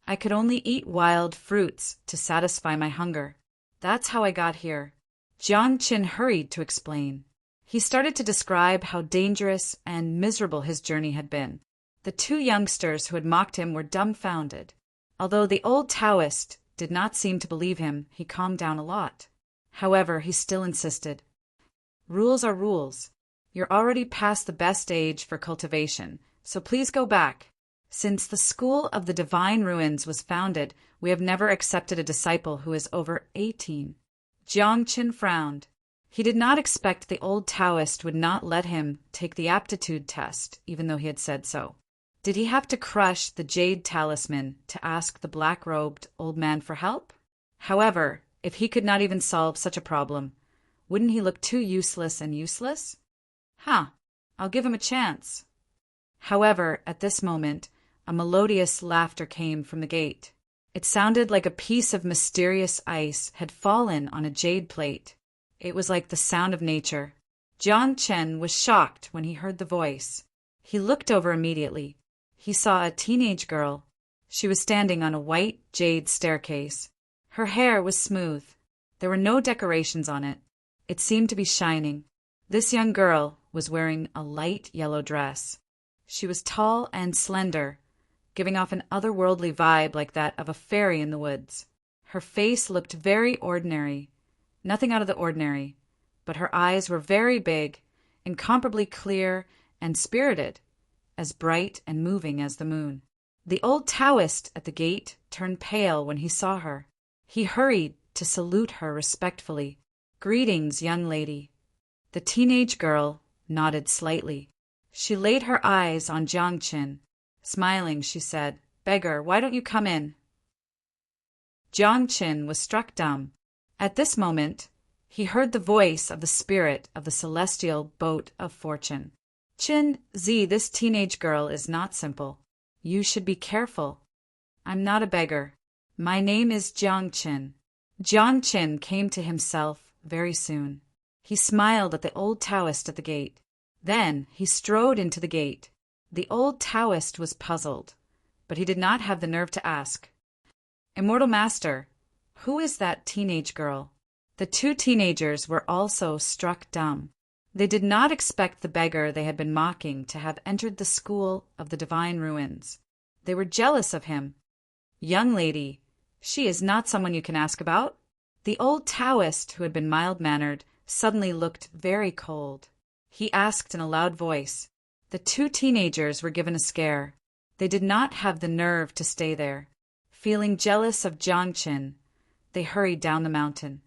I could only eat wild fruits to satisfy my hunger. That's how I got here." Jiang Qin hurried to explain. He started to describe how dangerous and miserable his journey had been. The two youngsters who had mocked him were dumbfounded. Although the old Taoist did not seem to believe him, he calmed down a lot. However, he still insisted. "Rules are rules. You're already past the best age for cultivation, so please go back. Since the School of the Divine Ruins was founded, we have never accepted a disciple who is over 18. Jiang Qin frowned. He did not expect the old Taoist would not let him take the aptitude test, even though he had said so. Did he have to crush the jade talisman to ask the black-robed old man for help? However, if he could not even solve such a problem, wouldn't he look too useless and useless? I'll give him a chance." However, at this moment, a melodious laughter came from the gate. It sounded like a piece of mysterious ice had fallen on a jade plate. It was like the sound of nature. Jiang Qin was shocked when he heard the voice. He looked over immediately. He saw a teenage girl. She was standing on a white jade staircase. Her hair was smooth. There were no decorations on it. It seemed to be shining. This young girl was wearing a light yellow dress. She was tall and slender, giving off an otherworldly vibe like that of a fairy in the woods. Her face looked very ordinary, nothing out of the ordinary, but her eyes were very big, incomparably clear and spirited, as bright and moving as the moon. The old Taoist at the gate turned pale when he saw her. He hurried to salute her respectfully. "Greetings, young lady." The teenage girl nodded slightly. She laid her eyes on Jiang Qin. Smiling, she said, "Beggar, why don't you come in?" Jiang Qin was struck dumb. At this moment, he heard the voice of the spirit of the celestial boat of fortune. Qin Zi, this teenage girl is not simple. You should be careful. I'm not a beggar. My name is Jiang Qin. Jiang Qin came to himself very soon. He smiled at the old Taoist at the gate. Then he strode into the gate. The old Taoist was puzzled, but he did not have the nerve to ask, Immortal Master, who is that teenage girl? The two teenagers were also struck dumb. They did not expect the beggar they had been mocking to have entered the school of the divine ruins. They were jealous of him. Young lady, she is not someone you can ask about. The old Taoist, who had been mild-mannered, suddenly looked very cold. He asked in a loud voice. The two teenagers were given a scare. They did not have the nerve to stay there. Feeling jealous of Jiang Qin, they hurried down the mountain.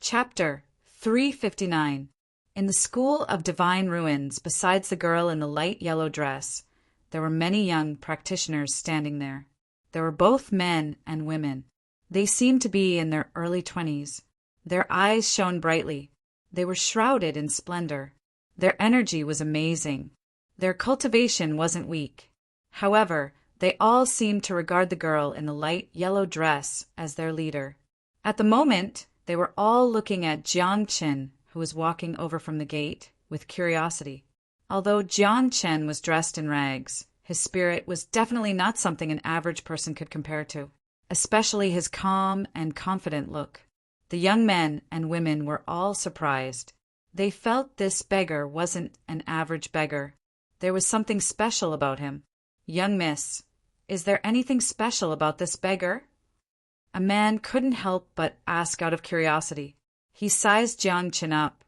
Chapter 359. In the School of Divine Ruins, besides the girl in the light yellow dress, there were many young practitioners standing there. There were both men and women. They seemed to be in their early 20s. Their eyes shone brightly. They were shrouded in splendor. Their energy was amazing. Their cultivation wasn't weak. However, they all seemed to regard the girl in the light yellow dress as their leader. At the moment, they were all looking at Jiang Qin, who was walking over from the gate, with curiosity. Although Jiang Qin was dressed in rags, his spirit was definitely not something an average person could compare to, especially his calm and confident look. The young men and women were all surprised. They felt this beggar wasn't an average beggar. There was something special about him. Young miss, is there anything special about this beggar? A man couldn't help but ask out of curiosity. He sized Jiang Qin up,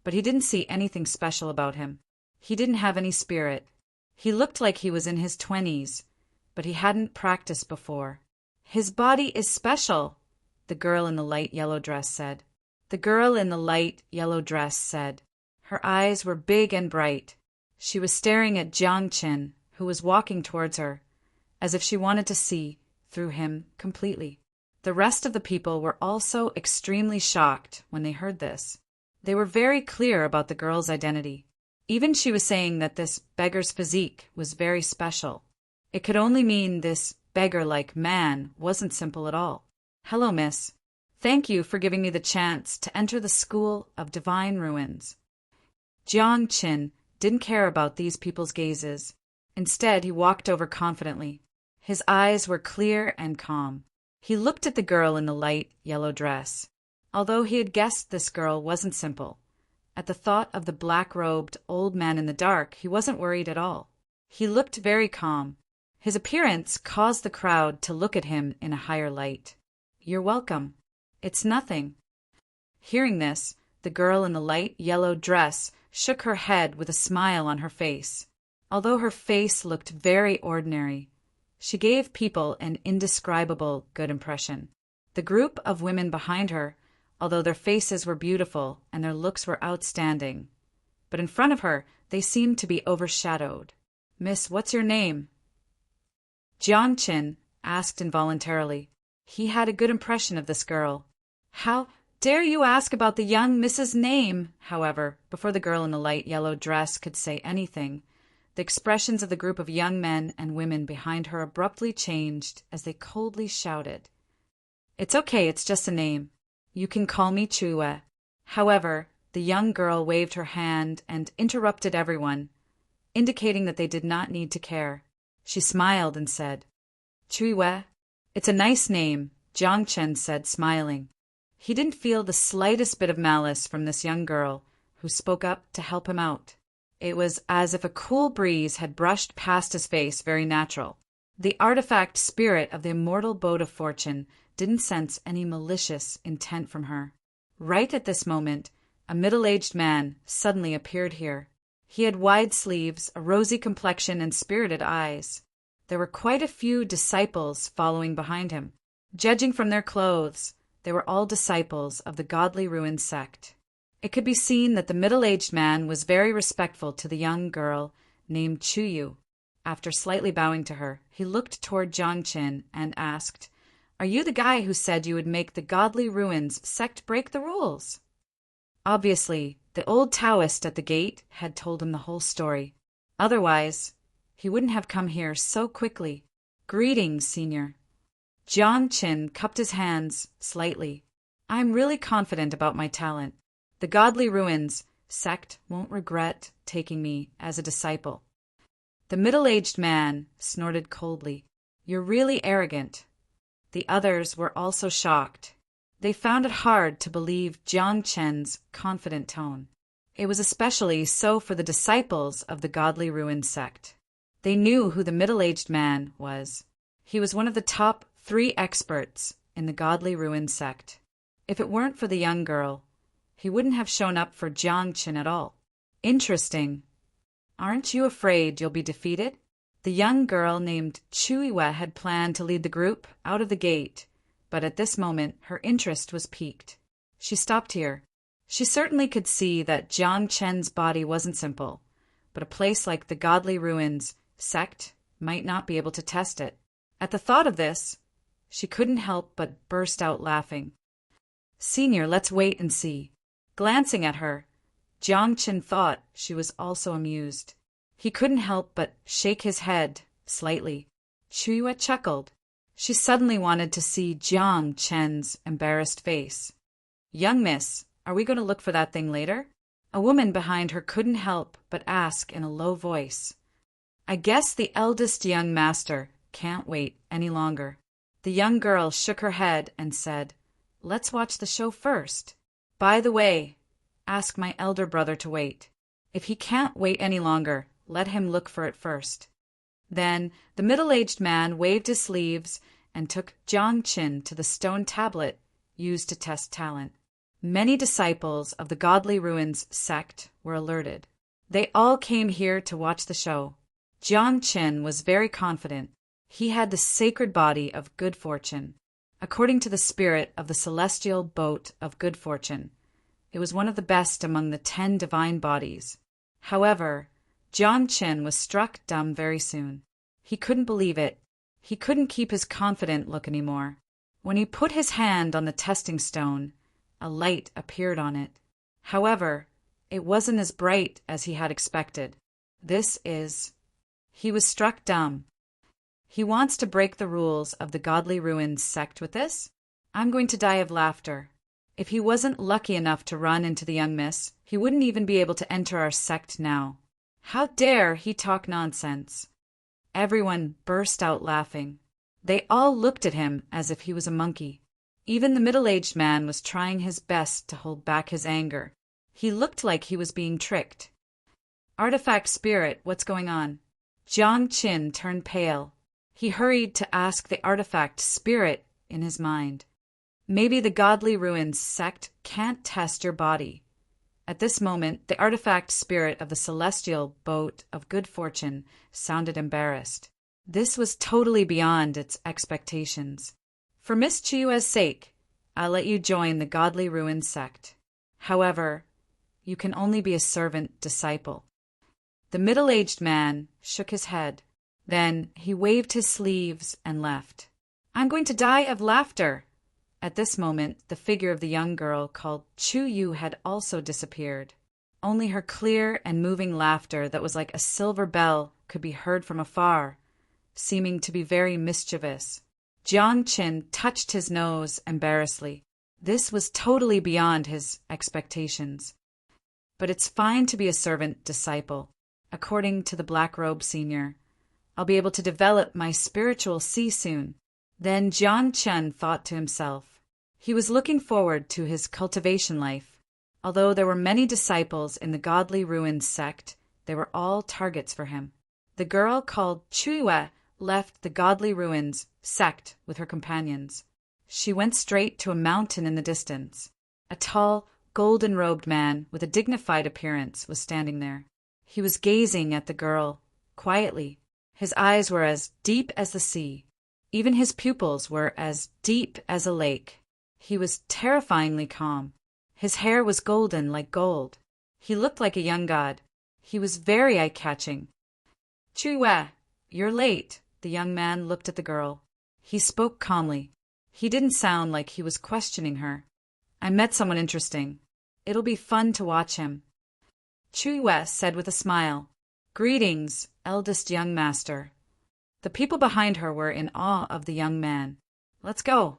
but he didn't see anything special about him. He didn't have any spirit. He looked like he was in his 20s, but he hadn't practiced before. His body is special, the girl in the light yellow dress said. The girl in the light yellow dress said. Her eyes were big and bright. She was staring at Jiang Qin, who was walking towards her, as if she wanted to see through him completely. The rest of the people were also extremely shocked when they heard this. They were very clear about the girl's identity. Even she was saying that this beggar's physique was very special. It could only mean this beggar-like man wasn't simple at all. Hello, miss. Thank you for giving me the chance to enter the School of Divine Ruins. Jiang Qin didn't care about these people's gazes. Instead, he walked over confidently. His eyes were clear and calm. He looked at the girl in the light yellow dress. Although he had guessed this girl wasn't simple, at the thought of the black-robed old man in the dark, he wasn't worried at all. He looked very calm. His appearance caused the crowd to look at him in a higher light. You're welcome. It's nothing. Hearing this, the girl in the light yellow dress shook her head with a smile on her face. Although her face looked very ordinary, she gave people an indescribable good impression. The group of women behind her, although their faces were beautiful and their looks were outstanding, but in front of her they seemed to be overshadowed. Miss, what's your name? Jiang Qin asked involuntarily. He had a good impression of this girl. How dare you ask about the young Miss's name? However, before the girl in the light yellow dress could say anything, the expressions of the group of young men and women behind her abruptly changed as they coldly shouted. It's okay, it's just a name. You can call me Chue. However, the young girl waved her hand and interrupted everyone, indicating that they did not need to care. She smiled and said, Chue, it's a nice name, Jiang Qin said, smiling. He didn't feel the slightest bit of malice from this young girl, who spoke up to help him out. It was as if a cool breeze had brushed past his face, very natural. The artifact spirit of the immortal boat of fortune didn't sense any malicious intent from her. Right at this moment, a middle-aged man suddenly appeared here. He had wide sleeves, a rosy complexion, and spirited eyes. There were quite a few disciples following behind him. Judging from their clothes, they were all disciples of the Godly Ruin sect. It could be seen that the middle-aged man was very respectful to the young girl named Chuyu. After slightly bowing to her, he looked toward Jiang Qin and asked, Are you the guy who said you would make the Godly Ruins sect break the rules? Obviously, the old Taoist at the gate had told him the whole story. Otherwise, he wouldn't have come here so quickly. Greetings, Senior. Jiang Qin cupped his hands slightly. I'm really confident about my talent. The Godly Ruins sect won't regret taking me as a disciple. The middle-aged man snorted coldly. You're really arrogant. The others were also shocked. They found it hard to believe Jiang Chen's confident tone. It was especially so for the disciples of the Godly Ruins sect. They knew who the middle-aged man was. He was one of the top 3 experts in the Godly Ruins sect. If it weren't for the young girl, he wouldn't have shown up for Jiang Qin at all. Interesting. Aren't you afraid you'll be defeated? The young girl named Chuiwa had planned to lead the group out of the gate, but at this moment her interest was piqued. She stopped here. She certainly could see that Jiang Chen's body wasn't simple, but a place like the Godly Ruins sect might not be able to test it. At the thought of this, she couldn't help but burst out laughing. Senior, let's wait and see. Glancing at her, Jiang Qin thought she was also amused. He couldn't help but shake his head slightly. Chuiwa chuckled. She suddenly wanted to see Jiang Chen's embarrassed face. Young miss, are we going to look for that thing later? A woman behind her couldn't help but ask in a low voice. I guess the eldest young master can't wait any longer. The young girl shook her head and said, Let's watch the show first. By the way, ask my elder brother to wait. If he can't wait any longer, let him look for it first. Then the middle-aged man waved his sleeves and took Jiang Qin to the stone tablet used to test talent. Many disciples of the Godly Ruins sect were alerted. They all came here to watch the show. Jiang Qin was very confident. He had the sacred body of good fortune. According to the spirit of the celestial boat of good fortune, it was one of the best among the 10 divine bodies. However, Jiang Qin was struck dumb very soon. He couldn't believe it. He couldn't keep his confident look anymore. When he put his hand on the testing stone, a light appeared on it. However, it wasn't as bright as he had expected. He was struck dumb. He wants to break the rules of the Godly Ruins sect with this? I'm going to die of laughter. If he wasn't lucky enough to run into the young miss, he wouldn't even be able to enter our sect now. How dare he talk nonsense? Everyone burst out laughing. They all looked at him as if he was a monkey. Even the middle-aged man was trying his best to hold back his anger. He looked like he was being tricked. Artifact spirit, what's going on? Jiang Qin turned pale. He hurried to ask the artifact spirit in his mind. Maybe the Godly Ruins sect can't test your body. At this moment, the artifact spirit of the celestial boat of good fortune sounded embarrassed. This was totally beyond its expectations. For Miss Chiu's sake, I'll let you join the Godly Ruins sect. However, you can only be a servant disciple. The middle-aged man shook his head. Then he waved his sleeves and left. I'm going to die of laughter. At this moment, the figure of the young girl called Chu Yu had also disappeared. Only her clear and moving laughter that was like a silver bell could be heard from afar, seeming to be very mischievous. Jiang Qin touched his nose embarrassedly. This was totally beyond his expectations. But it's fine to be a servant disciple. According to the Black Robe Senior, I'll be able to develop my spiritual sea soon. Then Jiang Qin thought to himself. He was looking forward to his cultivation life. Although there were many disciples in the Godly Ruins sect, they were all targets for him. The girl called Chuiwa left the Godly Ruins sect with her companions. She went straight to a mountain in the distance. A tall, golden-robed man with a dignified appearance was standing there. He was gazing at the girl, quietly. His eyes were as deep as the sea. Even his pupils were as deep as a lake. He was terrifyingly calm. His hair was golden like gold. He looked like a young god. He was very eye-catching. Chuiwa, you're late. The young man looked at the girl. He spoke calmly. He didn't sound like he was questioning her. I met someone interesting. It'll be fun to watch him. Chui West said with a smile. Greetings, eldest young master. The people behind her were in awe of the young man. Let's go.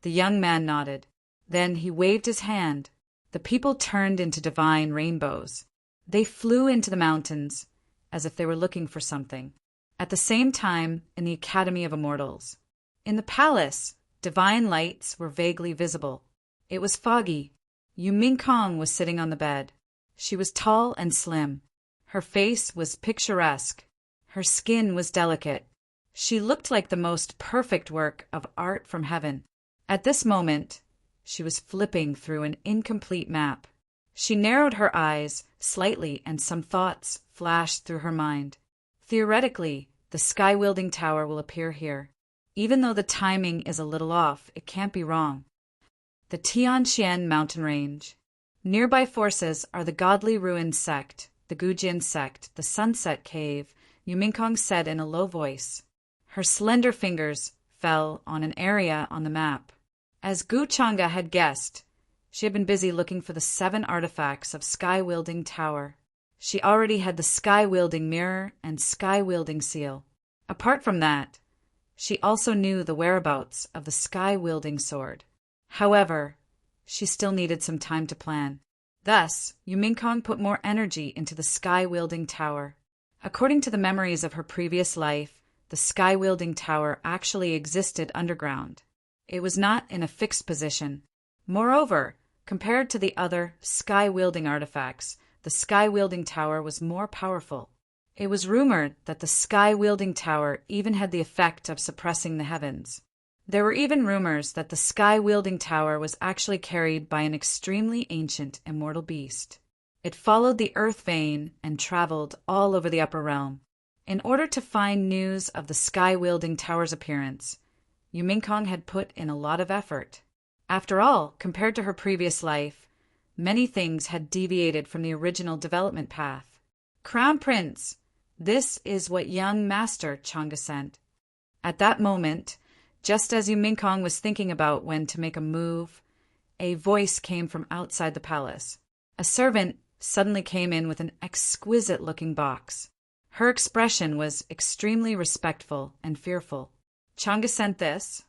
The young man nodded. Then he waved his hand. The people turned into divine rainbows. They flew into the mountains, as if they were looking for something. At the same time, in the Academy of Immortals. In the palace, divine lights were vaguely visible. It was foggy. Yu Mingkong was sitting on the bed. She was tall and slim. Her face was picturesque. Her skin was delicate. She looked like the most perfect work of art from heaven. At this moment, she was flipping through an incomplete map. She narrowed her eyes slightly and some thoughts flashed through her mind. Theoretically, the sky-wielding tower will appear here. Even though the timing is a little off, it can't be wrong. The Tianxian mountain range. Nearby forces are the Godly Ruin sect, the Gujin sect, the Sunset Cave, Yu Mingkong said in a low voice. Her slender fingers fell on an area on the map. As Gu Changa had guessed, she had been busy looking for the 7 artifacts of Sky-Wielding Tower. She already had the Sky-Wielding Mirror and Sky-Wielding Seal. Apart from that, she also knew the whereabouts of the Sky-Wielding Sword. However, she still needed some time to plan. Thus, Yu Mingkong put more energy into the Sky-Wielding Tower. According to the memories of her previous life, the Sky-Wielding Tower actually existed underground. It was not in a fixed position. Moreover, compared to the other sky-wielding artifacts, the sky-wielding tower was more powerful. It was rumored that the sky-wielding tower even had the effect of suppressing the heavens. There were even rumors that the sky-wielding tower was actually carried by an extremely ancient immortal beast. It followed the earth vein and traveled all over the upper realm. In order to find news of the sky-wielding tower's appearance, Yu Mingkong had put in a lot of effort. After all, compared to her previous life, many things had deviated from the original development path. Crown Prince, this is what young Master Changa sent. At that moment, just as Yu Mingkong was thinking about when to make a move, a voice came from outside the palace. A servant suddenly came in with an exquisite-looking box. Her expression was extremely respectful and fearful. Changa sent this.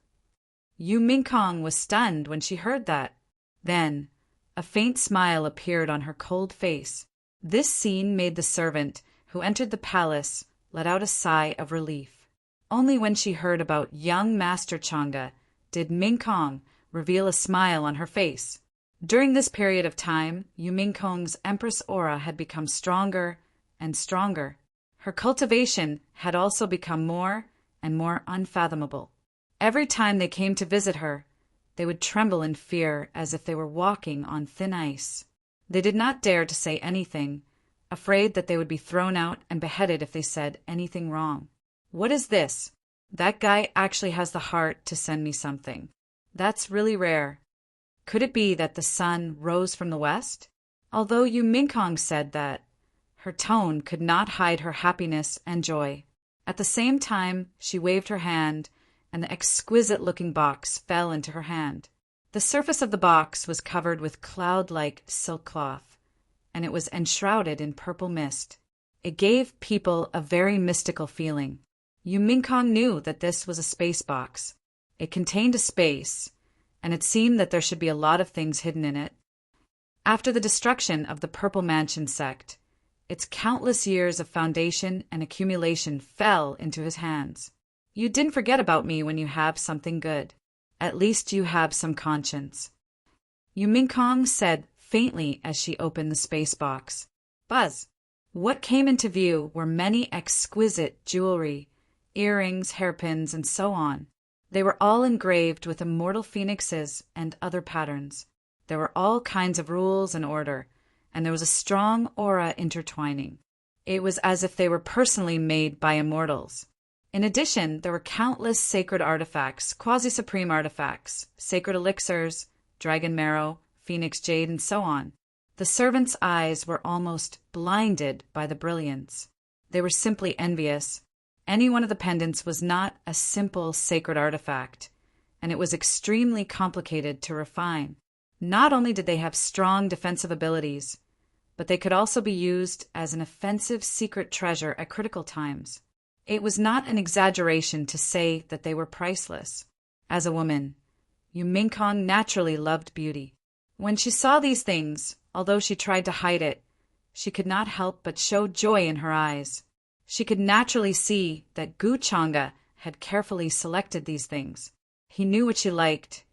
Yu Mingkong was stunned when she heard that. Then, a faint smile appeared on her cold face. This scene made the servant, who entered the palace, let out a sigh of relief. Only when she heard about young Master Changa did Mingkong reveal a smile on her face. During this period of time, Yu Mingkong's Empress aura had become stronger and stronger. Her cultivation had also become more and more unfathomable. Every time they came to visit her, they would tremble in fear as if they were walking on thin ice. They did not dare to say anything, afraid that they would be thrown out and beheaded if they said anything wrong. What is this? That guy actually has the heart to send me something. That's really rare. Could it be that the sun rose from the west? Although Yu Mingkong said that, her tone could not hide her happiness and joy. At the same time, she waved her hand, and the exquisite-looking box fell into her hand. The surface of the box was covered with cloud-like silk cloth, and it was enshrouded in purple mist. It gave people a very mystical feeling. Yu Mingkong knew that this was a space box. It contained a space, and it seemed that there should be a lot of things hidden in it. After the destruction of the Purple Mansion sect, its countless years of foundation and accumulation fell into his hands. You didn't forget about me when you have something good. At least you have some conscience. Yu Mingkong said faintly as she opened the space box. Buzz. What came into view were many exquisite jewelry, earrings, hairpins, and so on. They were all engraved with immortal phoenixes and other patterns. There were all kinds of rules and order, and there was a strong aura intertwining. It was as if they were personally made by immortals. In addition, there were countless sacred artifacts, quasi-supreme artifacts, sacred elixirs, dragon marrow, phoenix jade, and so on. The servants' eyes were almost blinded by the brilliance. They were simply envious. Any one of the pendants was not a simple sacred artifact. and it was extremely complicated to refine. Not only did they have strong defensive abilities, but they could also be used as an offensive secret treasure at critical times. It was not an exaggeration to say that they were priceless. As a woman, Yu Mingkong naturally loved beauty. When she saw these things, although she tried to hide it, she could not help but show joy in her eyes. She could naturally see that Gu Changa had carefully selected these things. He knew what she liked,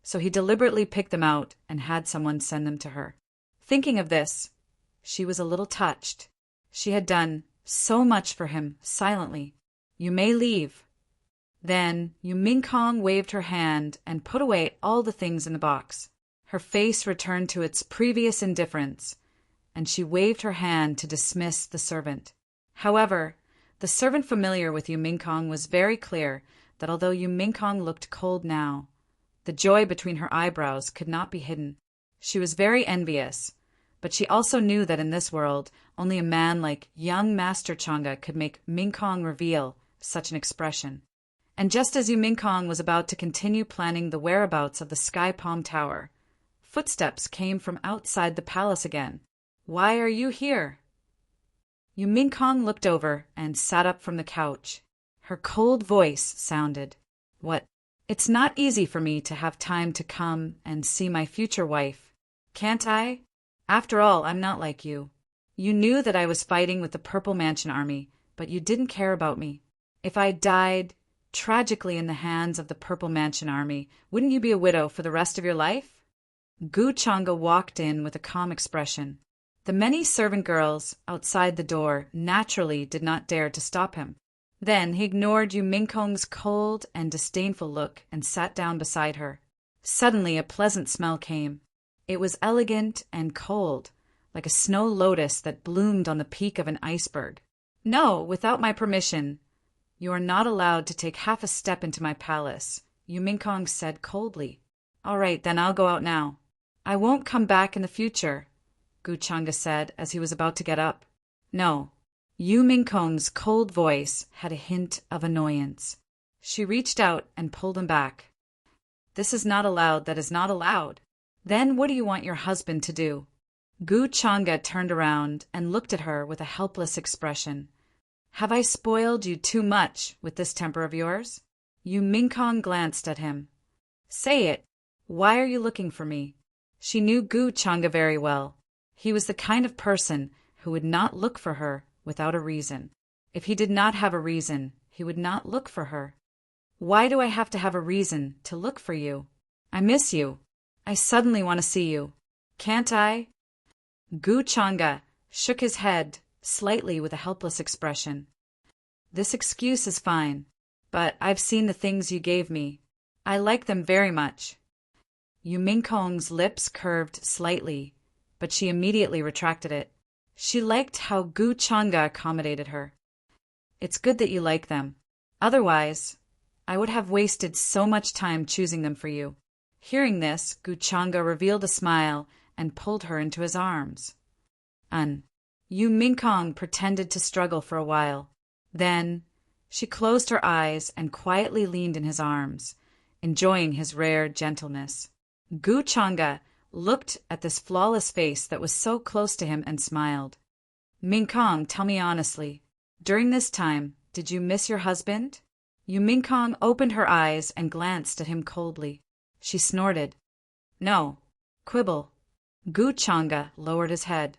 so he deliberately picked them out and had someone send them to her. Thinking of this, she was a little touched. She had done so much for him silently. "You may leave." Then Yu Mingkong waved her hand and put away all the things in the box. Her face returned to its previous indifference, and she waved her hand to dismiss the servant. However, the servant familiar with Yu Mingkong was very clear that although Yu Mingkong looked cold now, the joy between her eyebrows could not be hidden. She was very envious, but she also knew that in this world, only a man like young Master Changa could make Mingkong reveal such an expression. And just as Yu Mingkong was about to continue planning the whereabouts of the Sky Palm Tower, footsteps came from outside the palace again. "Why are you here?" Yu Mingkong looked over and sat up from the couch. Her cold voice sounded, "What? It's not easy for me to have time to come and see my future wife. Can't I? After all, I'm not like you. You knew that I was fighting with the Purple Mansion army, but you didn't care about me. If I died tragically in the hands of the Purple Mansion army, wouldn't you be a widow for the rest of your life?" Gu Changa walked in with a calm expression. The many servant girls outside the door naturally did not dare to stop him. Then he ignored Yu Mingkong's cold and disdainful look and sat down beside her. Suddenly a pleasant smell came. It was elegant and cold, like a snow lotus that bloomed on the peak of an iceberg. "No, without my permission. You are not allowed to take half a step into my palace," Yu Mingkong said coldly. "All right, then I'll go out now." "I won't come back in the future," Gu Changa said as he was about to get up. "No." Yu Mingkong's cold voice had a hint of annoyance. She reached out and pulled him back. "This is not allowed, that is not allowed." "Then what do you want your husband to do?" Gu Changa turned around and looked at her with a helpless expression. "Have I spoiled you too much with this temper of yours?" Yu Mingkong glanced at him. "Say it. Why are you looking for me?" She knew Gu Changa very well. He was the kind of person who would not look for her without a reason. If he did not have a reason, he would not look for her. "Why do I have to have a reason to look for you? I miss you. I suddenly want to see you. Can't I?" Gu Changa shook his head slightly with a helpless expression. "This excuse is fine, but I've seen the things you gave me. I like them very much." Yu Mingkong's lips curved slightly, but she immediately retracted it. She liked how Gu Changa accommodated her. "It's good that you like them. Otherwise, I would have wasted so much time choosing them for you." Hearing this, Gu Changa revealed a smile and pulled her into his arms. Yu Mingkong pretended to struggle for a while. Then she closed her eyes and quietly leaned in his arms, enjoying his rare gentleness. Gu Changa looked at this flawless face that was so close to him and smiled. "Mingkong, tell me honestly, during this time, did you miss your husband?" Yu Mingkong opened her eyes and glanced at him coldly. She snorted. "No. Quibble." Gu Changa lowered his head.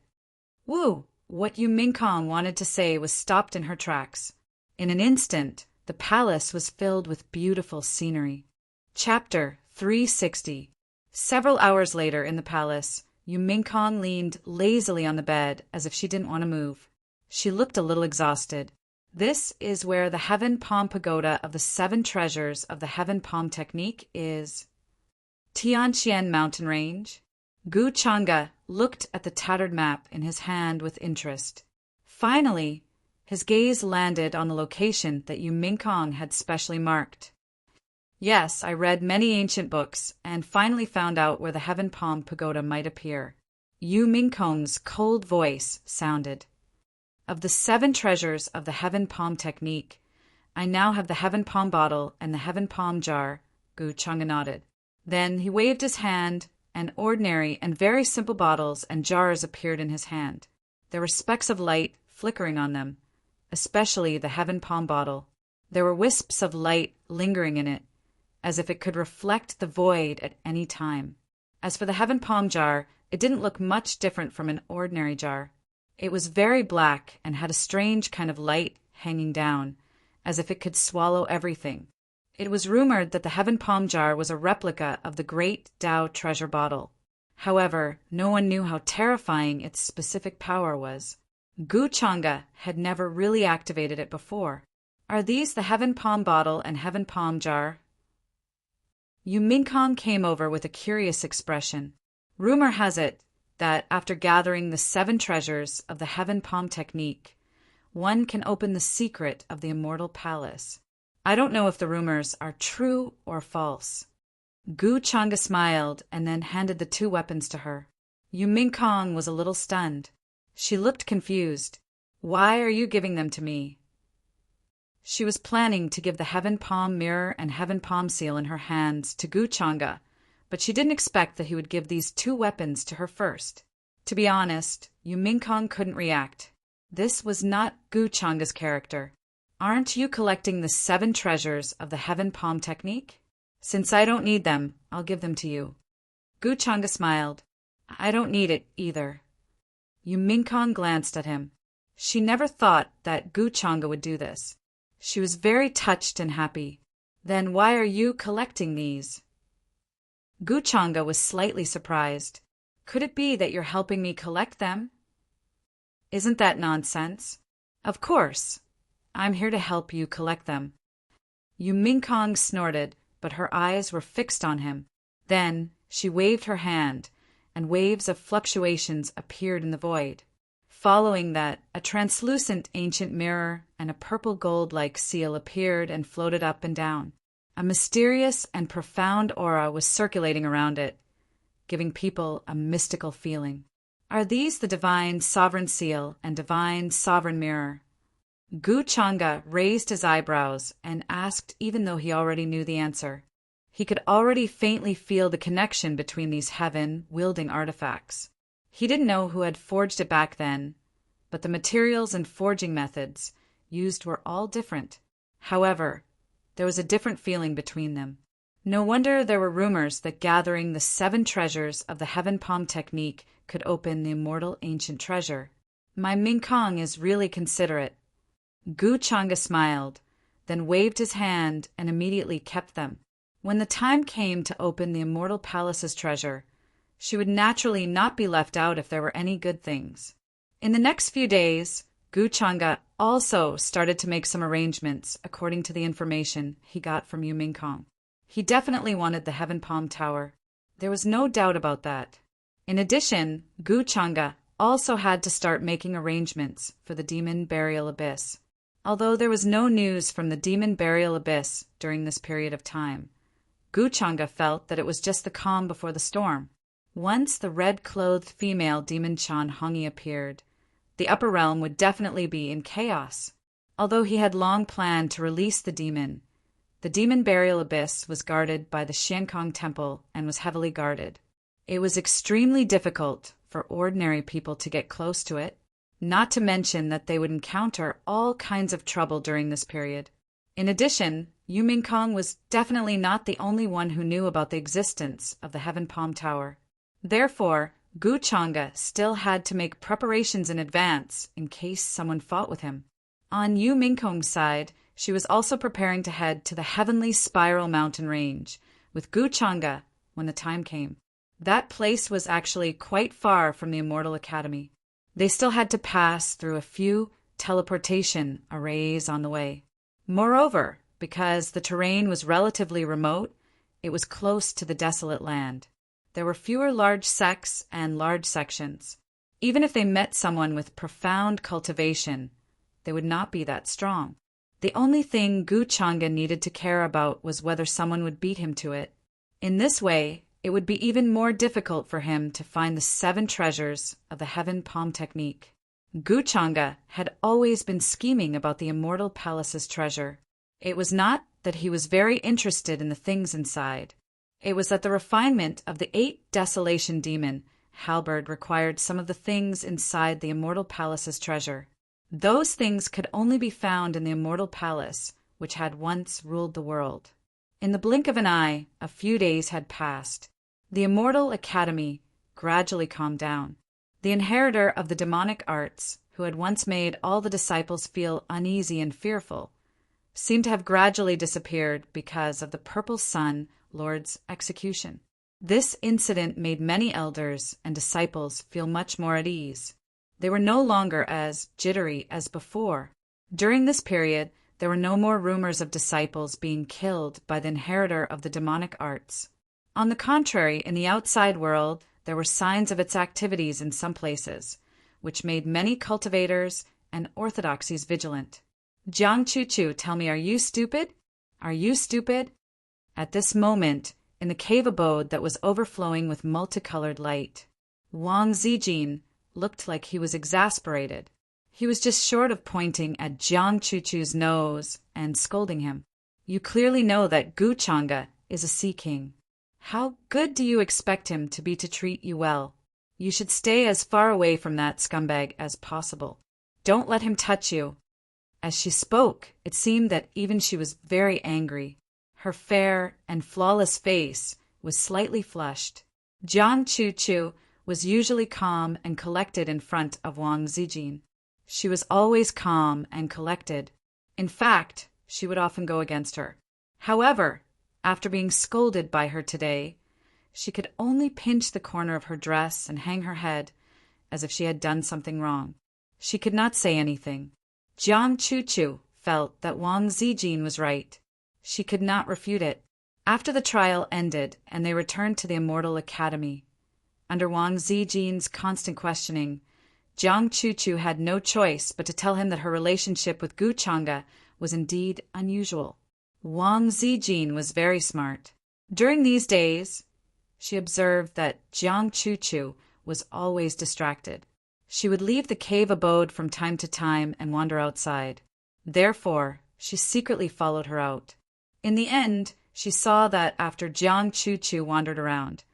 "Woo!" What Yu Mingkong wanted to say was stopped in her tracks. In an instant, the palace was filled with beautiful scenery. Chapter 360. Several hours later in the palace, Yu Mingkong leaned lazily on the bed as if she didn't want to move. She looked a little exhausted. This is where the Heaven Palm Pagoda of the 7 treasures of the Heaven Palm technique is. Tianqian Mountain Range. Gu Changa looked at the tattered map in his hand with interest. Finally, his gaze landed on the location that Yu Mingkong had specially marked. "Yes, I read many ancient books and finally found out where the Heaven Palm Pagoda might appear." Yu Mingkong's cold voice sounded. "Of the 7 treasures of the Heaven Palm technique, I now have the Heaven Palm bottle and the Heaven Palm jar, Gu Changa nodded. Then he waved his hand, and ordinary and very simple bottles and jars appeared in his hand. There were specks of light flickering on them, especially the heaven palm bottle. There were wisps of light lingering in it, as if it could reflect the void at any time. As for the heaven palm jar, it didn't look much different from an ordinary jar. It was very black and had a strange kind of light hanging down, as if it could swallow everything. It was rumored that the heaven palm jar was a replica of the great Tao treasure bottle. However, no one knew how terrifying its specific power was. Gu Changa had never really activated it before. Are these the heaven palm bottle and heaven palm jar? Yu Mingkong came over with a curious expression. Rumor has it that after gathering the 7 treasures of the heaven palm technique, one can open the secret of the immortal palace. I don't know if the rumors are true or false. Gu Changa smiled and then handed the 2 weapons to her. Yu Mingkong was a little stunned. She looked confused. Why are you giving them to me? She was planning to give the heaven palm mirror and heaven palm seal in her hands to Gu Changa, but she didn't expect that he would give these 2 weapons to her first. To be honest, Yu Mingkong couldn't react. This was not Gu Changa's character. Aren't you collecting the 7 treasures of the heaven palm technique? Since I don't need them, I'll give them to you. Gu Changa smiled. I don't need it either. Yu Mingkong glanced at him. She never thought that Gu Changa would do this. She was very touched and happy. Then why are you collecting these? Gu Changa was slightly surprised. Could it be that you're helping me collect them? Isn't that nonsense? Of course. I'm here to help you collect them. Yu Mingkong snorted, but her eyes were fixed on him. Then she waved her hand, and waves of fluctuations appeared in the void. Following that, a translucent ancient mirror and a purple gold-like seal appeared and floated up and down. A mysterious and profound aura was circulating around it, giving people a mystical feeling. Are these the divine sovereign seal and divine sovereign mirror? Gu Changa raised his eyebrows and asked even though he already knew the answer. He could already faintly feel the connection between these heaven-wielding artifacts. He didn't know who had forged it back then, but the materials and forging methods used were all different. However, there was a different feeling between them. No wonder there were rumors that gathering the 7 treasures of the heaven palm technique could open the immortal ancient treasure. My Mingkong is really considerate. Gu Changa smiled, then waved his hand and immediately kept them. When the time came to open the immortal palace's treasure, she would naturally not be left out if there were any good things. In the next few days, Gu Changa also started to make some arrangements according to the information he got from Yu Mingkong. He definitely wanted the Heaven Palm Tower. There was no doubt about that. In addition, Gu Changa also had to start making arrangements for the Demon Burial Abyss. Although there was no news from the Demon Burial Abyss during this period of time, Gu Changa felt that it was just the calm before the storm. Once the red-clothed female demon Chan Hongi appeared, the upper realm would definitely be in chaos. Although he had long planned to release the Demon Burial Abyss was guarded by the Xiankong Temple and was heavily guarded. It was extremely difficult for ordinary people to get close to it, not to mention that they would encounter all kinds of trouble during this period. In addition, Yu Mingkong was definitely not the only one who knew about the existence of the Heaven Palm Tower. Therefore, Gu Changa still had to make preparations in advance in case someone fought with him. On Yu Mingkong's side, she was also preparing to head to the Heavenly Spiral Mountain Range with Gu Changa when the time came. That place was actually quite far from the Immortal Academy. They still had to pass through a few teleportation arrays on the way. Moreover, because the terrain was relatively remote, it was close to the desolate land. There were fewer large sects and large sections. Even if they met someone with profound cultivation, they would not be that strong. The only thing Gu Changa needed to care about was whether someone would beat him to it. In this way, it would be even more difficult for him to find the 7 treasures of the Heaven Palm Technique. Gu Changa had always been scheming about the Immortal Palace's treasure. It was not that he was very interested in the things inside. It was that the refinement of the 8 desolation demon, Halberd, required some of the things inside the immortal palace's treasure. Those things could only be found in the immortal palace, which had once ruled the world. In the blink of an eye, a few days had passed. The immortal academy gradually calmed down. The inheritor of the demonic arts, who had once made all the disciples feel uneasy and fearful, seemed to have gradually disappeared because of the Purple Sun Lord's execution. This incident made many elders and disciples feel much more at ease. They were no longer as jittery as before. During this period, there were no more rumors of disciples being killed by the inheritor of the demonic arts. On the contrary, in the outside world, there were signs of its activities in some places, which made many cultivators and orthodoxies vigilant. Jiang Chu, tell me, are you stupid? Are you stupid? At this moment, in the cave abode that was overflowing with multicolored light, Wang Zijin looked like he was exasperated. He was just short of pointing at Jiang Chu's nose and scolding him. You clearly know that Gu Chang'e is a sea king. How good do you expect him to be to treat you well? You should stay as far away from that scumbag as possible. Don't let him touch you. As she spoke, it seemed that even she was very angry. Her fair and flawless face was slightly flushed. Jiang Chu was usually calm and collected in front of Wang Zijin. She was always calm and collected. In fact, she would often go against her. However, after being scolded by her today, she could only pinch the corner of her dress and hang her head as if she had done something wrong. She could not say anything. Jiang Chu felt that Wang Zijin was right. She could not refute it. After the trial ended and they returned to the Immortal Academy, under Wang Zijin's constant questioning, Jiang Chu had no choice but to tell him that her relationship with Gu Chang'e was indeed unusual. Wang Zijin was very smart. During these days, she observed that Jiang Chu was always distracted. She would leave the cave abode from time to time and wander outside. Therefore, she secretly followed her out. In the end, she saw that after Jiang Chu wandered around,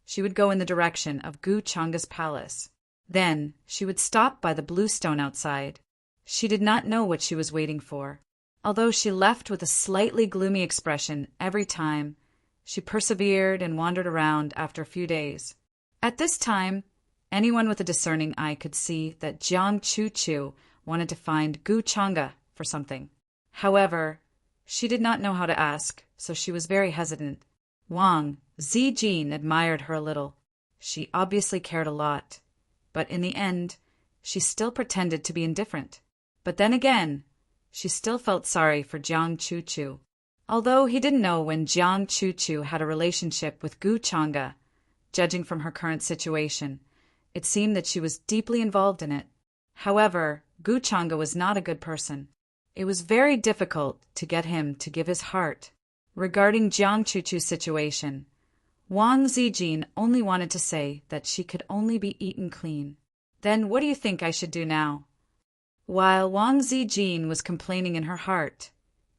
she would go in the direction of Gu Chang'e's palace. Then she would stop by the blue stone outside. She did not know what she was waiting for. Although she left with a slightly gloomy expression every time, she persevered and wandered around after a few days. At this time, anyone with a discerning eye could see that Jiang Chu wanted to find Gu Chang'e for something. However, she did not know how to ask, so she was very hesitant. Wang Zijin admired her a little. She obviously cared a lot. But in the end, she still pretended to be indifferent. But then again, she still felt sorry for Jiang Chu. Although he didn't know when Jiang Chu had a relationship with Gu Chang'e, judging from her current situation, it seemed that she was deeply involved in it. However, Gu Chang'e was not a good person. It was very difficult to get him to give his heart. Regarding Jiang Chu's situation, Wang Zijin only wanted to say that she could only be eaten clean. Then what do you think I should do now? While Wang Zijin was complaining in her heart,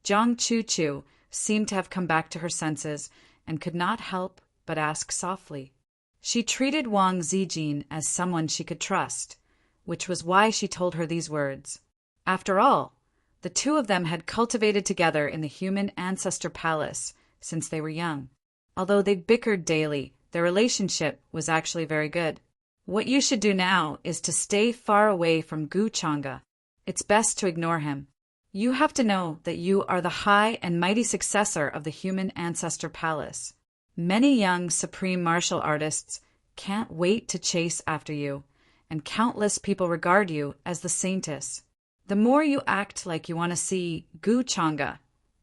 Jiang Chu seemed to have come back to her senses and could not help but ask softly. She treated Wang Zijin as someone she could trust, which was why she told her these words. After all, the two of them had cultivated together in the human ancestor palace since they were young. Although they bickered daily, their relationship was actually very good. What you should do now is to stay far away from Gu Chang'e. It's best to ignore him. You have to know that you are the high and mighty successor of the human ancestor palace. Many young supreme martial artists can't wait to chase after you, and countless people regard you as the saintess. The more you act like you want to see Gu Chang'e,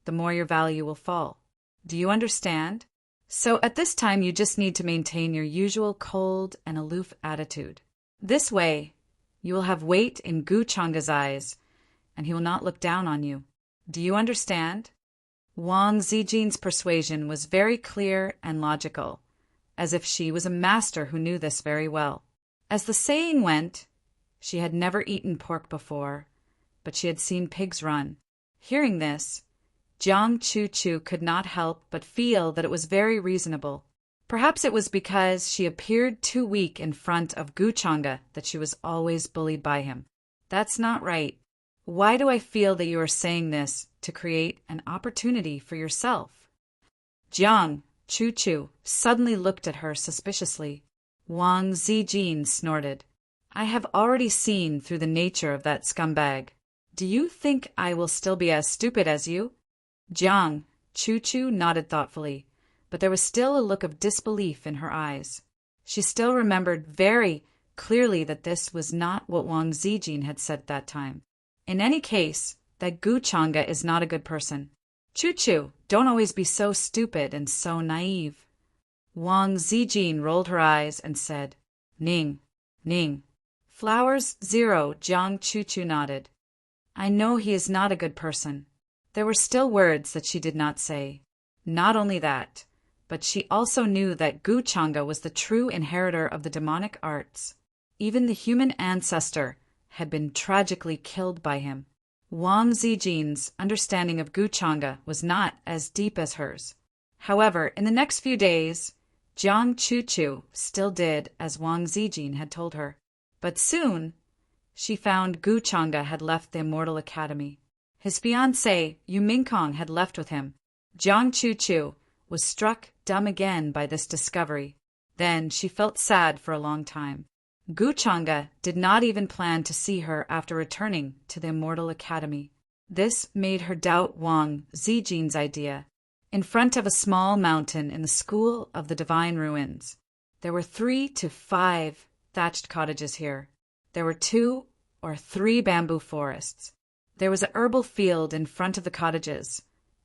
the more your value will fall. Do you understand? So at this time you just need to maintain your usual cold and aloof attitude. This way, you will have weight in Gu Chang'e's eyes, and he will not look down on you. Do you understand? Wang Zijin's persuasion was very clear and logical, as if she was a master who knew this very well. As the saying went, she had never eaten pork before, but she had seen pigs run. Hearing this, Jiang Chu could not help but feel that it was very reasonable. Perhaps it was because she appeared too weak in front of Guchanga that she was always bullied by him. That's not right. Why do I feel that you are saying this to create an opportunity for yourself? Jiang Chu suddenly looked at her suspiciously. Wang Zijin snorted. I have already seen through the nature of that scumbag. Do you think I will still be as stupid as you? Jiang Chu nodded thoughtfully, but there was still a look of disbelief in her eyes. She still remembered very clearly that this was not what Wang Zijin had said at that time. In any case, that Guchanga is not a good person. Chu, don't always be so stupid and so naive. Wang Zijin rolled her eyes and said, Ning. Flowers 0, Jiang Chu nodded. I know he is not a good person. There were still words that she did not say. Not only that, but she also knew that Guchanga was the true inheritor of the demonic arts. Even the human ancestor had been tragically killed by him. Wang Zijin's understanding of Guchanga was not as deep as hers. However, in the next few days, Jiang Chu still did as Wang Zijin had told her. But soon, she found Guchanga had left the Immortal Academy. His fiancée, Yu Mingkong, had left with him. Jiang Chu was struck dumb again by this discovery. Then she felt sad for a long time. Guchanga did not even plan to see her after returning to the Immortal Academy. This made her doubt Wang Zijin's idea. In front of a small mountain in the School of the Divine Ruins, there were 3 to 5 thatched cottages here. There were 2 or 3 bamboo forests. There was a herbal field in front of the cottages,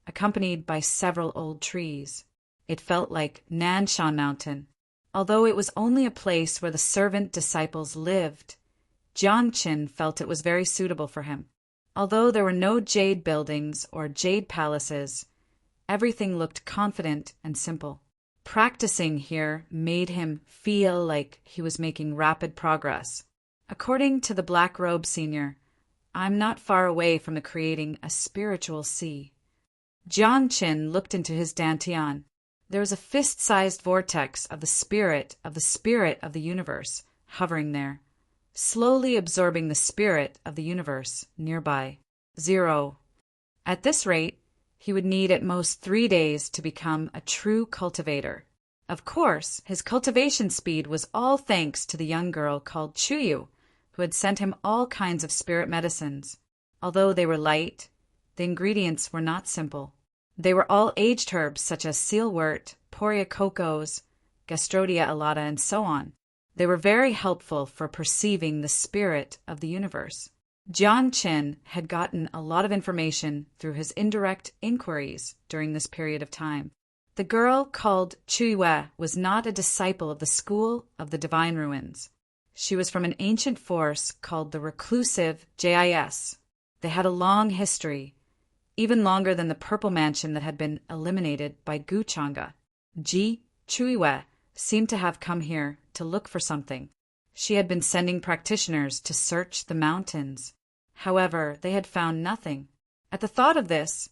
accompanied by several old trees. It felt like Nanshan Mountain. Although it was only a place where the servant disciples lived, Jiang Qin felt it was very suitable for him. Although there were no jade buildings or jade palaces, everything looked confident and simple. Practicing here made him feel like he was making rapid progress. According to the Black Robe Senior, I'm not far away from creating a spiritual sea. Jiang Qin looked into his dantian. There was a fist-sized vortex of the spirit of the universe hovering there, slowly absorbing the spirit of the universe nearby. 0. At this rate, he would need at most 3 days to become a true cultivator. Of course, his cultivation speed was all thanks to the young girl called Chuyu, who had sent him all kinds of spirit medicines. Although they were light, the ingredients were not simple. They were all aged herbs such as sealwort, poria cocos, gastrodia alata, and so on. They were very helpful for perceiving the spirit of the universe. Jiang Qin had gotten a lot of information through his indirect inquiries during this period of time. The girl called Chuiwe was not a disciple of the School of the Divine Ruins. She was from an ancient force called the Reclusive JIS. They had a long history, even longer than the Purple Mansion that had been eliminated by Guchanga. Chuiwe seemed to have come here to look for something. She had been sending practitioners to search the mountains. However, they had found nothing. At the thought of this,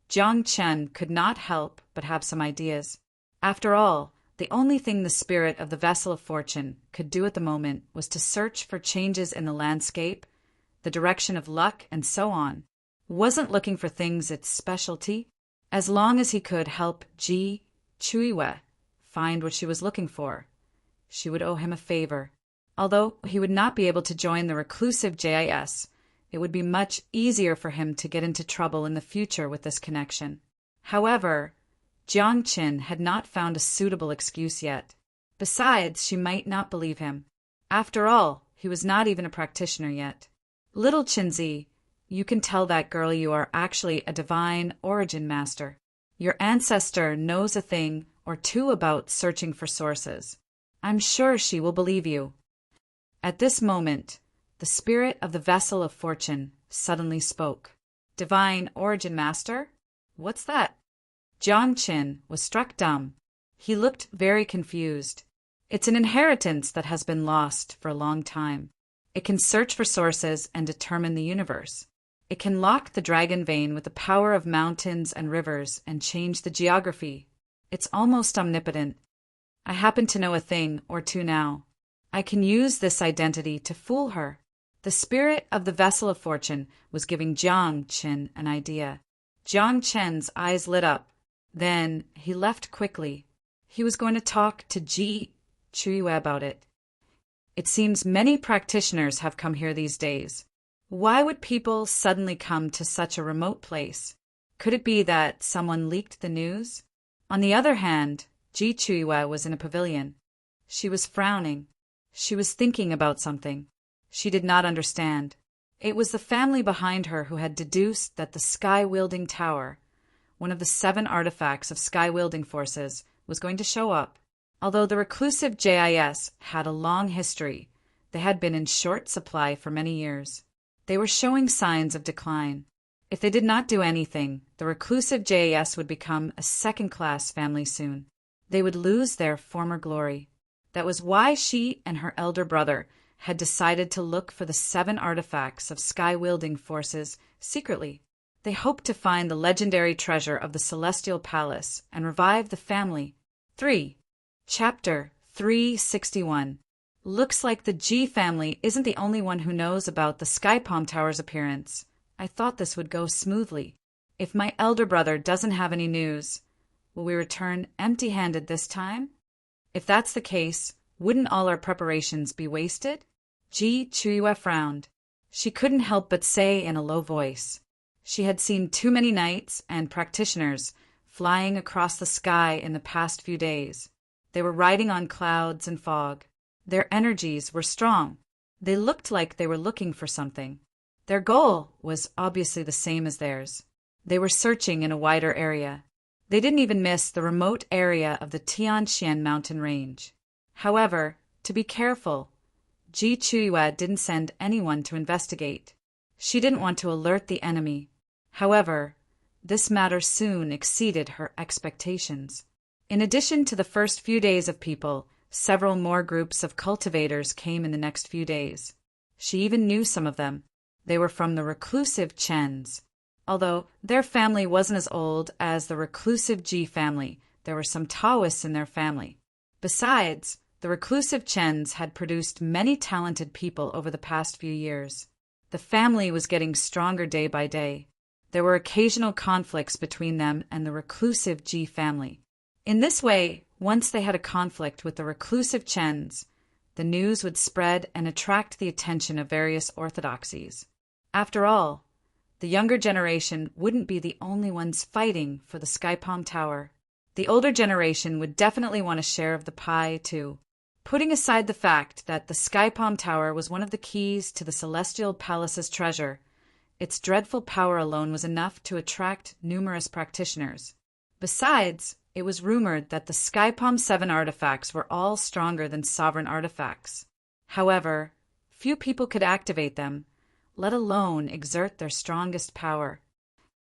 Jiang Qin could not help but have some ideas. After all, the only thing the spirit of the Vessel of Fortune could do at the moment was to search for changes in the landscape, the direction of luck, and so on. Wasn't looking for things its specialty. As long as he could help Chuiwe find what she was looking for, she would owe him a favor. Although he would not be able to join the Reclusive JIS, it would be much easier for him to get into trouble in the future with this connection. However, Jiang Qin had not found a suitable excuse yet. Besides, she might not believe him. After all, he was not even a practitioner yet. Little Qinzi, you can tell that girl you are actually a divine origin master. Your ancestor knows a thing or two about searching for sources. I'm sure she will believe you. At this moment, the spirit of the Vessel of Fortune suddenly spoke. Divine Origin Master? What's that? Jiang Qin was struck dumb. He looked very confused. It's an inheritance that has been lost for a long time. It can search for sources and determine the universe. It can lock the dragon vein with the power of mountains and rivers and change the geography. It's almost omnipotent. I happen to know a thing or two now. I can use this identity to fool her. The spirit of the vessel of fortune was giving Jiang Qin an idea. Jiang Chen's eyes lit up. Then he left quickly. He was going to talk to Ji Chuiyue about it. It seems many practitioners have come here these days. Why would people suddenly come to such a remote place? Could it be that someone leaked the news? On the other hand, Ji Chuiyue was in a pavilion. She was frowning. She was thinking about something. She did not understand. It was the family behind her who had deduced that the sky-wielding tower, one of the 7 artifacts of sky-wielding forces, was going to show up. Although the reclusive JIS had a long history, they had been in short supply for many years. They were showing signs of decline. If they did not do anything, the reclusive JIS would become a second-class family soon. They would lose their former glory. That was why she and her elder brother had decided to look for the 7 artifacts of sky-wielding forces secretly. They hoped to find the legendary treasure of the Celestial Palace and revive the family. 3. Chapter 361. Looks like the G family isn't the only one who knows about the Sky Palm Tower's appearance. I thought this would go smoothly. If my elder brother doesn't have any news, will we return empty-handed this time? If that's the case, wouldn't all our preparations be wasted? Ji Chuiyue frowned. She couldn't help but say in a low voice. She had seen too many knights and practitioners flying across the sky in the past few days. They were riding on clouds and fog. Their energies were strong. They looked like they were looking for something. Their goal was obviously the same as theirs. They were searching in a wider area. They didn't even miss the remote area of the Tianxian mountain range. However, to be careful, Ji Chuiyue didn't send anyone to investigate. She didn't want to alert the enemy. However, this matter soon exceeded her expectations. In addition to the first few days of people, several more groups of cultivators came in the next few days. She even knew some of them. They were from the reclusive Chens. Although their family wasn't as old as the reclusive Ji family, there were some Taoists in their family. Besides, the reclusive Chens had produced many talented people over the past few years. The family was getting stronger day by day. There were occasional conflicts between them and the reclusive Ji family. In this way, once they had a conflict with the reclusive Chens, the news would spread and attract the attention of various orthodoxies. After all, the younger generation wouldn't be the only ones fighting for the Sky Palm Tower. The older generation would definitely want a share of the pie, too. Putting aside the fact that the Sky Palm Tower was one of the keys to the Celestial Palace's treasure, its dreadful power alone was enough to attract numerous practitioners. Besides, it was rumored that the Sky Palm 7 artifacts were all stronger than sovereign artifacts. However, few people could activate them, let alone exert their strongest power.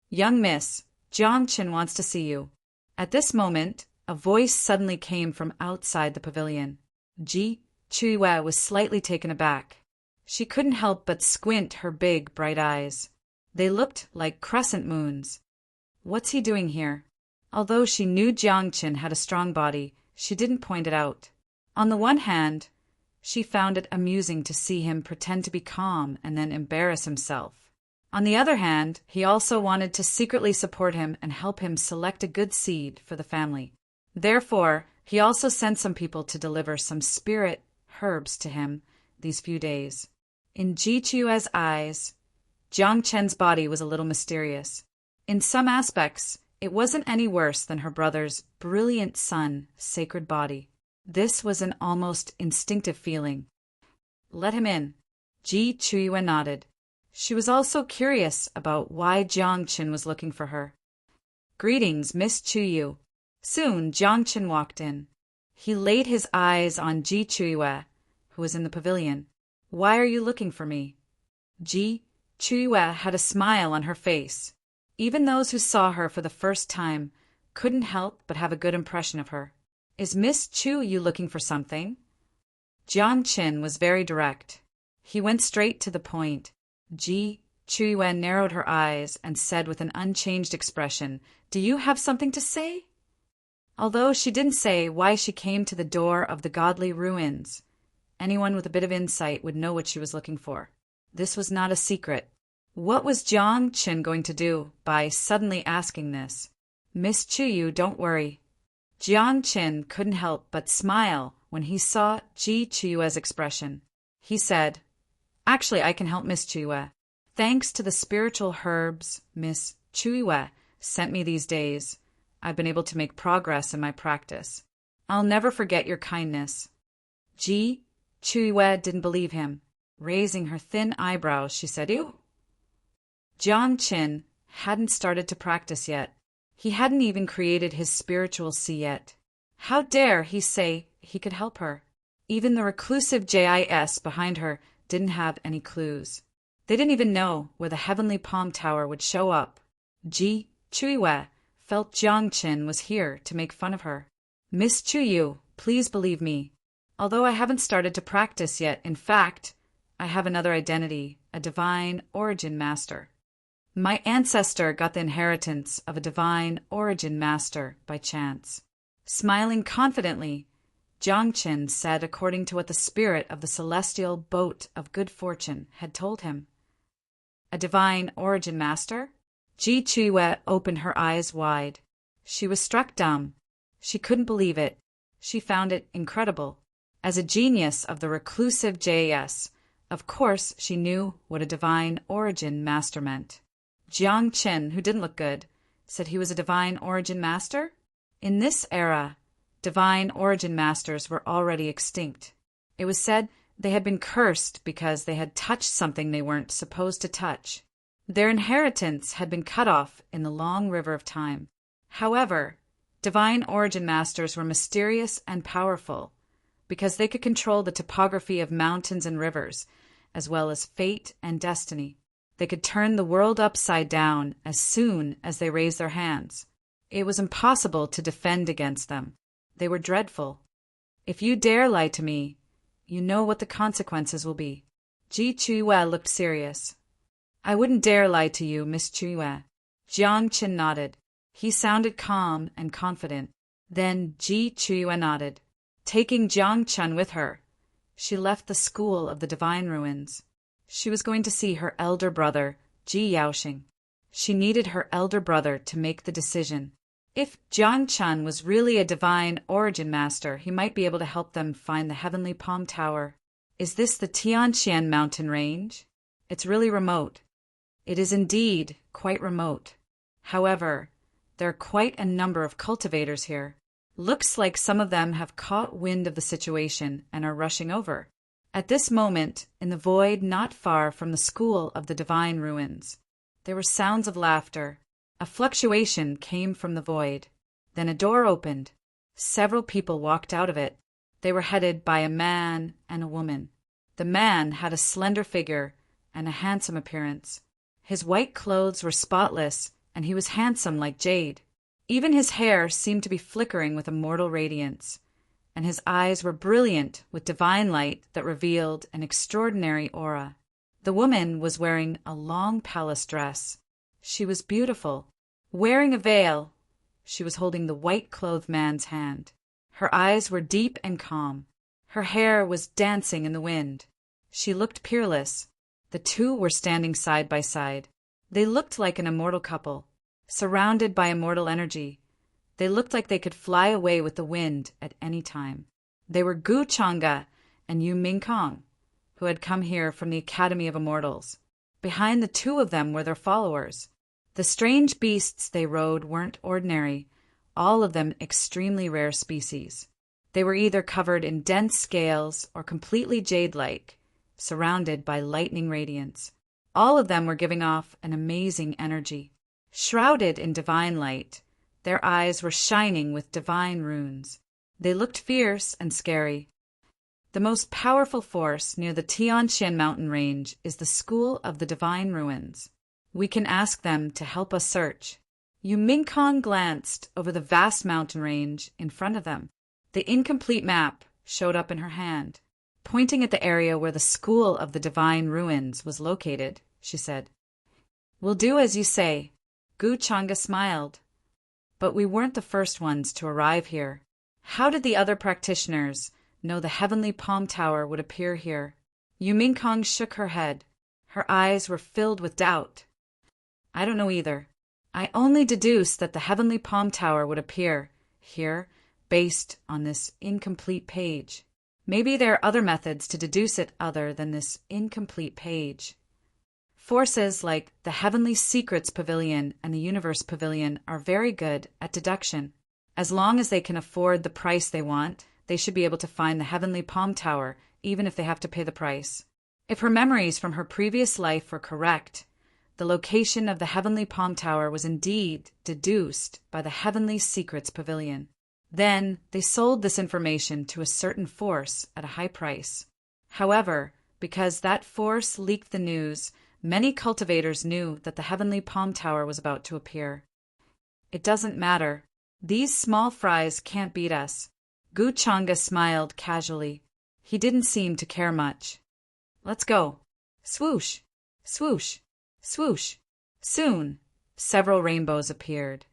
"Young miss, Jiang Qin wants to see you." At this moment, a voice suddenly came from outside the pavilion. Ji Chuiyue was slightly taken aback. She couldn't help but squint her big, bright eyes. They looked like crescent moons. What's he doing here? Although she knew Jiang Qin had a strong body, she didn't point it out. On the one hand, she found it amusing to see him pretend to be calm and then embarrass himself. On the other hand, he also wanted to secretly support him and help him select a good seed for the family. Therefore, he also sent some people to deliver some spirit herbs to him these few days. In Ji Chuiyue's eyes, Jiang Chen's body was a little mysterious. In some aspects, it wasn't any worse than her brother's brilliant son, sacred body. This was an almost instinctive feeling. "Let him in." Ji Chuiyue nodded. She was also curious about why Jiang Qin was looking for her. "Greetings, Miss Chuiyue." Soon, Jiang Qin walked in. He laid his eyes on Ji Chuiyue, who was in the pavilion. "Why are you looking for me?" Ji Chuiyue had a smile on her face. Even those who saw her for the first time couldn't help but have a good impression of her. "Is Miss Chuiyue looking for something?" Jiang Qin was very direct. He went straight to the point. "Ji Yue narrowed her eyes and said with an unchanged expression, "Do you have something to say?" Although she didn't say why she came to the door of the godly ruins, anyone with a bit of insight would know what she was looking for. This was not a secret. What was Jiang Qin going to do by suddenly asking this? "Miss Chuyu, don't worry." Jiang Qin couldn't help but smile when he saw Ji Chuyue's expression. He said, "Actually, I can help Miss Chuyue. Thanks to the spiritual herbs Miss Chuyue sent me these days, I've been able to make progress in my practice. I'll never forget your kindness." Ji Chuyue didn't believe him. Raising her thin eyebrows, she said, "Ew." Jiang Qin hadn't started to practice yet. He hadn't even created his spiritual sea yet. How dare he say he could help her? Even the reclusive JIS behind her didn't have any clues. They didn't even know where the heavenly palm tower would show up. Ji Chuyue felt Jiang Qin was here to make fun of her. "Miss Chuyu, please believe me. Although I haven't started to practice yet, in fact, I have another identity, a divine origin master. My ancestor got the inheritance of a divine origin master by chance." Smiling confidently, Jiang Qin said according to what the spirit of the celestial boat of good fortune had told him. "A divine origin master?" Ji Chuyue opened her eyes wide. She was struck dumb. She couldn't believe it. She found it incredible. As a genius of the reclusive JAS, of course she knew what a divine origin master meant. Jiang Qin, who didn't look good, said he was a divine origin master? In this era, divine origin masters were already extinct. It was said they had been cursed because they had touched something they weren't supposed to touch. Their inheritance had been cut off in the long river of time. However, divine origin masters were mysterious and powerful because they could control the topography of mountains and rivers, as well as fate and destiny. They could turn the world upside down as soon as they raised their hands. It was impossible to defend against them. They were dreadful. "If you dare lie to me, you know what the consequences will be." Ji Chuyue looked serious. "I wouldn't dare lie to you, Miss Chuyue." Jiang Qin nodded. He sounded calm and confident. Then Ji Chuyue nodded. Taking Jiang Qin with her, she left the school of the divine ruins. She was going to see her elder brother, Ji Yaoxing. She needed her elder brother to make the decision. If Jiang Qin was really a divine origin master, he might be able to help them find the heavenly palm tower. Is this the Tianqian mountain range? It's really remote. It is indeed quite remote. However, there are quite a number of cultivators here. Looks like some of them have caught wind of the situation and are rushing over. At this moment, in the void not far from the school of the divine ruins, there were sounds of laughter. A fluctuation came from the void. Then a door opened. Several people walked out of it. They were headed by a man and a woman. The man had a slender figure and a handsome appearance. His white clothes were spotless, and he was handsome like jade. Even his hair seemed to be flickering with immortal radiance, and his eyes were brilliant with divine light that revealed an extraordinary aura. The woman was wearing a long palace dress. She was beautiful. Wearing a veil, she was holding the white-clothed man's hand. Her eyes were deep and calm. Her hair was dancing in the wind. She looked peerless. The two were standing side by side. They looked like an immortal couple, surrounded by immortal energy. They looked like they could fly away with the wind at any time. They were Gu Chang'e and Yu Mingkong, who had come here from the Academy of Immortals. Behind the two of them were their followers. The strange beasts they rode weren't ordinary, all of them extremely rare species. They were either covered in dense scales or completely jade-like, surrounded by lightning radiance. All of them were giving off an amazing energy. Shrouded in divine light, their eyes were shining with divine runes. They looked fierce and scary. The most powerful force near the Tianqian mountain range is the School of the Divine Ruins. We can ask them to help us search. Yu Mingkong glanced over the vast mountain range in front of them. The incomplete map showed up in her hand. Pointing at the area where the School of the Divine Ruins was located, she said, We'll do as you say. Gu Changa smiled. But we weren't the first ones to arrive here. How did the other practitioners know the heavenly palm tower would appear here? Yu Mingkong shook her head. Her eyes were filled with doubt. I don't know either. I only deduced that the heavenly palm tower would appear here based on this incomplete page. Maybe there are other methods to deduce it other than this incomplete page. Forces like the Heavenly Secrets Pavilion and the Universe Pavilion are very good at deduction. As long as they can afford the price they want, they should be able to find the Heavenly Palm Tower, even if they have to pay the price. If her memories from her previous life were correct, the location of the Heavenly Palm Tower was indeed deduced by the Heavenly Secrets Pavilion. Then they sold this information to a certain force at a high price. However, because that force leaked the news, many cultivators knew that the Heavenly Palm Tower was about to appear. It doesn't matter. These small fries can't beat us. Gu Changa smiled casually. He didn't seem to care much. Let's go. Swoosh, swoosh, swoosh. Soon, several rainbows appeared.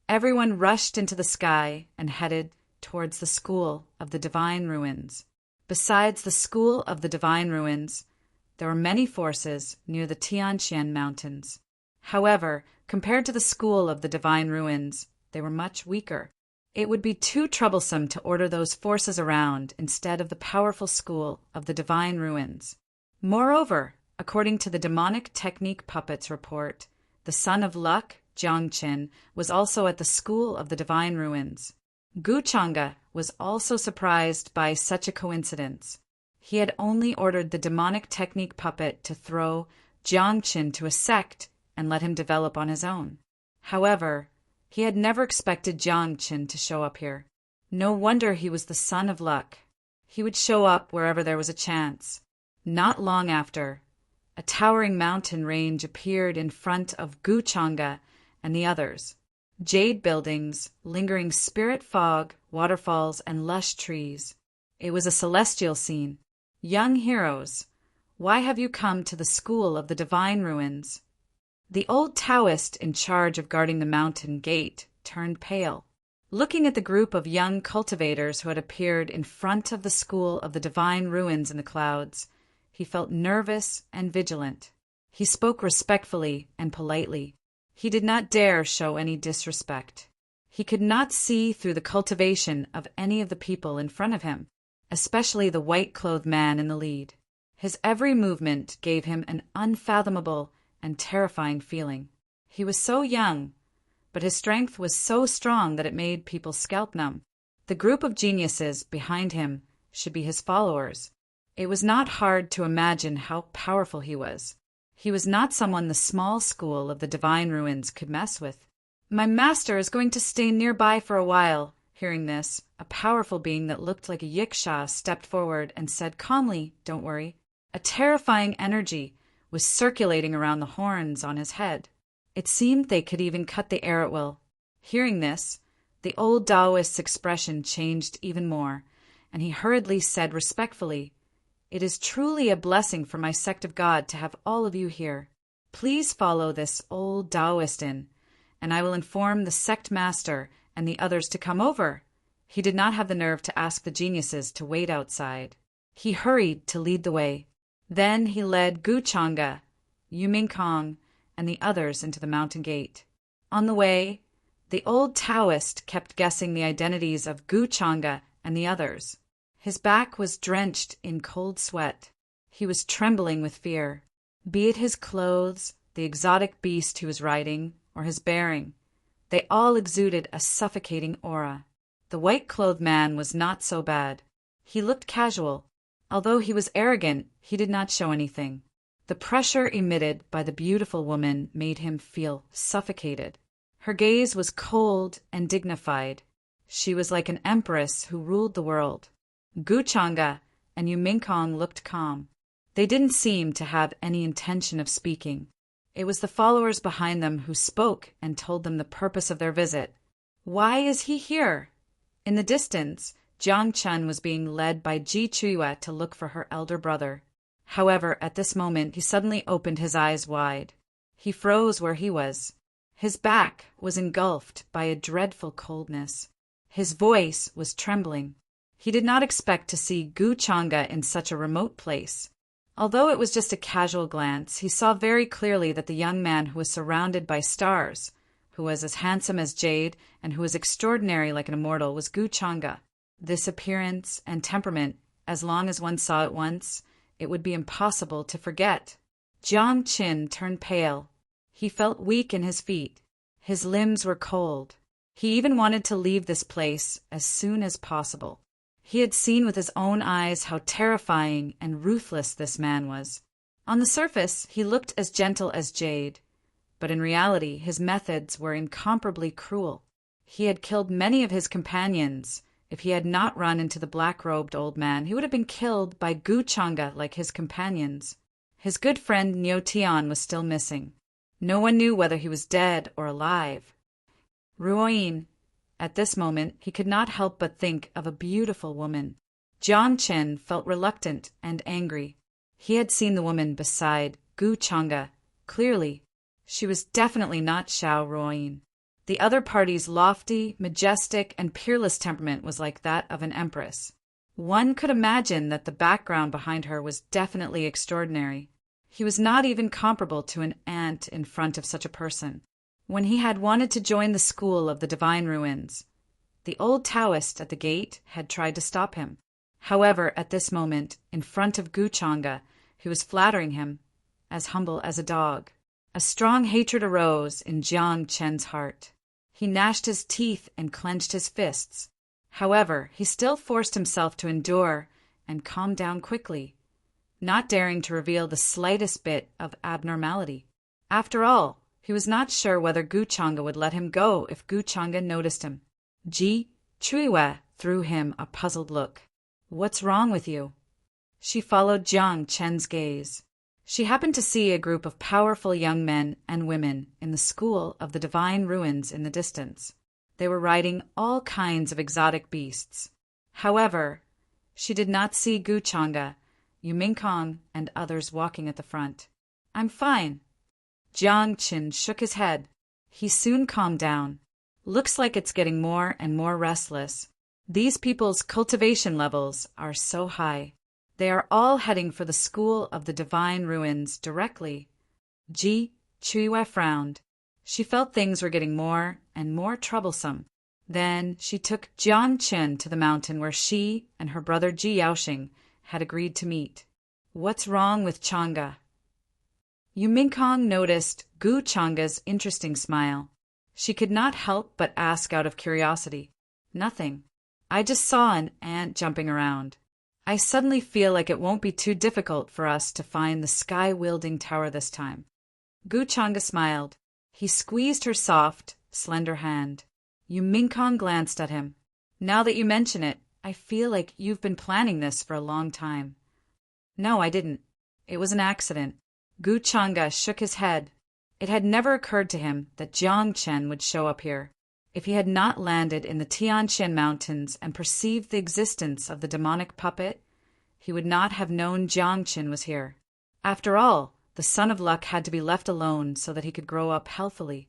Everyone rushed into the sky and headed towards the School of the Divine Ruins. Besides the School of the Divine Ruins, there were many forces near the Tianqian Mountains. However, compared to the School of the Divine Ruins, they were much weaker. It would be too troublesome to order those forces around instead of the powerful School of the Divine Ruins. Moreover, according to the Demonic Technique Puppets report, the son of luck, Jiangqin, was also at the School of the Divine Ruins. Gu Changa was also surprised by such a coincidence. He had only ordered the Demonic Technique Puppet to throw Jiangqin to a sect and let him develop on his own. However, he had never expected Jiangqin to show up here. No wonder he was the son of luck. He would show up wherever there was a chance. Not long after, a towering mountain range appeared in front of Gu Changa and the others. Jade buildings, lingering spirit fog, waterfalls, and lush trees. It was a celestial scene. Young heroes, why have you come to the School of the Divine Ruins? The old Taoist in charge of guarding the mountain gate turned pale. Looking at the group of young cultivators who had appeared in front of the School of the Divine Ruins in the clouds, he felt nervous and vigilant. He spoke respectfully and politely. He did not dare show any disrespect. He could not see through the cultivation of any of the people in front of him, especially the white-clothed man in the lead. His every movement gave him an unfathomable and terrifying feeling. He was so young, but his strength was so strong that it made people scalp numb. The group of geniuses behind him should be his followers. It was not hard to imagine how powerful he was. He was not someone the small School of the Divine Ruins could mess with. My master is going to stay nearby for a while. Hearing this, a powerful being that looked like a yiksha stepped forward and said calmly, "Don't worry." A terrifying energy was circulating around the horns on his head. It seemed they could even cut the air at will. Hearing this, the old Taoist's expression changed even more, and he hurriedly said respectfully, "It is truly a blessing for my sect of God to have all of you here. Please follow this old Taoist in, and I will inform the sect master and the others to come over." He did not have the nerve to ask the geniuses to wait outside. He hurried to lead the way. Then he led Gu Changa, Yu Mingkong, and the others into the mountain gate. On the way, the old Taoist kept guessing the identities of Gu Changa and the others. His back was drenched in cold sweat. He was trembling with fear. Be it his clothes, the exotic beast he was riding, or his bearing, they all exuded a suffocating aura. The white-clothed man was not so bad. He looked casual. Although he was arrogant, he did not show anything. The pressure emitted by the beautiful woman made him feel suffocated. Her gaze was cold and dignified. She was like an empress who ruled the world. Gu Changa and Yu Mingkong looked calm. They didn't seem to have any intention of speaking. It was the followers behind them who spoke and told them the purpose of their visit. Why is he here? In the distance, Jiang Chen was being led by Ji Chuiwa to look for her elder brother. However, at this moment, he suddenly opened his eyes wide. He froze where he was. His back was engulfed by a dreadful coldness. His voice was trembling. He did not expect to see Gu Changa in such a remote place. Although it was just a casual glance, he saw very clearly that the young man who was surrounded by stars, who was as handsome as jade and who was extraordinary like an immortal, was Gu Changa. This appearance and temperament, as long as one saw it once, it would be impossible to forget. Jiang Qin turned pale. He felt weak in his feet. His limbs were cold. He even wanted to leave this place as soon as possible. He had seen with his own eyes how terrifying and ruthless this man was. On the surface, he looked as gentle as jade, but in reality his methods were incomparably cruel. He had killed many of his companions. If he had not run into the black-robed old man, he would have been killed by Gu Changa like his companions. His good friend Niu Tian was still missing. No one knew whether he was dead or alive. Ruoyin. At this moment, he could not help but think of a beautiful woman. Jiang Qin felt reluctant and angry. He had seen the woman beside Gu Changa clearly. She was definitely not Xiao Ruoyin. The other party's lofty, majestic, and peerless temperament was like that of an empress. One could imagine that the background behind her was definitely extraordinary. He was not even comparable to an ant in front of such a person. When he had wanted to join the school of the Divine Ruins, the old Taoist at the gate had tried to stop him. However, at this moment, in front of Gu Changa, who was flattering him, as humble as a dog, a strong hatred arose in Jiang Chen's heart. He gnashed his teeth and clenched his fists. However, he still forced himself to endure and calm down quickly, not daring to reveal the slightest bit of abnormality. After all, he was not sure whether Gu Changa would let him go if Gu Changa noticed him. Ji Chuiwe threw him a puzzled look. "What's wrong with you?" She followed Jiang Chen's gaze. She happened to see a group of powerful young men and women in the school of the Divine Ruins in the distance. They were riding all kinds of exotic beasts. However, she did not see Gu Changa, Yu Mingkong, and others walking at the front. "I'm fine." Jiang Qin shook his head. He soon calmed down. "Looks like it's getting more and more restless. These people's cultivation levels are so high. They are all heading for the school of the Divine Ruins directly." Ji Chuiwe frowned. She felt things were getting more and more troublesome. Then she took Jiang Qin to the mountain where she and her brother Ji Yaoxing had agreed to meet. "What's wrong with Changa?" Yu Mingkong noticed Gu Changa's interesting smile. She could not help but ask out of curiosity. "Nothing. I just saw an ant jumping around. I suddenly feel like it won't be too difficult for us to find the sky-wielding tower this time." Gu Changa smiled. He squeezed her soft, slender hand. Yu Mingkong glanced at him. "Now that you mention it, I feel like you've been planning this for a long time." "No, I didn't. It was an accident." Gu Changa shook his head. It had never occurred to him that Jiang Chen would show up here. If he had not landed in the Tianshan Mountains and perceived the existence of the demonic puppet, he would not have known Jiang Chen was here. After all, the son of luck had to be left alone so that he could grow up healthily.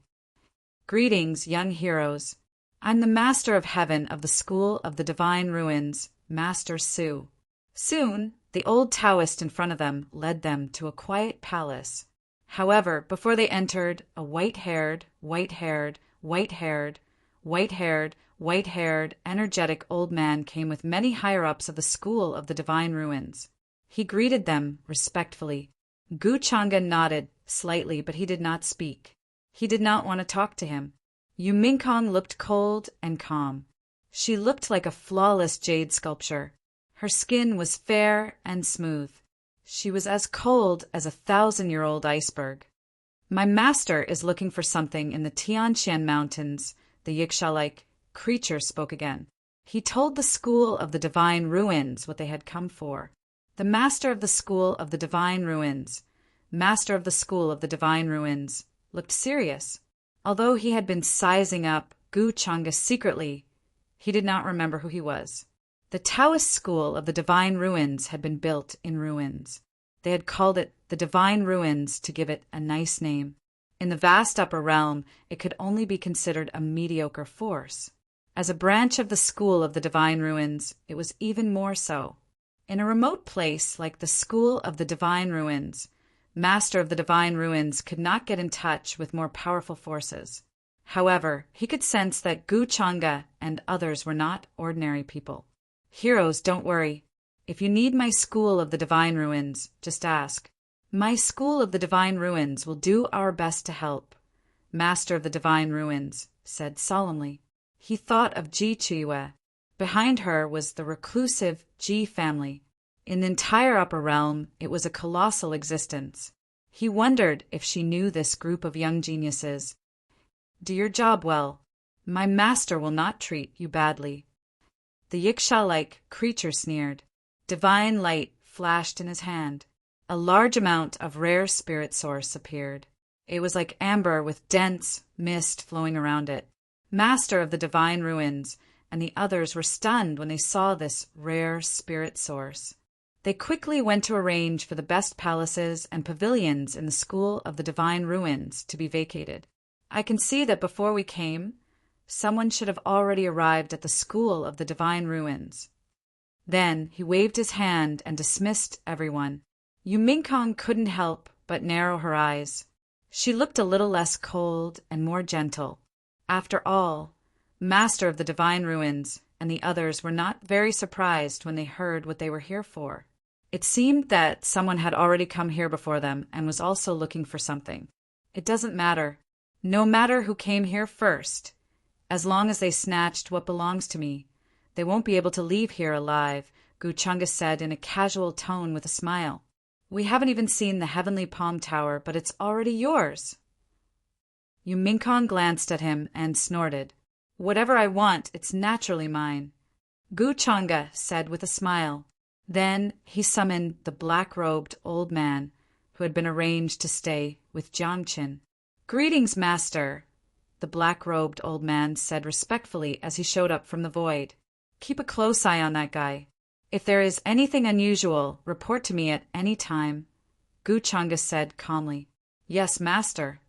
"Greetings, young heroes. I'm the Master of Heaven of the School of the Divine Ruins, Master Su." Soon, the old Taoist in front of them led them to a quiet palace. However, before they entered, a white-haired, energetic old man came with many higher-ups of the School of the Divine Ruins. He greeted them respectfully. Gu Changa nodded slightly, but he did not speak. He did not want to talk to him. Yu Mingkong looked cold and calm. She looked like a flawless jade sculpture. Her skin was fair and smooth. She was as cold as a 1,000-year-old iceberg. "My master is looking for something in the Tianshan Mountains," the Yiksha-like creature spoke again. He told the School of the Divine Ruins what they had come for. The Master of the School of the Divine Ruins, Master of the School of the Divine Ruins, looked serious. Although he had been sizing up Gu Changa secretly, he did not remember who he was. The Taoist School of the Divine Ruins had been built in ruins. They had called it the Divine Ruins to give it a nice name. In the vast upper realm, it could only be considered a mediocre force. As a branch of the School of the Divine Ruins, it was even more so. In a remote place like the School of the Divine Ruins, Master of the Divine Ruins could not get in touch with more powerful forces. However, he could sense that Gu Changa and others were not ordinary people. Heroes, don't worry. If you need my School of the Divine Ruins, just ask. My School of the Divine Ruins will do our best to help, Master of the Divine Ruins said solemnly. He thought of Ji Chiwe. Behind her was the reclusive Ji family. In the entire upper realm, it was a colossal existence. He wondered if she knew this group of young geniuses. Do your job well. My master will not treat you badly. The Yiksha-like creature sneered. Divine light flashed in his hand. A large amount of rare spirit source appeared. It was like amber with dense mist flowing around it. Master of the Divine Ruins and the others were stunned when they saw this rare spirit source. They quickly went to arrange for the best palaces and pavilions in the School of the Divine Ruins to be vacated. I can see that before we came, someone should have already arrived at the School of the Divine Ruins. Then he waved his hand and dismissed everyone. Yu Mingkong couldn't help but narrow her eyes. She looked a little less cold and more gentle. After all, Master of the Divine Ruins and the others were not very surprised when they heard what they were here for. It seemed that someone had already come here before them and was also looking for something. It doesn't matter. No matter who came here first, as long as they snatched what belongs to me, they won't be able to leave here alive, Gu Chunga said in a casual tone with a smile. We haven't even seen the Heavenly Palm Tower, but it's already yours. Yu Mingkong glanced at him and snorted. Whatever I want, it's naturally mine, Gu Chunga said with a smile. Then he summoned the black-robed old man who had been arranged to stay with Jiangqin. Greetings, Master, the black-robed old man said respectfully as he showed up from the void. Keep a close eye on that guy. If there is anything unusual, report to me at any time, Gu Chunga said calmly. Yes, Master.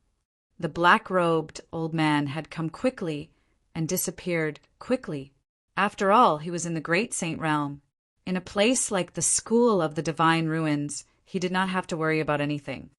The black-robed old man had come quickly and disappeared quickly. After all, he was in the Great Saint Realm. In a place like the School of the Divine Ruins, he did not have to worry about anything.